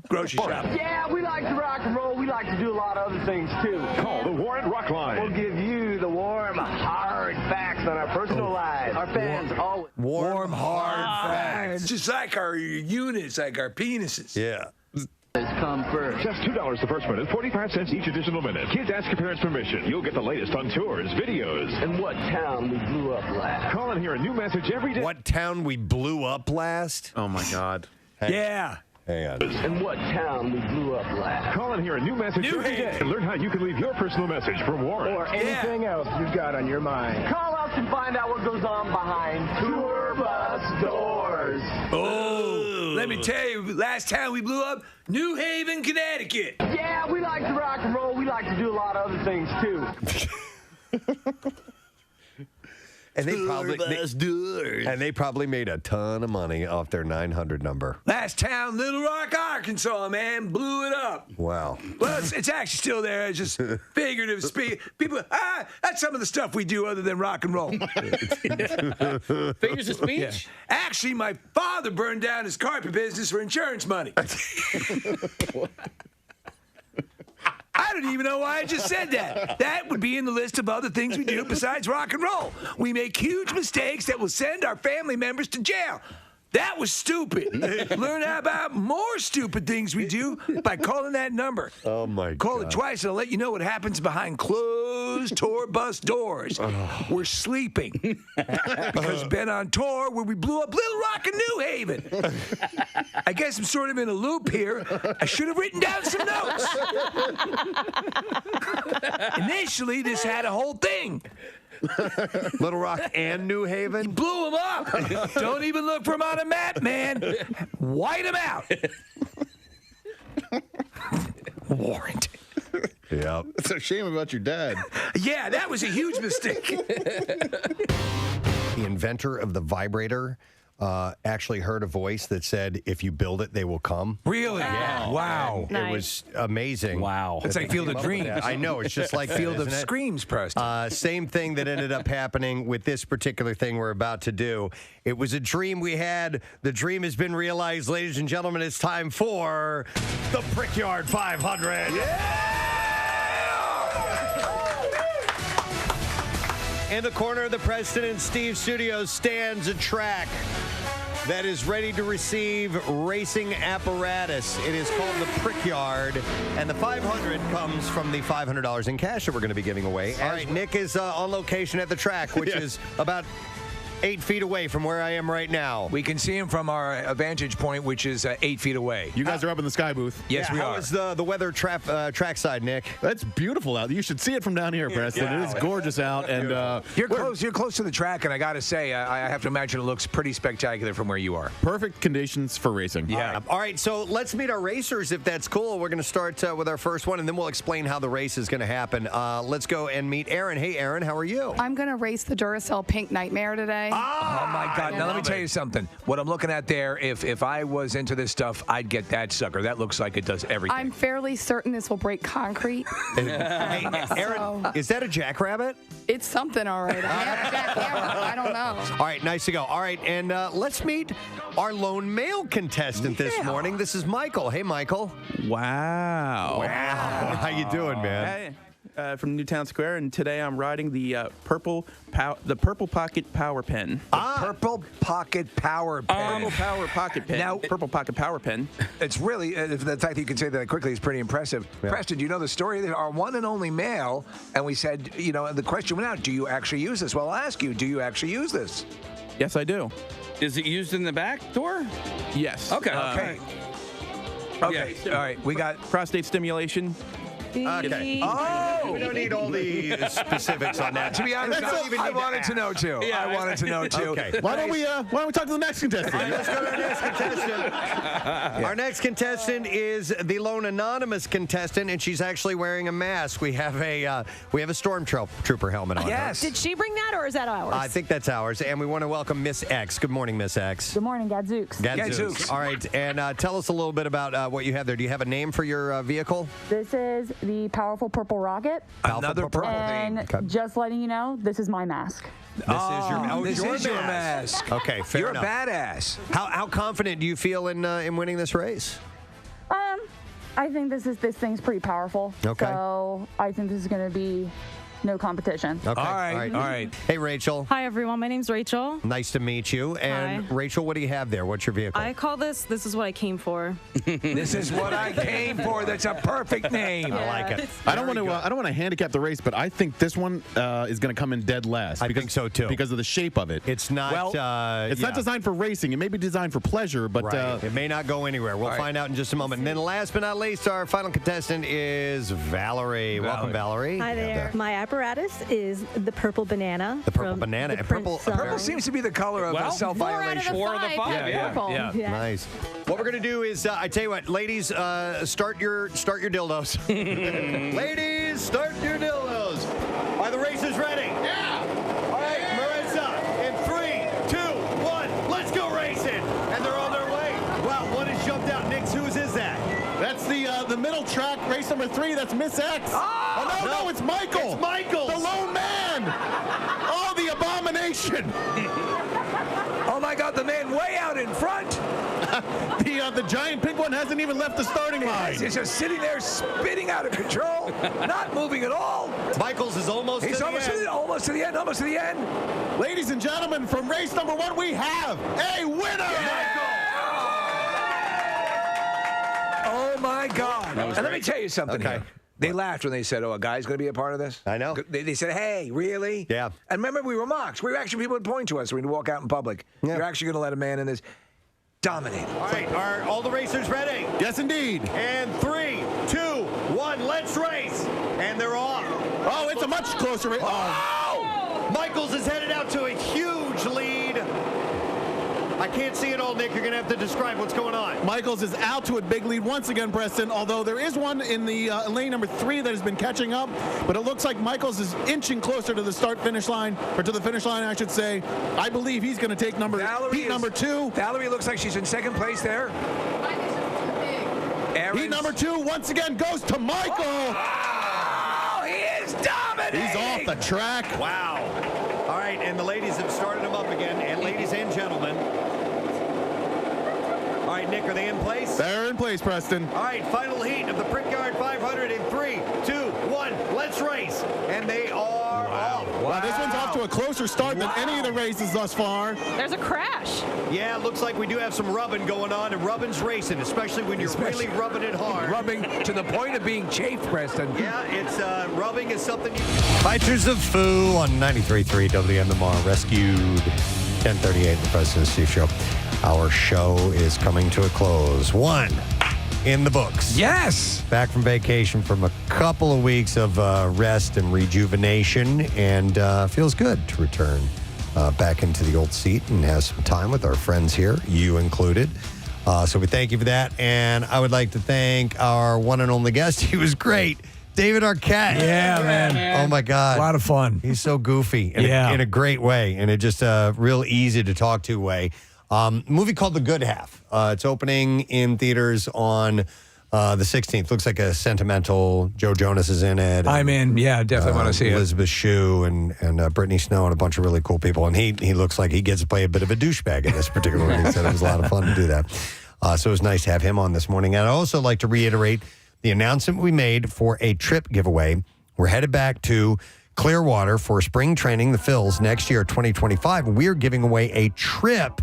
Grocery shop. Yeah, we like to rock and roll. We like to do a lot of other things, too. Call the Warren Rock Line. We'll give you the warm, hard facts on our personal lives. Our fans always... Warm, hard facts. Just like our units, like our penises. Yeah. Come first. Just $2 the first minute, 45 cents each additional minute. Kids ask your parents' permission. You'll get the latest on tours, videos. And what town we blew up last. Call and hear a new message every day. What town we blew up last? Oh, my God. Yeah. Hang on. And what town we blew up last. Call and hear a new message every day. And learn how you can leave your personal message from Warren. Or anything else you've got on your mind. Call us and find out what goes on behind tour bus doors. Oh, let me tell you, last time we blew up, New Haven, Connecticut. Yeah, we like to rock and roll. We like to do a lot of other things, too. And they probably made a ton of money off their 900 number. Last town, Little Rock, Arkansas, man. Blew it up. Wow. Well, it's actually still there. It's just figurative speech. People, that's some of the stuff we do other than rock and roll. Figures of speech? Yeah. Actually, my father burned down his carpet business for insurance money. I don't even know why I just said that. That would be in the list of other things we do besides rock and roll. We make huge mistakes that will send our family members to jail. That was stupid. Learn about more stupid things we do by calling that number. Oh, my God. Call it twice and I'll let you know what happens behind closed tour bus doors. We're sleeping. Because been on tour where we blew up Little Rock and New Haven. I guess I'm sort of in a loop here. I should have written down some notes. Initially, this had a whole thing. Little Rock and New Haven? You blew them up. Don't even look for them on a map, man. White them out. Warrant. Yep. It's a shame about your dad. Yeah, that was a huge mistake. The inventor of the vibrator actually heard a voice that said, if you build it, they will come. Really? Yeah. Wow. It was amazing. Wow. It's like Field of Dreams. I know. It's just like Field that, of isn't it? Screams, Preston. Same thing that ended up happening with this particular thing we're about to do. It was a dream we had. The dream has been realized, ladies and gentlemen. It's time for the Brickyard 500. In the corner of the Preston and Steve studios stands a track that is ready to receive racing apparatus. It is called the Brickyard, and the 500 comes from the $500 in cash that we're going to be giving away. All right, Nick is on location at the track, which is about 8 feet away from where I am right now. We can see him from our vantage point, which is 8 feet away. You guys are up in the sky booth. Yes, we are. How is the weather trackside, Nick? That's beautiful out. You should see it from down here, Preston. Yeah. It is gorgeous out, and You're close. You're close to the track, and I got to say, I have to imagine it looks pretty spectacular from where you are. perfect conditions for racing. Yeah. All right, so let's meet our racers, if that's cool. We're going to start with our first one, and then we'll explain how the race is going to happen. Let's go and meet Aaron. Hey, Aaron, how are you? I'm going to race the Duracell Pink Nightmare today. Oh, my God. Now, let me tell you something. What I'm looking at there, if I was into this stuff, I'd get that sucker. That looks like it does everything. I'm fairly certain this will break concrete. Hey, Aaron, is that a jackrabbit? It's something, all right. I have a jackhammer. I don't know. All right, nice to go. All right, and let's meet our lone male contestant this morning. This is Michael. Hey, Michael. Wow. How you doing, man? Hey, from Newtown Square, and today I'm riding the Purple Pocket Power Pen. Purple Pocket Power Pen. Purple Power Pocket Pen. Now, Purple Pocket Power Pen. It's really, the fact that you can say that quickly is pretty impressive. Yeah. Preston, do you know the story? They are one and only male, and we said, the question went out, do you actually use this? Well, I'll ask you, do you actually use this? Yes, I do. Is it used in the back door? Yes. Okay. Okay. Okay. Yeah. All right. We got prostate stimulation. Okay. Oh, We don't need all the specifics on that. To be honest, I wanted to know too. Yeah, I wanted to know too. Okay. Why don't we talk to the next contestant? All right, let's go to our next contestant. Our next contestant is the lone anonymous contestant, and she's actually wearing a mask. We have a stormtrooper helmet on. Yes. Did she bring that, or is that ours? I think that's ours, and we want to welcome Miss X. Good morning, Miss X. Good morning, Gadzooks. Gadzooks. All right, and tell us a little bit about what you have there. Do you have a name for your vehicle? This is the powerful purple rocket. Another purple And just letting you know, this is my mask. This is your mask. Okay, fair You're enough. a badass. How confident do you feel in winning this race? I think this thing's pretty powerful. Okay. So I think this is going to be no competition. Okay. All right. Hey, Rachel. Hi, everyone. My name's Rachel. Nice to meet you. And Rachel, what do you have there? What's your vehicle? I call this is what I came for. This is what I came for. That's a perfect name. I like it. I don't want to handicap the race, but I think this one is going to come in dead last. I think so too. Because of the shape of it. It's not. It's not designed for racing. It may be designed for pleasure, but it may not go anywhere. We'll find out in just a moment. And then last but not least, our final contestant is Valerie. Welcome, Valerie. Hi there. My apparatus is the purple banana. The purple banana. And purple seems to be the color of self-violation. 4 out of 5. Purple. Yeah. Nice. What we're gonna do is, I tell you what, ladies, start your dildos. Ladies, start your dildos. Are the racers ready? Yeah. All right, Marissa. In 3, 2, 1, let's go racing. And they're on their way. Wow, one has jumped out. Nix, whose is that? That's the middle track, race number 3. That's Miss X. Oh, no, it's Michael. It's Michael. The lone man. Oh, the abomination. Oh, my God, the man way out in front. The giant pink one hasn't even left the starting line. He's just sitting there spinning out of control, not moving at all. Michaels is almost to the end. Almost to the end. Ladies and gentlemen, from race number 1, we have a winner. Oh, my God. And let me great. tell you something here. They laughed when they said, a guy's going to be a part of this. I know. They said, hey, really? Yeah. And remember, we were mocked. People would point to us when we walk out in public. Yeah. You're actually going to let a man in this. Dominate. All right, are all the racers ready? Yes, indeed. And 3, 2, 1, let's race. And they're off. Oh, it's a much closer race. Oh! Michaels is headed out to a huge lead. I can't see it all, Nick. You're going to have to describe what's going on. Michaels is out to a big lead once again, Preston, although there is one in the lane number 3 that has been catching up, but it looks like Michaels is inching closer to the start-finish line, or to the finish line, I should say. I believe he's going to take number 2. Valerie looks like she's in second place there. Heat number 2 once again goes to Michael. Oh, he is dominating. He's off the track. Wow. All right, and the ladies have started them up again. And ladies and gentlemen. All right, Nick, are they in place? They're in place, Preston. All right, final heat of the Brickyard 500 in 3, 2, 1, let's race. And they are off. Wow, this one's off to a closer start than any of the races thus far. There's a crash. Yeah, it looks like we do have some rubbing going on, and rubbing's racing, especially when you're really rubbing it hard. Rubbing to the point of being chafed, Preston. Yeah, it's rubbing is something you... Fighters of Foo on 93.3 WMMR rescued 1038, the Preston and Steve Show. Our show is coming to a close. 1 in the books. Yes. Back from vacation from a couple of weeks of rest and rejuvenation, and feels good to return back into the old seat and have some time with our friends here, you included. So we thank you for that, and I would like to thank our one and only guest. He was great. David Arquette. Yeah, man. Oh, my God. A lot of fun. He's so goofy in a great way, and it just real easy to talk to way. Movie called The Good Half. It's opening in theaters on the 16th. Looks like a sentimental. Joe Jonas is in it. I'm in. Yeah, definitely want to see Elizabeth Shue and Brittany Snow and a bunch of really cool people. And he looks like he gets to play a bit of a douchebag in this particular one. He said it was a lot of fun to do that. So it was nice to have him on this morning. And I'd also like to reiterate the announcement we made for a trip giveaway. We're headed back to Clearwater for spring training, the Phils, next year, 2025. We're giving away a trip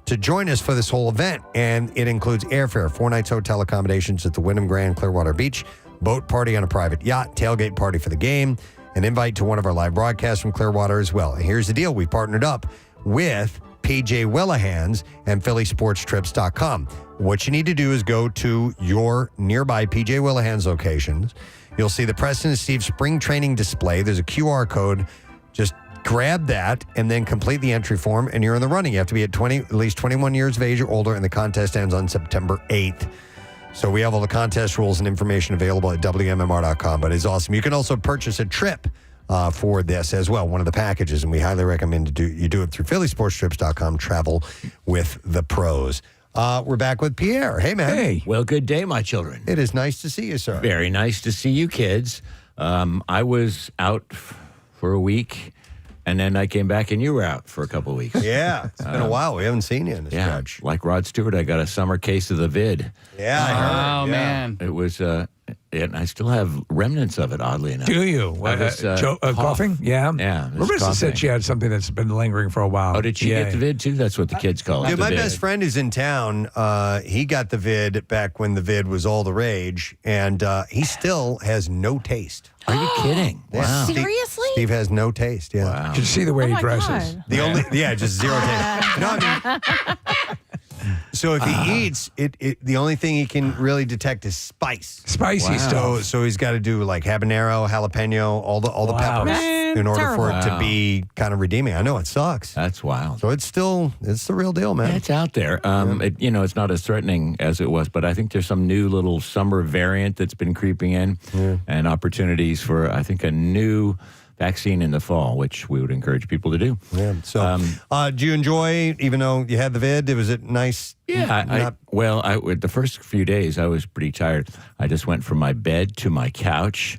to join us for this whole event, and it includes airfare, 4 nights hotel accommodations at the Wyndham Grand Clearwater Beach, boat party on a private yacht, tailgate party for the game, an invite to one of our live broadcasts from Clearwater as well. And here's the deal. We partnered up with PJ Willehands, and PhillySportsTrips.com. What you need to do is go to your nearby PJ Willehands locations. You'll see the Preston and Steve spring training display. There's a QR code. Just grab that and then complete the entry form, and you're in the running. You have to be at least 21 years of age or older, and the contest ends on September 8th. So we have all the contest rules and information available at WMMR.com, but it's awesome. You can also purchase a trip for this as well, one of the packages, and we highly recommend you do it through PhillySportsTrips.com. Travel with the pros. We're back with Pierre. Hey, man. Hey. Well, good day, my children. It is nice to see you, sir. Very nice to see you kids. I was out for a week, and then I came back, and you were out for a couple of weeks. Yeah, it's been a while. We haven't seen you in the stretch. Like Rod Stewart, I got a summer case of the vid. Yeah, I heard. Oh, man. It was, and I still have remnants of it, oddly enough. Do you? Coughing? Yeah. Yeah. Marissa said she had something that's been lingering for a while. Oh, did she get the vid, too? That's what the kids call it. Dude, the my vid. best friend is in town. He got the vid back when the vid was all the rage, and he still has no taste. Are you kidding? Wow. Seriously? Steve has no taste. Yeah. Wow. Did you see the way he dresses? Just zero taste. No, I mean, so if he eats, the only thing he can really detect is spice. Spicy stuff. So he's got to do like habanero, jalapeno, all the peppers in order for it to be kind of redeeming. I know it sucks. That's wild. So it's the real deal, man. Yeah, it's out there. It's not as threatening as it was, but I think there's some new little summer variant that's been creeping in, and opportunities for, I think, a new vaccine in the fall, which we would encourage people to do. Yeah. So, do you enjoy, even though you had the vid, was it nice? Yeah. The first few days I was pretty tired. I just went from my bed to my couch,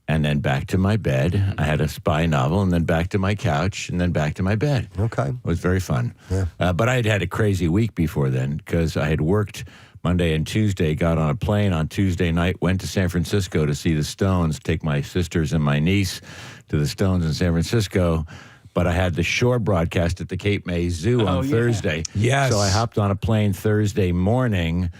and then back to my bed. I had a spy novel, and then back to my couch, and then back to my bed. Okay. It was very fun. Yeah. But I had a crazy week before then, because I had worked Monday and Tuesday, got on a plane on Tuesday night, went to San Francisco to see the Stones, take my sisters and my niece to the Stones in San Francisco. But I had the shore broadcast at the Cape May Zoo on Thursday. Yes. So I hopped on a plane Thursday morning,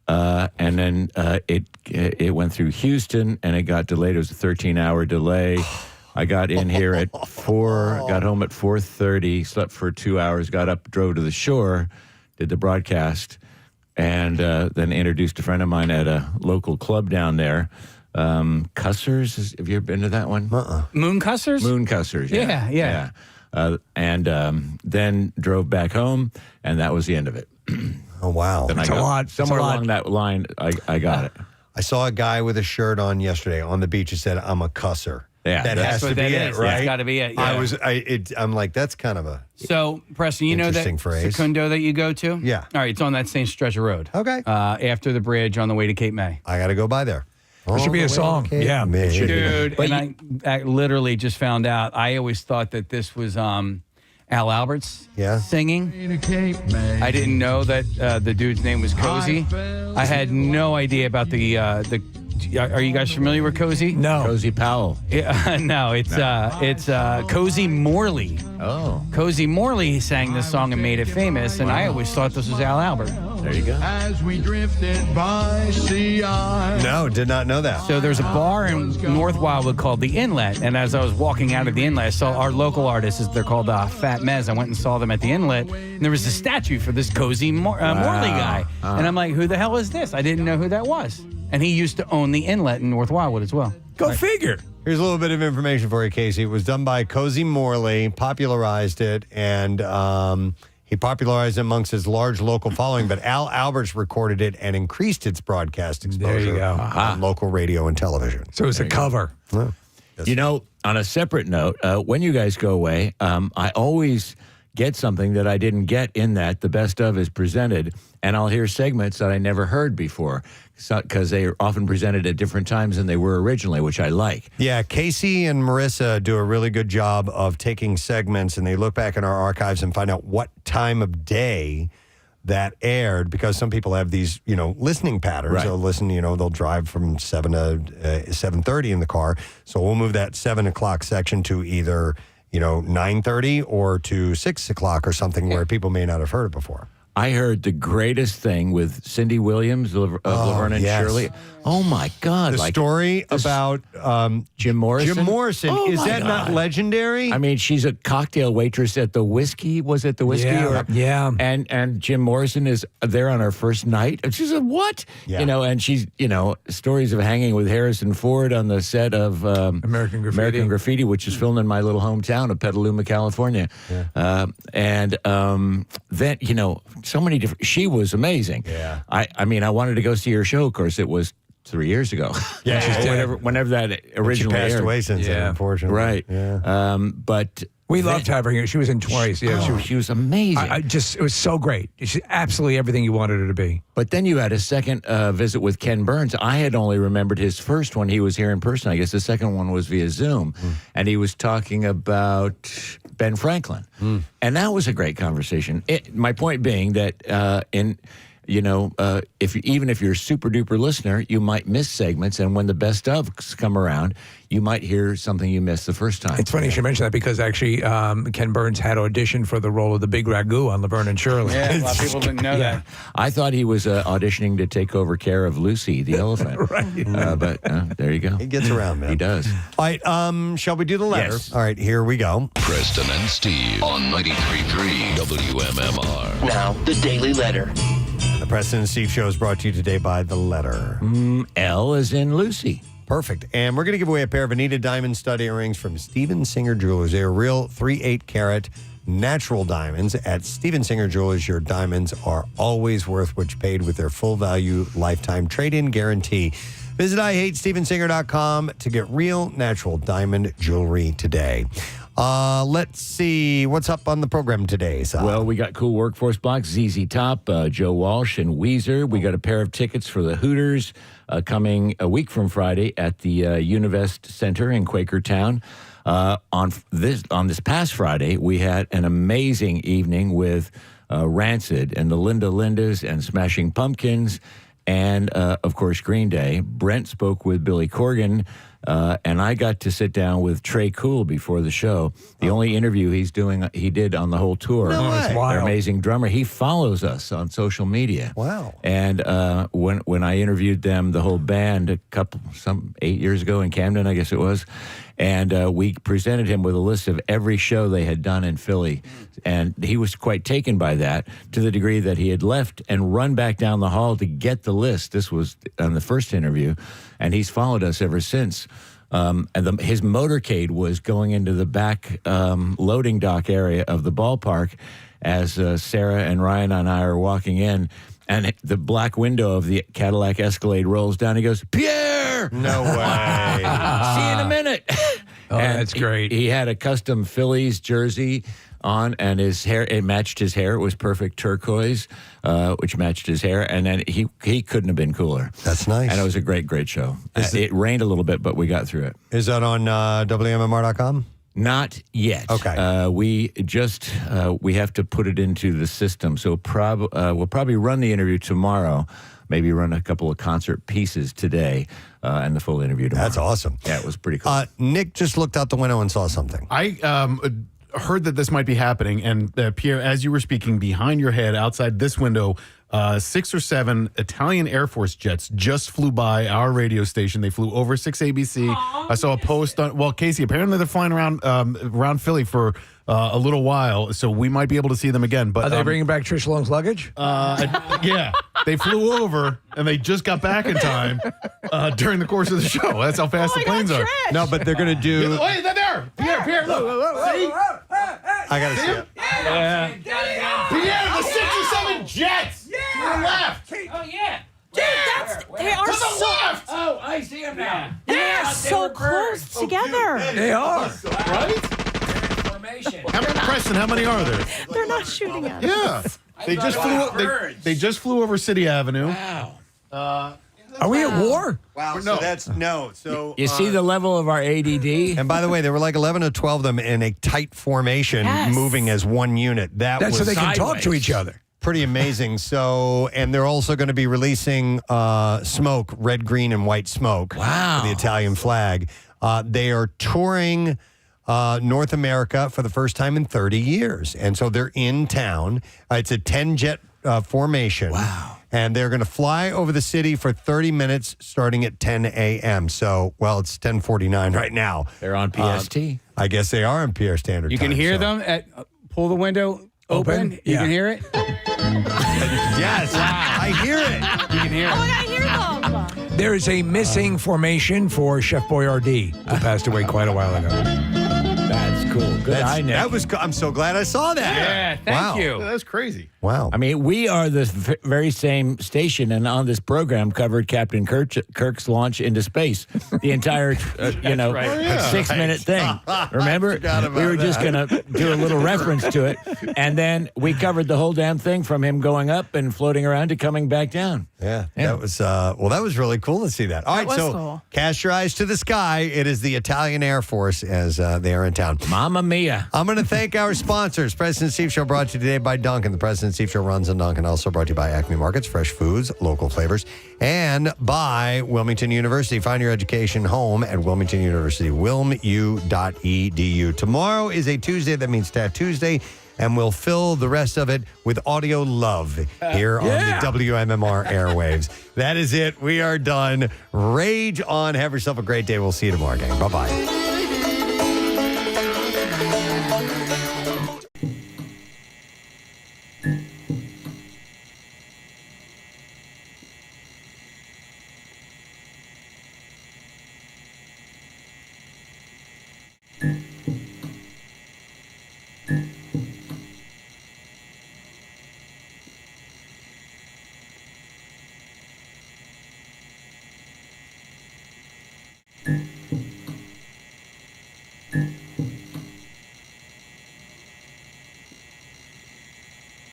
and then it went through Houston, and it got delayed. It was a 13-hour delay. I got in here at 4, got home at 4:30, slept for 2 hours, got up, drove to the shore, did the broadcast, and then introduced a friend of mine at a local club down there. Cussers, have you ever been to that one? Moon Cussers? Moon Cussers, yeah. And then drove back home, and that was the end of it. Oh, wow. It's a lot. Somewhere along that line, I got it. I saw a guy with a shirt on yesterday on the beach that said, "I'm a cusser." Yeah, that has to be it, right? That's got to be it. Yeah. I'm like, that's kind of a So, Preston, you know that interesting phrase. Secundo that you go to? Yeah. All right, it's on that same stretch of road. Okay. After the bridge on the way to Cape May. I got to go by there. There should be a song. Yeah. Dude, and I literally just found out. I always thought that this was Al Albert's singing. I didn't know that the dude's name was Cozy. I had no idea about the. Are you guys familiar with Cozy? No. Cozy Powell. No, it's Cozy Morley. Oh. Cozy Morley sang this song and made it famous, and I always thought this was Al Albert. There you go. As we drifted by CI. No, did not know that. So there's a bar in North Wildwood called The Inlet, and as I was walking out of the Inlet, I saw our local artists, they're called Fat Mez. I went and saw them at the Inlet, and there was a statue for this Cozy Morley guy. And I'm like, who the hell is this? I didn't know who that was. And he used to own the Inlet in North Wildwood as well. Go figure. Here's a little bit of information for you, Casey. It was done by Cozy Morley, popularized it, and he popularized it amongst his large local following. But Al Alberts recorded it and increased its broadcast exposure There you go. on local radio and television. So it's a cover. Yeah. You know, on a separate note, when you guys go away, I always get something that I didn't get in that the best of is presented, and I'll hear segments that I never heard before because they are often presented at different times than they were originally, which I like. Yeah, Casey and Marissa do a really good job of taking segments, and they look back in our archives and find out what time of day that aired, because some people have these, listening patterns. Right. They'll listen, they'll drive from 7 to 7:30 in the car. So we'll move that 7 o'clock section to either 9:30 or to 6 o'clock or something where people may not have heard it before. I heard the greatest thing with Cindy Williams of Laverne and yes. Shirley. Oh my God! The story about Jim Morrison. Jim Morrison. Oh, Is my that not God. legendary? I mean, she's a cocktail waitress at the Whiskey. Was it the Whiskey? Yeah. And Jim Morrison is there on her first night. And she said, "What?" Yeah. And she's stories of hanging with Harrison Ford on the set of American Graffiti, which is filmed in my little hometown of Petaluma, California. Yeah. Then so many different. She was amazing. Yeah. I mean, I wanted to go see her show. Of course, it was 3 years ago. Yeah, she's dead. whenever that originally she passed aired. away since then, unfortunately. Right. Yeah. But We loved having her. She was in twice. Yeah, she was amazing. it was so great. She's absolutely everything you wanted her to be. But then you had a second visit with Ken Burns. I had only remembered his first one. He was here in person. I guess the second one was via Zoom. And he was talking about Ben Franklin. And that was a great conversation. My point being that even if you're a super duper listener, you might miss segments. And when the best ofs come around, you might hear something you missed the first time. It's funny you should mention that because actually Ken Burns had auditioned for the role of the Big Ragu on Laverne and Shirley. Yeah, a lot of people didn't know that. I thought he was auditioning to take over care of Lucy, the elephant. Right. But there you go. He gets around, man. He does. All right, shall we do the letter? Yes. All right, here we go. Preston and Steve on 93.3 WMMR. Now, the Daily Letter. The Preston and Steve Show is brought to you today by The Letter. L is in Lucy. Perfect. And we're going to give away a pair of Anita diamond stud earrings from Steven Singer Jewelers. They are real 3/8 carat natural diamonds. At Steven Singer Jewelers, your diamonds are always worth what you paid with their full value lifetime trade-in guarantee. Visit IHateStevenSinger.com to get real natural diamond jewelry today. Let's see what's up on the program today. So. Well, we got cool workforce blocks, ZZ Top, Joe Walsh, and Weezer. We got a pair of tickets for the Hooters coming a week from Friday at the Univest Center in Quakertown. On this past Friday, we had an amazing evening with Rancid and the Linda Lindas and Smashing Pumpkins and, of course, Green Day. Brent spoke with Billy Corgan, and I got to sit down with Trey Cool before the show. The only interview he did on the whole tour. No way. Our amazing drummer. He follows us on social media. Wow. And when I interviewed them, the whole band, 8 years ago in Camden, I guess it was, and we presented him with a list of every show they had done in Philly. And he was quite taken by that, to the degree that he had left and run back down the hall to get the list. This was on the first interview, and he's followed us ever since. His motorcade was going into the back loading dock area of the ballpark as Sarah and Ryan and I are walking in, and the black window of the Cadillac Escalade rolls down. He goes, "Pierre!" No way. See you in a minute. Oh, that's great. He had a custom Phillies jersey on, and his hair, it matched his hair. It was perfect turquoise, which matched his hair. And then he couldn't have been cooler. That's nice. And it was a great, great show. It rained a little bit, but we got through it. Is that on WMMR.com? Not yet. Okay. We have to put it into the system. So we'll probably run the interview tomorrow. Maybe run a couple of concert pieces today and the full interview tomorrow. That's awesome. Yeah, it was pretty cool. Nick just looked out the window and saw something. I heard that this might be happening, and Pierre, as you were speaking, behind your head, outside this window, 6 or 7 Italian Air Force jets just flew by our radio station. They flew over 6 ABC. I saw a post on, well, Casey, apparently they're flying around Philly for a little while, so we might be able to see them again. But are they bringing back Trish Long's luggage? Yeah, they flew over and they just got back in time during the course of the show. That's how fast the planes are. No, but they're going to do. Wait, they're there. Pierre, look. See? I got to see it. Yeah. Pierre, the 6 or 7 jets to the left. Oh yeah. Dude, they are to the so. left. Oh, I see them now. They're so close together. They are. Right? Preston, how many are there? They're not shooting at Yeah. us. They just flew over City Avenue. Wow. Are we at war? Wow. No. So that's no. So you see the level of our ADD? And by the way, there were like 11 or 12 of them in a tight formation, moving as one unit. That's so they can talk to each other. Pretty amazing. So, and they're also going to be releasing smoke, red, green, and white smoke. Wow. For the Italian flag. They are touring North America for the first time in 30 years. And so they're in town. It's a 10-jet formation. Wow. And they're going to fly over the city for 30 minutes starting at 10 a.m. So, well, it's 10:49 right now. They're on PST. I guess they are in PR Standard You Time. can hear them at pull the window open. You Yeah. can hear it. Yes, I hear it. You can hear it. I hear them. There is a missing formation for Chef Boyardee, who passed away quite a while ago. That's cool. Good eye, Nick. That was. I'm so glad I saw that. Yeah, thank you. That's crazy. Wow. I mean, we are the very same station, and on this program covered Captain Kirk's launch into space. The entire, 6-minute thing. Remember? We were just going to do a little reference to it, and then we covered the whole damn thing from him going up and floating around to coming back down. Yeah, that was that was really cool to see that. All right, was so cool. cast your eyes to the sky. It is the Italian Air Force as they are in town. Mamma mia. I'm going to thank our sponsors. President Steve Show brought to you today by Dunkin'. The President Steve Show runs on Dunkin'. Also brought to you by Acme Markets, fresh foods, local flavors, and by Wilmington University. Find your education home at Wilmington University, wilmu.edu. Tomorrow is a Tuesday. That means Tat Tuesday. And we'll fill the rest of it with audio love here on the WMMR airwaves. That is it. We are done. Rage on. Have yourself a great day. We'll see you tomorrow, gang. Bye-bye.